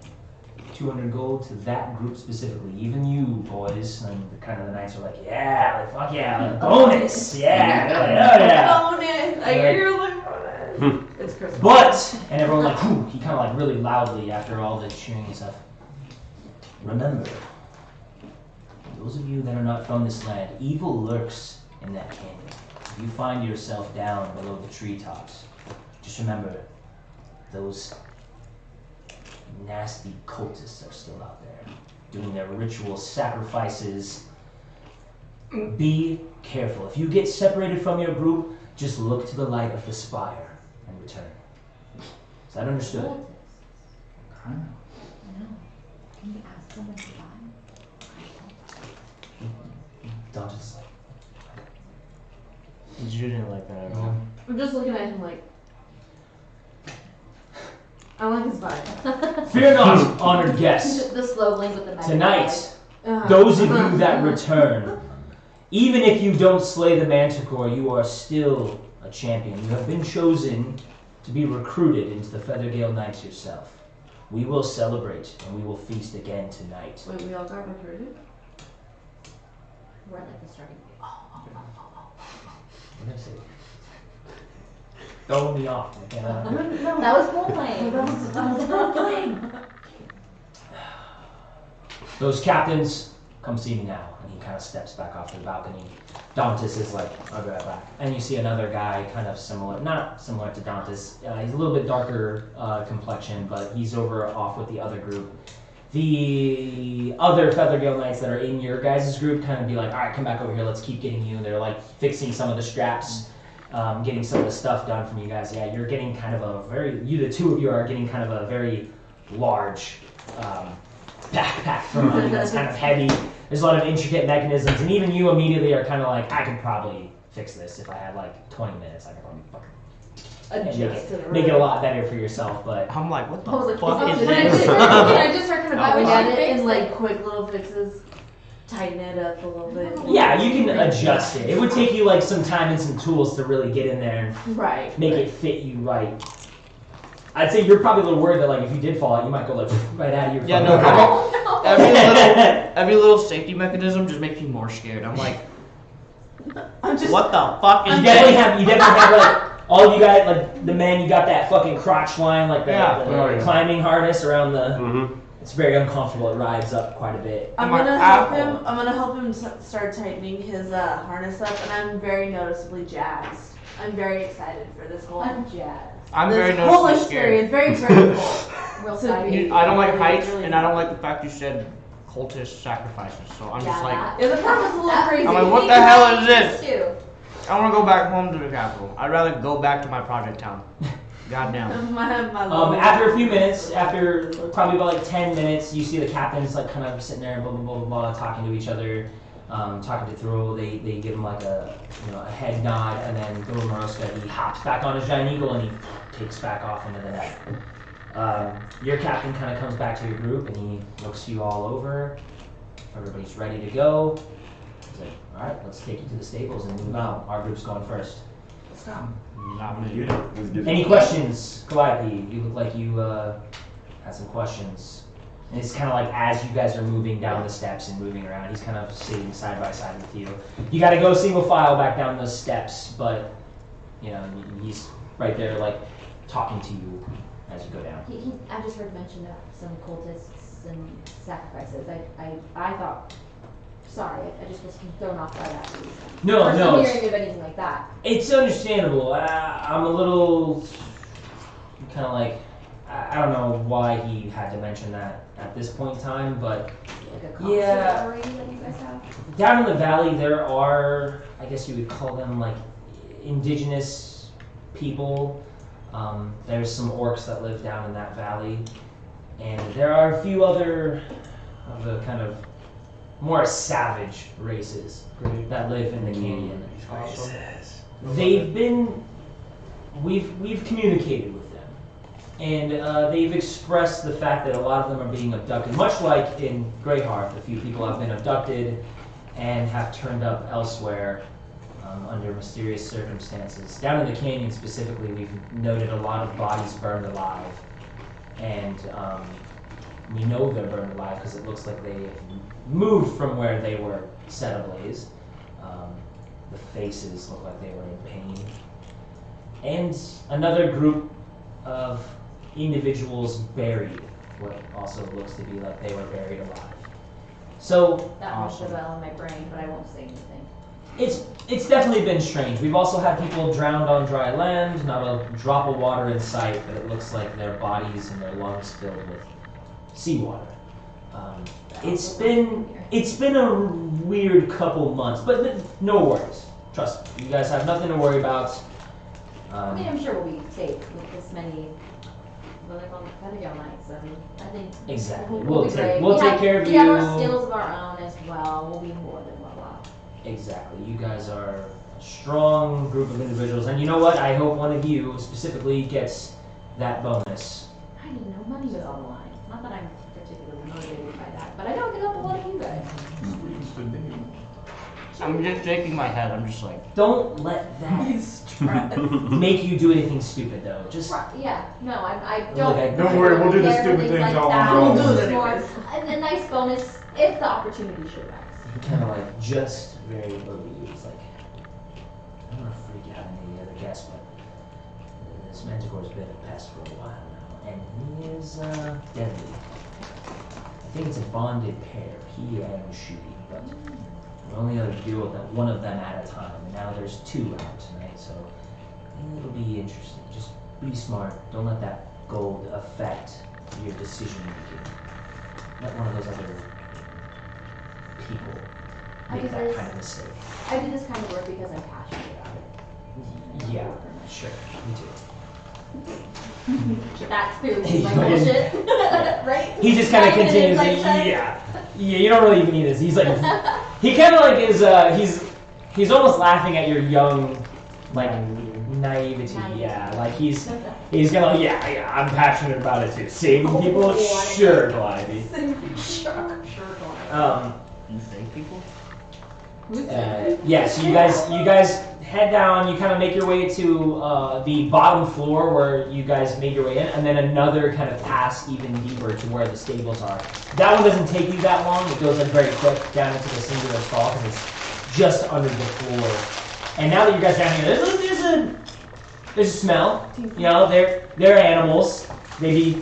200 gold to that group specifically. Even you boys, and kind of the knights are like, yeah, like, fuck yeah, like, bonus, yeah, they're like, oh yeah. Bonus. I hear like bonus. It's Christmas. But, and everyone like, whew, he kind of like really loudly after all the cheering and stuff. Remember, those of you that are not from this land, evil lurks in that canyon. If you find yourself down below the treetops, just remember, those nasty cultists are still out there, doing their ritual sacrifices. Be careful. If you get separated from your group, just look to the light of the spire and return. Is that understood? I know. Can you ask someone to buy? Don't just You didn't like that at all. I'm just looking at him like, I like his vibe. fear not, honored guests. The slow link with the magic. Tonight, those of you that return, even if you don't slay the Manticore, you are still a champion. You have been chosen to be recruited into the Feathergale Knights yourself. We will celebrate and we will feast again tonight. Wait, we all got recruited? We're at like the starting. What did I say? Throw me off. Okay, No. That was role playing. That was role playing. Those captains, come see me now. And he kind of steps back off the balcony. Dantas is like, I'll be right back. And you see another guy kind of similar, not similar to Dantas. He's a little bit darker complexion, but he's over off with the other group. The other Feathergale Knights that are in your guys' group kind of be like, all right, come back over here, let's keep getting you. They're like fixing some of the straps, getting some of the stuff done from you guys. Yeah, you're getting kind of a very, the two of you are getting kind of a very large backpack from you that's kind of heavy. There's a lot of intricate mechanisms, and even you immediately are kind of like, I could probably fix this if I had like 20 minutes. I could probably fucking make it a lot better for yourself, but I'm like, what the I was like, fuck is can this? I just start kind of Oh, going wow. at it and like quick little fixes, tighten it up a little bit. yeah, you can adjust it. It would take you like some time and some tools to really get in there and Right. make it fit you right. I'd say you're probably a little worried that like if you did fall out, you might go like right out of your Yeah, fucking no, body. every little safety mechanism just makes me more scared. I'm like, I'm just. what the fuck is You this? definitely have like all you got like the men. You got that fucking crotch line, like the, Yeah. the climbing harness around the. Mm-hmm. It's very uncomfortable. It rides up quite a bit. I'm My gonna help apple. him. I'm gonna help him start tightening his harness up, and I'm very noticeably jazzed. I'm very excited for this whole. I'm jazzed. I'm this very whole noticeably scared. experience. Very grateful. Real So excited. you- I don't like heights, Really and I don't like the fact you said cultist sacrifices. So I'm just like, Yeah, the part was a little That- crazy. I'm like, what the hell is this? Too. I want to go back home to the capital. I'd rather go back to my project town. Goddamn. My After a few minutes, after probably about like 10 minutes, you see the captains like kind of sitting there and blah blah blah blah, blah talking to each other, talking to Thurl. They give him like a a head nod, and then Thurl Moroska, he hops back on his giant eagle and he takes back off into the night. Your captain kind of comes back to your group and he looks you all over. Everybody's ready to go. He's like, all right, let's take you to the stables and move out. Our group's going first. Not me. Any questions? Quietly, you look like you had some questions. And it's kind of like as you guys are moving down the steps and moving around, he's kind of sitting side by side with you. You got to go single file back down those steps, but he's right there like talking to you as you go down. I just heard mention of some cultists and sacrifices. I thought. Sorry, I just was thrown off by that. No, First no, I'm it's- hearing of anything like that. It's understandable. I'm a little kind of like I don't know why he had to mention that at this point in time, but Like a concert Yeah. already that you guys have. down in the valley there are, I guess you would call them like indigenous people. There's some orcs that live down in that valley, and there are a few other of the kind of more savage races that live in the canyon. They've been, we've communicated with them, and they've expressed the fact that a lot of them are being abducted, much like in Greyheart, a few people have been abducted and have turned up elsewhere under mysterious circumstances. Down in the canyon specifically, we've noted a lot of bodies burned alive, and we know they're burned alive because it looks like they have moved from where they were set ablaze. The faces look like they were in pain. And another group of individuals buried, what also looks to be like they were buried alive. So That rings a bell in my brain, but I won't say anything. it's definitely been strange. We've also had people drowned on dry land, not a drop of water in sight, but it looks like their bodies and their lungs filled with seawater. It's been a weird couple months, but no worries. Trust me, you guys have nothing to worry about. I mean, I'm sure we'll be safe with this many. Well, they call them Feathergale Knights, and I think Exactly. we'll be great. We'll take care of we you. have our skills of our own as well. We'll be more than well off. Exactly. You guys are a strong group of individuals, and you know what? I hope one of you specifically gets that bonus. I didn't know money was on the line. Not that I'm particularly motivated by that, but I know I can help a lot of you guys. I'm just shaking my head. I'm just like, Don't let that make you do anything stupid, though. Just Yeah, no, I Look, don't. Don't worry, we'll do the care for stupid things things like all that. on We'll our do own. it More, anyways. a nice bonus if the opportunity should arise. kind of like just very low to you. It's like I don't want to freak out any other guests, but this Manticore's been a pest for a while now, and he is deadly. I think it's a bonded pair, he and Shooty, but we only able to deal with one of them at a time, and now there's two out tonight, so it'll be interesting. Just be smart. Don't let that gold affect your decision making. Let one of those other people I make do that this- kind of mistake. I do this kind of work because I'm passionate about it. Yeah, sure, me too. That's food, like bullshit, right? He just kind of Not even an continues. insight check? Yeah. You don't really even need this. He's like, he kind of like is. He's almost laughing at your young, like naivety. Yeah, like he's gonna. Yeah. I'm passionate about it too. Saving people, sure, Glivey. Sure, Glenn. you save people? Yeah, so you guys head down, you kind of make your way to the bottom floor where you guys made your way in, and then another kind of pass even deeper to where the stables are. That one doesn't take you that long, it goes like very quick down into the singular stall because it's just under the floor. And now that you guys are down here, there's a smell. You know, they're animals. They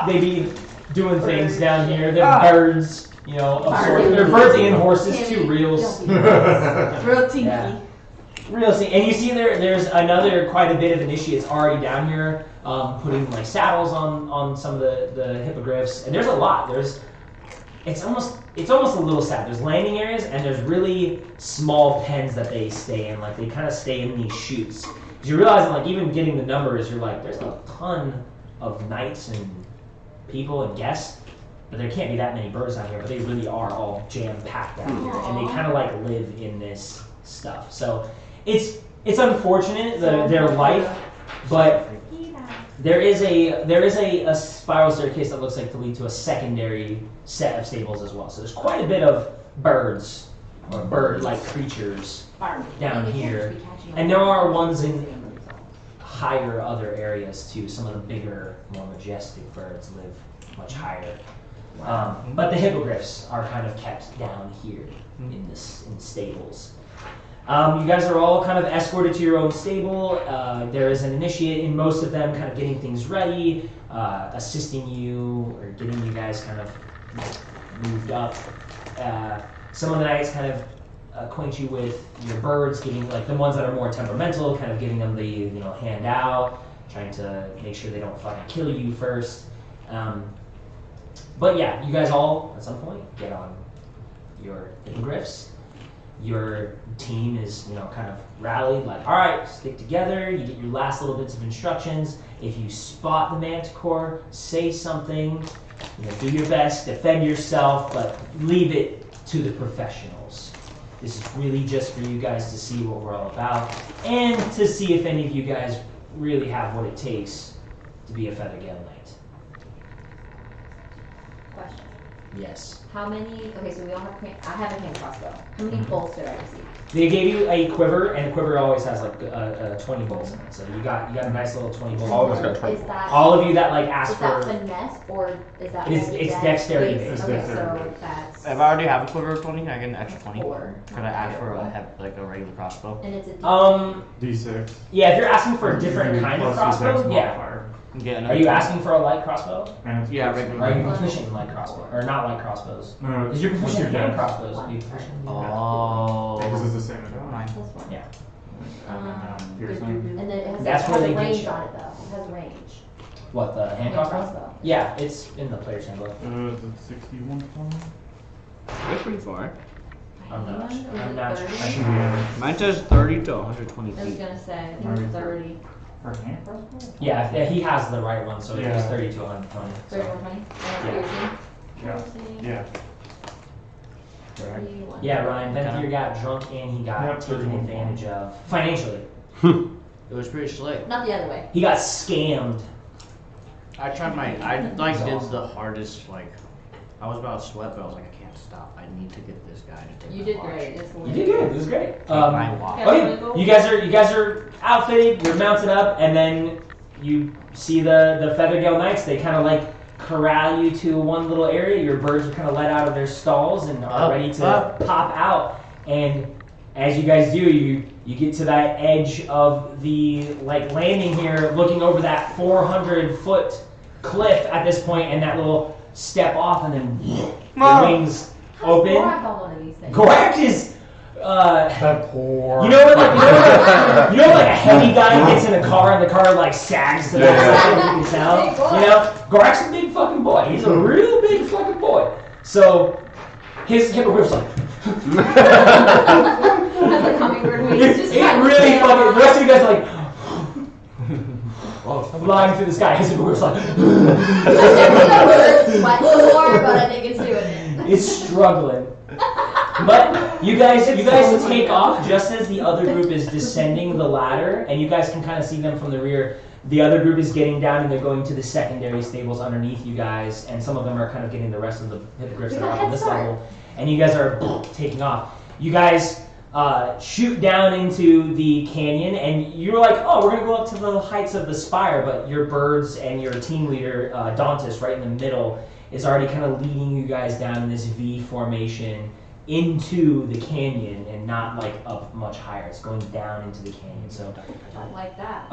be doing things down here. They're birds. You know, of sorts. They're birds and horses too. Reals. Real tinky. Yeah. Real see, and you see there's another quite a bit of initiates already down here, putting like saddles on some of the hippogriffs, and there's a lot. It's almost a little sad. There's landing areas and there's really small pens that they stay in. Like they kind of stay in these chutes. Because you realize like even getting the numbers, you're like there's a ton of knights and people and guests. But there can't be that many birds down here, but they really are all jam-packed down here, and they kind of like live in this stuff. So it's unfortunate their life, but there is a spiral staircase that looks like to lead to a secondary set of stables as well. So there's quite a bit of birds or bird-like creatures down here, and there are ones in higher other areas too. Some of the bigger, more majestic birds live much higher. But the hippogriffs are kind of kept down here in stables. You guys are all kind of escorted to your own stable. There is an initiate in most of them kind of getting things ready, assisting you or getting you guys kind of moved up. Some of the knights kind of acquaint you with your birds, giving like the ones that are more temperamental, kind of giving them the hand out, trying to make sure they don't fucking kill you first. But yeah, you guys all, at some point, get on your hippogriffs. Your team is, kind of rallied, like, all right, stick together. You get your last little bits of instructions. If you spot the Manticore, say something. Do your best, defend yourself, but leave it to the professionals. This is really just for you guys to see what we're all about, and to see if any of you guys really have what it takes to be a Feathergale Knight. Question. Yes. How many? Okay, so we all have. I have a hand crossbow. How many bolts did I receive? They gave you a quiver, and the quiver always has like 20 bolts in it. So you got a nice little 20 bolts. All of us got 20. Is that? All of you that like asked Is that for. finesse or is that? It's only dexterity based? based. Okay, Dexterity so based. that's. If I already have a quiver of 20, can I get an extra 20? 4. Could I ask for like a regular crossbow? And it's a D6. D6. Yeah, if you're asking for a different kind of Plus your dex crossbow, yeah. modifier. Get Are another you 20. asking for a light crossbow? And it's Yeah, plus- regular. Are you proficient in light crossbow or not light crossbows? No, Because you're what's proficient your in hand dex? crossbows. Are you proficient in hand Oh. Because it's the same as Never mine. mind. Plus 1. Yeah. Piercing. And then it has, That's it where has they a get range you. on it though. It has range. What, the hand crossbow? Yeah, it's in the player's handbook. Is it 61 points? That's pretty far. I'm not. Is it I'm not. 30? I should be able Mine says 30 to 120 I was feet. gonna say, I think Maybe it's 30. for a hand crossbow? Yeah, he has the right one, so it's Yeah. 30 to 120. 30 So. or 20? Yeah. Piercing. Yeah. Piercing. Yeah. 31. Yeah, Ryan Venthier got drunk and he got Yep, taken 31 advantage of financially. It was pretty slick. Not the other way. He got scammed. I tried my, I like did the hardest, like, I was about to sweat, but I was like, I can't stop. I need to get this guy to take You my did watch. great. It's You did good. It was great. Take my watch. Okay, you guys are outfitted. You're mounted up, and then you see the Feathergale Knights. They kind of like corral you to one little area. Your birds are kind of let out of their stalls and are ready to pop out. And as you guys do, you get to that edge of the like landing here, looking over that 400-foot cliff at this point, and that little step off, and then the wings open. Gorak on one of these things. Gorak is. That poor. You know when like like a heavy guy gets in a car and the car like sags to the side and you can tell. Big boy. You know, Gorak's a big fucking boy. He's a real big fucking boy. So his hippogriff's like. That's like hummingbird wings. It Just really kind of fucking. The rest of you guys are like flying through the sky. His hippogriff's like. Sweat before, but I think it's doing it. It's struggling. But you guys take off just as the other group is descending the ladder, and you guys can kind of see them from the rear. The other group is getting down, and they're going to the secondary stables underneath you guys, and some of them are kind of getting the rest of the hippogriffs that are up on this level, and you guys are taking off. You guys shoot down into the canyon, and you're like, oh, we're going to go up to the heights of the spire, but your birds and your team leader, Dantis, right in the middle, is already kind of leading you guys down in this V formation into the canyon and not like up much higher. It's going down into the canyon. So I like that.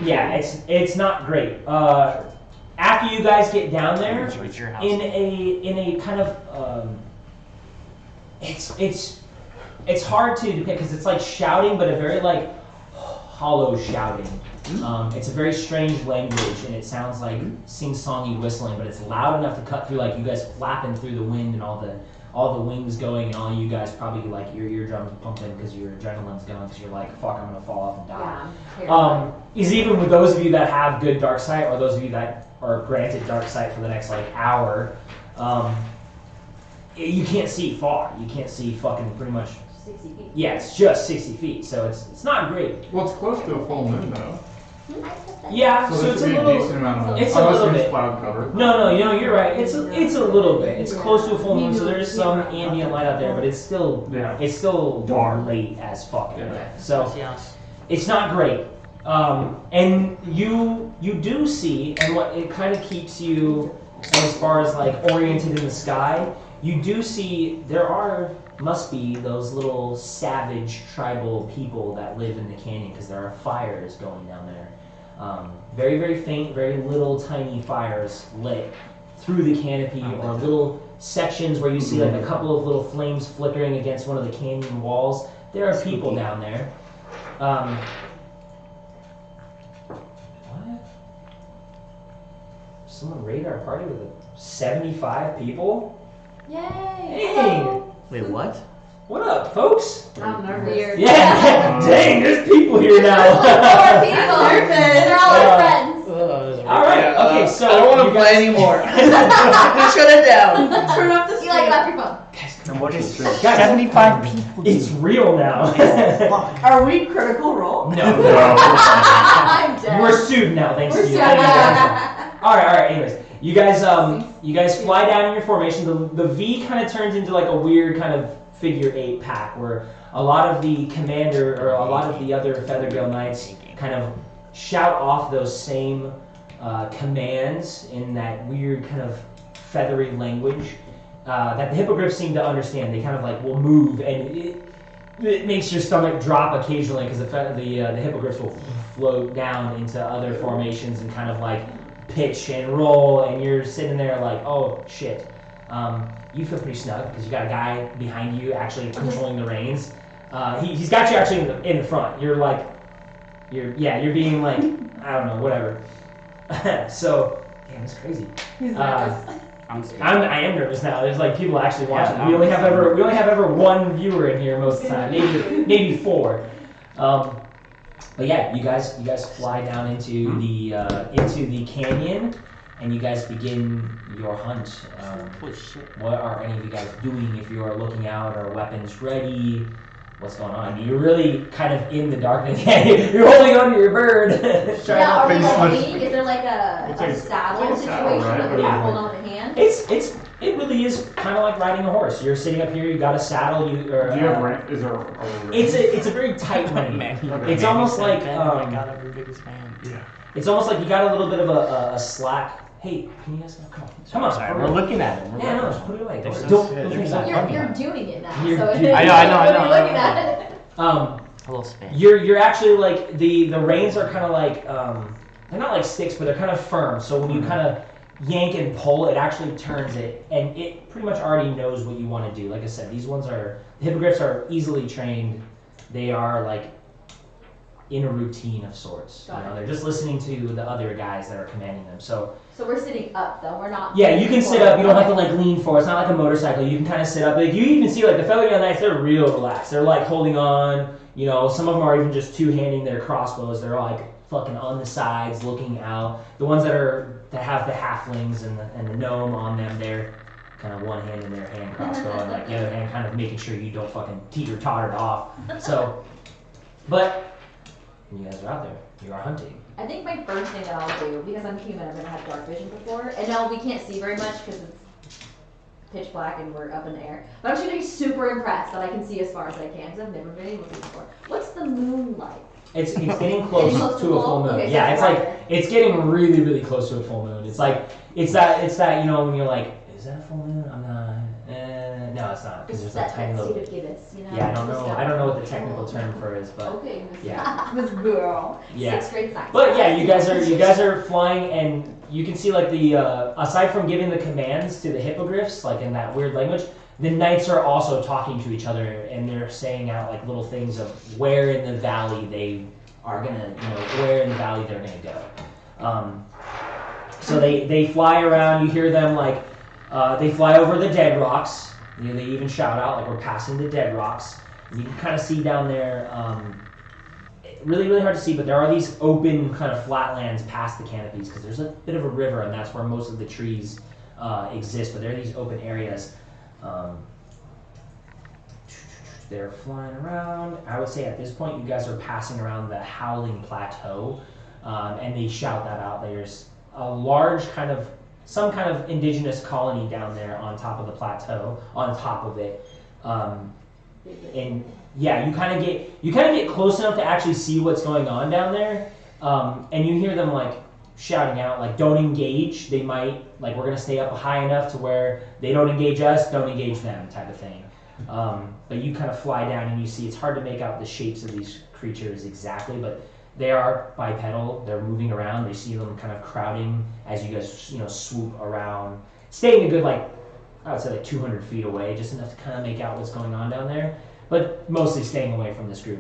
yeah, it's not great. After you guys get down there, It's your house. in a kind of it's hard to depict because it's like shouting, but a very like hollow shouting. It's a very strange language, and it sounds like sing-songy whistling, but it's loud enough to cut through like you guys flapping through the wind and all the wings going, and all you guys probably like your eardrums pumping because your adrenaline's going because you're like, fuck, I'm gonna fall off and die. Yeah. Is even with those of you that have good dark sight, or those of you that are granted dark sight for the next like hour, you can't see far. You can't see fucking pretty much. 60 feet. Yeah, it's just 60 feet, so it's not great. Well, it's close to a full moon though. Yeah, So so there it's a should be a little. decent amount of. it's a unless little there's bit. cloud cover. No, you're right. It's a little bit. It's close to a full moon, so there's some ambient light out there, but it's still Yeah. dark late as fuck. Yeah. So it's not great. And you do see, and what it kind of keeps you as far as like oriented in the sky. You do see must be those little savage tribal people that live in the canyon because there are fires going down there. Very, very faint, very little tiny fires lit through the canopy, or little sections where you see like a couple of little flames flickering against one of the canyon walls. There are people down there. What? Someone raided our party with 75 people? Yay! Hey! Wait, what? What up, folks? I'm nervous. Weird. Yeah, dang, there's people here now. More people. They're all our friends. All right, okay, so I don't want you to play guys- anymore. Shut it down. Turn off the You like it off your phone. Guys, 75 people. It's real now. Are we critical role? No. I'm dead. We're sued now, thanks to you. We're Thank you, guys. sued. All right. Anyways, you guys fly down in your formation. The V kind of turns into like a weird kind of figure 8 pack where a lot of the commander or a lot of the other Feathergale Knights kind of shout off those same commands in that weird kind of feathery language that the hippogriffs seem to understand. They kind of like will move, and it makes your stomach drop occasionally because the hippogriffs will float down into other formations and kind of like pitch and roll, and you're sitting there like, oh shit. You feel pretty snug because you got a guy behind you actually controlling the reins. He's got you actually in the front. You're being like, I don't know, whatever. So, damn, it's crazy. He's nervous. I am nervous now. There's like people actually watching. We only have ever one viewer in here most of the time, maybe 4. But yeah, you guys fly down into the canyon, and you guys begin your hunt. What are any of you guys doing? If you are looking out, are weapons ready? What's going on? I mean, you're really kind of in the darkness. You're holding on to your bird. Yeah, are we like waiting? Is there like a saddle situation that we can hold on the hand? It really is kind of like riding a horse. You're sitting up here. You got a saddle. Do you have rein? Is there? It's a very tight rein. It's almost like It's almost like you got a little bit of a slack. Hey, can you guys come on? Sorry, we're looking at it. Yeah, no, just put it away. You're doing it now. You're so doing it. I know. What are you looking at? A little spin. You're actually like the reins are kind of like they're not like sticks, but they're kind of firm. So when you kind of yank and pull, it actually turns it, and it pretty much already knows what you want to do. Like I said, the hippogriffs are easily trained. They are like in a routine of sorts. They're just listening to the other guys that are commanding them. So we're sitting up though. We're not. Yeah, you can sit up. You don't have to like lean forward. It's not like a motorcycle. You can kind of sit up. Like you even see like the Feathergale Knights, they're real relaxed. They're like holding on. Some of them are even just two-handing their crossbows. They're like fucking on the sides, looking out. The ones that have the halflings and the gnome on them, they're kind of one hand in their hand crossbow and like the other hand kind of making sure you don't fucking teeter-totter off. So, but you guys are out there. You are hunting. I think my first thing that I'll do, because I'm human, I've never had dark vision before, and no, we can't see very much because it's pitch black and we're up in the air. But I'm just gonna be super impressed that I can see as far as I can because I've never been able to before. What's the moon like? It's getting close to a full moon. Okay, yeah, so it's getting really, really close to a full moon. It's that when you're like, is that a full moon? I'm not. No, it's not because there's that tiny little. Yeah, I don't know what the technical term for it is, but okay, yeah, Miss Girl. Yeah. 6th grade science. But yeah, you guys are flying, and you can see like the aside from giving the commands to the hippogriffs, like in that weird language, the knights are also talking to each other, and they're saying out like little things of where in the valley they are gonna, where in the valley they're gonna go. So they fly around. You hear them like they fly over the dead rocks. They even shout out like we're passing the dead rocks. And you can kind of see down there. Really, really hard to see, but there are these open kind of flatlands past the canopies because there's a bit of a river, and that's where most of the trees exist. But there are these open areas. They're flying around. I would say at this point, you guys are passing around the Howling Plateau, and they shout that out. There's a large some kind of indigenous colony down there on top of the plateau, on top of it. And yeah, you kind of get close enough to actually see what's going on down there, and you hear them like shouting out like, "Don't engage." They might like, "We're gonna stay up high enough to where they don't engage us, don't engage them," type of thing. But you kind of fly down and you see it's hard to make out the shapes of these creatures exactly, but they are bipedal. They're moving around. They see them kind of crowding as you guys swoop around, staying a good I would say 200 feet away, just enough to kind of make out what's going on down there, but mostly staying away from this group.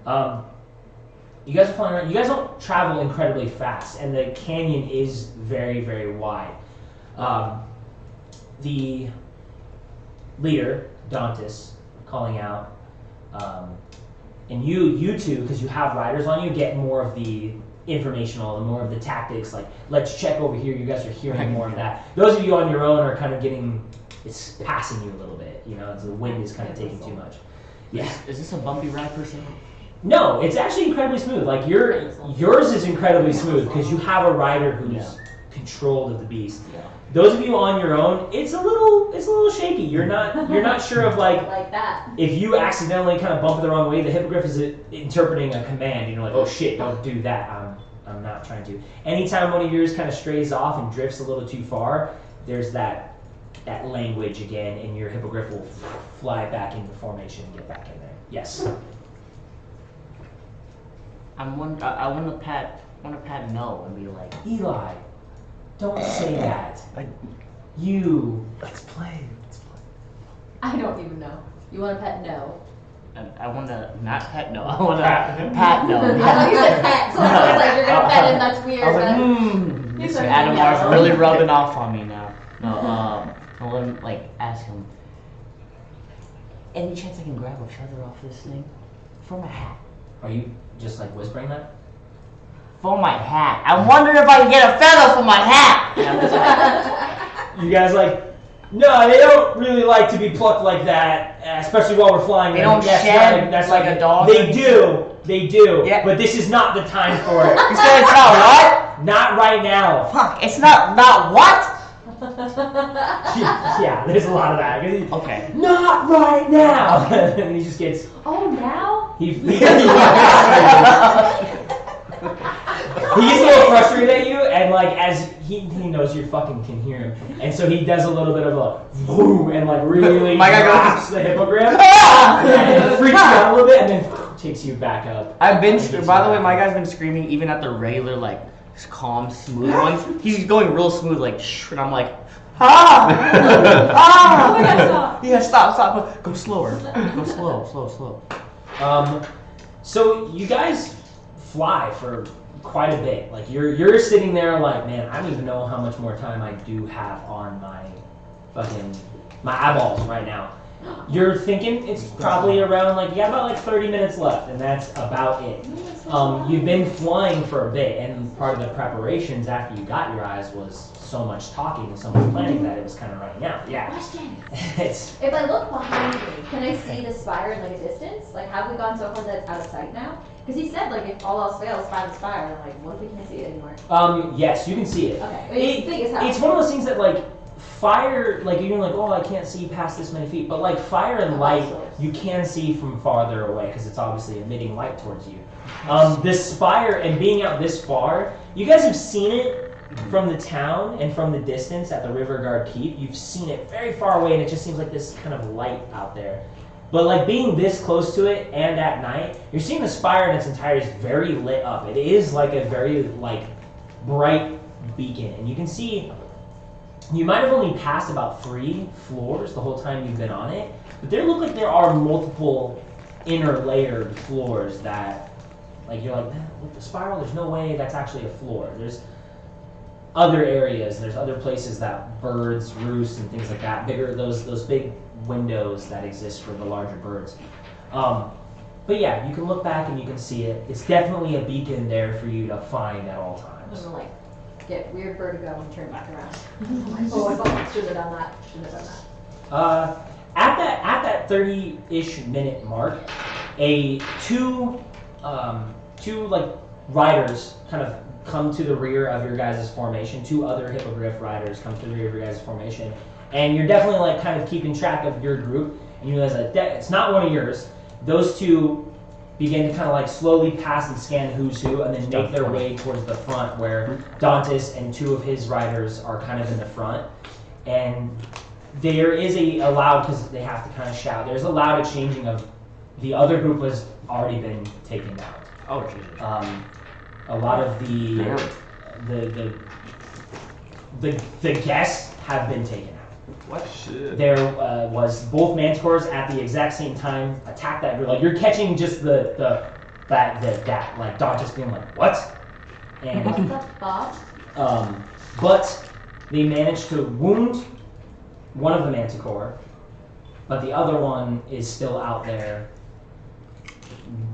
You guys are flying around. You guys don't travel incredibly fast, and the canyon is very, very wide. The leader, Dantis, calling out, and you two, because you have riders on you, get more of the informational and more of the tactics, like let's check over here. You guys are hearing more of that. Those of you on your own are kind of it's passing you a little bit, the wind is kind of taking too much. Yeah. Is this a bumpy ride per se? No, it's actually incredibly smooth. Like yours is incredibly smooth because you have a rider who's controlled of the beast. Yeah. Those of you on your own, it's a little shaky. You're not sure of like that. if you accidentally kind of bump it the wrong way, the hippogriff is interpreting a command, and you're like, oh shit, don't do that. I'm not trying to. Anytime one of yours kind of strays off and drifts a little too far, there's that language again, and your hippogriff will fly back into formation and get back in there. Yes. I want to pat no and be like, Eli, don't say that. Let's play. I don't even know. You want to pet no? I want to not pet no. I want to pat no. I thought you said pet, so I was like, you're gonna pet him. That's weird. I was like, You said Adamar's no. really rubbing off on me now. No, I want to like ask him. Any chance I can grab a feather off this thing for my hat? Are you just like whispering that? For my hat. I'm wondering if I can get a feather for my hat. And I'm just like, You guys like, no, they don't really like to be plucked like that, especially while we're flying. They don't shed that's like a dog? They do. Yeah. But this is not the time for it. you said it's not what? Not right now. Fuck, it's not what? Yeah, there's a lot of that. Okay. Not right now. And he just gets. Oh, now? He gets a little frustrated at you, and like as he knows you fucking can hear him, and so he does a little bit of a boom and like really drops the hippogriff, and freaks you out a little bit, and then takes you back up. I've been, by the way, my guy's been screaming even at the regular, like, calm, smooth ones. He's going real smooth, like, shh, and I'm like, ah! Ah! Oh my God, stop. Yeah, stop. Go slower. Go slow. So you guys fly for quite a bit. Like you're sitting there like, man, I don't even know how much more time I do have on my eyeballs right now. You're thinking it's probably around like, you got about like 30 minutes left, and that's about it. You've been flying for a bit, and part of the preparations after you got your eyes was so much talking and so much planning that it was kind of running out. Yeah. Question. It's If I look behind me, can I see the spire in like a distance? Like, have we gone so far that it's out of sight now? Because he said, like, if all else fails, find the spire. And I'm like, what if we can't see it anymore? yes, you can see it. Okay. I mean, it's big as hell. It's one of those things that like fire, like you're like, oh, I can't see past this many feet, but like fire and light, you can see from farther away because it's obviously emitting light towards you. This spire and being out this far, you guys have seen it from the town and from the distance at the Riverguard Keep. You've seen it very far away, and it just seems like this kind of light out there. But like being this close to it and at night, you're seeing the spire in its entirety is very lit up. It is like a very like bright beacon, and you can see. You might have only passed about 3 floors the whole time you've been on it, but there look like there are multiple interlayered floors that, like, you're like, man, with the spiral, there's no way that's actually a floor. There's other areas, there's other places that birds roost and things like that, bigger, those big windows that exist for the larger birds. But yeah, you can look back and you can see it. It's definitely a beacon there for you to find at all I'm times. gonna like get weird vertigo and turn back around. Oh, I thought I should have done that. At that 30-ish minute mark, two like riders kind of come to the rear of your guys' formation. 2 other hippogriff riders come to the rear of your guys' formation, and you're definitely like kind of keeping track of your group. And you realize that it's not one of yours. Those 2 begin to kind of like slowly pass and scan who's who, and then make their way towards the front where Dantas and 2 of his riders are kind of in the front. And there is a loud, because they have to kind of shout, there's a loud exchanging of the other group has already been taken out. Oh, Jesus. A lot of the guests have been taken out. What shit? There was both Manticores at the exact same time attack that group. Like you're catching just that like Dot just being like, what? And What the fuck? but they managed to wound one of the Manticore, but the other one is still out there.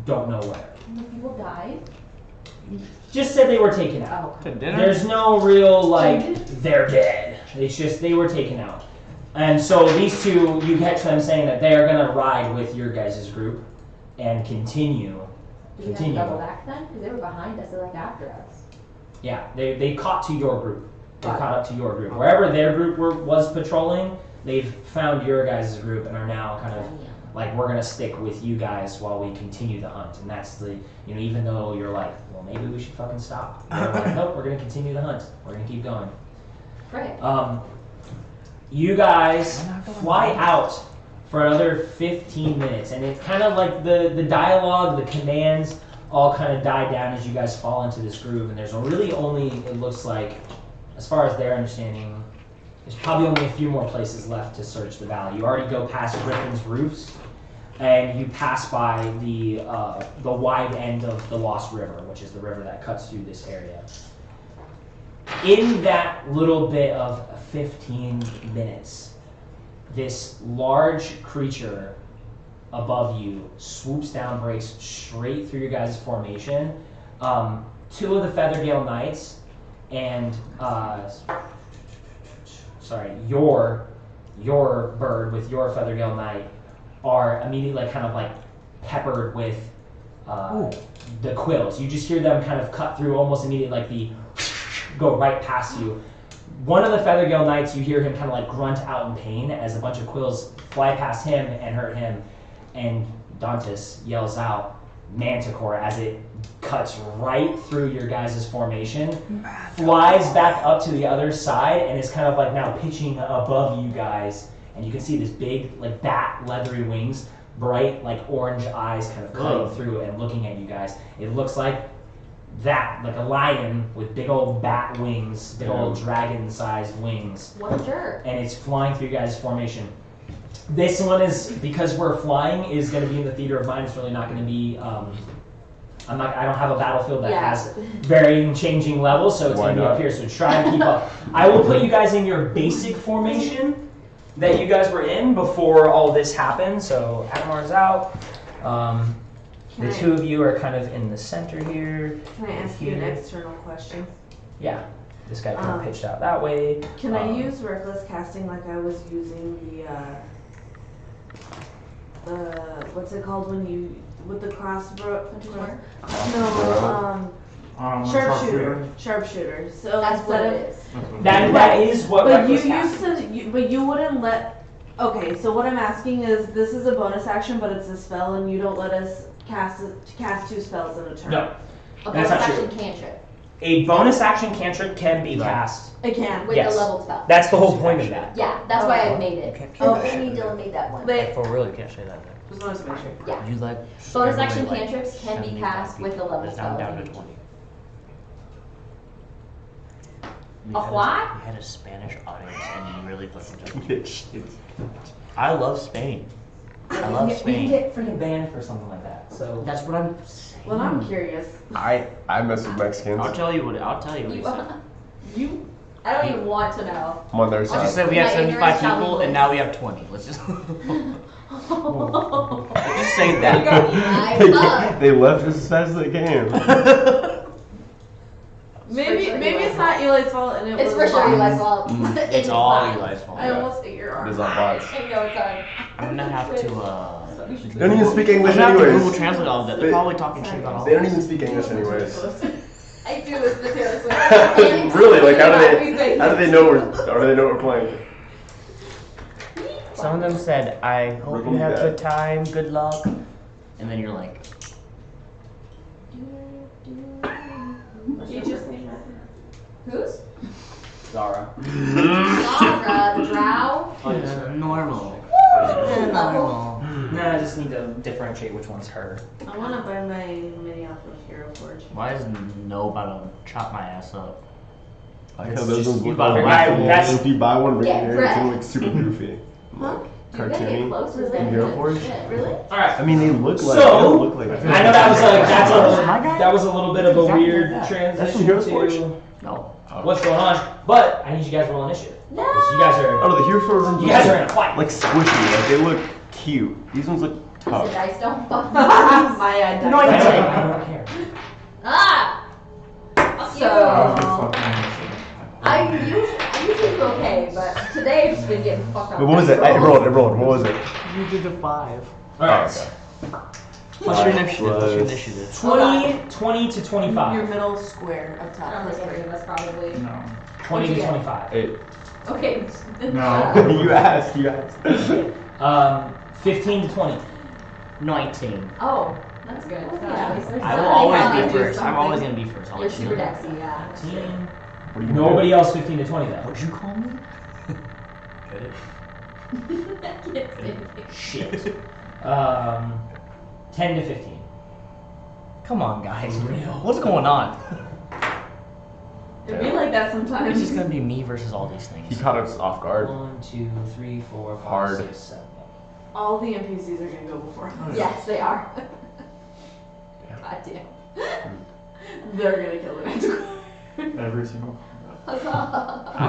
Don't know where. And the people died? Just said they were taken out. Oh. To dinner? There's no real like they're dead. It's just they were taken out. And so these 2, you catch them saying that they are gonna ride with your guys' group and continue. Did we have to double back then? Because they were behind us, they're like after us. Yeah, they caught to your group. They've caught up to your group. Wherever their group was patrolling, they've found your guys' group and are now kind of like, we're gonna stick with you guys while we continue the hunt. And that's the, even though you're like, well, maybe we should fucking stop. They're like, nope, we're gonna continue the hunt. We're gonna keep going. Right. You guys fly out for another 15 minutes, and it's kind of like the dialogue, the commands all kind of die down as you guys fall into this groove, and there's really only, it looks like, as far as their understanding, there's probably only a few more places left to search the valley. You already go past Griffin's roofs, and you pass by the wide end of the Lost River, which is the river that cuts through this area. In that little bit of 15 minutes, this large creature above you swoops down, breaks straight through your guys' formation. Two of the Feathergale Knights and your bird with your Feathergale Knight are immediately kind of like peppered with the quills. You just hear them kind of cut through almost immediately, like the go right past you. One of the Feathergale Knights, you hear him kind of like grunt out in pain as a bunch of quills fly past him and hurt him, and Dantas yells out Manticore as it cuts right through your guys' formation, flies back up to the other side, and is kind of like now pitching above you guys, and you can see this big like bat leathery wings, bright like orange eyes kind of cutting through and looking at you guys. It looks like that, like a lion with big old bat wings, big old dragon-sized wings. What a jerk. And it's flying through you guys' formation. This one is, because we're flying, is going to be in the theater of mind. It's really not going to be, I don't have a battlefield that has varying changing levels, so it's going to be up here, so try to keep up. I will put you guys in your basic formation that you guys were in before all this happened, so Adamar's out. The two of you are kind of in the center here. Can I ask you an external question? Yeah, this guy kind of pitched out that way. Can I use reckless casting like I was using the what's it called when you with the crossbow? No, sharpshooter. So that's what instead it of is. That is what. But reckless you casting. used to, but you wouldn't let. Okay, so what I'm asking is, this is a bonus action, but it's a spell, and you don't let us cast two spells in a turn. No, A that's bonus not action true. cantrip. A bonus action cantrip can be cast. It can. With Yes. the level spell. That's the whole point of that. Yeah, that's why I made it. Okay. Only Dylan made that one. But For real, you can't say that. just wanted to make sure. Yeah. You like Bonus everybody action like cantrips can be 75 cast with the people. level It's now spell. down to 20. A what? We had a Spanish audience and you really fucking Bitch. I love Spain. I love We can Spain. get freaking banned for something like that. So That's what I'm saying. Well, I'm curious. I mess with Mexicans. I'll tell you what he said. You. I don't even want to know. I'm on their I side. just said we had My 75 ignorance shall be people and bliss. now we have 20. Let's just just say You that. got me right up. They left just as fast as they came. Maybe it's not Eli's fault, and It's for was sure bots. Eli's fault. It's all Eli's fault. I almost ate your arm. There's not bots. I know it's on. I'm gonna have to They don't even speak English I'm gonna have to Google anyways. Translate all of that. They're They- probably talking shit about all They don't of even speak English anyways. I do this this Really? Like how do they know we're playing? Some of them said, I hope Ripple you have that. a good time, good luck. And then you're like, You just named that. Who's? Zara. Zara, the drow. normal. Level. Normal. Nah, I just need to differentiate which one's her. I want to buy my mini off of Hero Forge. Why is No about to chop my ass up? I It's know those just- ones you look buy like one. That's- if you buy one right Yeah, there, it's right. gonna look super goofy. Huh? You're gonna get Cartoony. close with In it. Hero Forge? Shit, really? All right. I mean, they look like. So, they don't look like. I know that was that was a little bit of a Exactly weird like that. transition That's from Heroes Forge? to No. what's going on, but I need you guys to roll initiative. No. 'Cause you guys are Oh, the Hero Forge ones you guys are in a fight. like squishy. Like they look cute. These ones look The tough. dice don't fuck. My I don't care. Ah! Fuck you. So- I'm usually okay, but today I've just been getting fucked up. But what was it? I rolled. What was it? You did a 5. All right. What's your initiative? What's your Plus- initiative? 20 to 25. Your middle square up I top. don't think any of us probably. No. 20 to 25. 8. Okay. No. You asked. 15 to 20. 19. Oh, that's good. Yeah. I will Somebody always has to be do first. I'm always something. gonna be first. I'll You're let you super know. dexy, yeah. 15. What are you Nobody else 15 to 20 though. What'd you call me? Get it? I can't say anything. Shit. 10 to 15. Come on, guys. What's going on? It'd be like that sometimes. It's just gonna be me versus all these He things. caught us off guard. 1, 2, 3, 4, 5, Hard. 6, 7. All the NPCs are gonna go before us. Yes, they are. God damn. They're gonna kill the next one. Every single. I'm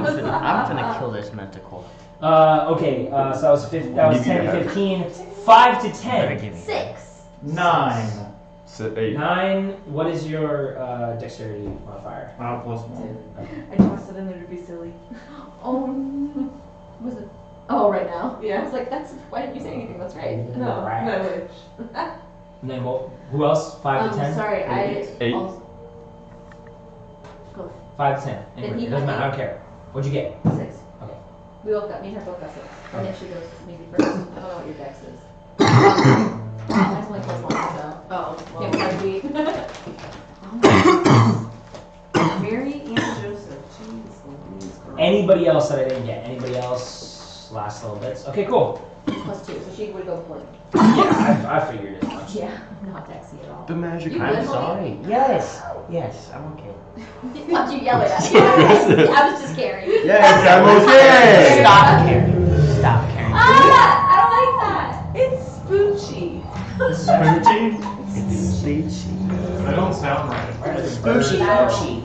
finna kill this Manticore. Okay, so that was, that was 10 to 15. 5 to Better 10. give me 6. 9. 8. 9. What is your dexterity modifier? +1. I tossed it in there to be silly. Oh, no. Was it? Oh, right now? Yeah. I was like, that's. Why didn't you say anything? That's right. No, I wish. And then who else? 5 to 10? Sorry, I 8. also. Go. 5 to 10. Anyway, Did he it doesn't have matter. I don't care. What'd you get? 6. Okay. We both got, me and her both got 6. And if she goes maybe first. I don't know what your dex is. Mine's only +1, so. Oh, Can't quite beat. Mary and Joseph. Jeez Louise, girl. Anybody else that I didn't get? Anybody else? Last little bits. Okay, cool. +2, so she would go before. Yeah, I figured as much. Yeah, not dexy at all. The magic. You I'm good, sorry. Yes. Yes, I'm okay. Why'd you yell it at me? I was just caring. Yes, I'm okay. Stop caring. Stop caring. Ah, I don't like that. It's spoochy. Spoochy? It's Spoochie. They don't sound right. Spoochy, spoochy.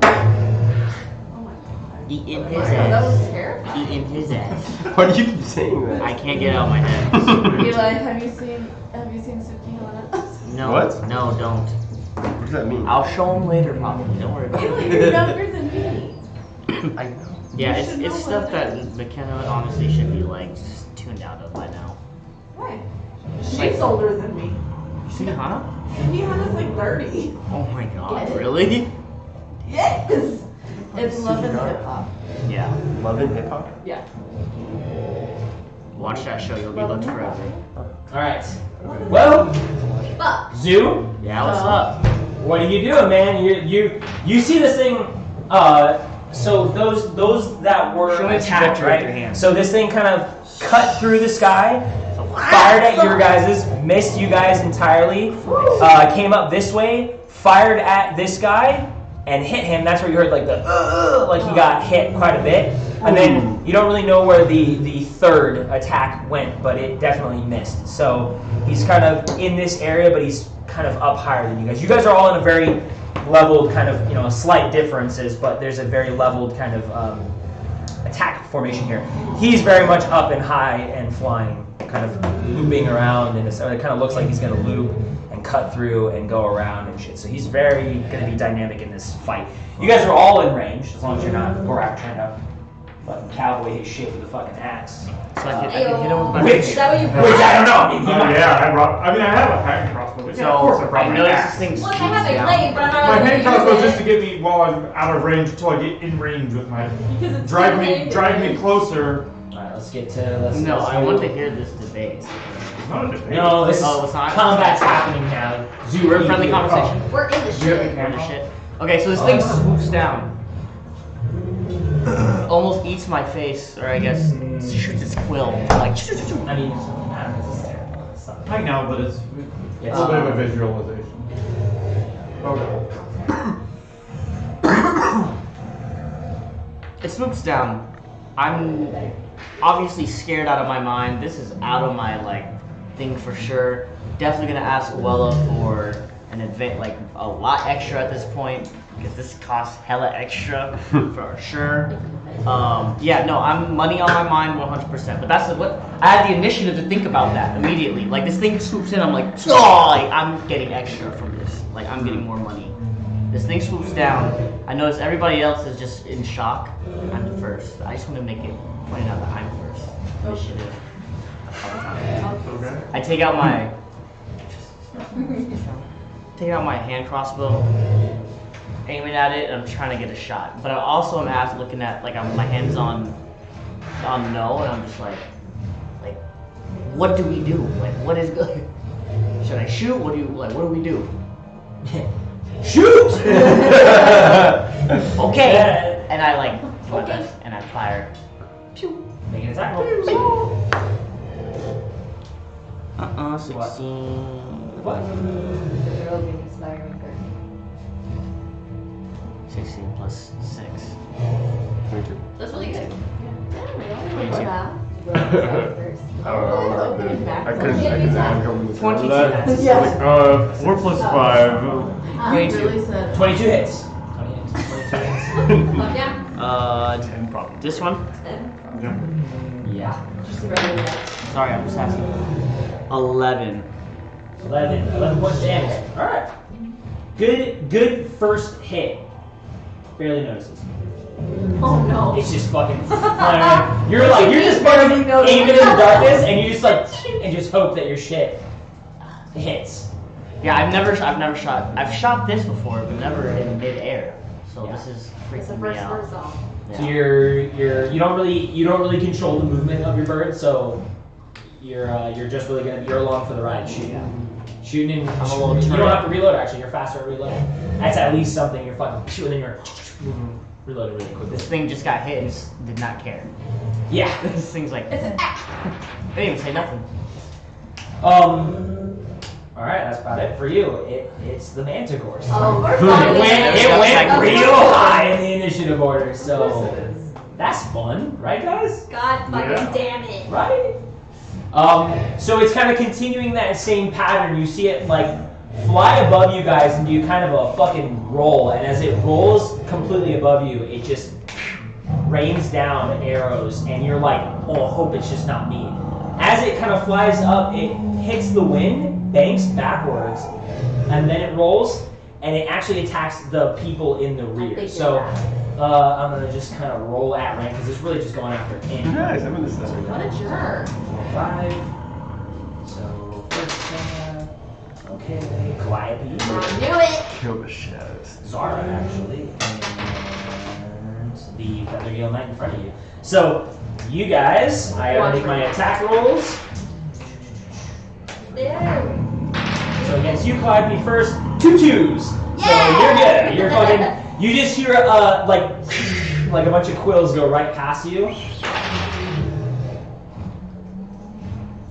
Oh my god. Eating his That was ass. terrifying. Eating his ass. Why do you keep saying that? I can't get it out of my head. Eli, have you seen Tsukihana? No. What? No, don't. What does that mean? I'll show him later, probably. Don't worry about Eli, it. you're younger than me. I know. Yeah, You should know it's what stuff it that is. McKenna honestly should be like just tuned out of by now. Why? She's older than me. You see Hana? Tsukihana's like 30. Oh my god, Get it? really? Yes! It's love and hip hop. Yeah. Love and hip hop? Yeah. Watch that show, you'll be hooked forever. Alright. Well, Fuck. Zoo, Yeah, what's up? what are you doing, man? You see this thing, so those that were Show me the attacked, trajectory with your right? hand. So this thing kind of cut through the sky, fired at your guys', missed you guys entirely, came up this way, fired at this guy, and hit him. That's where you heard like the like he got hit quite a bit. And then you don't really know where the third attack went, but it definitely missed. So he's kind of in this area, but he's kind of up higher than you guys. You guys are all in a very leveled kind of, slight differences, but there's a very leveled kind of attack formation here. He's very much up and high and flying, kind of looping around, and it kind of looks like he's going to loop and cut through and go around and shit. So he's very going to be dynamic in this fight. You guys are all in range, as long as you're not Gorak trying to fucking cowboy his shit with a fucking axe. So I can hit him with my Which, Is that what you which I don't know. I mean, he might- Yeah, I have a hand crossbow. But yeah, of course I So brought I my noticed axe. this thing Look, I shoots have a down. blade, but I'm not My able to hand use crossbow it. just to get me while I'm out of range until I get in range with my. Because it's Drive so me dangerous. closer. Alright, let's get to. Let's No, let's I do- want to hear this debate. It's not a debate. No, this is Oh, it's not? combat's happening now. Zoo, We're in friendly conversation. We're in the shit. We're in the shit. Okay, so this thing swoops down. Almost eats my face, or I guess shoots its quill. Like, I mean, this is terrible. It's not- I know, but it's Yes. a little bit of a visualization. Okay. it swoops down. I'm obviously scared out of my mind. This is out of my thing for sure. Definitely gonna ask Wella for an event a lot extra at this point because this costs hella extra for sure. Yeah, no, I'm money on my mind 100%. But that's what I had the initiative to think about that immediately. Like this thing swoops in, I'm like, oh, I'm getting extra from this. Like I'm getting more money. This thing swoops down. I notice everybody else is just in shock. I'm the first. I just want to make it point out that I'm first. Initiative. Okay. I take out my Taking out my hand crossbow, aiming at it, and I'm trying to get a shot. But I also am looking at, like, my hands on no, and I'm just like, what do we do? Like, what is good? Should I shoot? What do we do? Shoot! Okay. And I like do my best, and I fire. Pew. Make an attack roll. 16. What? The girl being inspiring her. 16 plus 6. 22. That's really good. I don't know. I couldn't come with 22. Like, 4 plus 5. You really said 22 hits. 22 hits. yeah. 10 probably. This one? Yeah. Sorry, I'm just asking. 11. 11 points of damage. Alright. Good first hit. Barely notices. Oh no. It's just fucking flying. You're just fucking aiming in the darkness and you just and just hope that your shit hits. Yeah, I've never shot. I've shot this before, but never in midair. So this is It's the freaking me first out. bird song. So you don't really control the movement of your bird, so you're just really gonna you're along for the ride shooting and I'm a little you don't turret. have to reload actually, you're faster at reloading. That's at least something, you're fucking and then you're reloading really quickly. This thing just got hit and did not care. Yeah. This thing's like, they didn't even say nothing. Alright, that's about it for you. It's the Manticore. Oh, we're It fine. went real high in the initiative order, so that's fun, right guys? God fucking damn it. Right? So it's kind of continuing that same pattern. You see it like fly above you guys and do kind of a fucking roll, and as it rolls completely above you, it just rains down arrows, and you're like, oh, hope it's just not me. As it kind of flies up, it hits the wind, banks backwards, and then it rolls, and it actually attacks the people in the rear. So I'm gonna just kind of roll at rank because it's really just going after him. Nice, I'm in the center. What a jerk. 5. So first attack. Okay, Calliope. I knew it. Kill the shadows. Zara actually. And the Feathergale Knight in front of you. So you guys, I gotta make my attack rolls. So against you, Calliope first, 2 2s. So you're good. You're fucking. You just hear like a bunch of quills go right past you.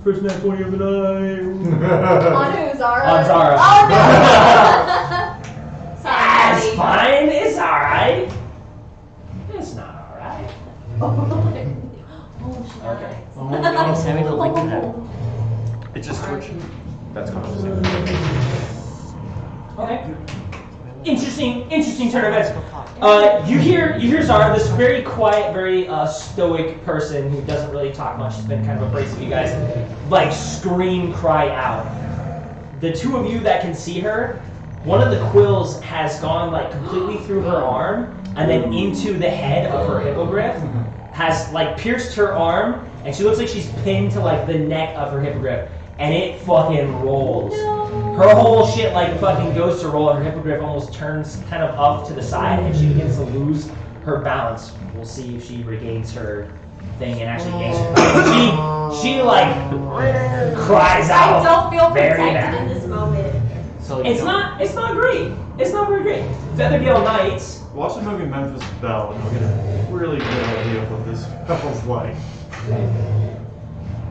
First nat 20 of the night. On who, Zara? On Zara. Oh no! Sorry. It's fine. It's alright. It's not alright. Oh, shit. Okay. Send me the link to that. It's just twitching. That's conscious. Okay. Interesting turn of events. You hear Zara, this very quiet, very stoic person who doesn't really talk much. She's been kind of abrasive. You guys like scream, cry out. The two of you that can see her, one of the quills has gone like completely through her arm and then into the head of her hippogriff, has like pierced her arm, and she looks like she's pinned to like the neck of her hippogriff, and it fucking rolls. Her whole shit like fucking goes to roll, and her hippogriff almost turns kind of up to the side, and she begins to lose her balance. We'll see if she regains her thing and actually gains her balance. She like cries out. I don't feel very protected bad. in this moment. So It's not great. It's not very great. Feathergale Knights. Watch the movie Memphis Belle and you'll get a really good idea of what this feels like.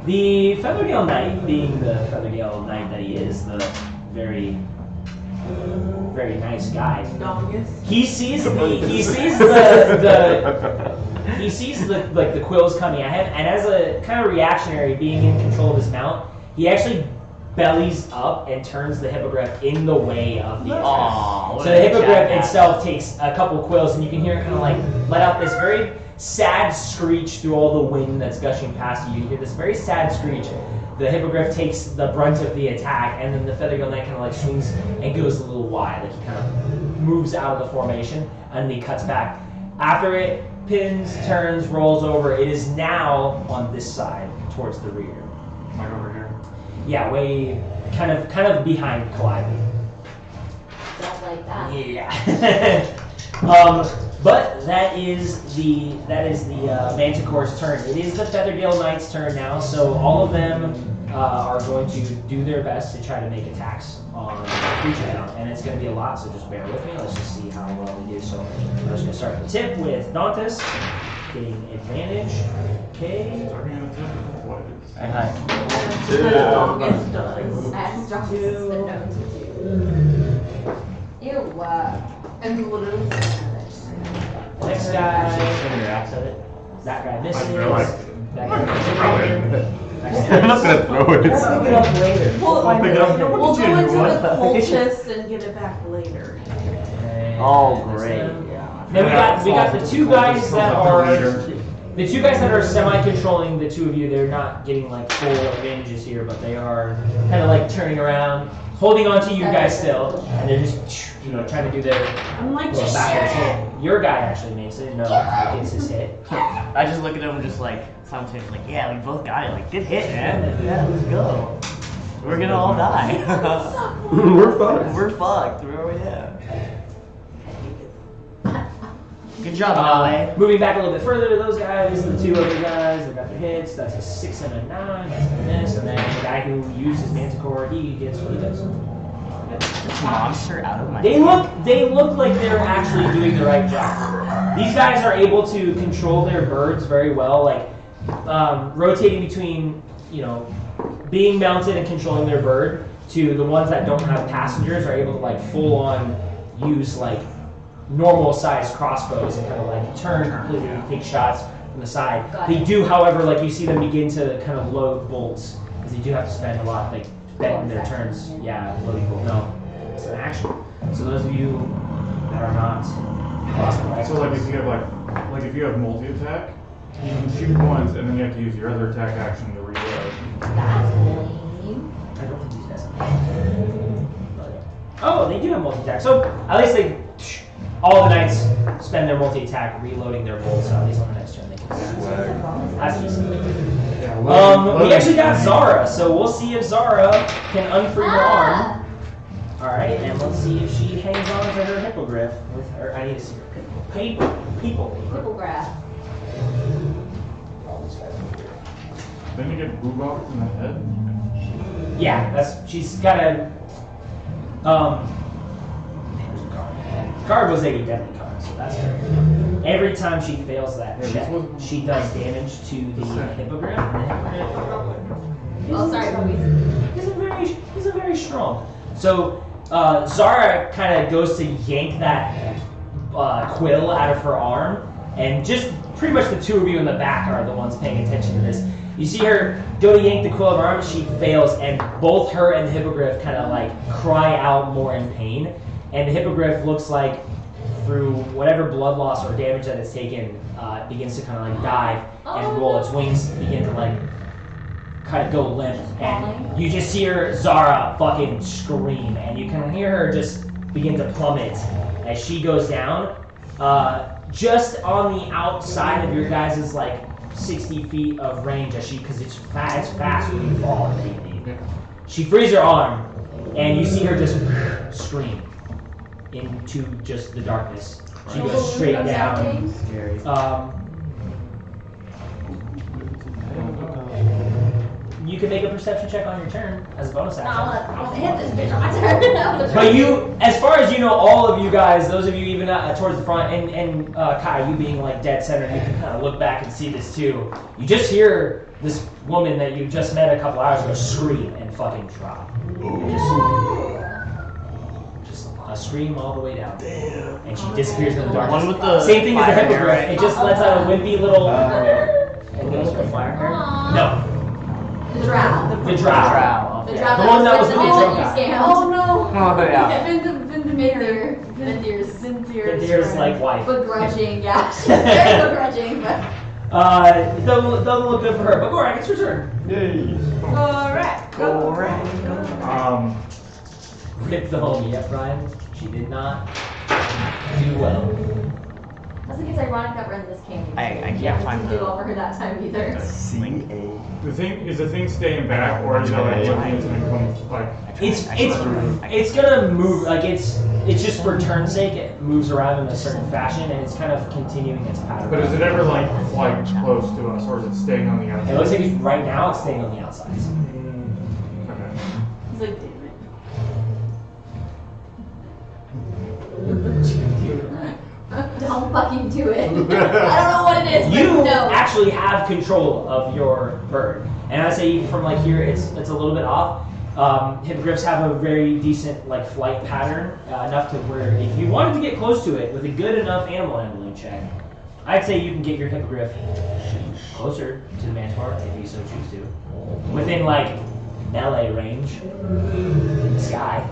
The Feathergale Knight, being the Feathergale Knight that he is, the very, very nice guy. He sees the quills coming at him, and as a kind of reactionary, being in control of his mount, he actually bellies up and turns the hippogriff in the way of the attack. So the hippogriff itself takes a couple quills, and you can hear it kind of like let out this very sad screech through all the wind that's gushing past you. You hear this very sad screech. The hippogriff takes the brunt of the attack, and then the Feathergale Knight kind of like swings and goes a little wide. Like he kind of moves out of the formation, and then he cuts back. After it pins, turns, rolls over, it is now on this side, towards the rear. Like over here. Yeah, way kind of behind Calliope. Stuff like that. Yeah. But that is the Manticore's turn. It is the Feathergale Knights' turn now, so all of them are going to do their best to try to make attacks on the creature now, and it's going to be a lot. So just bear with me. Let's just see how well we do. So I'm just going to start the tip with Dantes, getting advantage. Okay. As strong as the nose would do. Ew. And literally. Next guy. That guy misses. That guy misses. I'm not gonna throw it. We'll pick it up later. We'll go into What? the coal chest and get it back later. Oh, great. Yeah. Then we got the two guys that are semi-controlling the two of you. They're not getting like full advantages here, but they are kind of like turning around, holding on to you guys still, and they're just trying to do their I'm like, little battle. Your guy actually makes it. No, he gets his hit. I just look at him just like simultaneously like, yeah, we both got it. Like, good hit, man. Yeah, let's go. We're gonna all die. We're fucked. We're fucked. Good job, Ally. Moving back a little bit further to those guys, the two other guys, they got the hits. That's a 6 and a 9. That's a miss. And then the guy who uses Manticore, he gets what he does. This monster out of my They look like they're actually doing the right job. These guys are able to control their birds very well, like rotating between being mounted and controlling their bird to the ones that don't have passengers are able to like full on use like normal sized crossbows and kind of like turn completely and take shots from the side. They do, however, like you see them begin to kind of load bolts because they do have to spend a lot like betting their turns. Yeah, loading bolt. No, it's an action. So those of you that are not crossbow, So like if you have if you have multi-attack, you can shoot once and then you have to use your other attack action to reload. That's lame. I don't think these guys have. Oh, they do have multi-attack. So at least all the knights spend their multi-attack reloading their bolts. So at least on the next turn they can do that. That's easy. We actually got Zara, so we'll see if Zara can unfree her arm. All right, and let's see if she hangs on to her hippogriff with her. I need to see her people. Hippograph. Then you get boob offs in the head. Yeah, she's got a card was a deadly card, so that's her. Every time she fails that check, she does damage to the hippogriff. Oh, sorry, puppies. Isn't very strong. So Zara kind of goes to yank that quill out of her arm, and just pretty much the two of you in the back are the ones paying attention to this. You see her go to yank the quill of her arm, she fails, and both her and the hippogriff kind of like cry out more in pain. And the hippogriff looks like, through whatever blood loss or damage that it's taken, it begins to kind of like dive and roll. Its wings begin to like kind of go limp, and you just hear Zara fucking scream, and you can hear her just begin to plummet as she goes down, just on the outside of your guys' like 60 feet of range, because it's fast when you fall. She frees her arm, and you see her just scream into just the darkness. She goes straight down. You can make a perception check on your turn as a bonus action. I'll hit this bitch on my turn. But you, as far as you know, all of you guys, those of you even towards the front, and Kai, you being like dead center, you can kind of look back and see this too. You just hear this woman that you just met a couple hours ago scream and fucking drop. Just a scream all the way down. Damn. And she disappears in the darkness. One with the same thing as the hippogriff. right? It just lets out a wimpy little. And goes for fire hair. No. The drow. The drow. The drow The one that was the the man drunk that guy. you scammed. Oh no! Oh, yeah. Vindir's like wife. Begrudging, yeah. She's very begrudging, but. It doesn't look good for her. But Gorak, it's your turn. Yay. Alright. Rip the homie, yeah, Brian. She did not do well. I think it's ironic that we're in this canyon. I can't find do the. over that time either. C-A. The thing is the thing staying back, or is it like looking into and come like? It's gonna move, like it's just for turn's sake, it moves around in a certain fashion and it's kind of continuing its pattern. But is it ever like close to us, or is it staying on the outside? It looks like right now it's staying on the outside. Okay. He's like, damn it. Don't fucking do it. I don't know what it is, You but no. actually have control of your bird, and I say from like here, it's a little bit off. Hippogriffs have a very decent like flight pattern, enough to where if you wanted to get close to it with a good enough animal handling check, I'd say you can get your hippogriff closer to the Manticore if you so choose to, within like melee range in the sky.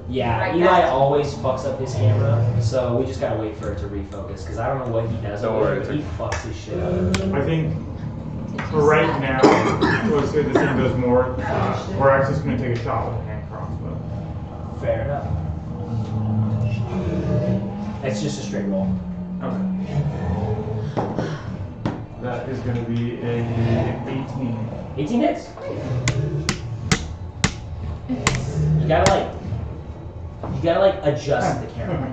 Yeah, Right Eli back. always fucks up his camera, so we just gotta wait for it to refocus, because I don't know what he does. Don't over worry, it, it's he fucks his shit up. I think for right now, let's say this thing does more. We're actually just gonna take a shot with a hand crossbow. Fair enough. It's just a straight roll. Okay. That is gonna be a 18. 18 hits. You gotta adjust the camera.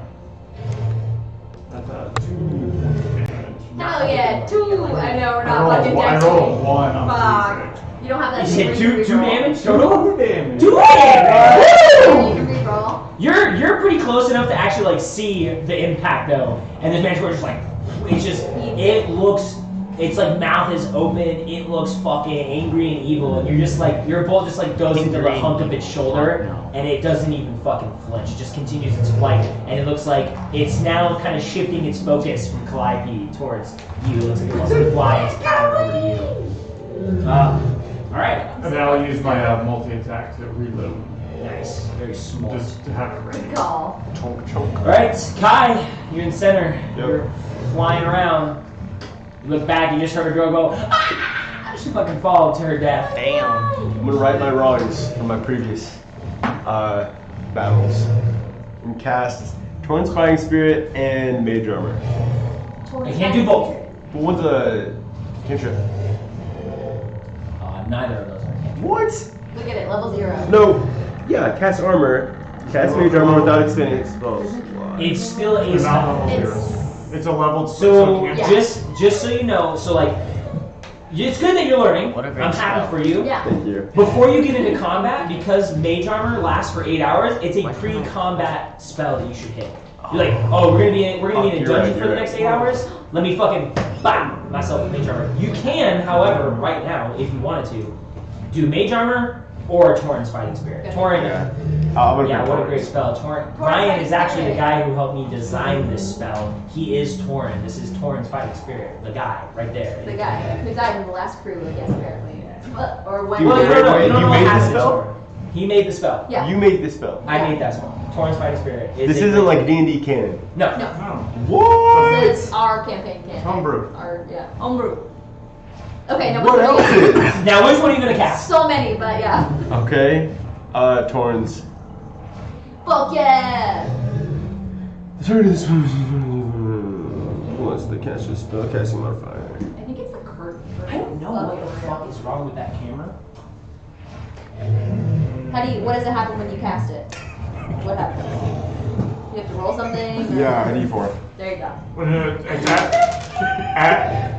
That's a 2 points of damage. Hell yeah, 2! I know, we're not fucking I dead. rolled a 1 on Fuck. You don't have that You said same two damage total? 2 damage. 2 damage! You can reroll. You're pretty close enough to actually like see the impact though, and this Manticore just like it's like mouth is open, it looks fucking angry and evil, and you're just like your bolt just like goes into the hunk of its shoulder, and it doesn't even fucking flinch. It just continues its flight, and it looks like it's now kind of shifting its focus from Calliope towards you. It looks like it wants to fly its pattern over to you. All right. And then I'll use my multi-attack to reload. Nice. Very small. Just to have it ready. Good call. Chonk, chonk. All right, Kai, you're in center. Yep. You're flying around. You look back, you just heard a girl go, ah! She fucking fall to her death. Damn. I'm gonna right my wrongs from my previous battles and cast Torrent's Fighting Spirit and Mage Armor. I can't do both. But what's a cantrip? Neither of those are cantrips. What? Look at it, level 0. No. Yeah, cast armor. Cast Mage Armor without expending spells. It's still a It's not spell. level It's- 0. It's a level So Yeah. just so you know, so like, it's good that you're learning. What a great I'm happy spell. for you. Yeah. Thank you. Before you get into combat, because Mage Armor lasts for 8 hours, it's a pre-combat spell that you should hit. You're like, oh, we're gonna be in a You're dungeon right, for you're the right. next 8 hours. Let me fucking bam myself with Mage Armor. You can, however, right now, if you wanted to, do Mage Armor or Torrent's Fighting Spirit. Good. Torrent, Yeah. I'm gonna yeah, pick what a great Torrent's. spell. Torrent. Torrent Ryan Fighting is actually the Spirit. guy who helped me design this spell. He is Torrent. This is Torrent's Fighting Spirit. The guy right there. The guy who died in the last crew, I guess, apparently. Or when. You Well, made- no, no, wait, you don't you know made what the happened to spell? Torrent. He made the spell. Yeah. You made this spell. I made that spell. Torrent's Fighting Spirit. Is This a isn't great like D&D canon. No. No. Oh. What? This is our campaign. Homebrew. Our, yeah. Homebrew. Okay, no. What else is? Now, which one are you gonna cast? So many, but yeah. Okay. Torrens. Fuck yeah! The target of this what's the caster spell casting modifier? I think it's the curtain. I don't know what the fuck is wrong with that camera. What does it happen when you cast it? What happens? You have to roll something? or- Yeah, a D4. There you go. When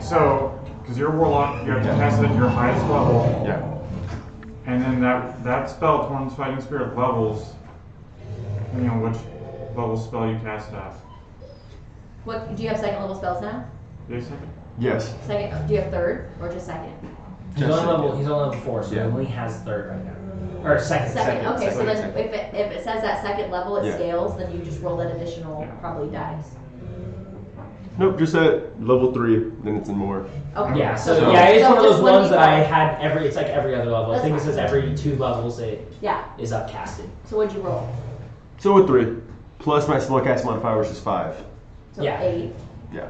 so, because you're a warlock, you have to cast it at your highest level, Yeah. and then that spell, Torrent's Fighting Spirit, levels depending on which level spell you cast it at. What, do you have second level spells now? Do you have a second? Yes. Second, do you have third or just second? He's Just on level. second. He's on level 4, so Yeah. he only has third right now. Or second. Second, okay, so second, then second. if it says that second level it Yeah. scales, then you just roll that additional, Yeah. probably dice. Nope, just at level 3, then it's in more. Okay. Yeah. So So- yeah, it's so one of just those one ones that I D4. had every. It's like every other level. I That's think it fine. says every 2 levels it Yeah, is upcasted. so what'd you roll? So with 3, plus my spellcast modifier, which is 5. So Yeah. 8. Yeah.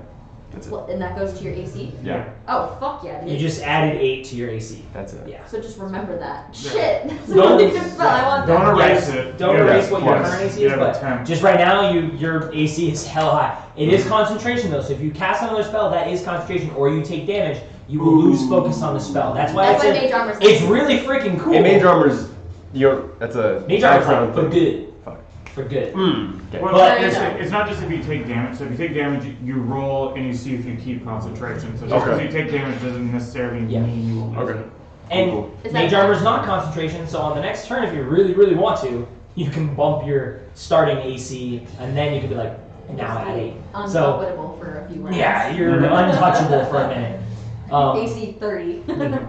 That's it. Well, and that goes to your AC? Yeah. Oh, fuck yeah, dude. You just added 8 to your AC. That's it. Yeah. So just remember that. Yeah. Shit! That's the Don't- only good spell I want Don't that. erase Yes, it. don't Yeah, erase what your plus. current AC You is, have a but 10. just right now, your AC is hell high. It is concentration though, so if you cast another spell that is concentration, or you take damage, you will lose focus on the spell. That's why That's why it's Mage Armor's it's really freaking cool. And Mage Armor's, that's a Mage Armor's background like, for thing. good. Fuck. For good. Okay. Well, But- it's not just if you take damage. So if you take damage, you roll and you see if you keep concentration. So just because Okay. you take damage doesn't necessarily Yeah. mean you will lose Okay. it. And Cool. Is that Mage Armor's not concentration, so on the next turn, if you really, really want to, you can bump your starting AC, and then you can be like, now at 8. So, Unfuckable for a few rounds. yeah, you're untouchable for a minute. AC 30.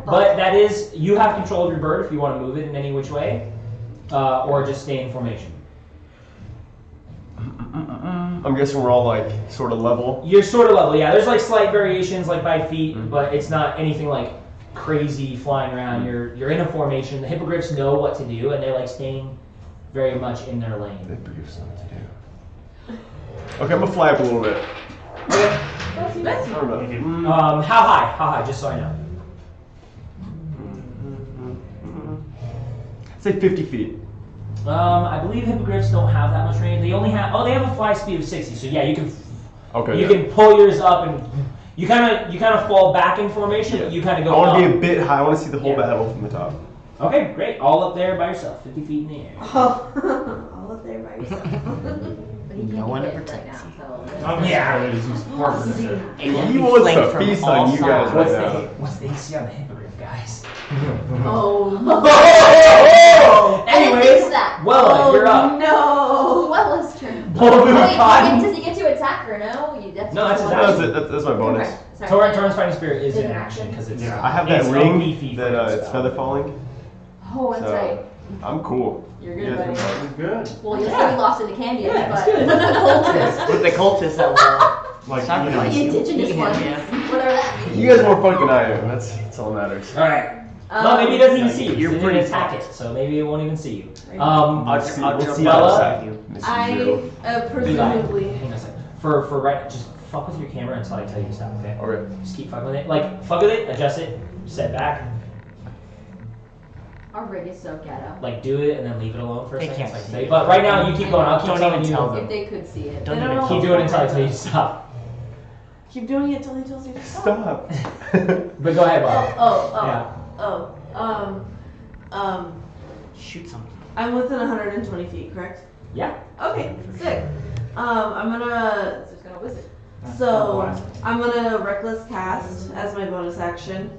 But that is, you have control of your bird if you want to move it in any which way, or just stay in formation. I'm guessing we're all like sort of level. You're sort of level, yeah. There's like slight variations, like by feet, but it's not anything like crazy flying around. You're in a formation. The hippogriffs know what to do, and they're like staying very much in their lane. Okay, I'm gonna fly up a little bit. Okay. That's I don't know. How high? How high? Just so I know. Say 50 feet. I believe hippogriffs don't have that much range. They only have they have a fly speed of 60. So yeah, you can Okay. you can pull yours up and you kind of fall back in formation, but you kind of go I want to up. be a bit high. I want to see the whole Yeah. battle from the top. Okay, great. All up there by yourself, 50 feet in the air. Oh, all up there by yourself. But he can't No one be to hit protect right now, so. Not necessarily, it's just part of it. It will He be wants flanked to from feast all on you guys sides. right now. What's the AC on the hippogriff, guys? Oh. Anyways, Fix that. well, you're up. No. Well, that's true. Pull the Wait, cotton. does he get to attack or no? That's No, that's his one. action. That's it. That's my bonus. Okay, sorry. Torrent's Fighting Spirit is Is in it action because it's Yeah. I have that it's a ring beefy that freaking it's spell. feather falling. Oh, that's So, right. I'm cool. You're You good, guys buddy. know. Good. Well, you'll Yeah. still be lost in the canyon, Yeah, but it's good. the cultists, With the cultists that will Like, sacrifice the you. indigenous Yeah. ones, whatever that means. You guys are more fun than I am. That's all that matters. All right. Well, maybe it doesn't even see you. You're You're pretty pretty attack fast. it, so maybe it won't even see you. I'll We'll jump see Bella? outside. you. Mrs. I Zero. presumably. Hang on a second. For right, just fuck with your camera until I tell you to stop. Okay. Okay. Just keep fucking with it. Like fuck with it, adjust it, set back. Our rig is so ghetto. Like do it and then leave it alone for a They second. can't so I can see tell you. it. But right now you keep going. I'll keep Don't telling even you. tell them. If they could see it. Don't They even don't Keep know. doing it until I tell you to stop. Keep doing it until he tells you to stop. Stop. But go ahead, Bob. Shoot something. I'm within 120 feet, correct? Yeah. Okay, sick. I'm gonna. It's just gonna whiz it. So I'm gonna reckless cast as my bonus action,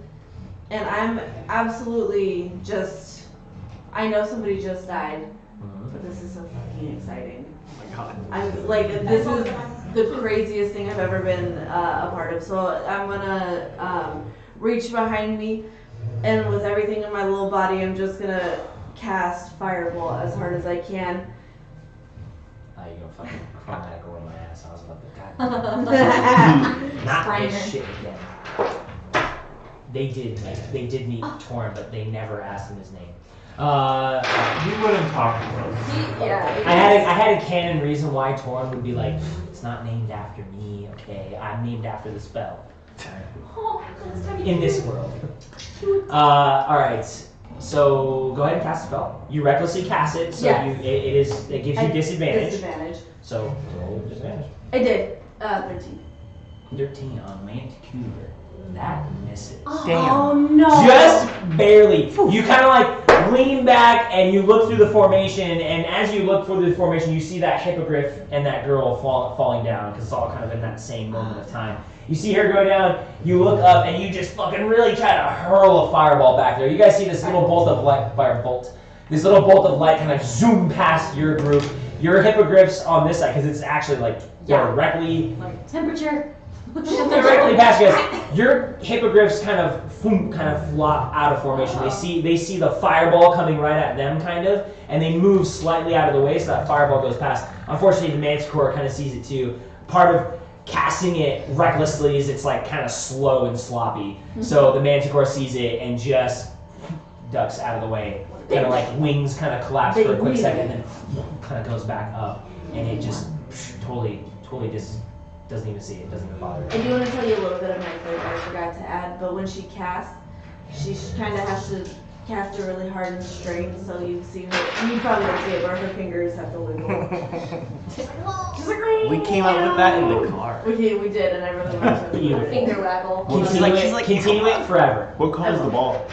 and I'm absolutely just. I know somebody just died, but this is so fucking exciting. Oh my god. I'm like, this is the craziest thing I've ever been a part of. So I'm gonna reach behind me, and with everything in my little body, I'm just gonna cast Fireball as hard as I can. You're gonna fucking chromatic over my ass. I was about to not Sprainer. this shit again. They did meet Torn, but they never asked him his name. He wouldn't talk to us. Yeah. I had a canon reason why Torn would be like, it's not named after me, okay? I'm named after the spell. Oh, that's tiny In this cute. world. Alright. So go ahead and cast a spell. You recklessly cast it, so Yes. it gives you disadvantage. Disadvantage. So roll with disadvantage. I did. 13. 13 on Manticore. That misses. Oh no! Just barely. You kind of like lean back and you look through the formation, and as you look through the formation, you see that hippogriff and that girl falling down because it's all kind of in that same moment of time. You see her go down, you look up, and you just fucking really try to hurl a fireball back there. You guys see this little bolt of light, this little bolt of light kind of zoom past your group. Your hippogriffs on this side, because it's actually like directly Temperature. directly past you guys. Your hippogriffs kind of flop out of formation. They see the fireball coming right at them, kind of, and they move slightly out of the way so that fireball goes past. Unfortunately, the Manticore kind of sees it too. Part of casting it recklessly is it's like kind of slow and sloppy. So the Manticore sees it and just ducks out of the way. Kind of like wings kind of collapse for a quick second, and then kind of goes back up, and it just totally just doesn't even see it. Doesn't even bother I her. do want to tell you a little bit of my flavor I forgot to add, but when she casts, she kind of has to cast it really hard and straight, so you see her, and you probably don't see it, but her fingers have to wiggle. She's like, We came up with that in the car. we did, and I really liked it. Finger waggle. Continue it, continue it forever. What color is the ball?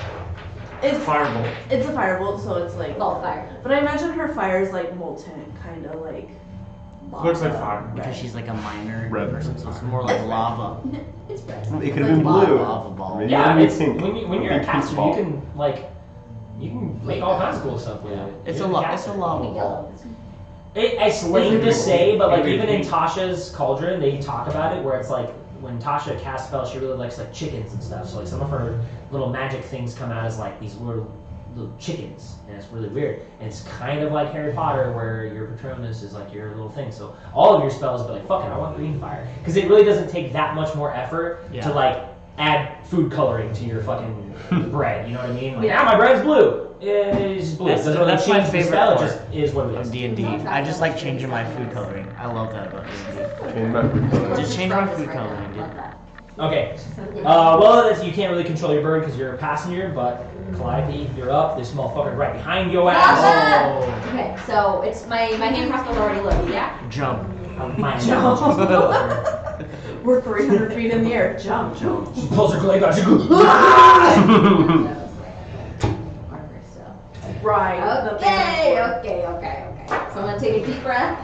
It's Firebolt. It's a firebolt, so it's like. Ball fire. But I imagine her fire is like molten, kind of like. Looks like fire. Because she's like a minor Red. person, so it's more like lava. It's red. It could have been Like blue. Lava ball. Maybe Yeah, it it's, was pink. when you're a Pink caster, ball. you can make all kinds of cool stuff with it. It's a You're the It's a caster. lava Maybe ball. yellow. It's lame to say, but like Maybe even in pink. Tasha's Cauldron, they talk about it where it's like when Tasha casts spells, she really likes like chickens and stuff. So like some of her little magic things come out as like these little chickens, and it's really weird. And it's kind of like Harry Potter, where your Patronus is like your little thing. So all of your spells, but like fuck it, I want green fire, because it really doesn't take that much more effort Yeah. to like add food coloring to your fucking bread. You know what I mean? Like, Yeah. my bread's blue. It's just blue. That's- It doesn't really that's my change the favorite spell. It part just is what it is. Of D&D. I just like changing my food coloring. I love that about D&D. Change my food color. Just change my food Right now. coloring, dude. Love that. Okay. Well, you can't really control your bird because you're a passenger, but Calliope, you're up. This motherfucker's right behind your ass. Ah! Okay, so it's my hand crossbow's already loaded, yeah? Jump. Mine Jump. now. We're 300 feet in the air. Jump. Jump. She pulls her glaive out. She goes. Armor, so. Ride the Okay, Manticore. okay. So I'm gonna take a deep breath.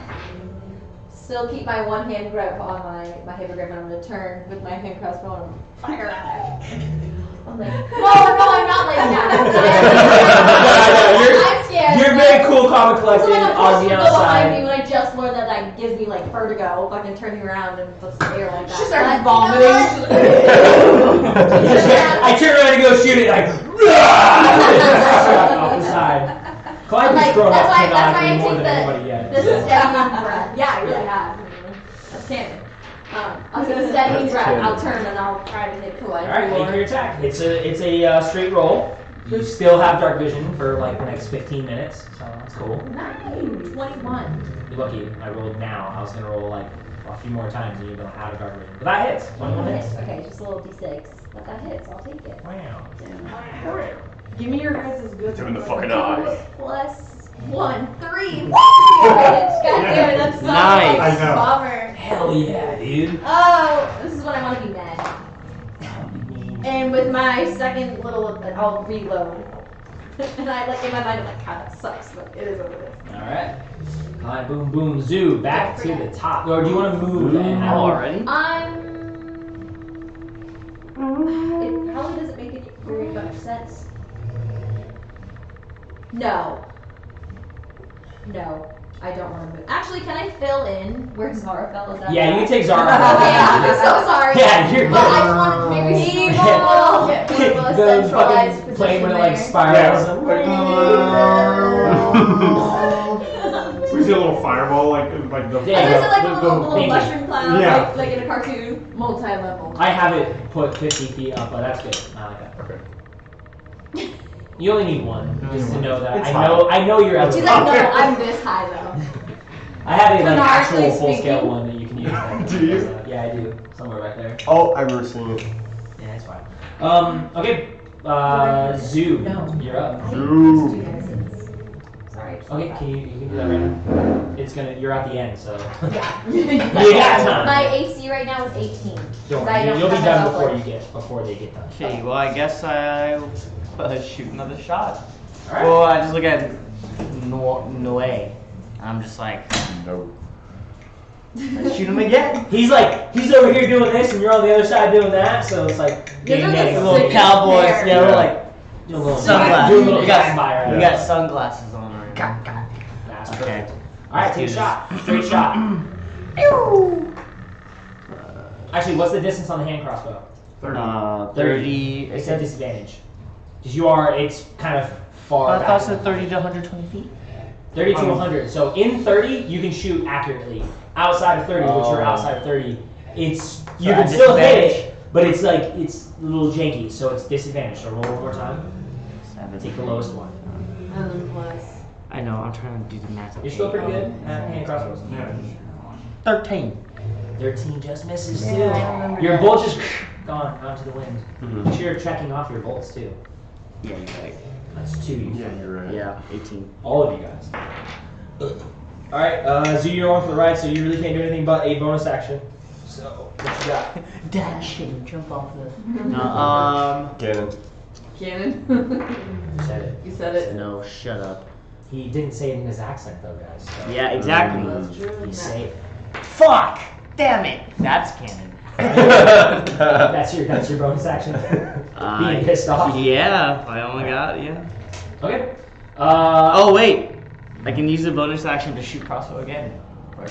Still keep my one hand grip on my hippogriff, and I'm gonna turn with my hand crossbow and fire at it. I'm like, no, I'm not like that. I'm scared. You're very cool, calm, and collected. Someone On the go behind me outside. when I just learned that that gives me like vertigo, fucking turning around and flips the air like that. She starts But, vomiting. I turn around and go shoot it. Like. Off the side. I'm Calliope's like, grown up that's why I canonically more take than anybody yet. the steadying breath. Yeah, I really have. That's canon. I'll take a steadying breath. I'll turn and I'll try to hit Calliope. All right, make your attack. It's a straight roll. You still have dark vision for like the next 15 minutes, so that's cool. 21. You're lucky. I rolled now. I was gonna roll like a few more times and you're gonna have a dark vision. But that hits. 21 hits. Okay, just a little d6. But that hits. I'll take it. Wow. Give me your guys' good. Two in the fucking eye. Plus 1, 3. God damn it, that's so Nice. I know. Bummer. Hell yeah, dude. Oh, this is when I want to be mad. And with my second little, I'll reload. And I like in my mind, I'm like, God, that sucks, but it is what it is. All right. Hi, boom, boom, zoo. Back to the top. Or do you want to move? And Oh, already? It probably doesn't make it very much sense. No, I don't want to move. Actually, can I fill in where Zara fell? Is that Yeah, you bad? can take Zara. Okay, I'm so sorry. Yeah, you're But I just wanted to maybe see a little the centralized fucking plane when it like position spirals. We see a little fireball, like the. Yeah, As I said, like a the- little thank you. mushroom cloud, Yeah. like in a cartoon. Multi-level. I have it put 50 feet up, but that's good. I like that. Okay. You only need one, just to know that. It's I know you're She's eligible. like, no, I'm this high though. I have a like actual Canonically full scale speaking. one that you can use. Do you? Yeah, I do. Somewhere back there. Oh, I remember seeing it. Yeah, it's fine. Okay. Zoo. No. You're up. Ooh. Sorry. Okay, you can do that right now. You're at the end, so. Yeah. You got time. My AC right now is 18. Don't 'cause I worry, don't you'll be have done enough, before like- they get done. Okay, well, I guess I'll shoot another shot. Alright. Well, I just look at Noe, and I'm just like, No. let's shoot him again. He's over here doing this, and you're on the other side doing that, so it's like You're doing getting the a Little little cowboys, There. yeah, we're like doing a little sunglasses. doing a little We got- flyby right We now. got sunglasses on right now. That's Okay. perfect. Alright, take a shot. Straight shot. Actually, what's the distance on the hand crossbow? 30. 30. It's at disadvantage. Because it's kind of far I back. thought it said 30 to 120 feet. 30 to 100. So in 30, you can shoot accurately. Outside of 30, which you're outside of 30, you can at still hit disadvantage? it, but it's a little janky, so it's disadvantage. So roll one more time. Take the lowest one. Plus. I know, I'm trying to do the math. You're still pretty good at hand crossbows. Yeah. 13. 13 just misses too. Yeah, I remember Your that. bolt just gone out to the wind. Mhm. Make sure you're checking off your bolts too. Yeah, you're right. That's 2 you. Yeah, you're right. Yeah, 18. All of you guys. Alright, Zoo, you're on for the ride, so you really can't do anything but a bonus action. So, what you got? Dad, shit, jump off the. No, Gannon. Cannon. You said it. You said it. No, shut up. He didn't say it in his accent though, guys. So. Yeah, exactly. That's true. You say it. Fuck! Damn it! That's canon. That's your bonus action. Being pissed off. Yeah, I only got, yeah. Okay. Oh, wait! I can use the bonus action to shoot crossbow again.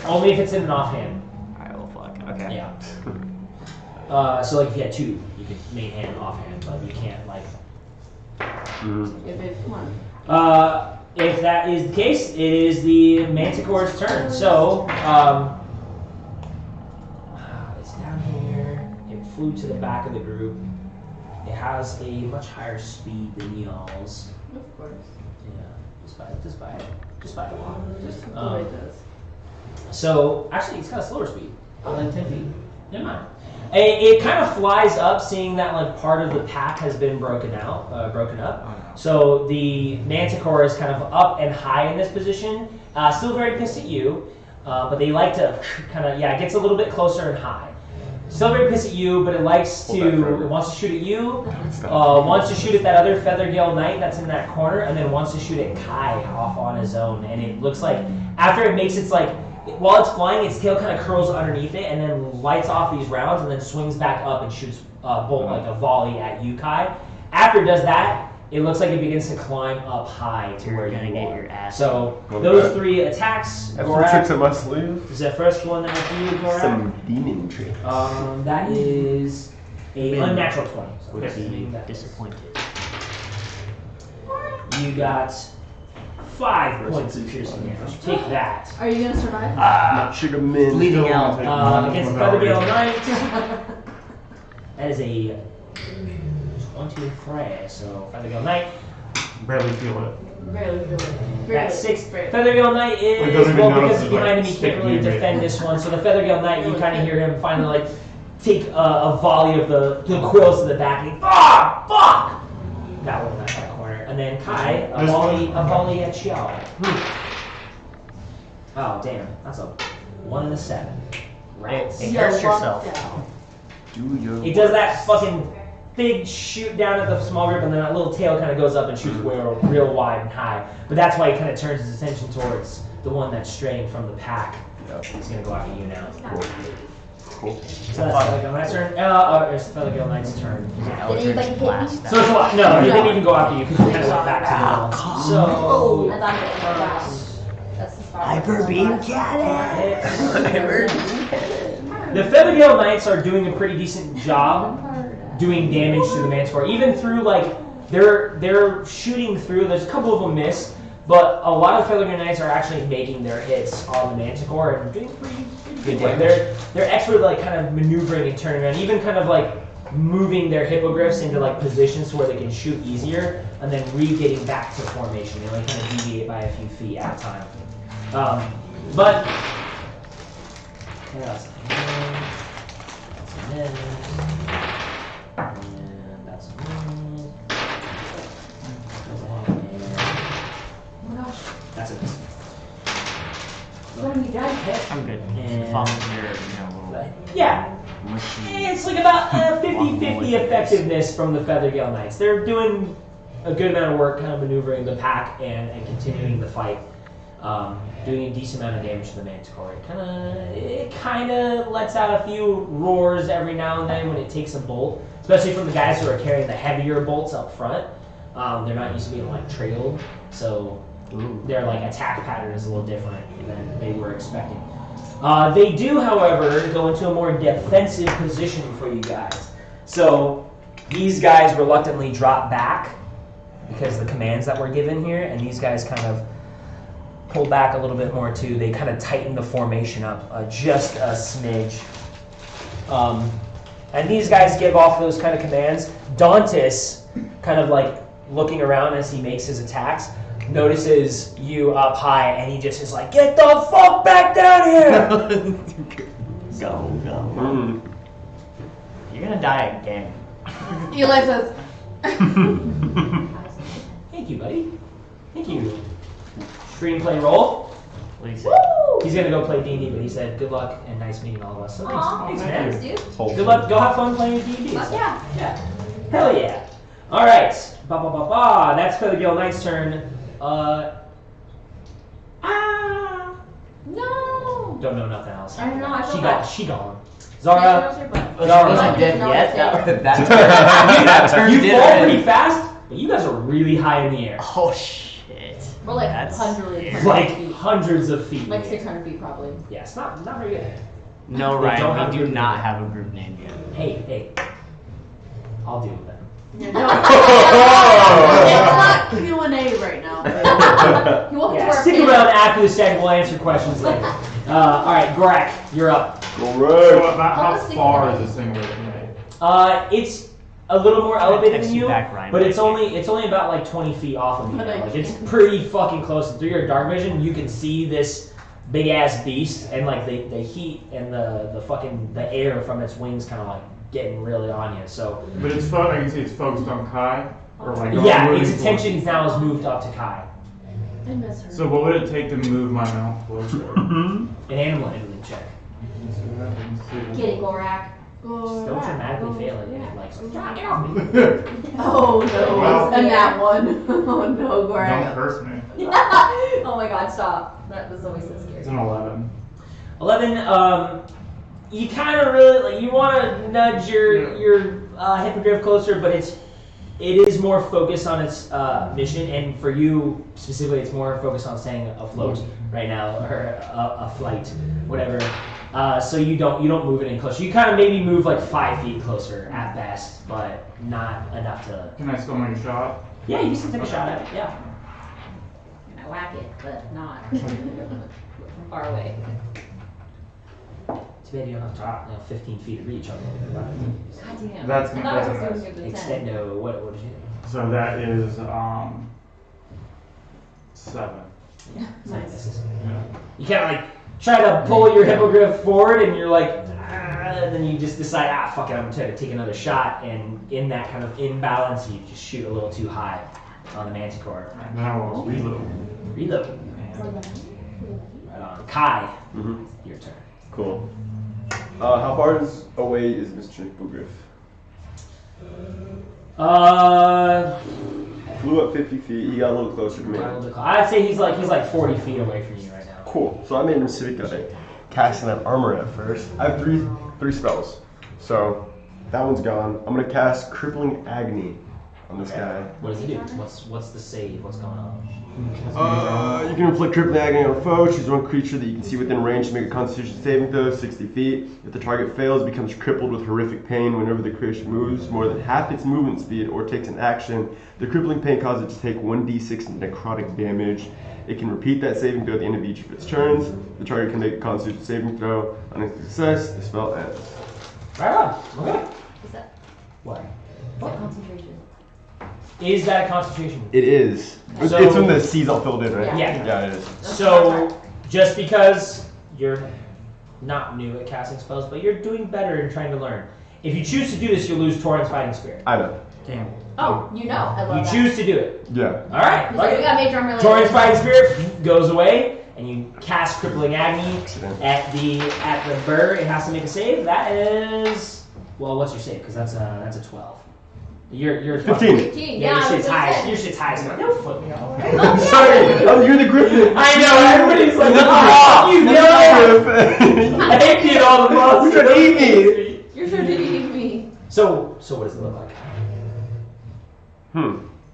Only if it's in an offhand. Alright, well, fuck. Okay. Yeah. So like if you had 2, you could main hand offhand, but you can't like. If it's one. If that is the case, it is the Manticore's turn. So it's down here. It flew to the back of the group. It has a much higher speed than y'all's. Of course. Yeah, just by a lot. Just the way it does. So actually, it's got a slower speed. Like 10 feet. Never mind. It kind of flies up, seeing that like part of the pack has been broken up. So the Manticore is kind of up and high in this position. Still very pissed at you, but they like to kind of it gets a little bit closer and high. Still very pissed at you, but it likes it wants to shoot at you, wants to shoot at that other Feathergale Knight that's in that corner, and then wants to shoot at Kai off on his own. And it looks like after it makes its like. While it's flying, its tail kind of curls underneath it and then lights off these rounds and then swings back up and shoots bolt like a volley at you, Kai. After it does that, it looks like it begins to climb up high to where gonna you get are. your ass. So Okay. those 3 attacks. Have some tricks up my sleeve. Is the first one that for you, Gorak? Some demon tricks. That is a unnatural 20. So Would assuming be that- disappointed. You got 5 points of piercing damage. Take that. Are you gonna survive? Not sugar mint. Bleeding out. Against Feathergale Knight. That is a 23, so Feathergale Knight. Barely feel it. Barely feel it. Barely. That's 6. Barely. Feathergale Knight Well, he is, doesn't even well, notice because he's it's, like, behind him, he can't sticking really in it. defend this one. So the Feathergale Knight, you kind of hear him finally like take a volley of the quills to the back. And fuck! That one, not that corner. And then Kai, a volley at Xiao. Oh, damn. That's a 1 and a 7. Rats. It hurts Yo, yourself. lump down. Do your He does that fucking big shoot down at the small group, and then that little tail kind of goes up and shoots real wide and high. But that's why he kind of turns his attention towards the one that's straying from the pack. Yep. He's gonna go after you now. Cool. So that's Feathergale Knight's turn. It's Feathergale Knight's turn. anybody hit me? So it's what? No, he didn't even go after you because you kind of went back to the wall. So. I thought it was that's as far as Hyper beam The Feathergale Knights are doing a pretty decent job doing damage to the Manticore. Even through like they're shooting through. There's a couple of them miss, but a lot of Feathergale Knights are actually making their hits on the Manticore and doing pretty good damage. They're expert like kind of maneuvering and turning around, even kind of like moving their hippogriffs into like positions where they can shoot easier, and then re-getting back to formation. They like kind of deviate by a few feet at a time. But yeah, that's a miss. And that's a miss. Oh my gosh. That's a miss. When you die, I'm good. And- Follow your, little Yeah, mushy. it's like about 50-50 effectiveness from the Feathergale Knights. They're doing a good amount of work kind of maneuvering the pack and continuing the fight. Doing a decent amount of damage to the Manticore. It kind of lets out a few roars every now and then when it takes a bolt, especially from the guys who are carrying the heavier bolts up front. They're not used to being like trailed, so their like attack pattern is a little different than they were expecting. They do, however, go into a more defensive position for you guys. So these guys reluctantly drop back because of the commands that were given here, and these guys kind of pull back a little bit more too. They kind of tighten the formation up just a smidge. And these guys give off those kind of commands. Dantis, kind of like looking around as he makes his attacks, notices you up high, and he just is like, "Get the fuck back down here!" Go. Mm. You're gonna die again. Eli says, Thank you, buddy. Thank you. Screenplay roll. What do you say? He's gonna go play D&D, but he said good luck and nice meeting all of us. So Aw, thanks, man. thanks, dude. Good luck. Go have fun playing D&D. Fuck yeah. Yeah. Hell yeah. All right. Ba ba ba ba. That's Feathergale Knights' turn. No. Don't know nothing else. I don't know, I feel She bad. gone. Yeah, Zara. girls are butt. Oh, Zara. she wasn't dead No, yet? it's That turned You did fall already. pretty fast, but you guys are really high in the air. Oh shit. We're like That's hundreds Like feet. hundreds of feet. in Like the air. 600 feet probably. Yeah, it's not very good. No, They don't have Ryan, a we do group not name. have a group name yet. Hey. I'll do it then. it's not Q&A right now. You walk into Yeah, our stick pit. around after the segment. We'll answer questions later. All right, Greg, you're up. So Alright. about how Let's see far what is this thing away from me? It's a little more elevated Text than you you, back, Ryan. but it's only about like 20 feet off of you. But now. I Like it's can't. pretty fucking close. And through your dark vision, you can see this big ass beast, and like the heat and the air from its wings kind of like getting really on you. So But I can see it's focused on Kai. Or like yeah, moving its towards- attention now is moved up to Kai. I miss her. So what would it take to move my mouth closer? An animal handling check. Get it, Gorak. Just don't dramatically fail it. And like, get off me. Oh no, Well- and that one. Oh no, Don't Greg. curse me. Oh my god, stop. That was always so It's scary. an 11. 11. You kind of really like you want to nudge your hippogriff closer, but it is more focused on its mission, and for you specifically, it's more focused on staying afloat right now or aflight, whatever. So you don't move it any closer. You kind of maybe move like 5 feet closer at best, but not enough to. Can I still make a shot? Yeah, you can still take a shot at it. Yeah. And I whack it, but not from far away. Too bad you don't have top, 15 feet of reach on the God damn. That's I gonna- thought it that's was a going miss. to the 10. extendo. What did you do? So that is 7. Nice. You kind of like try to pull your hippogriff forward, and you're like, and then you just decide, fuck it, I'm gonna try to take another shot. And in that kind of imbalance, you just shoot a little too high on the Manticore. And then I will reload. Reload. Right on. Kai, Mm-hmm. your turn. Cool. How far away is Mr. Hippogriff? Flew up 50 feet. He got a little closer to me. I'd say he's like 40 feet away from you right now. Cool. So I made a mistake of casting that armor at first. I have three spells. So that one's gone. I'm gonna cast Crippling Agony on this guy. What does he do? What's the save? What's going on? You can inflict crippling agony on a foe. Choose one creature that you can see within range to make a Constitution saving throw, 60 feet. If the target fails, it becomes crippled with horrific pain whenever the creature moves more than half its movement speed or takes an action. The crippling pain causes it to take 1d6 necrotic damage. It can repeat that saving throw at the end of each of its turns. The target can make a Constitution saving throw. On a success, the spell ends. Right on. Okay. Is that What? concentration? Is that a concentration? It is. So- It's when the C's all filled in, right? Yeah. Yeah, it is. So, just because you're not new at casting spells, but you're doing better in trying to learn. If you choose to do this, you'll lose Torrent's Fighting Spirit. I know. Damn. Oh, you know. I love You that. choose to do it. Yeah. All right. He's like, we got major armor Torrent's Fighting Spirit goes away, and you cast Crippling Agony at the burr. It has to make a save. That is, well, what's your save? Because that's a 12. You're 15. 15. Yeah, I your was shit's gonna high. say. Your shit's high. So don't flip me off. I'm sorry. Oh, you're the Griffin. I know. Everybody's like, You're the oh, you know. Griffin. I hate you all the monsters. You're trying to eat me. You're sure to eat me. So what does it look like?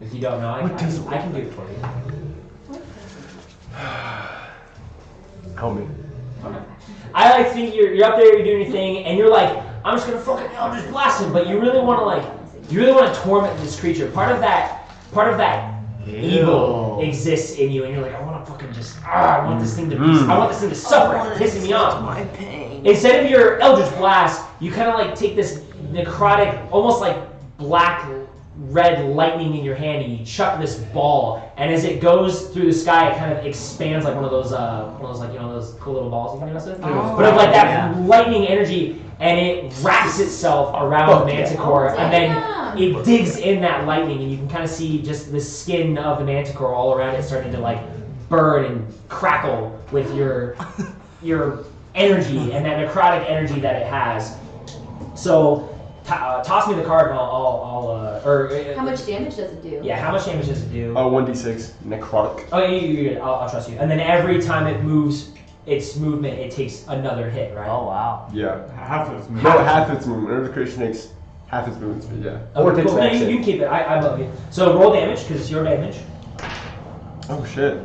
If you don't know, I can do it for you. Help me. I like to think you're up there, you're doing your thing, and you're like, I'm just gonna fucking just blast him. But you really want to torment this creature. Part of that evil exists in you, and you're like, I want to fucking just, I want this thing to be, I want this thing to suffer. It's pissing me off. My pain. Instead of your Eldritch Blast, you kind of like take this necrotic, almost like black red lightning in your hand, and you chuck this ball, and as it goes through the sky, it kind of expands like one of those like those cool little balls you can mess with. But of like that lightning energy, and it wraps itself around Manticore, and then it digs in that lightning, and you can kind of see just the skin of the Manticore all around it starting to like burn and crackle with your energy and that necrotic energy that it has. So. Toss me the card and How much damage does it do? Yeah, how much damage does it do? 1d6 necrotic. Oh, you're good. I'll trust you. And then every time it moves its movement, it takes another hit, right? Oh wow. Yeah. Half of its movement. No, half its movement. Whenever the creature makes half its movement speed, yeah. Or Okay, takes cool. an No, you action. can keep it. I love you. So roll damage, because it's your damage. Oh shit.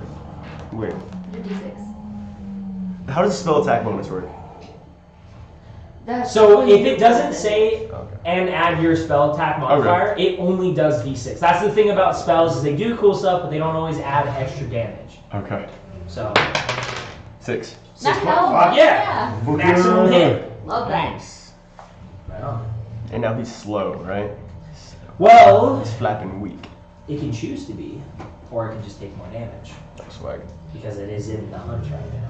Wait. Your D6. How does spell attack bonus work? So if it doesn't say Okay. and add your spell attack modifier, it only does d6. That's the thing about spells is they do cool stuff, but they don't always add extra damage. Okay. So 6. Not 6.5. Yeah. Maximum hit. Love that. Nice. Right on. And now he's slow, right? Well, He's flapping weak. it can choose to be, or it can just take more damage. Swag. Because it is in the hunt right now.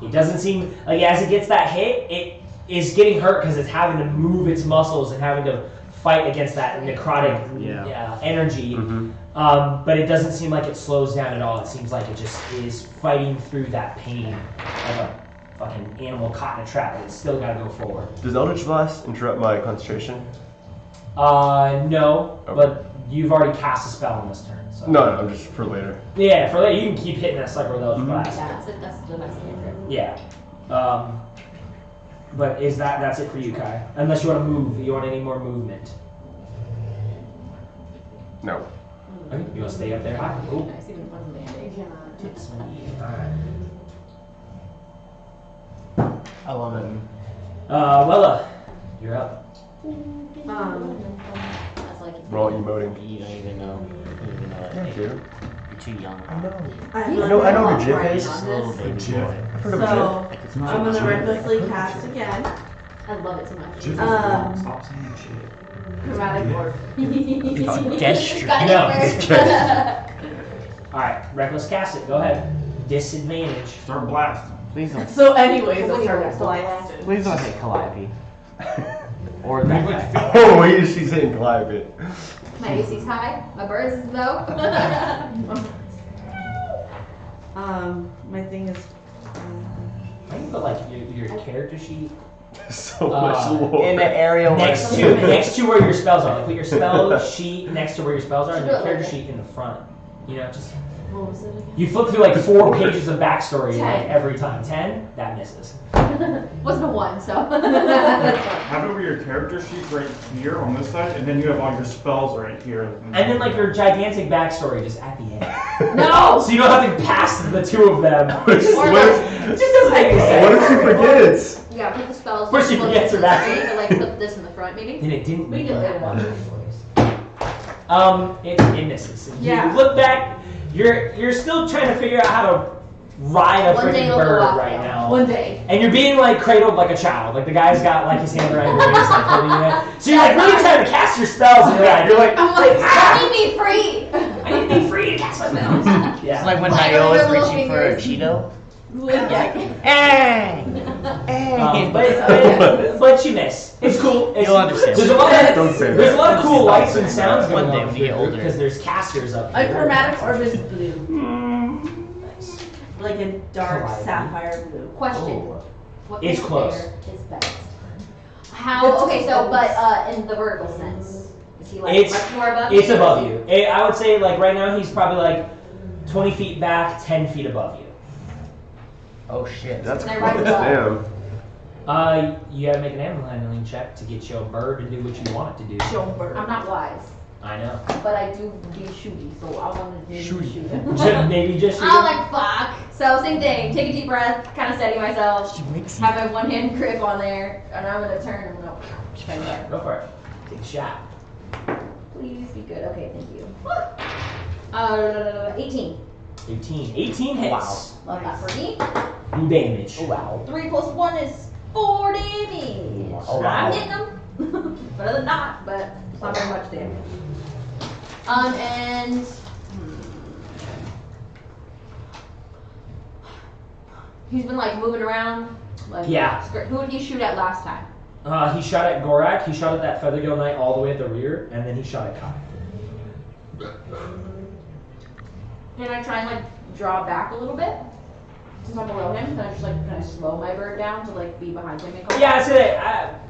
It doesn't seem like as it gets that hit, it is getting hurt because it's having to move its muscles and having to fight against that necrotic energy. Mm-hmm. But it doesn't seem like it slows down at all. It seems like it just is fighting through that pain of a fucking animal caught in a trap. It's still got to go forward. Does Eldritch Blast interrupt my concentration? No, Okay. but you've already cast a spell on this turn. So. No, just for later. Yeah, for that you can keep hitting that sucker with Eldritch Blast. Yeah, that's the best cantrip. Yeah. But that's it for you, Kai? Unless you want to move. You want any more movement? No. Okay. You want to stay up there high? Cool. Nice, even fun bandage. Alright. I love it. Wella, you're up. That's like We're all emoting. You don't even know. Yeah, dude. You're too young. I know what Jip is. Little baby boy. I've heard of Jip. So I'm gonna recklessly cast again. I love it so much. Stop saying shit. Chromatic orb. Gesture. Got No. it. Alright, reckless cast it. Go ahead. Disadvantage. Start blasting. Please don't. So anyways, When I you started roll blasting. Please don't say Calliope. Or that guy. Oh, wait, she's saying Calliope. My AC's high. My birds is low. My thing is. I can put like your character sheet So much lore. In the area where next to where your spells are. Like put your spell sheet next to where your spells are, and your character sheet in the front. You know, just What was it again? you flip through like 4 pages of backstory like 10. every time. 10, that misses. Wasn't a 1, so. Have it where your character sheet's right here on this side, and then you have all your spells right here. And then like your gigantic backstory just at the end. No! So you don't have to pass the 2 of them. Or It just doesn't make any sense. What if she forgets? Yeah, put the spells. First she forgets her back. But like flip this in the front, maybe. Then it didn't We make can that do much that. noise. It misses. Yeah. You look back, you're still trying to figure out how to ride a One day freaking it'll go bird off, right though. now. One day. And you're being like cradled like a child. Like the guy's got like his hand around your waist, like holding you. So you're like really trying to cast your spells, and you're like, I'm like, leave me free! I need to be free to cast my spells. Yeah. It's like when Like Nayo was her little reaching for a fingers. Cheeto. Yeah. Hey! But you miss. It's cool. You'll understand. There's a lot Don't of say there's a that. lot of cool lights and sounds One going day on when you get older. because there's casters up A here. chromatic orb is blue, Nice. like a dark Calliope. sapphire blue. Question. Oh. What It's kind of close. bear is best? How? Okay, so but in the vertical sense, is he like It's- much more above? It's you? above you. I would say like right now he's probably like 20 feet back, 10 feet above you. Oh shit. That's Can I close. ride the Damn. You gotta make an animal handling check to get your bird to do what you want it to do. I'm not wise, I know. but I do be shooty, so I want to maybe Shooty. shoot him. Maybe just shoot I'm him. like, fuck. So same thing. Take a deep breath, kind of steady myself. She makes Have my one hand grip on there, and I'm gonna turn and go. Right there. Go for it. Take a shot. Please be good. Okay, thank you. 18. 18 hits. Wow. Love that for me. Do damage. Wow. 3 plus 1 is 4 damage. Oh, I'm wow. hitting them. Better than not, but It's not very much damage. And he's been like moving around. Like, Yeah. Who did he shoot at last time? He shot at Gorak, he shot at that Feathergale Knight all the way at the rear, and then he shot at Kai. Can I try and like draw back a little bit? Since I'm below him, can I just like slow my bird down to like be behind him and go? Yeah, I'd say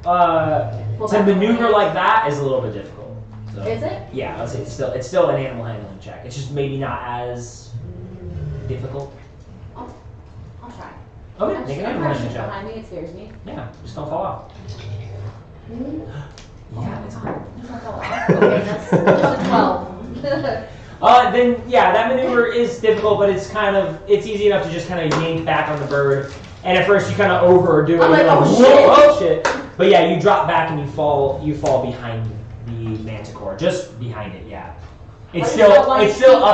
to maneuver like that is a little bit difficult. So, Is it? yeah, I'd say it's still an animal handling check. It's just maybe not as difficult. I'll try. Okay, I'm make an sure animal if I handling shoot check. behind me, it scares me. Yeah, just don't fall off. Yeah, it's hard. Okay, that's a 12. Then yeah, that maneuver is difficult, but it's easy enough to just kind of yank back on the bird. And at first you kind of overdo it. I'm like, you're oh, whoa, oh shit! But yeah, you drop back and you fall behind the Manticore, just behind it. Yeah, it's still up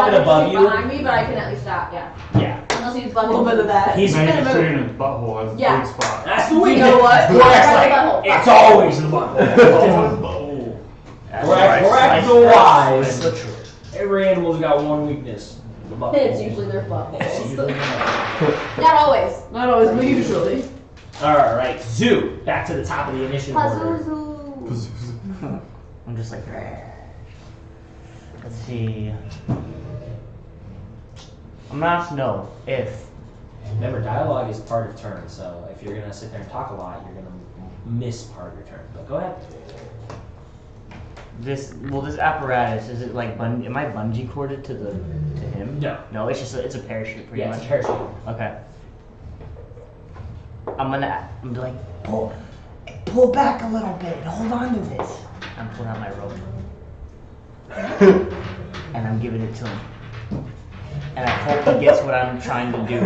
and above you. Behind me, but I can at least stop. Yeah. Yeah. Unless he's a little bit of that. He's Now you gonna can shoot move. in his butthole. That's Yeah. a big spot. That's the You weakness. know what? Gorak's Right like, in the it's always in the butthole. Gorak's the wise. That's so true. Every animal's got one weakness. The butthole. It's usually their It's buttholes. usually the butthole. Not always. Not always, but usually. Alright, Zoo. Back to the top of the initiative order. Pazuzu. I'm just like, let's see. I'm gonna have to know if Remember, dialogue is part of turn, so if you're gonna sit there and talk a lot, you're gonna miss part of your turn. But go ahead. this apparatus, is it like am I bungee corded to him? No. No, it's just it's a parachute pretty Yeah, much. it's a parachute. Okay. I'm like pull back a little bit and hold on to this. I'm pulling out my rope. And I'm giving it to him. And I hope he gets what I'm trying to do.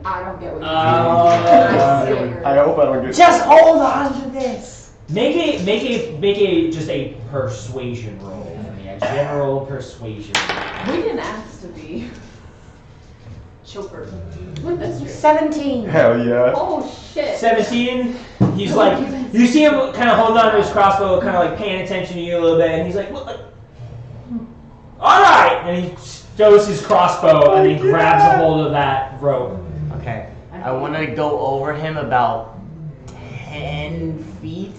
I don't get what you're doing. I hope I don't get. Just hold on to this. Make a just a persuasion roll for me. A general persuasion. We didn't ask to be chauffeur. That's true. 17. Hell yeah. Oh shit. 17. He's like, you see him kind of hold on to his crossbow, kind of like paying attention to you a little bit, and he's like, "What? All right," and he shows his crossbow and he grabs a hold of that rope. Okay. I want to go over him about 10 feet.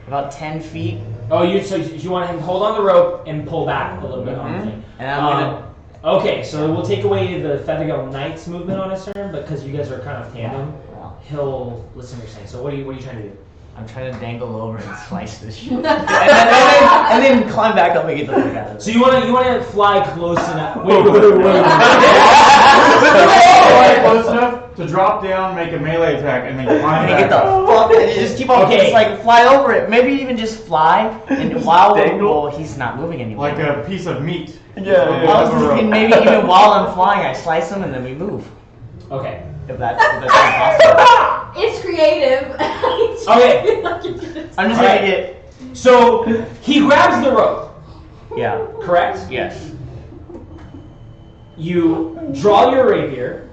About 10 feet. Oh, so you want him to hold on the rope and pull back a little bit on the thing. And I'm gonna. Okay, so we'll take away the Feathergale Knights movement on his turn, because you guys are kind of tandem. Well, He'll listen to what you're saying. So what are you trying to do? I'm trying to dangle over and slice this shit. and then climb back up and get the fuck out of it. So you want to fly close enough. Wait. Close enough to drop down, make a melee attack, and then climb And you get back the up. fuck, and you just keep on, Okay. just like fly over it. Maybe even just fly, and while Dangle? well, he's not moving anymore. Like a piece of meat. Yeah. I was thinking maybe even while I'm flying, I slice him and then we move. Okay. If that's possible. It's creative. Okay. I'm just Alright. gonna get. So he grabs the rope, Yeah. correct? Yes. You draw your rapier.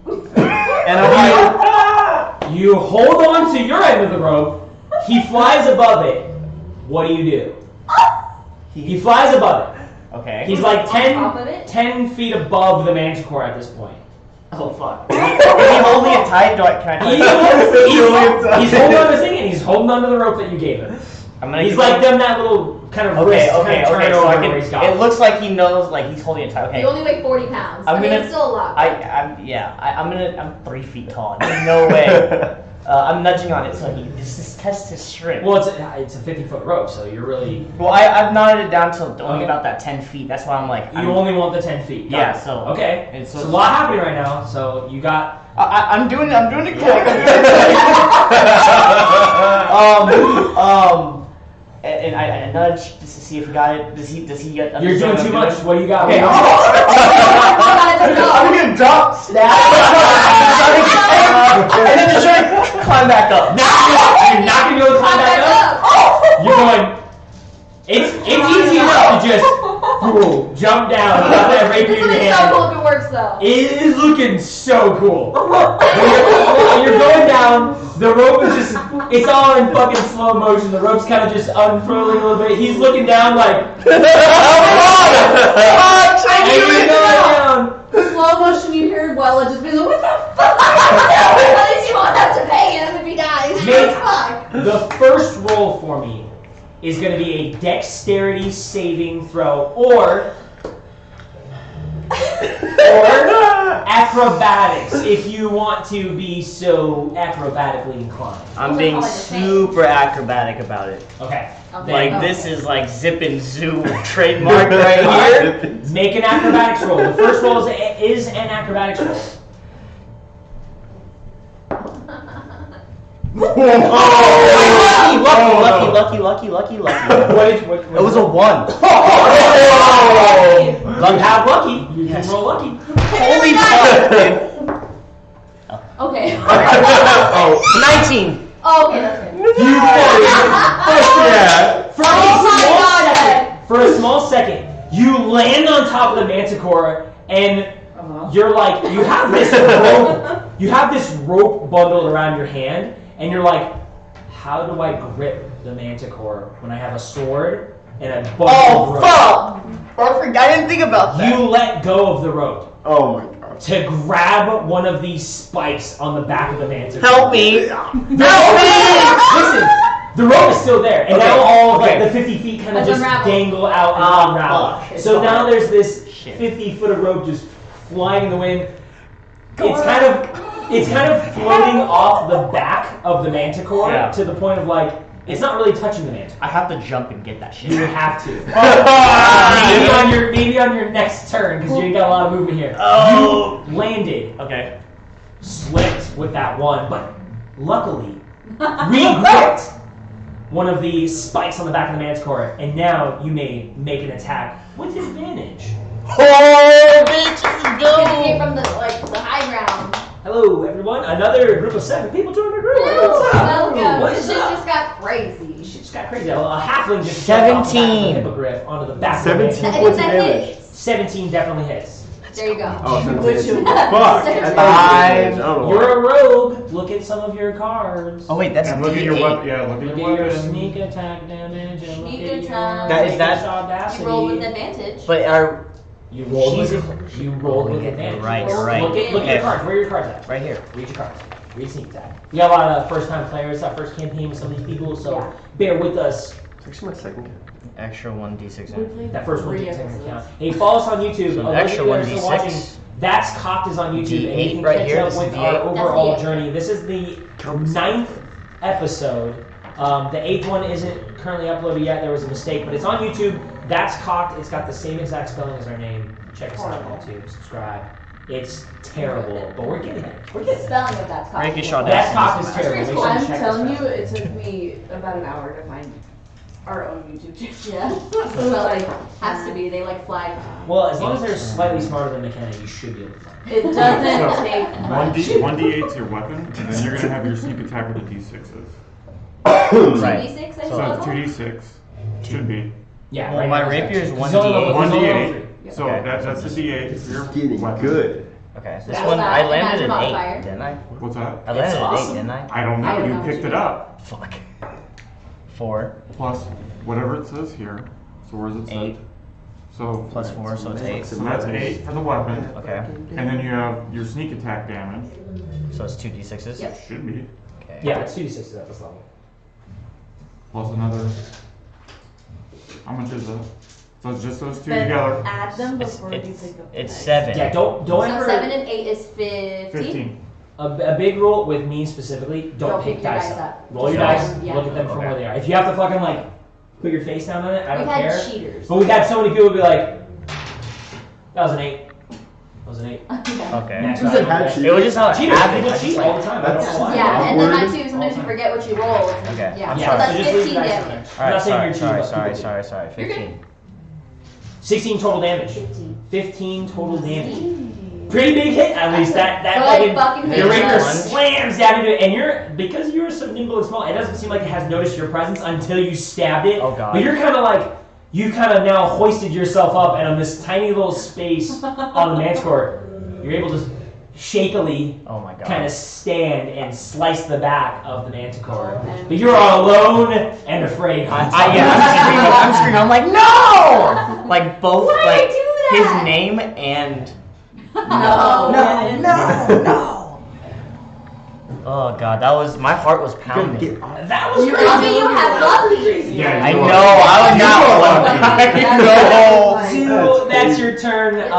And I'm You hold on to your end of the rope. He flies above it. What do? He flies above it. okay. He's like On top of it? 10 feet above the Manticore at this point. Oh fuck. Is he holding it tight? Can I He's holding on to this thing, and he's holding on to the rope that you gave him. I'm gonna He's keep like on- done that little kind of Okay, wrist kind of turn so I over can, where he's got it looks like he knows, like he's holding it tight. Okay. You only weigh 40 pounds. I'm I mean, gonna- it's still a lot. I'm 3 feet tall. There's no way. I'm nudging on it so he just test his strength. Well, it's a 50-foot rope, so you're really... Well, I've knotted it down to only about that 10 feet. That's why I'm like. You only want the 10 feet. Got Yeah, it. so- Okay. and so There's a it's- lot happening right now, so you got... I'm doing it quick. And I nudge just to see if he got it. Does he get? You're doing too much. What do you got? Okay. I'm gonna drop, snap, and then just try to climb back up. You're not gonna be able to climb back up? You're going... It's easy enough to just Cool. Jump down. You got that rapier This in your is so hand. cool if it works though. It is looking so cool. When you're going down, the rope is just, it's all in fucking slow motion. The rope's kind of just unfurling a little bit. He's looking down like, and you're going down. Slow motion, you hear Wella just be like, what the fuck? At least you won't have to pay him if he dies. Mate, Fuck. the first roll for me is going to be a dexterity saving throw or acrobatics if you want to be so acrobatically inclined. I'm being super acrobatic about it. Okay. Like this is like zip and zoo trademark right here. Make an acrobatics roll. The first roll is an acrobatics roll. Lucky. What? It was a 1. You have lucky. You can roll lucky. Holy fuck! Okay. 19. Oh, okay, that's good. For a small second, you land on top of the Manticore, and you're like, you have this rope bundled around your hand, and you're like, how do I grip the Manticore when I have a sword and a bundle of rope? I didn't think about that. You let go of the rope Oh my god. to grab one of these spikes on the back of the Manticore. Help me! Listen, the rope is still there, and now all of like the 50 feet kind of just Unravel. dangle out and unravel. fuck. So now there's this Shit. 50 foot of rope just flying in the wind. It's kind of floating off the back of the Manticore to the point of like it's not really touching the Manticore. I have to jump and get that shit. You have to. maybe on your next turn because you ain't got a lot of movement here. Oh. You landed. Okay. Slipped with that one, but luckily re-gripped one of the spikes on the back of the Manticore, and now you may make an attack with advantage. Oh, bitches, Getting it from the high ground. Hello, everyone. Another group of 7 people joined our group. What's up? Welcome. What This is shit up? just got crazy. Shit just got crazy. A halfling just jumped off the back of the hippogriff onto the back of the 17 Manticore. points of That damage. hits. 17 definitely hits. There you go. Oh, 17. Which you- Fuck. Seven. I don't know You're why. a rogue. Look at some of your cards. Oh wait, that's And look at your D8. weapon. Yeah, look Look at at your your weapon. sneak attack damage and look Sneak at your attack. That is that- audacity. You roll with advantage. But are You rolled with Jesus. you rolled with advantage. Right, you're right. Look at your Okay. cards. Where are your cards at? right here? Read your cards. Read sneak attack. We got a lot of first time players. It's our first campaign with some of these people, so bear with us. It's actually my second game. Extra 1d6. That first one didn't take into account. Hey, follow us on YouTube. So A lot of extra you guys are 1d6. watching. Thatscahcked is on YouTube, and you D8 can right catch here. up This is with D8. our That's overall D8. journey. This is the 9th episode. The 8th one isn't currently uploaded yet. There was a mistake, but it's on YouTube. Thatscahcked. It's got the same exact spelling as our name. Check us out on YouTube. Subscribe. It's terrible, but we're getting there. We're getting there. Spelling of that's cocked. Reiki shot Thatscahcked is terrible. pretty Make cool. sure you I'm check telling us you, out. it took me about an hour to find our own YouTube channel. Yeah. Well, has to be. They flag. Well, as long as they're slightly smarter than McKenna, you should be able to find it. It doesn't take much. 1d8's your weapon, and then you're gonna have your sneak attack with the d6s. Right. 2d6, I So suppose. 2d6 should be Yeah, Well, right my now, rapier is it's only level- 1d8. it's only level 1d8. 3. So Okay. that's the d8 for your Getting weapon. good. Okay. This That's one bad. I landed Magic an 8, modifier. didn't I? What's that? I landed an awesome. 8, didn't I? I don't know. I don't You know picked what it you up. Fuck. 4 Plus whatever it says here. So where's it set? 8 So plus 4, so it's 8. so that's 8 for the weapon, Okay. and then you have your sneak attack damage. So it's 2d6s. Yep. Should be Okay. Yeah, it's 2d6 at this level. plus another. How much is that? So it's just those two Then together. add them It's, before you it's, pick up. it's 7. Yeah, don't So ever. 7 and 8 is 15. 15. A big rule with me specifically: don't pick your dice dice up. up. Roll your Just dice. roll, yeah. Look at them from Okay. where they are. If you have to fucking put your face down on it, I We've don't had care. cheaters. But we've had so many people be like, "That was an 8. That was an 8." Okay. Max Who's value, had okay. cheaters? It was just how it Cheaters, happened. people I just cheat like- all the time. I don't know why. Yeah, and then mine Awkward. too. Sometimes you forget what you rolled. Okay, Yeah. I'm So sorry. that's So just leave 15 the dice on damage. there. I'm Alright, not saying sorry, you're cheating, but sorry, people sorry, do. sorry, 15. 16 total damage. 15. 15 total damage. Pretty big hit, at least. That Good fucking your hit. rapier One. slams down into it, and because you're so nimble and small, it doesn't seem like it has noticed your presence until you stabbed it. Oh, God. But you're kind of like, you kind of now hoisted yourself up, and on this tiny little space on the Manticore, you're able to shakily Oh my god. kind of stand and slice the back of the Manticore. But you're alone and afraid. I'm screaming. I'm like, no! Like both, Why like do his that? name and No. no. Oh god, that was my heart was pounding. That was You crazy. tell me you have lucky. Yeah, I you know. are. I was not That's lucky. So that's your turn. It's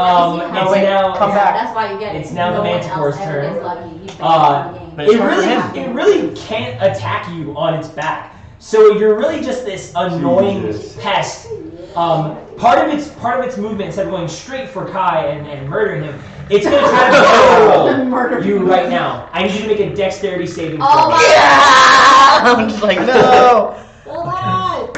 wait, now. come back. That's why you get it. It's now the No one Manticore's else ever turn. gets lucky. You fail Uh, the game. But it's It hard for really, him. it really can't attack you on its back. So you're really just this annoying Jesus. pest. Part of its movement, instead of going straight for Kai and murdering him, it's gonna try to murder you right now. I need you to make a dexterity saving throw. Oh my I'm just like, no. Hold on.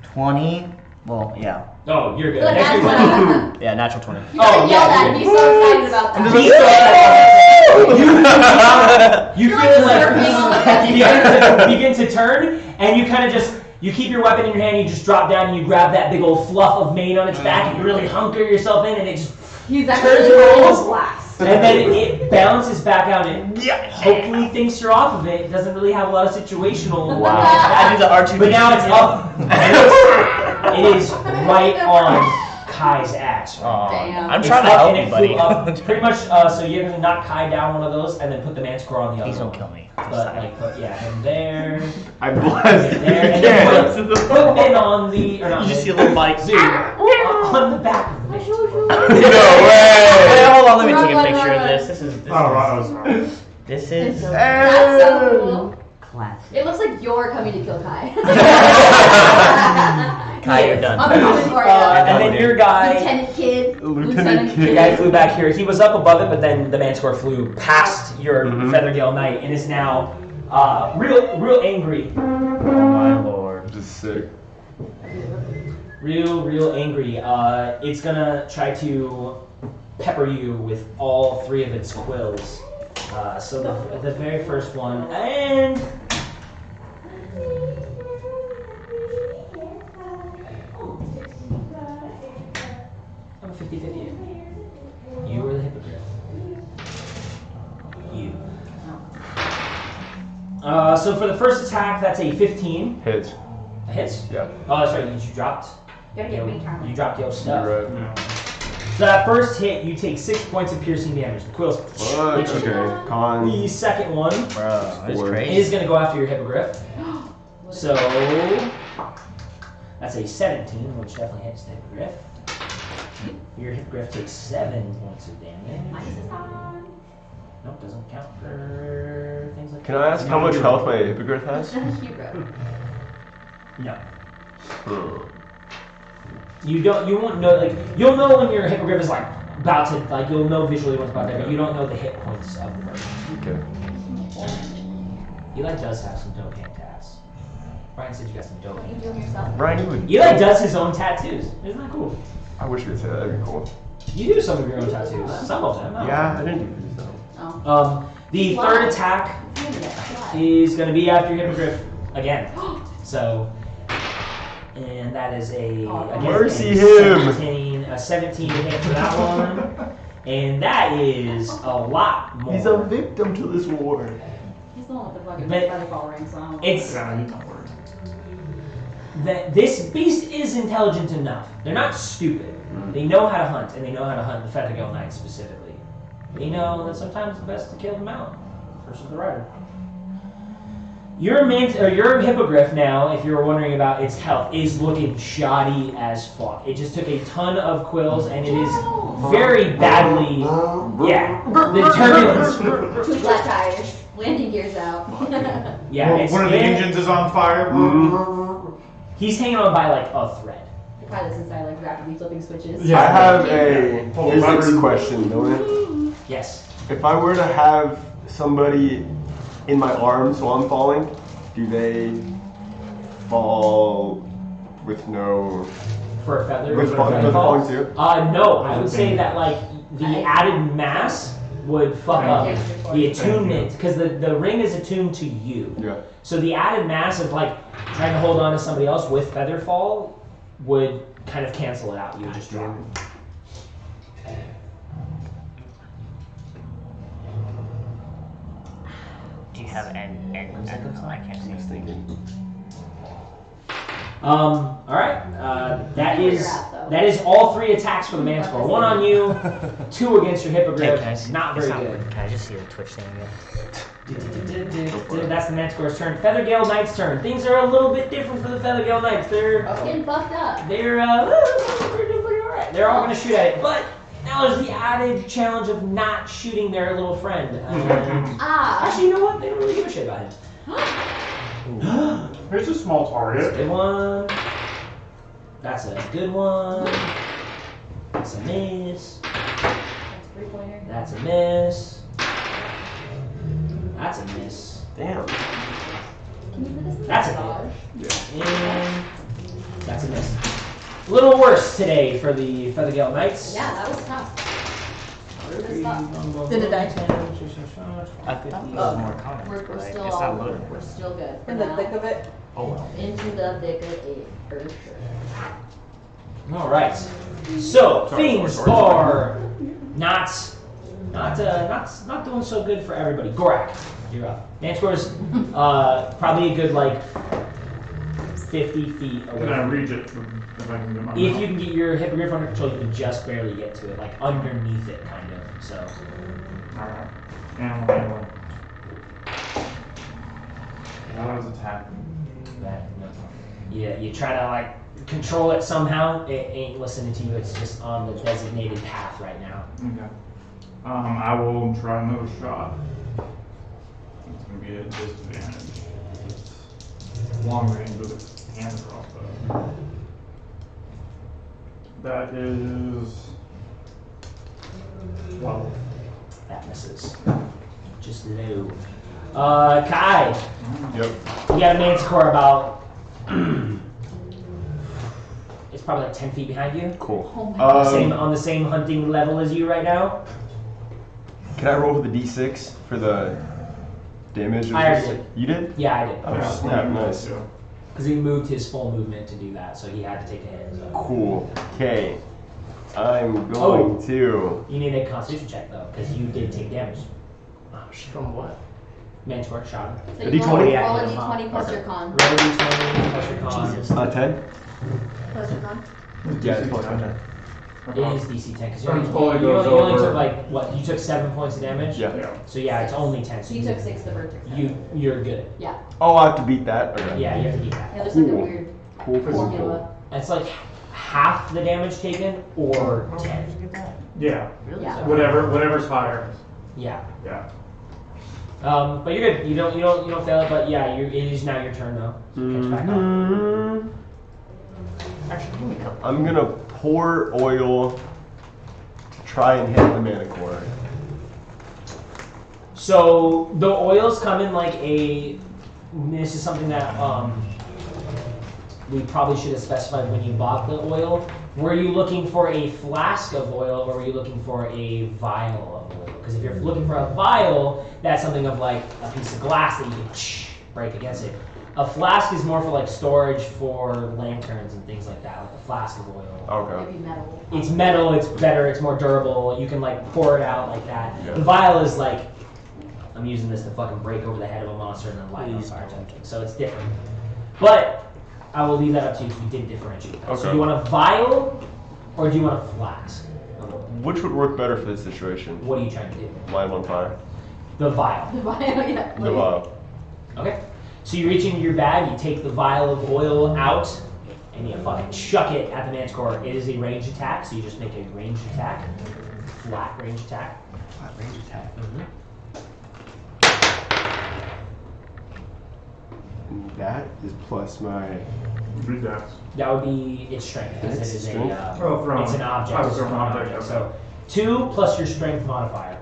20. Well, yeah. Oh, you're good. Look, that's Dexterity what saving throw. I Yeah, natural 20. You gotta Oh, yell yeah, that and be so excited about that. You You're feel like like surfing on the begin to turn, and you kind of just you keep your weapon in your hand. You just drop down and you grab that big old fluff of mane on its back, and you really hunker yourself in, and it just He's turns actually and rolls, blast. and then it bounces back out and hopefully thinks you're off of it. It doesn't really have a lot of situational. I do the R2. But now it's up. And it is right on Kai's ass. Damn. I'm It's trying to up help and you, it buddy. flew up pretty much. So you're gonna knock Kai down one of those, and then put the Manticore on the other. Please don't one. kill me. But like, put him there, I blasted there, and then put Ben on the. Or not You just Ben, see a little bite. Zoo on the back of the Manticore. No Wait, way! hold on, let me Run, take a run, picture run, of run. this. This is Oh, right, I was sorry. this is That's so cool. classic. It looks like you're coming to kill Kai. Kai, you're done. I'm coming for you. And then your guy. Lieutenant Kid. Lieutenant The Kid. guy flew back here. He was up above it, but then the Manticore flew past your Feathergale Knight and is now real angry. Oh my lord. Just sick. Real angry. It's gonna try to pepper you with all three of its quills. So the very first one, and I'm a 50-50. You were the hippogriff. You. So for the first attack, that's a 15. Hits. A hit? Yeah. Oh, that's right. You dropped. Gotta get me time. You dropped your stuff. You're right. Yeah. So that first hit, you take 6 points of piercing damage. The quills. What? hit you. Okay. Con. The second one Bro, that's Four. crazy. is going to go after your hippogriff. So that's a 17, which definitely hits the hippogriff. Your hippogriff takes 7 points of damage. Minus is on. Nope, doesn't count for things like Can I ask how much health my hippogriff has? Hero. No. Hmm. You won't know, like, you'll know when your hippogriff is, like, about to, like, you'll know visually what's about there, but you don't know the hit points of the bird. Okay. Eli does have some dope hand tats. Brian said you got some dope What are you hand doing yourself? Brian, you would. Eli does his own tattoos. Isn't that cool? I wish we could say that. That'd be cool. You do some of your own tattoos. Some of them. Yeah, I didn't do these though. Oh. The Why? third attack is going to be after your hippogriff again. So, and that is a again, Mercy a him. 17 to hit for that one, and that is a lot more. He's a victim to this war. He's the one with the fucking But featherfall ring, so I don't It's Yeah, you don't worry. that this beast is intelligent enough. They're not stupid. They know how to hunt, and they know how to hunt the Feathergale Knights specifically. They know that sometimes it's best to kill them out versus the rider. Your hippogriff now, if you were wondering about its health, is looking shoddy as fuck. It just took a ton of quills, and it is very badly, yeah, the turbulence. Two flat tires. Landing gears out. Yeah, it's One of the engines is on fire. He's hanging on by like a thread. The pilot's inside, like rapidly flipping switches. Yeah. I have a Hold physics on. question, don't it? Yes. If I were to have somebody in my arms while I'm falling, do they fall with no For a feather. with for a fall, feather with fall? falling too? No, I would say that like the added mass would fuck up the attunement because the ring is attuned to you. Yeah. So the added mass of like trying to hold on to somebody else with feather fall would kind of cancel it out. You would just drop. Do you have an I can't see anything. All right. That is all 3 attacks for the Manticore. 1 on you, 2 against your hippogriff. Not very good. Can I just see the Twitch thing again? That's the Manticore's turn. Feathergale Knights' turn. Things are a little bit different for the Feathergale Knights. They're Getting buffed up. doing pretty alright. They're all going to shoot at it, but now there's the added challenge of not shooting their little friend. Actually, you know what? They don't really give a shit about him. Here's a small target. Good one. That's a good one. That's a miss. That's 3-pointer. That's a miss. That's a miss. Damn. Can you put this in That's a dodge? And that's a miss. A little worse today for the Feathergale Knights. Yeah, that was tough. Did it die? I think it was more common. We're like, still it's not loaded. we're still good. For In the now. thick of it. Oh well. Into the thick of it, for sure. All right. So things are not doing so good for everybody. Gorak, you're up. Manticore's probably a good like 50 feet away. Can I reach it if I can get my If you can get your hippogriff under control, you can just barely get to it, like underneath it, kind of. So. Alright. Animal handling. That was attacking. Yeah, you try to like control it somehow. It ain't listening to you. It's just on the designated path right now. Okay. I will try another shot. It's gonna be a disadvantage. It's long range with a hand crossbow. That is 12. That misses. Just low. Kai, Yep. you got a Manticore about. It's probably like 10 feet behind you. Cool. Oh my On the same hunting level as you right now. Can I roll with the d6 for the damage? I already did. You did? Yeah, I did. Oh, snap, nice. Because he moved his full movement to do that, so he had to take a hit. So. Cool. Okay. I'm going to. You need to make a Constitution check though, because you did take damage. From what? Manticore shot him. So A you D20? roll a Yeah, D20 plus okay. your con. Roll a d20 plus your con. Jesus. 10? Plus your con. Yeah, it's plus 10. It is DC 10 because you It only goes only over. took like what? You took 7 points of damage. Yeah. Yeah. So yeah, it's only 10. So you took 6 the bird. You're good. Yeah. Oh, I have to beat that? Okay. Yeah, you have to beat that. Yeah, there's like a Cool. weird Cool. formula. It's like half the damage taken or 10. Yeah. Really? Yeah. Whatever's higher. Yeah. Yeah. But you're good. You don't fail it. But yeah, it is now your turn though. Catch back up. Mhm. Actually, give me a couple. I'm gonna pour oil to try and hit the Manticore. So the oils come in like a. This is something that we probably should have specified when you bought the oil. Were you looking for a flask of oil or were you looking for a vial of oil? Because if you're looking for a vial, that's something of like a piece of glass that you can break against it. A flask is more for like storage for lanterns and things like that, like a flask of oil. Okay. Maybe metal. It's metal, it's better, it's more durable, you can like pour it out like that. Yeah. The vial is like, I'm using this to fucking break over the head of a monster and then light it on fire type thing. So it's different. But I will leave that up to you if you did differentiate that. So Okay. do you want a vial or do you want a flask? Which would work better for this situation? What are you trying to do? Light 'em on fire. The vial. The vial, yeah. The vial. Okay. So you reach into your bag, you take the vial of oil out, and you fucking chuck it at the Manticore. It is a ranged attack, so you just make a ranged attack. Flat range attack. Flat range attack. And that is plus my. Read that. That would be its strength, because it It's is strength? it's an object. Oh, It's from an an object, object. okay. So 2 plus your strength modifier.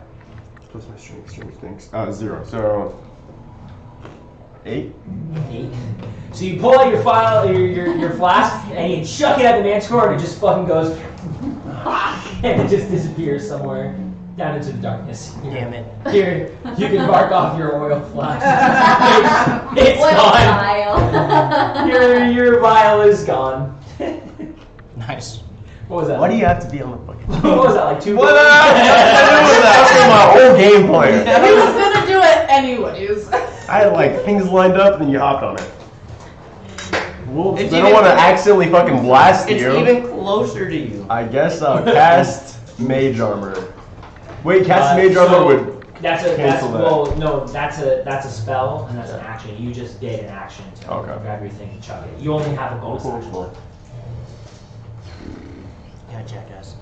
Plus my strength. Strength things. 0. So. 8. 8. So you pull out your your flask and you chuck it at the Manticore and it just fucking goes and it just disappears somewhere down into the darkness. Damn it. Here, you can mark off your oil flask. It's Oil gone. vial. Your vial is gone. Nice. What was that? Why do you have to be on the fucking? What was that, like 2 What? goals? That's my whole game plan. He was gonna do it anyways. I had like things lined up, and then you hopped on it. Well, It's I don't even- want to accidentally fucking blast It's you. even closer to you. I guess I'll cast Mage Armor. Wait, cast Mage Armor would. That's cancel that. well, no, that's a spell and that's an action. You just did an action to Okay. grab your thing and chuck it. You only have a bonus action. Cool. Yeah, jackass.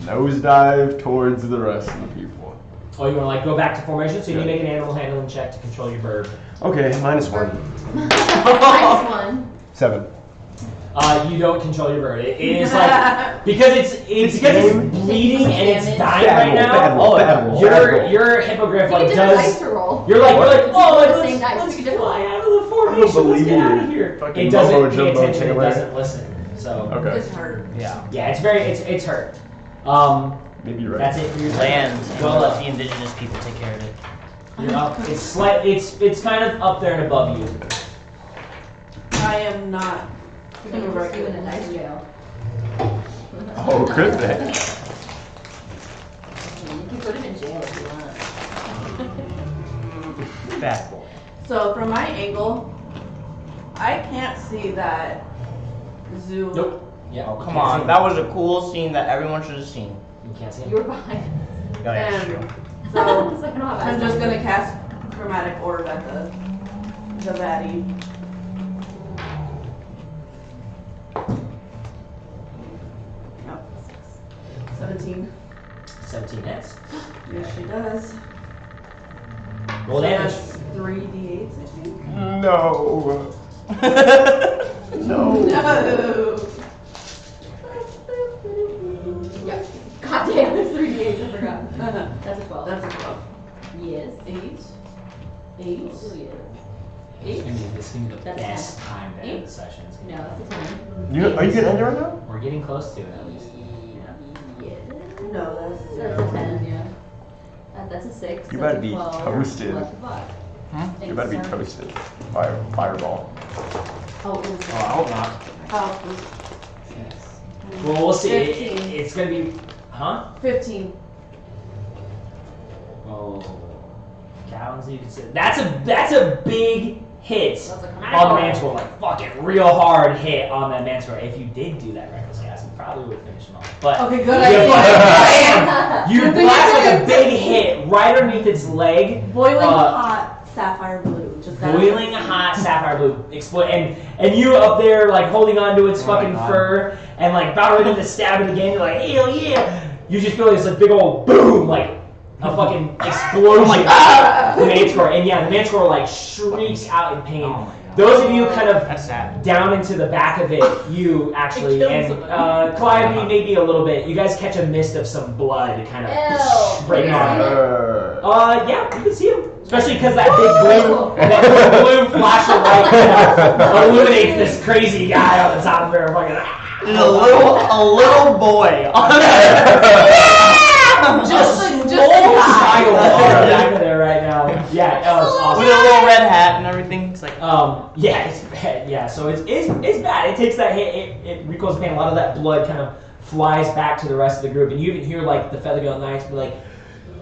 Nosedive towards the rest of the people. Oh, you want to like go back to formation? So you Yeah. make an animal handling check to control your bird. Okay, -1. -1. 7. You don't control your bird. It is like because it's bleeding and it's dying Bad right roll, now. bad roll, bad roll, bad roll. Your hippogriff You like get different dice does. to roll. You're like oh like, The same dice, let's you get fly different. out of the formation. Let's believe get out you. of here. Fucking It doesn't mumbo pay jumbo attention. It takeaway. doesn't listen. So Okay. It's hurt. yeah, it's hurt. Maybe you're right. That's it for your Land. Well, Let the indigenous people take care of it. You're up. It's kind of up there and above you. I am not. You can work you in a nice jail. Oh, could they? You can put him in jail if you want. Bad boy. So from my angle, I can't see that zoo. Nope. Yeah. Oh, come on. That was a cool scene that everyone should have seen. You can't see You him. were behind. Oh, yeah, that's true. And so It's like, I don't have I'm eyes. just gonna cast Chromatic Orb at the baddie. Nope. 17. 17 hits. Yes, she does. Roll So damage. that's 3d8s, I think. No. No. No. Yeah. God damn, it's 3d8, I forgot. That's a 12. That's a 12. Yes. 8. 8. Oh, yeah. 8. This is gonna be the That's best time to end the Eight. session. It's gonna No, it's a 10. Are you gonna end it right now? We're getting close to it at least. Yeah. No, that's That's a 10, yeah. That's a 6. You that's better a be 12, toasted. That's a 5. You better be toasted. Fireball. Oh, it was Oh, I hope not. oh, Well, we'll see. 15. It's gonna be, huh? 15. Oh, gallons you can say. That's a big hit That's a on the command. Manticore, like fucking real hard hit on the Manticore. If you did do that reckless cast, you probably would finish him off. But Okay, good you idea. fucking you blast like a big hit right underneath its leg. Boiling Uh, hot sapphire blue. Just that. Boiling hot sapphire blue explode, and you up there like holding on to its fucking God. fur and like about ready to stab it again. You're like, hell yeah! You just feel this like big old boom, like a fucking explosion. like, The Manticore, and yeah, the Manticore like shrieks out in pain. Oh my God. Those of you kind of That's sad. down into the back of it, you actually, It kills and somebody. Calliope maybe a little bit. You guys catch a mist of some blood kind of Ew. spraying on. Yeah, you can see him. Especially because that big blue flash of light kind of illuminates this crazy guy on the top of their fucking. There's a little boy on Just a small guy. child on the back of there right now. Yeah, oh, it's awesome. with a little red hat and everything. It's like, Yeah, it's bad. Yeah, so it's bad. It takes that hit. It recoils pain. A lot of that blood kind of flies back to the rest of the group, and you even hear like the Feathergale Knights be like,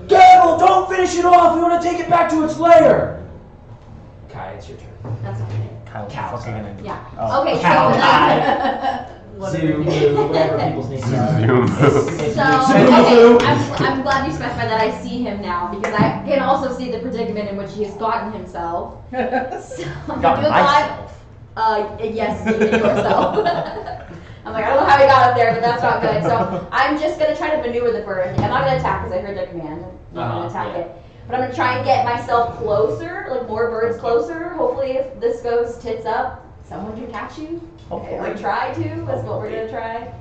"Gaggle, don't finish it off. We want to take it back to its lair." Kai, it's your turn. That's not me. Kyle, Cow, fucking sorry. gonna- Yeah. Oh. Okay, Cow, so Kai, Zoo, whatever people's names are. Zoom. So, okay, I'm glad you specified that I see him now because I can also see the predicament in which he has gotten himself. So, I'm Got gonna myself. yes, you yourself. I'm like, I don't know how he got up there, but that's not good. So I'm just gonna try to maneuver the bird. I'm not gonna attack because I heard the command. I'm not gonna attack yeah. it. But I'm gonna try and get myself closer, like more birds closer. Hopefully, if this goes tits up, someone can catch you. Hopefully. Or try to. That's what we're gonna try.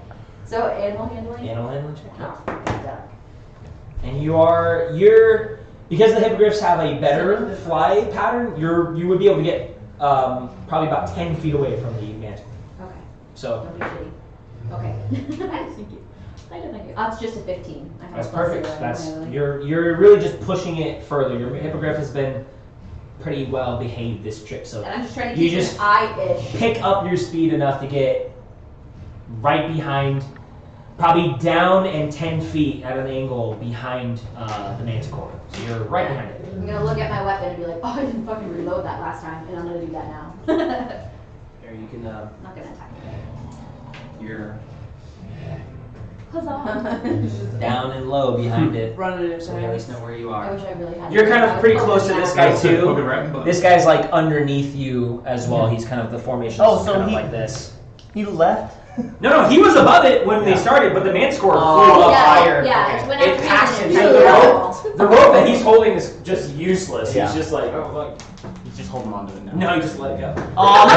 So animal handling. Animal handling check. Oh, okay, And you're because the hippogriffs have a better fly pattern. You would be able to get probably about 10 feet away from the manticore. okay. So Don't be shitty. Okay. Thank you. That's just a 15. I have that's a plus perfect. 0 That's anyway. you're really just pushing it further. Your hippogriff has been pretty well behaved this trip, so And I'm just trying to You keep just- an eye-ish. pick up your speed enough to get right behind, probably down and 10 feet at an angle behind the Manticore. So you're right behind it. I'm gonna look at my weapon and be like, oh, I didn't fucking reload that last time, and I'm gonna do that now. There, you can. I'm not gonna attack you. You're Huzzah! down and low behind it. Running in So we at least know where you I are. wish I really had. You're kind of pretty close to this guy Poke it too. right in the butt. This guy's like underneath you as well. He's kind of the formation. Oh, is so kind of he- like this. You left? No, he was above it when they started, but the Manticore flew Oh, up yeah, higher. yeah. Okay. When It I passed ran him. in, So I the rolled. rope, the rope that he's holding is just useless. Yeah. He's just like, oh fuck. He's just holding on to it now. No, he just let it go. Oh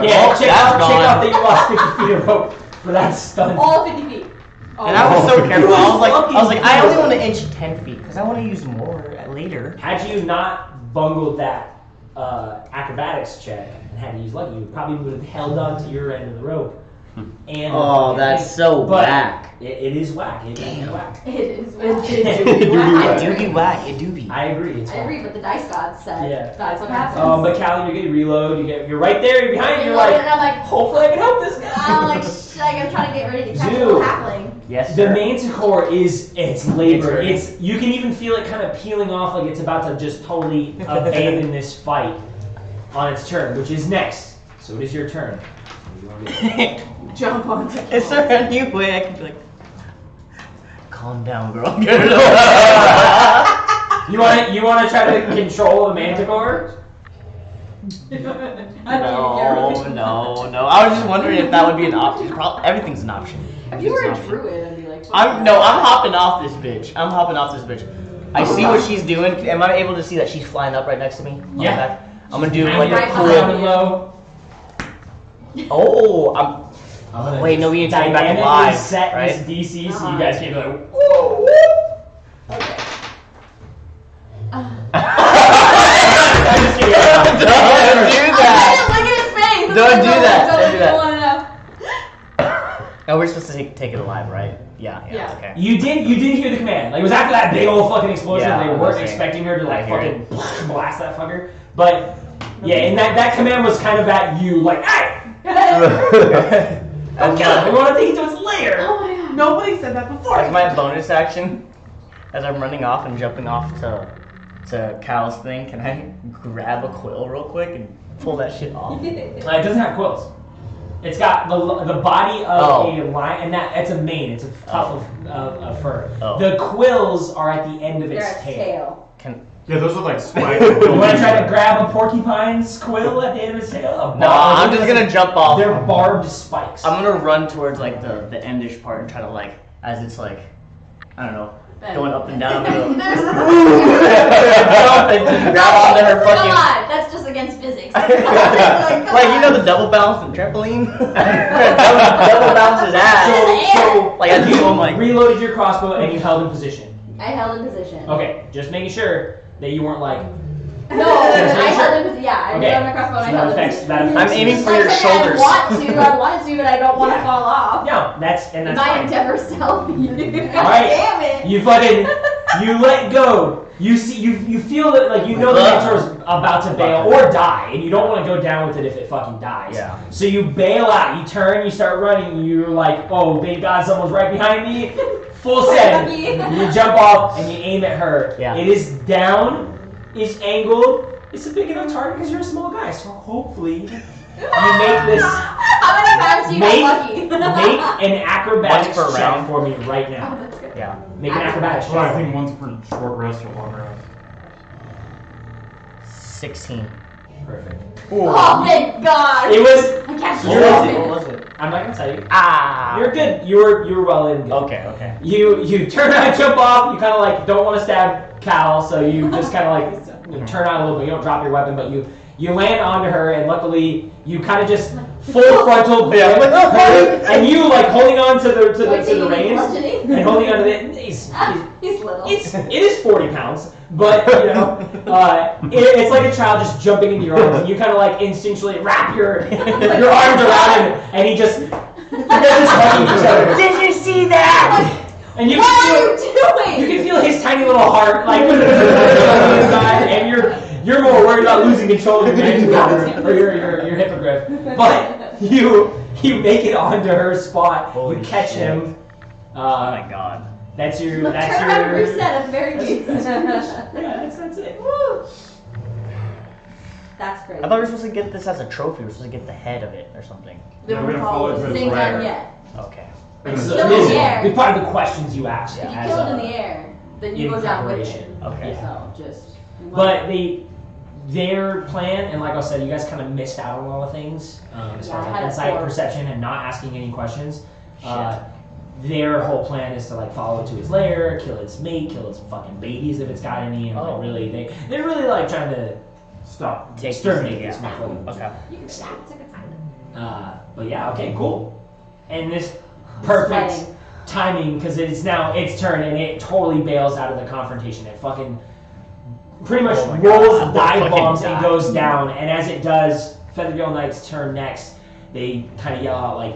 Yeah, Oh, check that's out gone. that you lost 50 feet of rope for that stunt. All 50 feet. And I was so careful. I was like, I only want to inch 10 feet because I want to use more later. Had you not bungled that acrobatics check and had to use lucky, you probably would have held on to your end of the rope. And Oh, that's so but whack. it is whack. It is whack. It is. It do be whack. It do be. I agree. It's I whack. agree, but the dice gods said Yeah. that's what happens. But Callie, you're getting reload. You're right there. You're behind. You're Reload, like, and I'm like, hopefully I can help this guy. I'm like, I'm trying to get ready to catch a Dude. little halfling. Yes, The sir. Manticore it's labor. It's It's you can even feel it kind of peeling off, like it's about to just totally abandon this fight on its turn, which is next. So it is your turn. What do you want to do? Jump on. Is there a new way I can be like, calm down, girl. You want to try to control the Manticore? No. I was just wondering if that would be an option. Everything's an option. If you were a Everything's an option. druid, I'd be like, I'm hopping off this bitch. I see what she's doing. Am I able to see that she's flying up right next to me? On the Yeah. back? I'm gonna do Hang like right a down behind and cool. low. Oh, I'm. I'm gonna Wait, no, we need to take it back dynamically live, set right? this DC so you Uh-huh. guys can be like, whoa, whoa. Okay. I'm just kidding. Don't do that. Look at his face. Don't do that. Don't do that. Want to know. No, we're supposed to take it alive, right? Yeah. Yeah. Okay. You did hear the command. Like it was after that big old fucking explosion. Yeah, They I weren't was expecting her to like I hear fucking blast that fucker. But yeah, and that command was kind of at you, like, hey! Don't kill it. We want to take it to its lair. oh my god, nobody said that before. As my bonus action, as I'm running off and jumping off to Cal's thing, can I grab a quill real quick and pull that shit off? It doesn't have quills. It's got the body of a lion, and it's a mane. It's a tuft of fur. Oh. The quills are at the end of its They're a tail. Yeah, those are like spikes. You want to try to grab a porcupine's quill at the end of its tail? No, I'm just gonna jump off. They're barbed spikes. I'm gonna run towards like the endish part and try to like, as it's like, I don't know, going up and down. I'm gonna jump and just grab onto her Come fucking. on, that's just against physics. Like you know the double bounce and trampoline. double bounce his ass. So Like I do, I'm like. reloaded your crossbow and you held in position. I held in position. Okay, just making sure that you weren't like. No, I held in position. Yeah, I Okay. held my crossbow and I So held that in affects position. that. I'm aiming for Like your I said, shoulders. I wanted to, but I don't want to Yeah. fall off. No, that's My fine. endeavors tell me. God Alright. damn it. You fucking, you let go. You see, you feel that like you know the Manticore's about to bail or die, and you don't want to go down with it if it fucking dies. Yeah. So you bail out. You turn. You start running. And you're like, oh, thank God, someone's right behind me. Full send. You jump off and you aim at her. Yeah. It is down. It's angled. It's a big enough target because you're a small guy. So hopefully you make this. How many times do you Make get lucky? an acrobatics Once per check round. for me right Oh, now. that's good. Yeah. Make an acrobatics Well, I check. think one's for short rest or long rest. 16. Perfect. Oh, thank God. It was. I can't You're stop it. it. What was it? I'm not gonna tell you. Ah. You're good. You were well in. Good. Okay. You turn around, jump off. You kind of like don't want to stab Cal, so you just kind of like turn out a little bit. You don't drop your weapon, but you land onto her, and luckily you kind of just full frontal grip her, and you like holding on to the reins and holding onto it. He's little. It is 40 pounds, but you know, it's like a child just jumping into your arms, and you kind of like instinctually wrap your arms around him, and you guys just hugging each other. Did you see that? And What are you doing? you can feel his tiny little heart like on the inside, and You're more worried about losing control of your Manticore or your hippogriff. But you make it onto her spot. Holy you catch shit. him. Oh my god. That's your. Look, That's turn around, your. reset at the very least. Yeah, that's it. Woo! That's crazy. I thought we were supposed to get this as a trophy. We were supposed to get the head of it or something. Then we're we're gonna follow it to following. his It ain't lair. done yet. Okay. It's Still in the air. it's part of the questions you ask. If you as kill it a- in the air, then you in go down with it. preparation. Okay. So just. But their plan, and like I said, you guys kind of missed out on a lot of things as Yeah, far I as had like a insight four. perception and not asking any questions. Their whole plan is to like follow it to his lair, kill its mate, kill its fucking babies if it's got any, and like really they're really like trying to Stop. Take exterminate this this thing, motherfucker. Okay. You can stop. It's a good time. But yeah, okay, cool. And this perfect Sweating. timing because it's now its turn and it totally bails out of the confrontation. It fucking pretty much Oh my God, rolls I'm dive fucking bombs and die. goes down. And as it does, Feathergale Knights turn next. They kind of yell out like,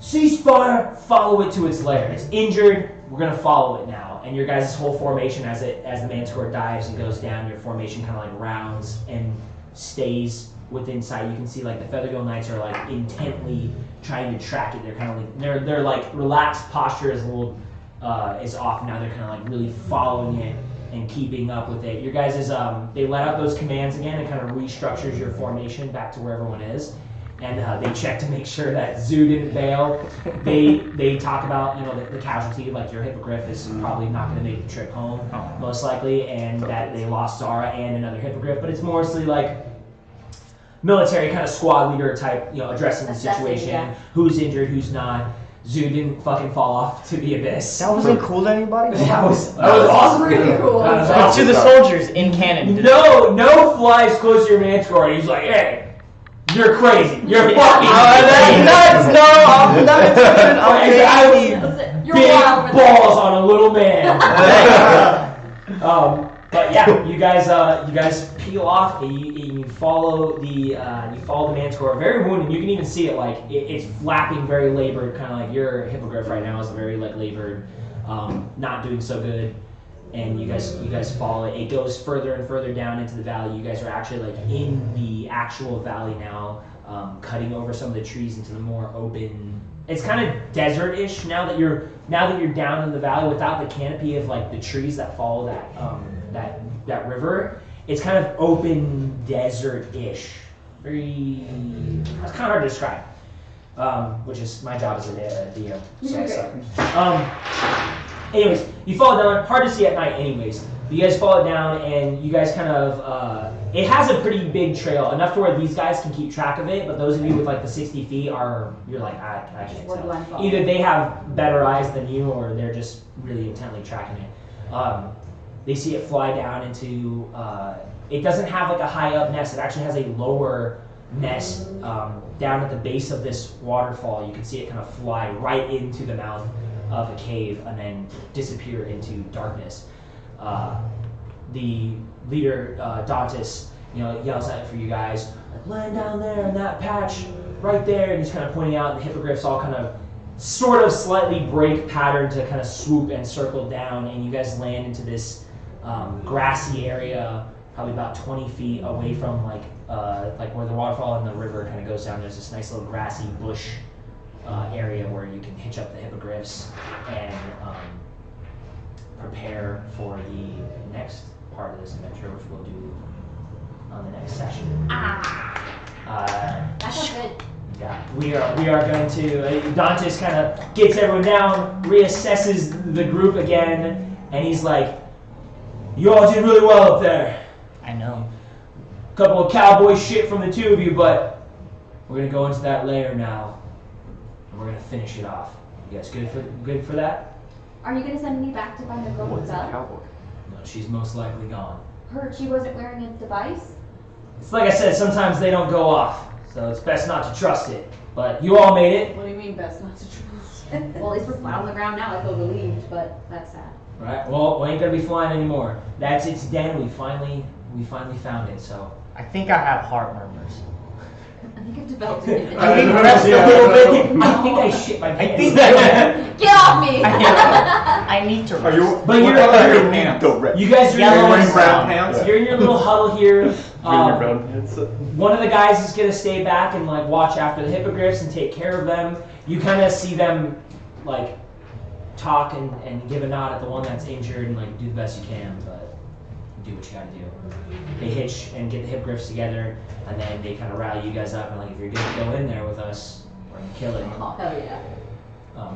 "Ceasefire! Follow it to its lair. It's injured. We're gonna follow it now." And your guys' whole formation, as the Manticore dives and goes down, your formation kind of like rounds and stays within sight. You can see like the Feathergale Knights are like intently trying to track it. They're kind of like they're like relaxed posture is a little is off now. They're kind of like really following it and keeping up with it. Your guys is they let out those commands again and kind of restructures your formation back to where everyone is. And they check to make sure that Zoo didn't bail. They talk about the casualty, like your hippogriff is probably not going to make the trip home, most likely, and that they lost Zara and another hippogriff. But it's mostly like military kind of squad leader type, addressing the Assessing, situation, yeah. who's injured, who's not. Zoo didn't fucking fall off to the abyss. That wasn't cool to anybody? That was awesome. Pretty cool. That was To awesome. the soldiers in canon. No flies close to your Manticore. And he's like, "Hey, you're crazy. You're fucking That's nuts! No, I'm not accepting. I was Listen, you're big wild with that. balls on a little man." But yeah, you guys peel off. And you follow the Manticore. Very wounded. You can even see it like it's flapping, very labored, kind of like your hippogriff right now is very like labored, not doing so good. And you guys follow it. It goes further and further down into the valley. You guys are actually like in the actual valley now, cutting over some of the trees into the more open. It's kind of desert-ish now that you're down in the valley without the canopy of like the trees that follow that river. It's kind of open desert-ish. It's kind of hard to describe. Which is my job as a DM. So I suck. Anyways, you fall down. Hard to see at night, anyways. But you guys fall down, and you guys kind of. It has a pretty big trail, enough to where these guys can keep track of it. But those of you with like the 60 feet you're like, I can't Where do I tell. fall? Either they have better eyes than you, or they're just really intently tracking it. They see it fly down into. It doesn't have like a high up nest. It actually has a lower nest down at the base of this waterfall. You can see it kind of fly right into the mouth of a cave and then disappear into darkness. The leader, Dantis, yells out for you guys, like, "Land down there in that patch, right there," and he's kind of pointing out the hippogriffs all kind of sort of slightly break pattern to kind of swoop and circle down, and you guys land into this grassy area, probably about 20 feet away from like where the waterfall and the river kind of goes down. There's this nice little grassy bush area where you can hitch up the hippogriffs and prepare for the next part of this adventure, which we'll do on the next session. That sounds good. Yeah, we are going to. Dantes kind of gets everyone down, reassesses the group again, and he's like, "You all did really well up there. I know. Couple of cowboy shit from the two of you, but we're gonna go into that lair now, and we're gonna finish it off. You guys good for that?" Are you gonna send me back to find the girl What's with a Belle? cowboy? No, she's most likely gone. She wasn't wearing a device? It's like I said, sometimes they don't go off, so it's best not to trust it. But you all made it, What do you mean best not to trust? Well, at least we're flat on the ground now. I feel relieved, but that's sad. right? Well, we ain't gonna be flying anymore. That's its den. We finally found it. So I think I have heart murmurs. think I've developed an image. I think rest a little bit. I think I shit my pants. I think Get off me! I need to Are you? rest. But you're- what color are your pants? Don't rip. You guys are Yellow in and your, brown pants? You're in your little huddle here. Bring your brown pants. One of the guys is gonna stay back and like watch after the hippogriffs and take care of them. You kind of see them like talk and give a nod at the one that's injured and like do the best you can, but do what you gotta do. They hitch and get the hippogriffs together, and then they kind of rally you guys up and like, if you're good to go in there with us, we're gonna kill it. Oh, hell yeah.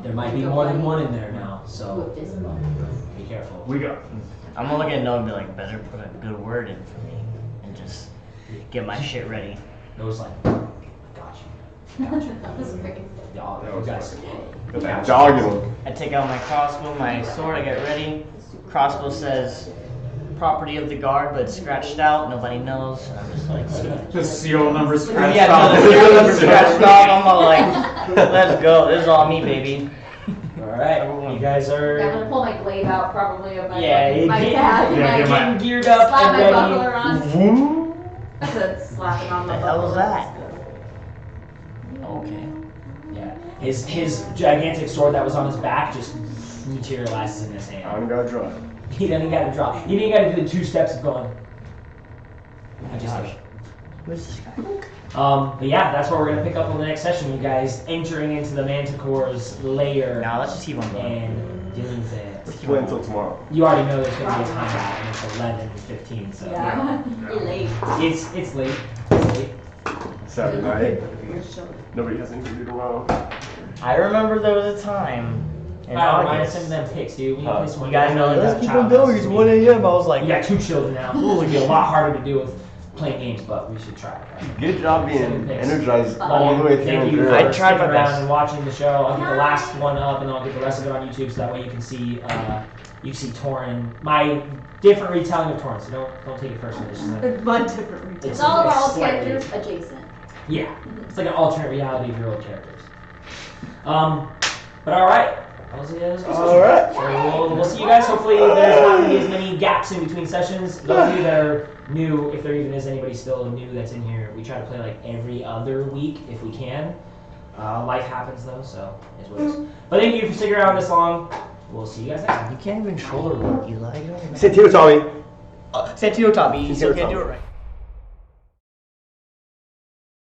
There might be more than one in there now, so Whip this one. be careful. We got. I'm gonna look at Noah and be like, better put a good word in for me and just get my shit ready. It was like, got you. That was great. Y'all, That you was guys. Got that dog in him. I take out my crossbow, my sword, I get ready. Crossbow says, property of the guard, but it's scratched out, nobody knows. And I'm just like, The serial number scratched yeah, off. no, the serial number scratched off. I'm all like, let's go. This is all me, baby. All right, you guys I'm are. gonna pull my glaive out probably of my, Yeah, my getting, pad. Yeah, get my- getting geared up Slap and my ready. buckler on. That's a slapping on my The hell buckler. was that? Okay. Yeah, his gigantic sword that was on his back just materializes in his hand. I'm gonna draw it. He doesn't got to drop. He didn't got to do the 2 steps of going. I just. Who's this guy? But yeah, that's where we're gonna pick up on the next session. You guys entering into the Manticore's lair Now let's just keep on going. and dealing with it. Let's play until tomorrow. You already know there's gonna be a timeout, and it's 11:15, so Yeah, you're late. it's late. It's late. Saturday night. For your show. Nobody has anything to do tomorrow. I remember there was a time in Minus August. some of them picks, dude. We play some You guys know, you let's got keep child on going. this It's week. 1 a.m. I was like, You got 2 children now. It would be a lot harder to do with playing games, but we should try. Right? Good job being energized all the way through. Thank you for I girl. tried my sticking around best. and watching the show. I'll get the last one up, and then I'll get the rest of it on YouTube, so that way you can see Torin, my different retelling of Torin. So don't take it personally. It's just like, It's one different It's all of our old slightly- characters adjacent. Yeah, it's like an alternate reality of your old characters. But all right. All right. So we'll see you guys. Hopefully there's not going to be as many gaps in between sessions. Those of you that are new, if there even is anybody still new that's in here, we try to play like every other week if we can. Life happens though, so it's what it is. But thank you for sticking around this long. We'll see you guys next time. You can't even shoulder roll, Eli. You don't even Santino Tommy. Santino Tommy, you still Santino can't do Tommy. it right.